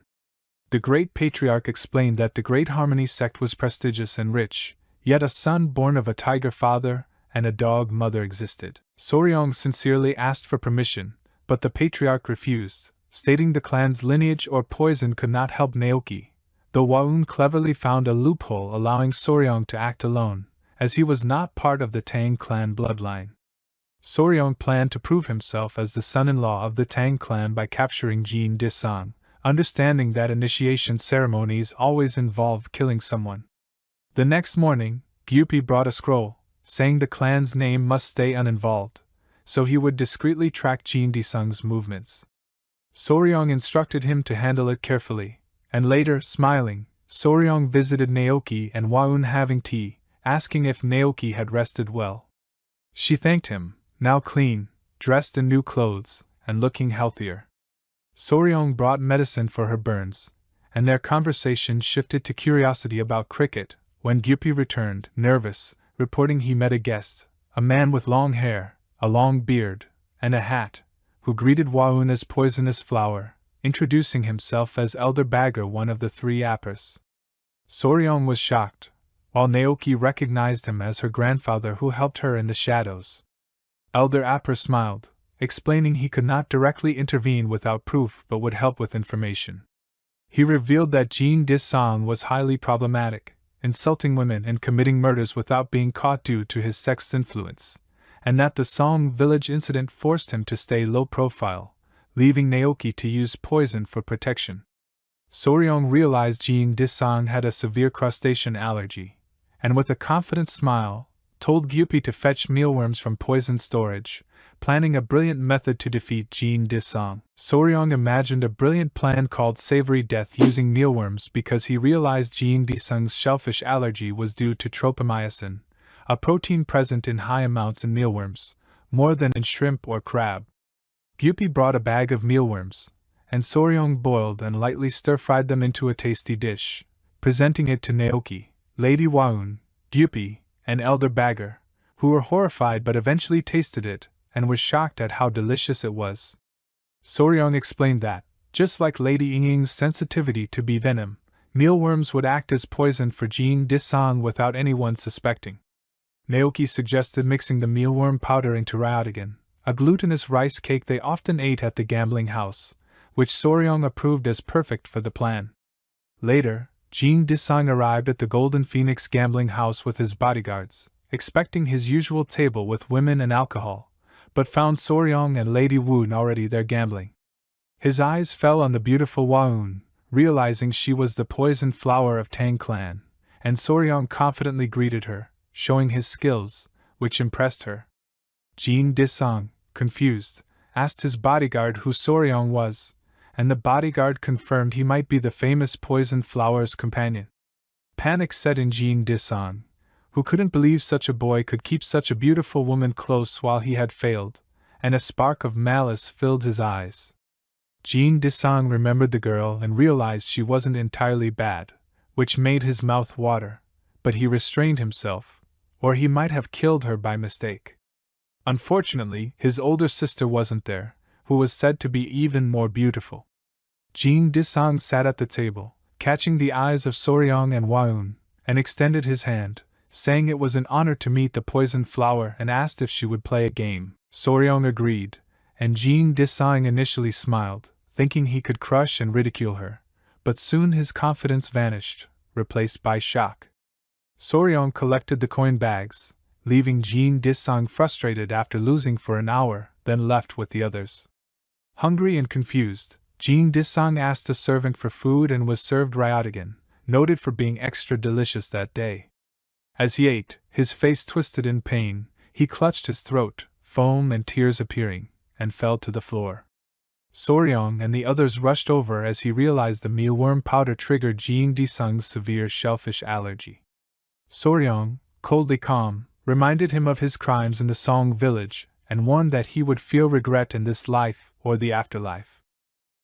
The great patriarch explained that the Great Harmony sect was prestigious and rich, yet a son born of a tiger father and a dog mother existed. Soryong sincerely asked for permission, but the patriarch refused, stating the clan's lineage or poison could not help Naoki, though Waun cleverly found a loophole allowing Soryong to act alone, as he was not part of the Tang clan bloodline. Soryong planned to prove himself as the son-in-law of the Tang clan by capturing Jin Disang, understanding that initiation ceremonies always involved killing someone. The next morning, Gyupi brought a scroll, saying the clan's name must stay uninvolved, so he would discreetly track Jin Disang's movements. Soryong instructed him to handle it carefully, and later, smiling, Soryong visited Naoki and Waun having tea, asking if Naoki had rested well. She thanked him, now clean, dressed in new clothes, and looking healthier. Soryong brought medicine for her burns, and their conversation shifted to curiosity about cricket, when Gyupi returned, nervous, reporting he met a guest, a man with long hair, a long beard, and a hat, who greeted Waun as Poisonous Flower, introducing himself as Elder Bagger, one of the three Appers. Soryong was shocked, while Naoki recognized him as her grandfather who helped her in the shadows. Elder Apper smiled, explaining he could not directly intervene without proof but would help with information. He revealed that Jin Disang was highly problematic, insulting women and committing murders without being caught due to his sex influence, and that the Song village incident forced him to stay low profile, leaving Naoki to use poison for protection. Soryong realized Jin Disang had a severe crustacean allergy, and with a confident smile, told Gyupi to fetch mealworms from poison storage, planning a brilliant method to defeat Jin Disang. Soryong imagined a brilliant plan called Savory Death using mealworms because he realized Jin Disang's shellfish allergy was due to tropomyosin, a protein present in high amounts in mealworms, more than in shrimp or crab. Gyupi brought a bag of mealworms, and Soryong boiled and lightly stir-fried them into a tasty dish, presenting it to Naoki, Lady Waun, Gyupi, and Elder Bagger, who were horrified but eventually tasted it, and were shocked at how delicious it was. Soryong explained that, just like Lady Yingying's sensitivity to bee venom, mealworms would act as poison for Jin Disang without anyone suspecting. Naoki suggested mixing the mealworm powder into ryotigan, a glutinous rice cake they often ate at the gambling house, which Soryong approved as perfect for the plan. Later, Jin Disang arrived at the Golden Phoenix gambling house with his bodyguards, expecting his usual table with women and alcohol, but found Soryong and Lady Woon already there gambling. His eyes fell on the beautiful Waun, realizing she was the poison flower of Tang Clan, and Soryong confidently greeted her, showing his skills, which impressed her. Jin Disang, confused, asked his bodyguard who Soryong was, and the bodyguard confirmed he might be the famous poison flower's companion. Panic set in Jin Disang, who couldn't believe such a boy could keep such a beautiful woman close while he had failed, and a spark of malice filled his eyes. Jin Disang remembered the girl and realized she wasn't entirely bad, which made his mouth water, but he restrained himself, or he might have killed her by mistake. Unfortunately, his older sister wasn't there, who was said to be even more beautiful. Jin Disang sat at the table, catching the eyes of Soryong and Waun, and extended his hand, saying it was an honor to meet the poison flower and asked if she would play a game. Soryong agreed, and Jin Disang initially smiled, thinking he could crush and ridicule her, but soon his confidence vanished, replaced by shock. Soryong collected the coin bags, leaving Jean Disang frustrated after losing for an hour, then left with the others. Hungry and confused, Jean Disang asked a servant for food and was served ryotigan, noted for being extra delicious that day. As he ate, his face twisted in pain, he clutched his throat, foam and tears appearing, and fell to the floor. Soryong and the others rushed over as he realized the mealworm powder triggered Jean Disang's severe shellfish allergy. Soryong, coldly calm, reminded him of his crimes in the Song village, and warned that he would feel regret in this life or the afterlife.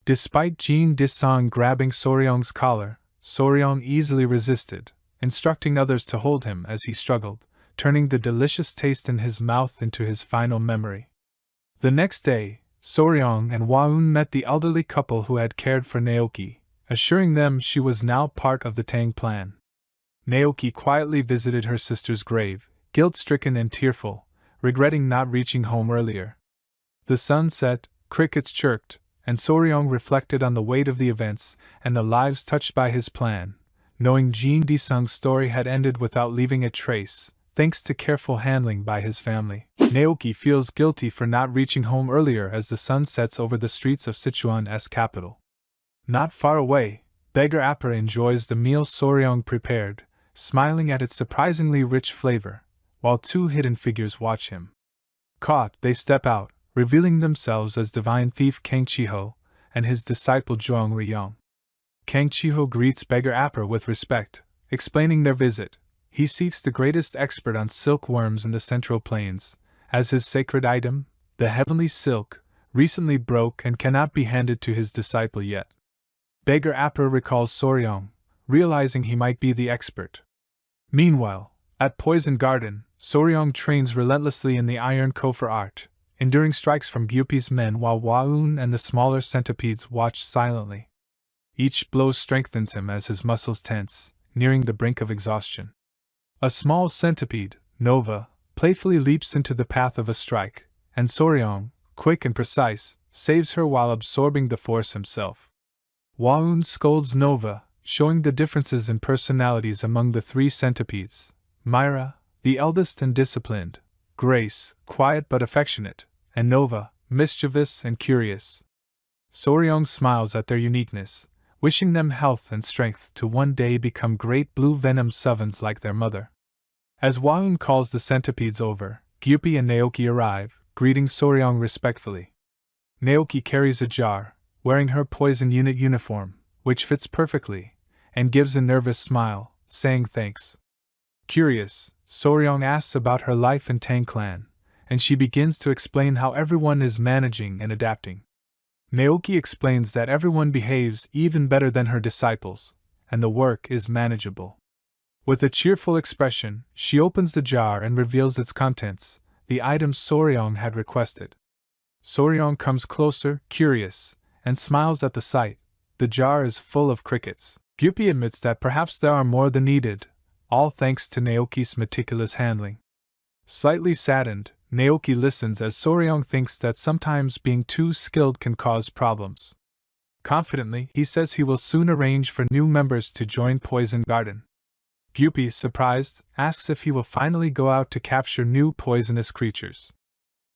Despite Jean Disang grabbing Soryong's collar, Soryong easily resisted, instructing others to hold him as he struggled, turning the delicious taste in his mouth into his final memory. The next day, Soryong and Waun met the elderly couple who had cared for Naoki, assuring them she was now part of the Tang Clan. Naoki quietly visited her sister's grave, guilt-stricken and tearful, regretting not reaching home earlier. The sun set, crickets chirped, and Soryong reflected on the weight of the events and the lives touched by his plan, knowing Jean Disang's story had ended without leaving a trace, thanks to careful handling by his family. Naoki feels guilty for not reaching home earlier as the sun sets over the streets of Sichuan's capital. Not far away, Beggar Appa enjoys the meal Soryong prepared, smiling at its surprisingly rich flavor, while two hidden figures watch him. Caught, they step out, revealing themselves as divine thief Kang Chiho and his disciple Zhuang Riyong. Kang Chiho greets Beggar Appa with respect, explaining their visit. He seeks the greatest expert on silkworms in the Central Plains, as his sacred item, the heavenly silk, recently broke and cannot be handed to his disciple yet. Beggar Appa recalls Soryong, realizing he might be the expert. Meanwhile, at Poison Garden, Soryong trains relentlessly in the iron kofor art, enduring strikes from Gyupi's men while Waun and the smaller centipedes watch silently. Each blow strengthens him as his muscles tense, nearing the brink of exhaustion. A small centipede, Nova, playfully leaps into the path of a strike, and Soryong, quick and precise, saves her while absorbing the force himself. Waun scolds Nova, showing the differences in personalities among the three centipedes. Myra, the eldest and disciplined, Grace, quiet but affectionate, and Nova, mischievous and curious. Soryong smiles at their uniqueness, wishing them health and strength to one day become great blue venom savants like their mother. As Waun calls the centipedes over, Gyupi and Naoki arrive, greeting Soryong respectfully. Naoki carries a jar, wearing her poison unit uniform, which fits perfectly, and gives a nervous smile, saying thanks. Curious, Soryong asks about her life in Tang Clan, and she begins to explain how everyone is managing and adapting. Naoki explains that everyone behaves even better than her disciples, and the work is manageable. With a cheerful expression, she opens the jar and reveals its contents, the items Soryong had requested. Soryong comes closer, curious, and smiles at the sight. The jar is full of crickets. Gyupi admits that perhaps there are more than needed, all thanks to Naoki's meticulous handling. Slightly saddened, Naoki listens as Soryong thinks that sometimes being too skilled can cause problems. Confidently, he says he will soon arrange for new members to join Poison Garden. Gyupi, surprised, asks if he will finally go out to capture new poisonous creatures.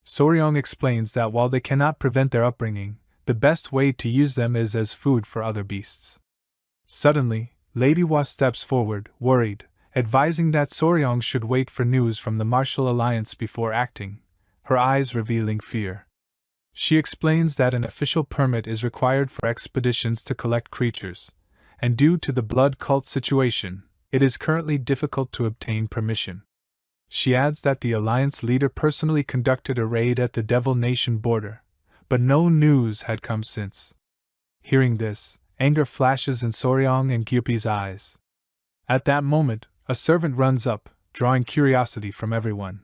Soryong explains that while they cannot prevent their upbringing, the best way to use them is as food for other beasts. Suddenly, Lady Hua steps forward, worried, advising that Soryong should wait for news from the Martial Alliance before acting, her eyes revealing fear. She explains that an official permit is required for expeditions to collect creatures, and due to the blood cult situation, it is currently difficult to obtain permission. She adds that the Alliance leader personally conducted a raid at the Devil Nation border, but no news had come since. Hearing this, anger flashes in Soryong and Gyupi's eyes. At that moment, a servant runs up, drawing curiosity from everyone.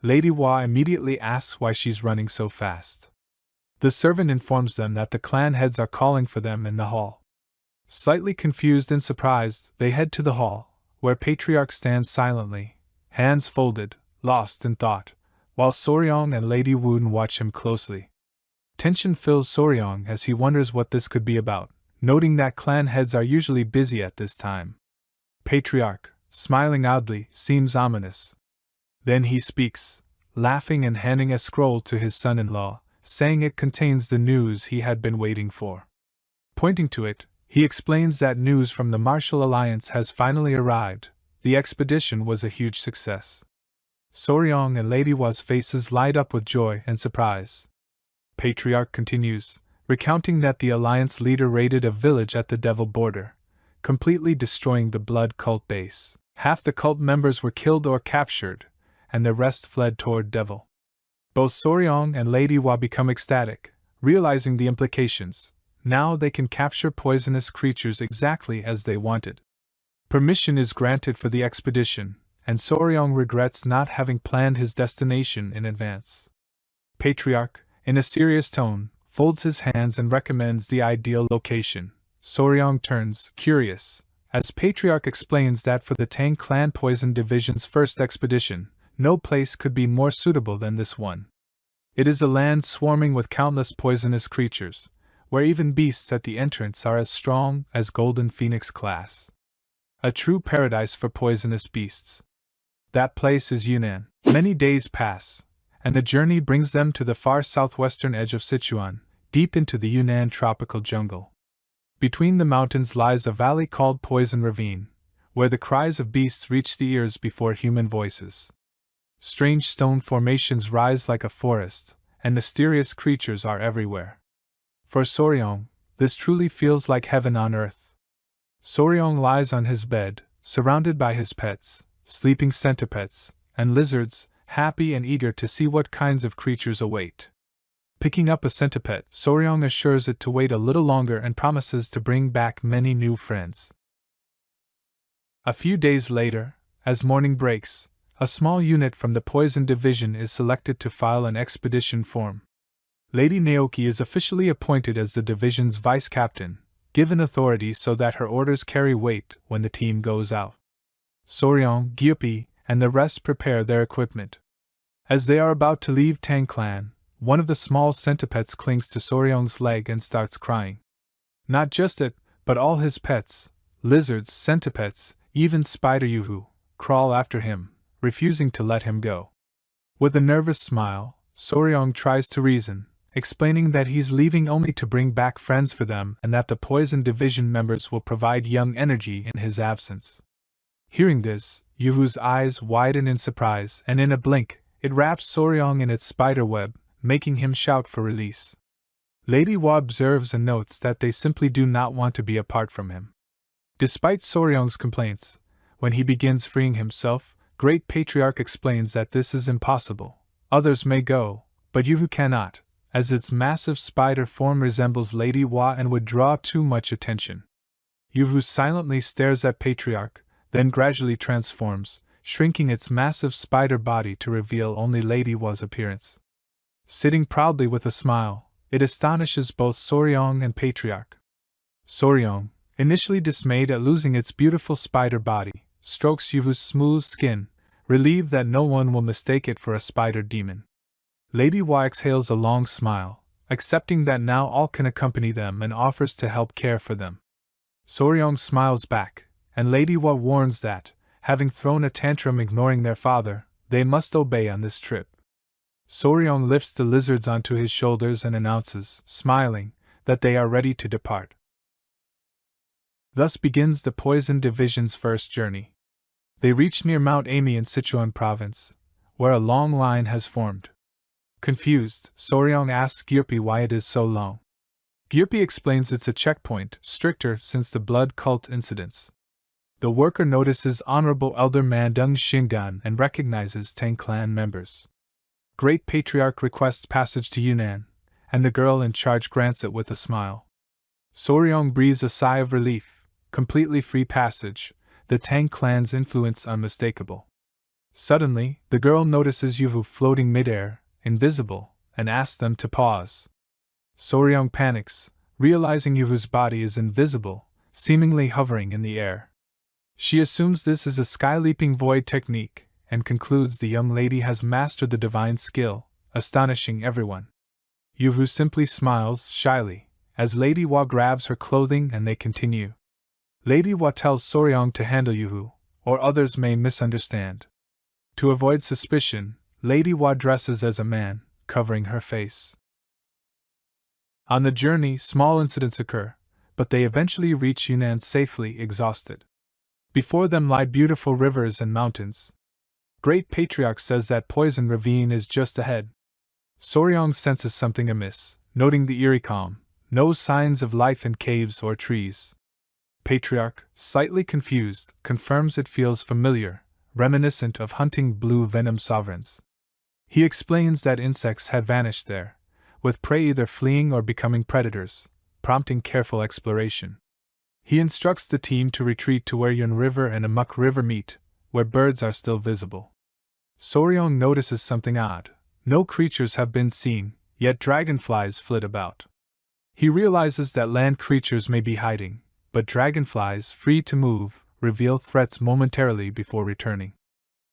Lady Hua immediately asks why she's running so fast. The servant informs them that the clan heads are calling for them in the hall. Slightly confused and surprised, they head to the hall, where Patriarch stands silently, hands folded, lost in thought, while Soryong and Lady Woon watch him closely. Tension fills Soryong as he wonders what this could be about, noting that clan heads are usually busy at this time. Patriarch, smiling oddly, seems ominous. Then he speaks, laughing and handing a scroll to his son-in-law, saying it contains the news he had been waiting for. Pointing to it, he explains that news from the Martial Alliance has finally arrived. The expedition was a huge success. Soryong and Lady Wa's faces light up with joy and surprise. Patriarch continues, recounting that the Alliance leader raided a village at the Devil border, completely destroying the blood cult base. Half the cult members were killed or captured, and the rest fled toward Devil. Both Soryong and Lady Wa become ecstatic, realizing the implications. Now they can capture poisonous creatures exactly as they wanted. Permission is granted for the expedition, and Soryong regrets not having planned his destination in advance. Patriarch, in a serious tone, folds his hands and recommends the ideal location. Soryong turns curious, as Patriarch explains that for the Tang Clan Poison Division's first expedition, no place could be more suitable than this one. It is a land swarming with countless poisonous creatures, where even beasts at the entrance are as strong as Golden Phoenix class. A true paradise for poisonous beasts. That place is Yunan. Many days pass, and the journey brings them to the far southwestern edge of Sichuan, deep into the Yunan tropical jungle. Between the mountains lies a valley called Poison Ravine, where the cries of beasts reach the ears before human voices. Strange stone formations rise like a forest, and mysterious creatures are everywhere. For Soryong, this truly feels like heaven on earth. Soryong lies on his bed, surrounded by his pets, sleeping centipedes, and lizards, happy and eager to see what kinds of creatures await. Picking up a centipede, Soryong assures it to wait a little longer and promises to bring back many new friends. A few days later, as morning breaks, a small unit from the Poison Division is selected to file an expedition form. Lady Naoki is officially appointed as the division's vice-captain, given authority so that her orders carry weight when the team goes out. Soryong, Gyupi, and the rest prepare their equipment. As they are about to leave Tang Clan, one of the small centipedes clings to Soryong's leg and starts crying. Not just it, but all his pets, lizards, centipedes, even Spider Yuvu, crawl after him, refusing to let him go. With a nervous smile, Soryong tries to reason, explaining that he's leaving only to bring back friends for them and that the Poison Division members will provide young energy in his absence. Hearing this, Yuvu's eyes widen in surprise, and in a blink, it wraps Soryong in its spider web, making him shout for release. Lady Wa observes and notes that they simply do not want to be apart from him. Despite Soryong's complaints, when he begins freeing himself, Great Patriarch explains that this is impossible. Others may go, but Yuvu cannot, as its massive spider form resembles Lady Wa and would draw too much attention. Yuvu silently stares at Patriarch, then gradually transforms, shrinking its massive spider body to reveal only Lady Wa's appearance. Sitting proudly with a smile, it astonishes both Soryong and Patriarch. Soryong, initially dismayed at losing its beautiful spider body, strokes Yuvu's smooth skin, relieved that no one will mistake it for a spider demon. Lady Wa exhales a long smile, accepting that now all can accompany them and offers to help care for them. Soryong smiles back, and Lady Wa warns that, having thrown a tantrum ignoring their father, they must obey on this trip. Soryong lifts the lizards onto his shoulders and announces, smiling, that they are ready to depart. Thus begins the Poison Division's first journey. They reach near Mount Amy in Sichuan province, where a long line has formed. Confused, Soryong asks Gyupi why it is so long. Gyupi explains it's a checkpoint, stricter since the blood cult incidents. The worker notices Honorable Elder Mandung Shingan and recognizes Tang Clan members. Great Patriarch requests passage to Yunan, and the girl in charge grants it with a smile. Soryong breathes a sigh of relief, completely free passage, the Tang Clan's influence unmistakable. Suddenly, the girl notices Yuvu floating midair, invisible, and asks them to pause. Soryong panics, realizing Yuvu's body is invisible, seemingly hovering in the air. She assumes this is a sky-leaping void technique, and concludes the young lady has mastered the divine skill, astonishing everyone. Yuvu simply smiles shyly, as Lady Wa grabs her clothing and they continue. Lady Wa tells Soryong to handle Yuvu, or others may misunderstand. To avoid suspicion, Lady Hua dresses as a man, covering her face. On the journey, small incidents occur, but they eventually reach Yunan safely, exhausted. Before them lie beautiful rivers and mountains. Great Patriarch says that Poison Ravine is just ahead. Soryong senses something amiss, noting the eerie calm, no signs of life in caves or trees. Patriarch, slightly confused, confirms it feels familiar, reminiscent of hunting blue venom sovereigns. He explains that insects had vanished there, with prey either fleeing or becoming predators, prompting careful exploration. He instructs the team to retreat to where Yun River and Amuk River meet, where birds are still visible. Soryong notices something odd. No creatures have been seen, yet dragonflies flit about. He realizes that land creatures may be hiding, but dragonflies, free to move, reveal threats momentarily before returning.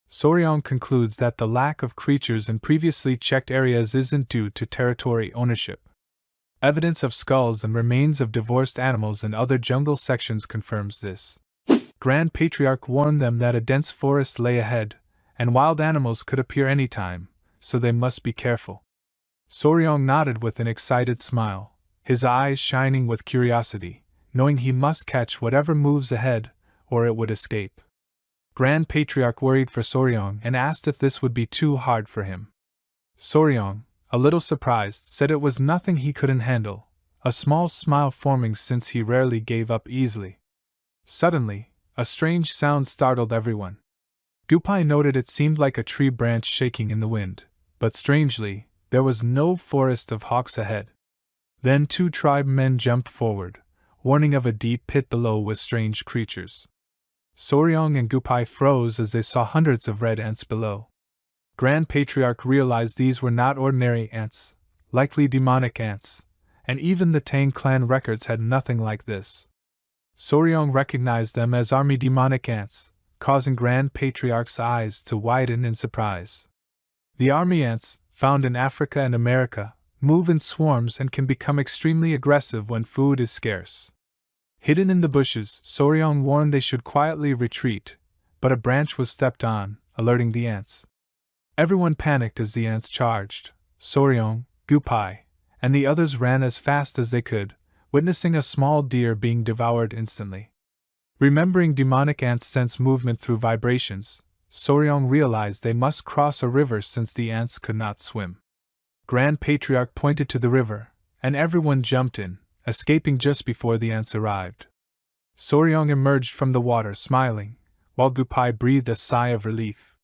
Soryong concludes that the lack of creatures in previously checked areas isn't due to territory ownership. Evidence of skulls and remains of divorced animals in other jungle sections confirms this. Grand Patriarch warned them that a dense forest lay ahead, and wild animals could appear anytime, so they must be careful. Soryong nodded with an excited smile, his eyes shining with curiosity, knowing he must catch whatever moves ahead, or it would escape. Grand Patriarch worried for Soryong and asked if this would be too hard for him. Soryong, a little surprised, said it was nothing he couldn't handle, a small smile forming since he rarely gave up easily. Suddenly, a strange sound startled everyone. Gupai noted it seemed like a tree branch shaking in the wind, but strangely, there was no forest of hawks ahead. Then 2 tribe men jumped forward, warning of a deep pit below with strange creatures. Soryong and Gupai froze as they saw hundreds of red ants below. Grand Patriarch realized these were not ordinary ants, likely demonic ants, and even the Tang Clan records had nothing like this. Soryong recognized them as army demonic ants, causing Grand Patriarch's eyes to widen in surprise. The army ants, found in Africa and America, move in swarms and can become extremely aggressive when food is scarce. Hidden in the bushes, Soryong warned they should quietly retreat, but a branch was stepped on, alerting the ants. Everyone panicked as the ants charged. Soryong, Gupai, and the others ran as fast as they could, witnessing a small deer being devoured instantly. Remembering demonic ants sense movement through vibrations, Soryong realized they must cross a river since the ants could not swim. Grand Patriarch pointed to the river, and everyone jumped in, escaping just before the ants arrived. Soryong emerged from the water smiling, while Gupai breathed a sigh of relief.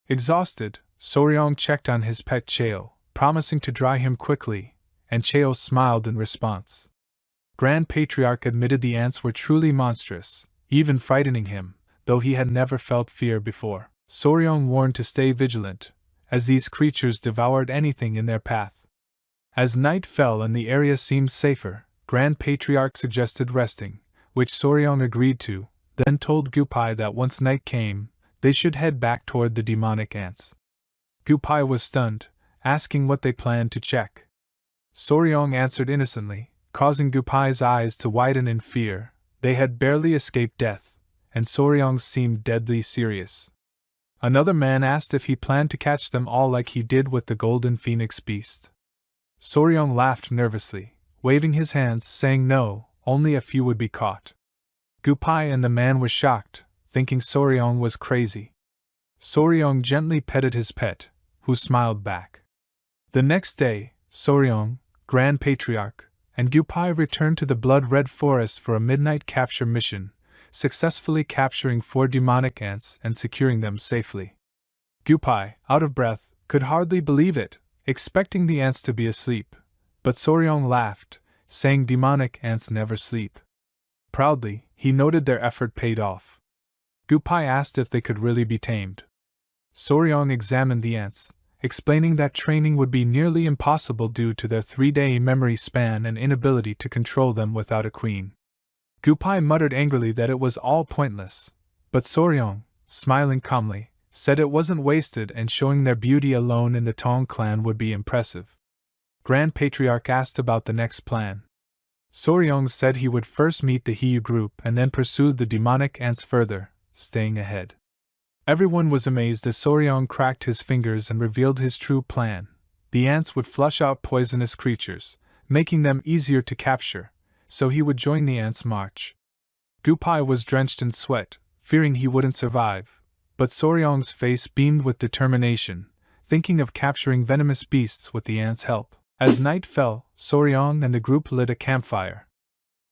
Exhausted, Soryong checked on his pet Seiel, promising to dry him quickly, and Seiel smiled in response. Grand Patriarch admitted the ants were truly monstrous, even frightening him, though he had never felt fear before. Soryong warned to stay vigilant, as these creatures devoured anything in their path. As night fell and the area seemed safer, Grand Patriarch suggested resting, which Soryong agreed to, then told Gupai that once night came, they should head back toward the demonic ants. Gupai was stunned, asking what they planned to check. Soryong answered innocently, causing Gupai's eyes to widen in fear. They had barely escaped death, and Soryong seemed deadly serious. Another man asked if he planned to catch them all like he did with the golden phoenix beast. Soryong laughed nervously, waving his hands, saying no, only a few would be caught. Gupai and the man were shocked, thinking Soryong was crazy. Soryong gently petted his pet, who smiled back. The next day, Soryong, Grand Patriarch, and Gupai returned to the blood-red forest for a midnight capture mission, successfully capturing 4 demonic ants and securing them safely. Gupai, out of breath, could hardly believe it, expecting the ants to be asleep, but Soryong laughed, saying demonic ants never sleep. Proudly, he noted their effort paid off. Gupai asked if they could really be tamed. Soryong examined the ants, explaining that training would be nearly impossible due to their 3-day memory span and inability to control them without a queen. Gupai muttered angrily that it was all pointless, but Soryong, smiling calmly, said it wasn't wasted and showing their beauty alone in the Tang Clan would be impressive. Grand Patriarch asked about the next plan. Soryong said he would first meet the Hiyu group and then pursue the demonic ants further, staying ahead. Everyone was amazed as Soryong cracked his fingers and revealed his true plan. The ants would flush out poisonous creatures, making them easier to capture, so he would join the ants' march. Gupai was drenched in sweat, fearing he wouldn't survive, but Soryong's face beamed with determination, thinking of capturing venomous beasts with the ants' help. As night fell, Soryong and the group lit a campfire.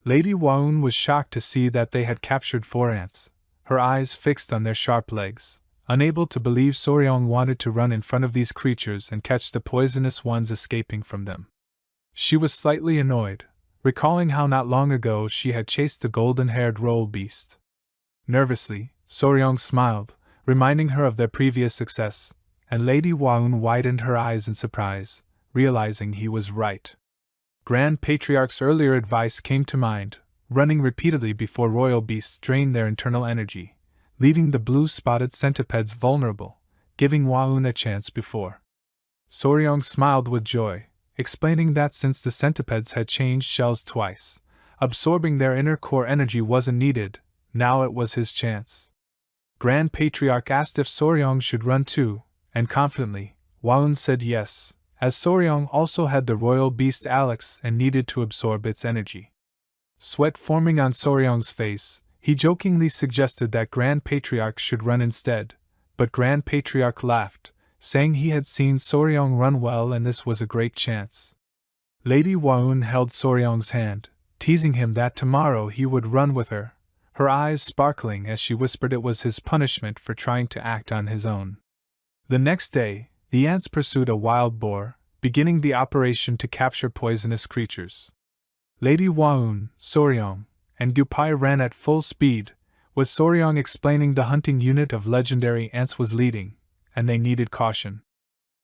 Lady Waun was shocked to see that they had captured 4 ants, her eyes fixed on their sharp legs, unable to believe Soryong wanted to run in front of these creatures and catch the poisonous ones escaping from them. She was slightly annoyed, recalling how not long ago she had chased the golden-haired roll beast. Nervously, Soryong smiled, reminding her of their previous success, and Lady Waun widened her eyes in surprise, realizing he was right. Grand Patriarch's earlier advice came to mind, running repeatedly before royal beasts drained their internal energy, leaving the blue-spotted centipedes vulnerable, giving Waun a chance before. Soryong smiled with joy, explaining that since the centipedes had changed shells twice, absorbing their inner core energy wasn't needed, now it was his chance. Grand Patriarch asked if Soryong should run too, and confidently, Waun said yes, as Soryong also had the royal beast Alex and needed to absorb its energy. Sweat forming on Soryong's face, he jokingly suggested that Grand Patriarch should run instead, but Grand Patriarch laughed, saying he had seen Soryong run well and this was a great chance. Lady Waun held Soryong's hand, teasing him that tomorrow he would run with her, her eyes sparkling as she whispered it was his punishment for trying to act on his own. The next day, the ants pursued a wild boar, beginning the operation to capture poisonous creatures. Lady Waun, Soryong, and Gupai ran at full speed, with Soryong explaining the hunting unit of legendary ants was leading, and they needed caution.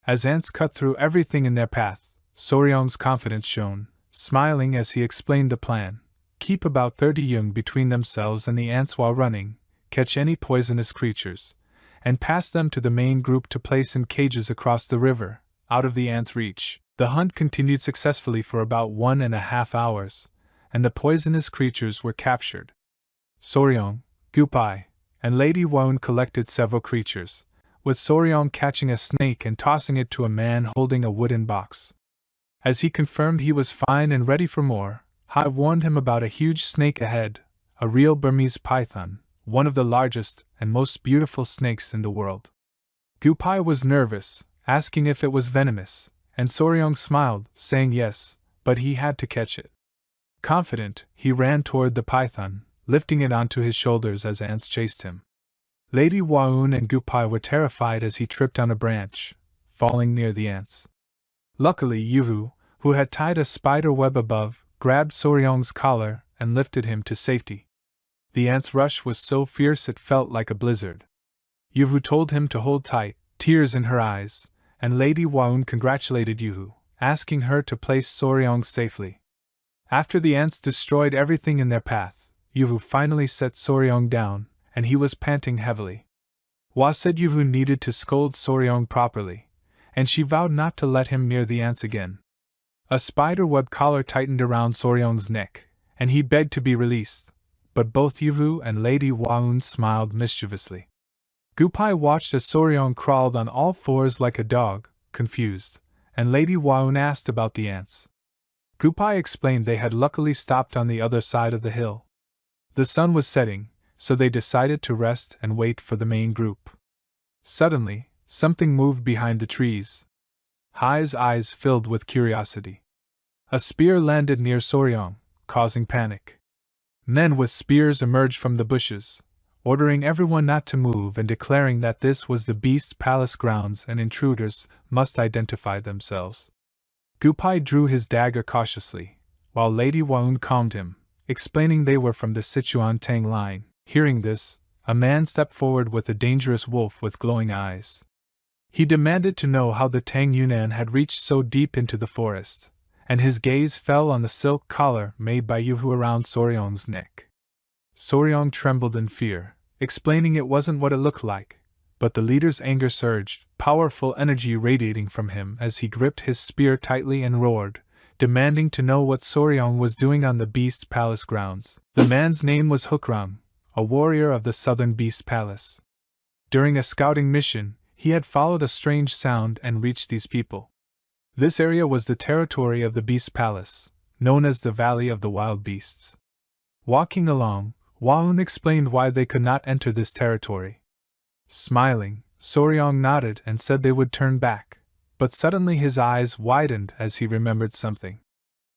As ants cut through everything in their path, Soryong's confidence shone, smiling as he explained the plan. Keep about 30 young between themselves and the ants while running, catch any poisonous creatures, and pass them to the main group to place in cages across the river, out of the ants' reach. The hunt continued successfully for about 1.5 hours, and the poisonous creatures were captured. Soryong, Gupai, and Lady Waun collected several creatures, with Soryong catching a snake and tossing it to a man holding a wooden box. As he confirmed he was fine and ready for more, Hai warned him about a huge snake ahead, a real Burmese python, one of the largest and most beautiful snakes in the world. Gupai was nervous, asking if it was venomous, and Soryong smiled, saying yes, but he had to catch it. Confident, he ran toward the python, lifting it onto his shoulders as ants chased him. Lady Waun and Gupai were terrified as he tripped on a branch, falling near the ants. Luckily, Yuvu, who had tied a spider web above, grabbed Soryong's collar and lifted him to safety. The ants' rush was so fierce it felt like a blizzard. Yuvu told him to hold tight, tears in her eyes, and Lady Waun congratulated Yuvu, asking her to place Soryong safely. After the ants destroyed everything in their path, Yuvu finally set Soryong down, and he was panting heavily. Hua said Yuvu needed to scold Soryong properly, and she vowed not to let him near the ants again. A spider-web collar tightened around Soryong's neck, and he begged to be released, but both Yuvu and Lady Waun smiled mischievously. Gupai watched as Soryong crawled on all fours like a dog, confused, and Lady Waun asked about the ants. Gupai explained they had luckily stopped on the other side of the hill. The sun was setting, so they decided to rest and wait for the main group. Suddenly, something moved behind the trees. Hai's eyes filled with curiosity. A spear landed near Soryong, causing panic. Men with spears emerged from the bushes, ordering everyone not to move and declaring that this was the beast's palace grounds and intruders must identify themselves. Gupai drew his dagger cautiously, while Lady Waun calmed him, explaining they were from the Sichuan Tang line. Hearing this, a man stepped forward with a dangerous wolf with glowing eyes. He demanded to know how the Tang Yunan had reached so deep into the forest, and his gaze fell on the silk collar made by Yuvu around Soryong's neck. Soryong trembled in fear, explaining it wasn't what it looked like, but the leader's anger surged, powerful energy radiating from him as he gripped his spear tightly and roared, demanding to know what Soryong was doing on the beast's palace grounds. The man's name was Hukrang, a warrior of the southern beast palace. During a scouting mission, he had followed a strange sound and reached these people. This area was the territory of the Beast Palace, known as the Valley of the Wild Beasts. Walking along, Waun explained why they could not enter this territory. Smiling, Soryong nodded and said they would turn back, but suddenly his eyes widened as he remembered something.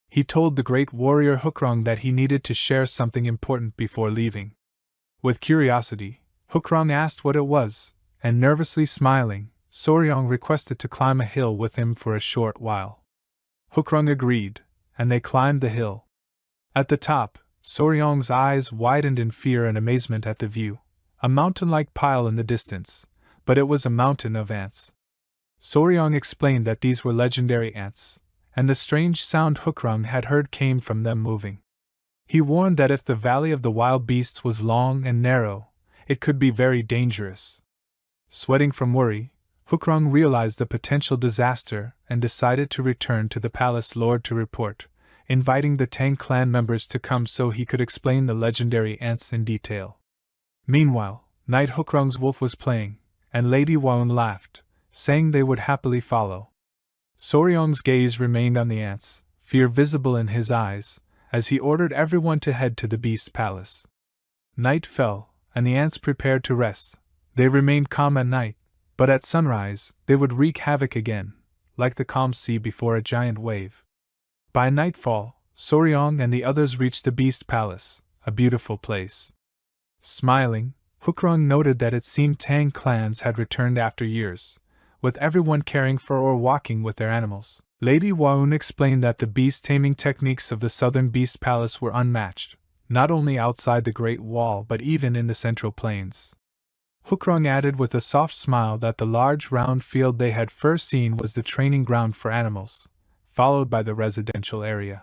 He told the great warrior Hukrong that he needed to share something important before leaving. With curiosity, Hukrong asked what it was, and nervously smiling, Soryong requested to climb a hill with him for a short while. Hukrong agreed, and they climbed the hill. At the top, Soryong's eyes widened in fear and amazement at the view, a mountain-like pile in the distance, but it was a mountain of ants. Soryong explained that these were legendary ants, and the strange sound Hukrong had heard came from them moving. He warned that if the Valley of the Wild Beasts was long and narrow, it could be very dangerous. Sweating from worry, Hukrong realized the potential disaster and decided to return to the palace lord to report, inviting the Tang Clan members to come so he could explain the legendary ants in detail. Meanwhile, Knight Hukrong's wolf was playing, and Lady Waun laughed, saying they would happily follow. Soryong's gaze remained on the ants, fear visible in his eyes, as he ordered everyone to head to the Beast Palace. Night fell, and the ants prepared to rest. They remained calm at night, but at sunrise, they would wreak havoc again, like the calm sea before a giant wave. By nightfall, Soryong and the others reached the Beast Palace, a beautiful place. Smiling, Hukrong noted that it seemed Tang clans had returned after years, with everyone caring for or walking with their animals. Lady Waun explained that the beast-taming techniques of the southern Beast Palace were unmatched, not only outside the Great Wall but even in the Central Plains. Hukrong added with a soft smile that the large round field they had first seen was the training ground for animals, followed by the residential area.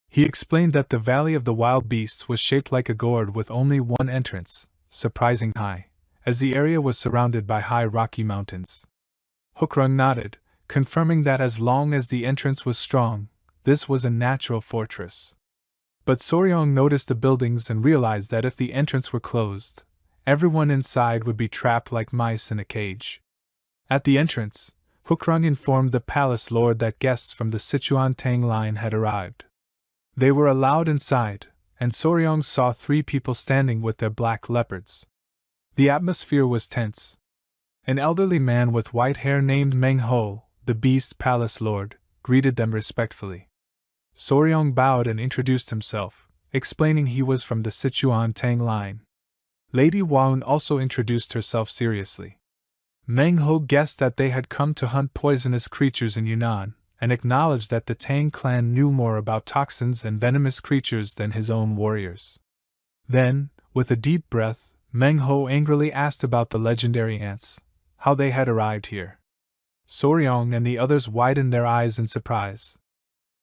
He explained that the Valley of the Wild Beasts was shaped like a gourd with only one entrance, surprising high, as the area was surrounded by high rocky mountains. Hukrong nodded, confirming that as long as the entrance was strong, this was a natural fortress. But Soryong noticed the buildings and realized that if the entrance were closed, everyone inside would be trapped like mice in a cage. At the entrance, Hukrong informed the palace lord that guests from the Sichuan Tang line had arrived. They were allowed inside, and Soryong saw 3 people standing with their black leopards. The atmosphere was tense. An elderly man with white hair named Meng Ho, the Beast Palace Lord, greeted them respectfully. Soryong bowed and introduced himself, explaining he was from the Sichuan Tang line. Lady Waun also introduced herself seriously. Meng Ho guessed that they had come to hunt poisonous creatures in Yunan, and acknowledged that the Tang clan knew more about toxins and venomous creatures than his own warriors. Then, with a deep breath, Meng Ho angrily asked about the legendary ants, how they had arrived here. Soryong and the others widened their eyes in surprise.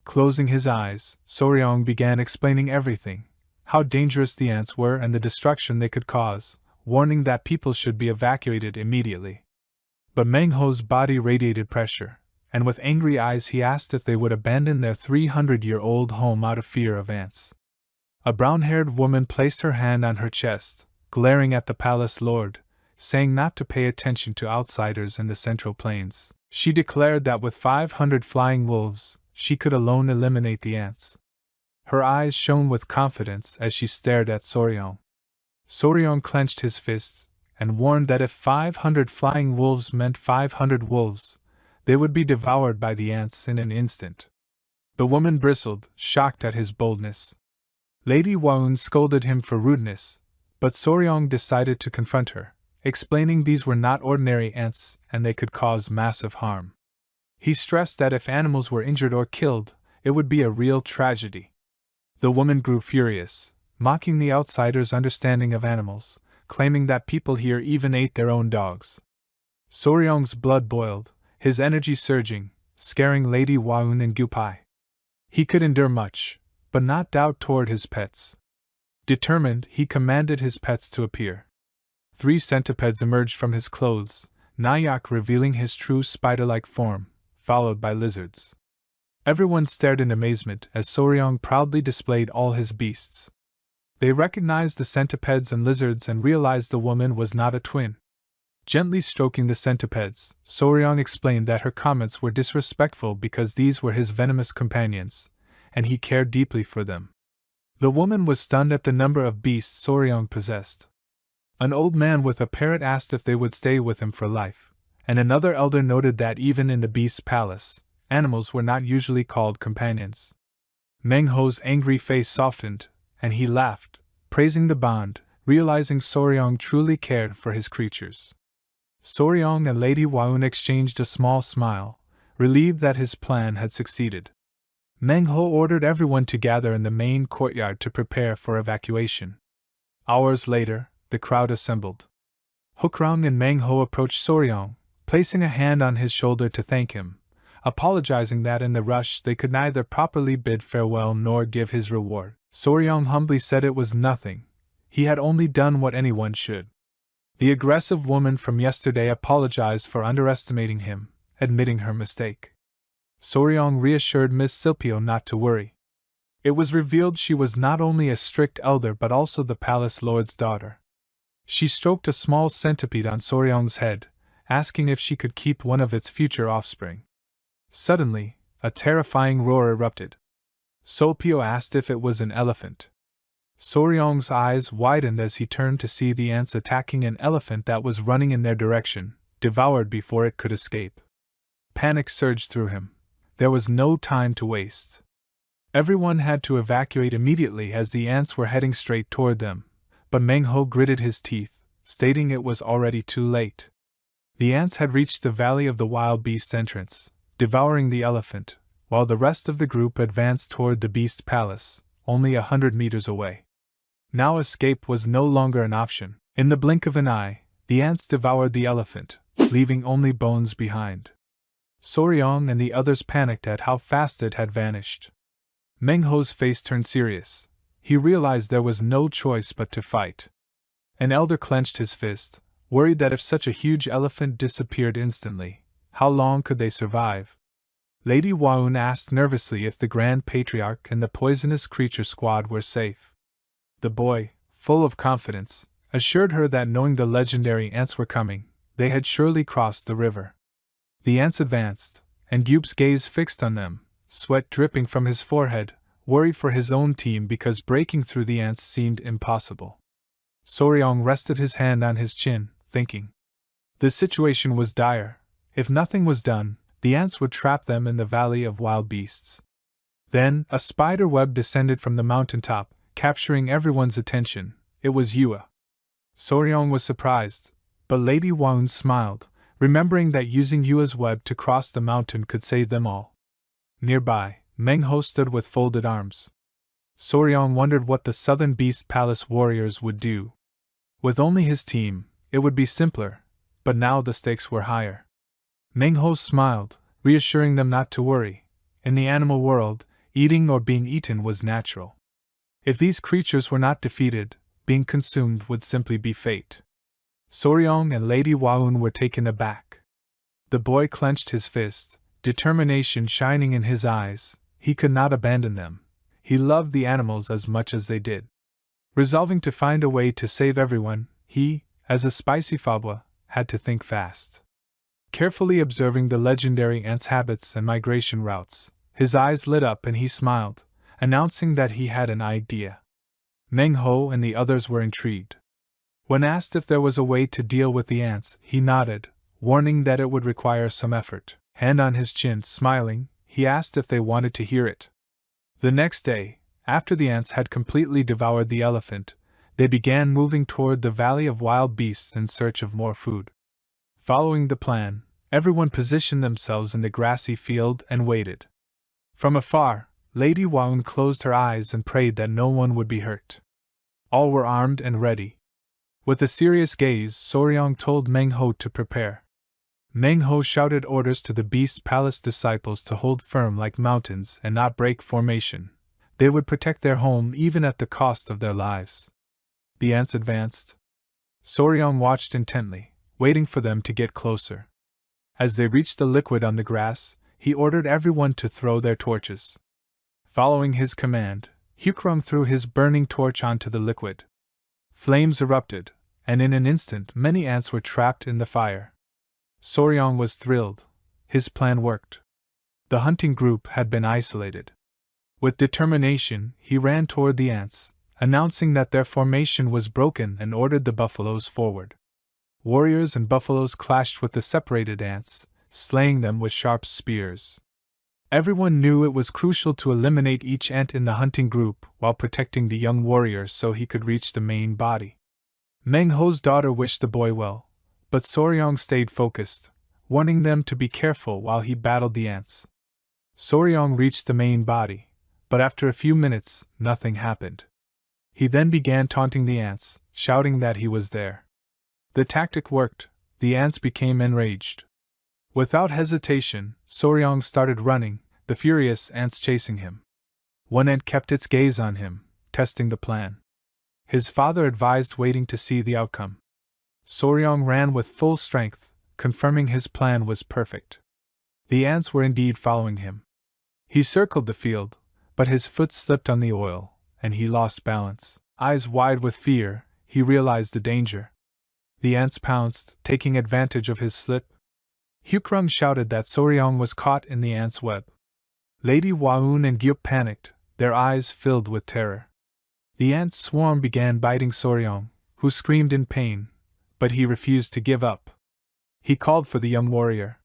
Closing his eyes, Soryong began explaining everything, how dangerous the ants were and the destruction they could cause, warning that people should be evacuated immediately. But Meng Ho's body radiated pressure, and with angry eyes he asked if they would abandon their 300-year-old home out of fear of ants. A brown-haired woman placed her hand on her chest, glaring at the palace lord, saying not to pay attention to outsiders in the Central Plains. She declared that with 500 flying wolves, she could alone eliminate the ants. Her eyes shone with confidence as she stared at Soryong. Soryong clenched his fists, and warned that if 500 flying wolves meant 500 wolves, they would be devoured by the ants in an instant. The woman bristled, shocked at his boldness. Lady Waun scolded him for rudeness, but Soryong decided to confront her, explaining these were not ordinary ants and they could cause massive harm. He stressed that if animals were injured or killed, it would be a real tragedy. The woman grew furious, mocking the outsiders' understanding of animals, claiming that people here even ate their own dogs. Soryong's blood boiled, his energy surging, scaring Lady Waun and Gupai. He could endure much, but not doubt toward his pets. Determined, he commanded his pets to appear. 3 centipedes emerged from his clothes, Nayak revealing his true spider-like form, followed by lizards. Everyone stared in amazement as Soryong proudly displayed all his beasts. They recognized the centipedes and lizards and realized the woman was not a twin. Gently stroking the centipedes, Soryong explained that her comments were disrespectful because these were his venomous companions, and he cared deeply for them. The woman was stunned at the number of beasts Soryong possessed. An old man with a parrot asked if they would stay with him for life, and another elder noted that even in the beast's palace, animals were not usually called companions. Meng Ho's angry face softened, and he laughed, praising the bond, realizing Soryong truly cared for his creatures. Soryong and Lady Waun exchanged a small smile, relieved that his plan had succeeded. Meng Ho ordered everyone to gather in the main courtyard to prepare for evacuation. Hours later, the crowd assembled. Hukrang and Meng Ho approached Soryong, placing a hand on his shoulder to thank him, apologizing that in the rush they could neither properly bid farewell nor give his reward. Soryong humbly said it was nothing, he had only done what anyone should. The aggressive woman from yesterday apologized for underestimating him, admitting her mistake. Soryong reassured Miss Silpio not to worry. It was revealed she was not only a strict elder but also the palace lord's daughter. She stroked a small centipede on Soryong's head, asking if she could keep one of its future offspring. Suddenly, a terrifying roar erupted. Silpio asked if it was an elephant. Soryong's eyes widened as he turned to see the ants attacking an elephant that was running in their direction, devoured before it could escape. Panic surged through him. There was no time to waste. Everyone had to evacuate immediately as the ants were heading straight toward them, but Meng Ho gritted his teeth, stating it was already too late. The ants had reached the Valley of the Wild Beast entrance, devouring the elephant, while the rest of the group advanced toward the beast palace, only 100 meters away. Now escape was no longer an option. In the blink of an eye, the ants devoured the elephant, leaving only bones behind. Soryong and the others panicked at how fast it had vanished. Meng Ho's face turned serious. He realized there was no choice but to fight. An elder clenched his fist, worried that if such a huge elephant disappeared instantly, how long could they survive? Lady Waun asked nervously if the Grand Patriarch and the poisonous creature squad were safe. The boy, full of confidence, assured her that knowing the legendary ants were coming, they had surely crossed the river. The ants advanced, and Gyup's gaze fixed on them, sweat dripping from his forehead, worried for his own team because breaking through the ants seemed impossible. Soryong rested his hand on his chin, thinking. The situation was dire. If nothing was done, the ants would trap them in the Valley of Wild Beasts. Then, a spider web descended from the mountaintop, capturing everyone's attention. It was Yua. Soryong was surprised, but Lady Waun smiled, remembering that using Yua's web to cross the mountain could save them all. Nearby, Meng Ho stood with folded arms. Soryong wondered what the Southern Beast Palace warriors would do. With only his team, it would be simpler, but now the stakes were higher. Meng Ho smiled, reassuring them not to worry. In the animal world, eating or being eaten was natural. If these creatures were not defeated, being consumed would simply be fate. Soryong and Lady Waun were taken aback. The boy clenched his fist, determination shining in his eyes. He could not abandon them. He loved the animals as much as they did. Resolving to find a way to save everyone, he, as a spicy Fabre, had to think fast. Carefully observing the legendary ant's habits and migration routes, his eyes lit up and he smiled, announcing that he had an idea. Meng Ho and the others were intrigued. When asked if there was a way to deal with the ants, he nodded, warning that it would require some effort. Hand on his chin, smiling, he asked if they wanted to hear it. The next day, after the ants had completely devoured the elephant, they began moving toward the Valley of Wild Beasts in search of more food. Following the plan, everyone positioned themselves in the grassy field and waited. From afar, Lady Waun closed her eyes and prayed that no one would be hurt. All were armed and ready. With a serious gaze, Soryong told Meng Ho to prepare. Meng Ho shouted orders to the Beast Palace disciples to hold firm like mountains and not break formation. They would protect their home even at the cost of their lives. The ants advanced. Soryong watched intently, waiting for them to get closer. As they reached the liquid on the grass, he ordered everyone to throw their torches. Following his command, Hukrung threw his burning torch onto the liquid. Flames erupted, and in an instant many ants were trapped in the fire. Soryong was thrilled. His plan worked. The hunting group had been isolated. With determination, he ran toward the ants, announcing that their formation was broken and ordered the buffaloes forward. Warriors and buffaloes clashed with the separated ants, slaying them with sharp spears. Everyone knew it was crucial to eliminate each ant in the hunting group while protecting the young warrior so he could reach the main body. Meng Ho's daughter wished the boy well, but Soryong stayed focused, warning them to be careful while he battled the ants. Soryong reached the main body, but after a few minutes, nothing happened. He then began taunting the ants, shouting that he was there. The tactic worked. The ants became enraged. Without hesitation, Soryong started running, the furious ants chasing him. One ant kept its gaze on him, testing the plan. His father advised waiting to see the outcome. Soryong ran with full strength, confirming his plan was perfect. The ants were indeed following him. He circled the field, but his foot slipped on the oil, and he lost balance. Eyes wide with fear, he realized the danger. The ants pounced, taking advantage of his slip. Hukrung shouted that Soryong was caught in the ants' web. Lady Waun and Gyup panicked, their eyes filled with terror. The ants' swarm began biting Soryong, who screamed in pain, but he refused to give up. He called for the young warrior.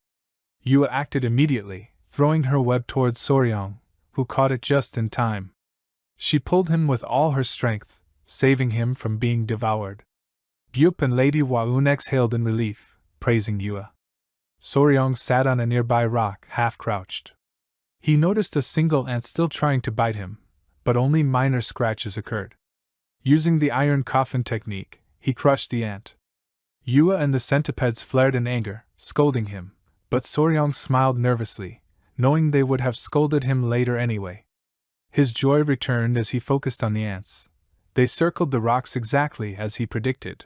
Yua acted immediately, throwing her web towards Soryong, who caught it just in time. She pulled him with all her strength, saving him from being devoured. Gyup and Lady Waun exhaled in relief, praising Yua. Soryong sat on a nearby rock, half-crouched. He noticed a single ant still trying to bite him, but only minor scratches occurred. Using the iron coffin technique, he crushed the ant. Yua and the centipedes flared in anger, scolding him, but Soryong smiled nervously, knowing they would have scolded him later anyway. His joy returned as he focused on the ants. They circled the rocks exactly as he predicted.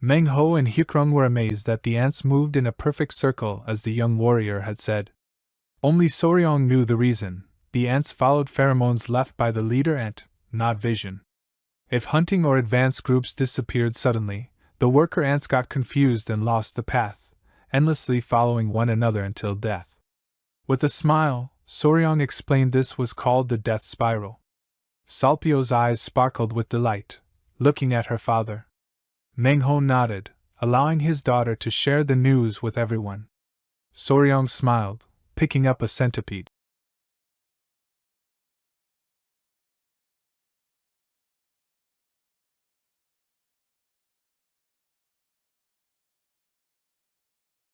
Meng Ho and Hukrung were amazed that the ants moved in a perfect circle as the young warrior had said. Only Soryong knew the reason. The ants followed pheromones left by the leader ant, not vision. If hunting or advance groups disappeared suddenly, the worker ants got confused and lost the path, endlessly following one another until death. With a smile, Soryong explained this was called the death spiral. Salpio's eyes sparkled with delight, looking at her father. Meng Ho nodded, allowing his daughter to share the news with everyone. Soryong smiled, picking up a centipede.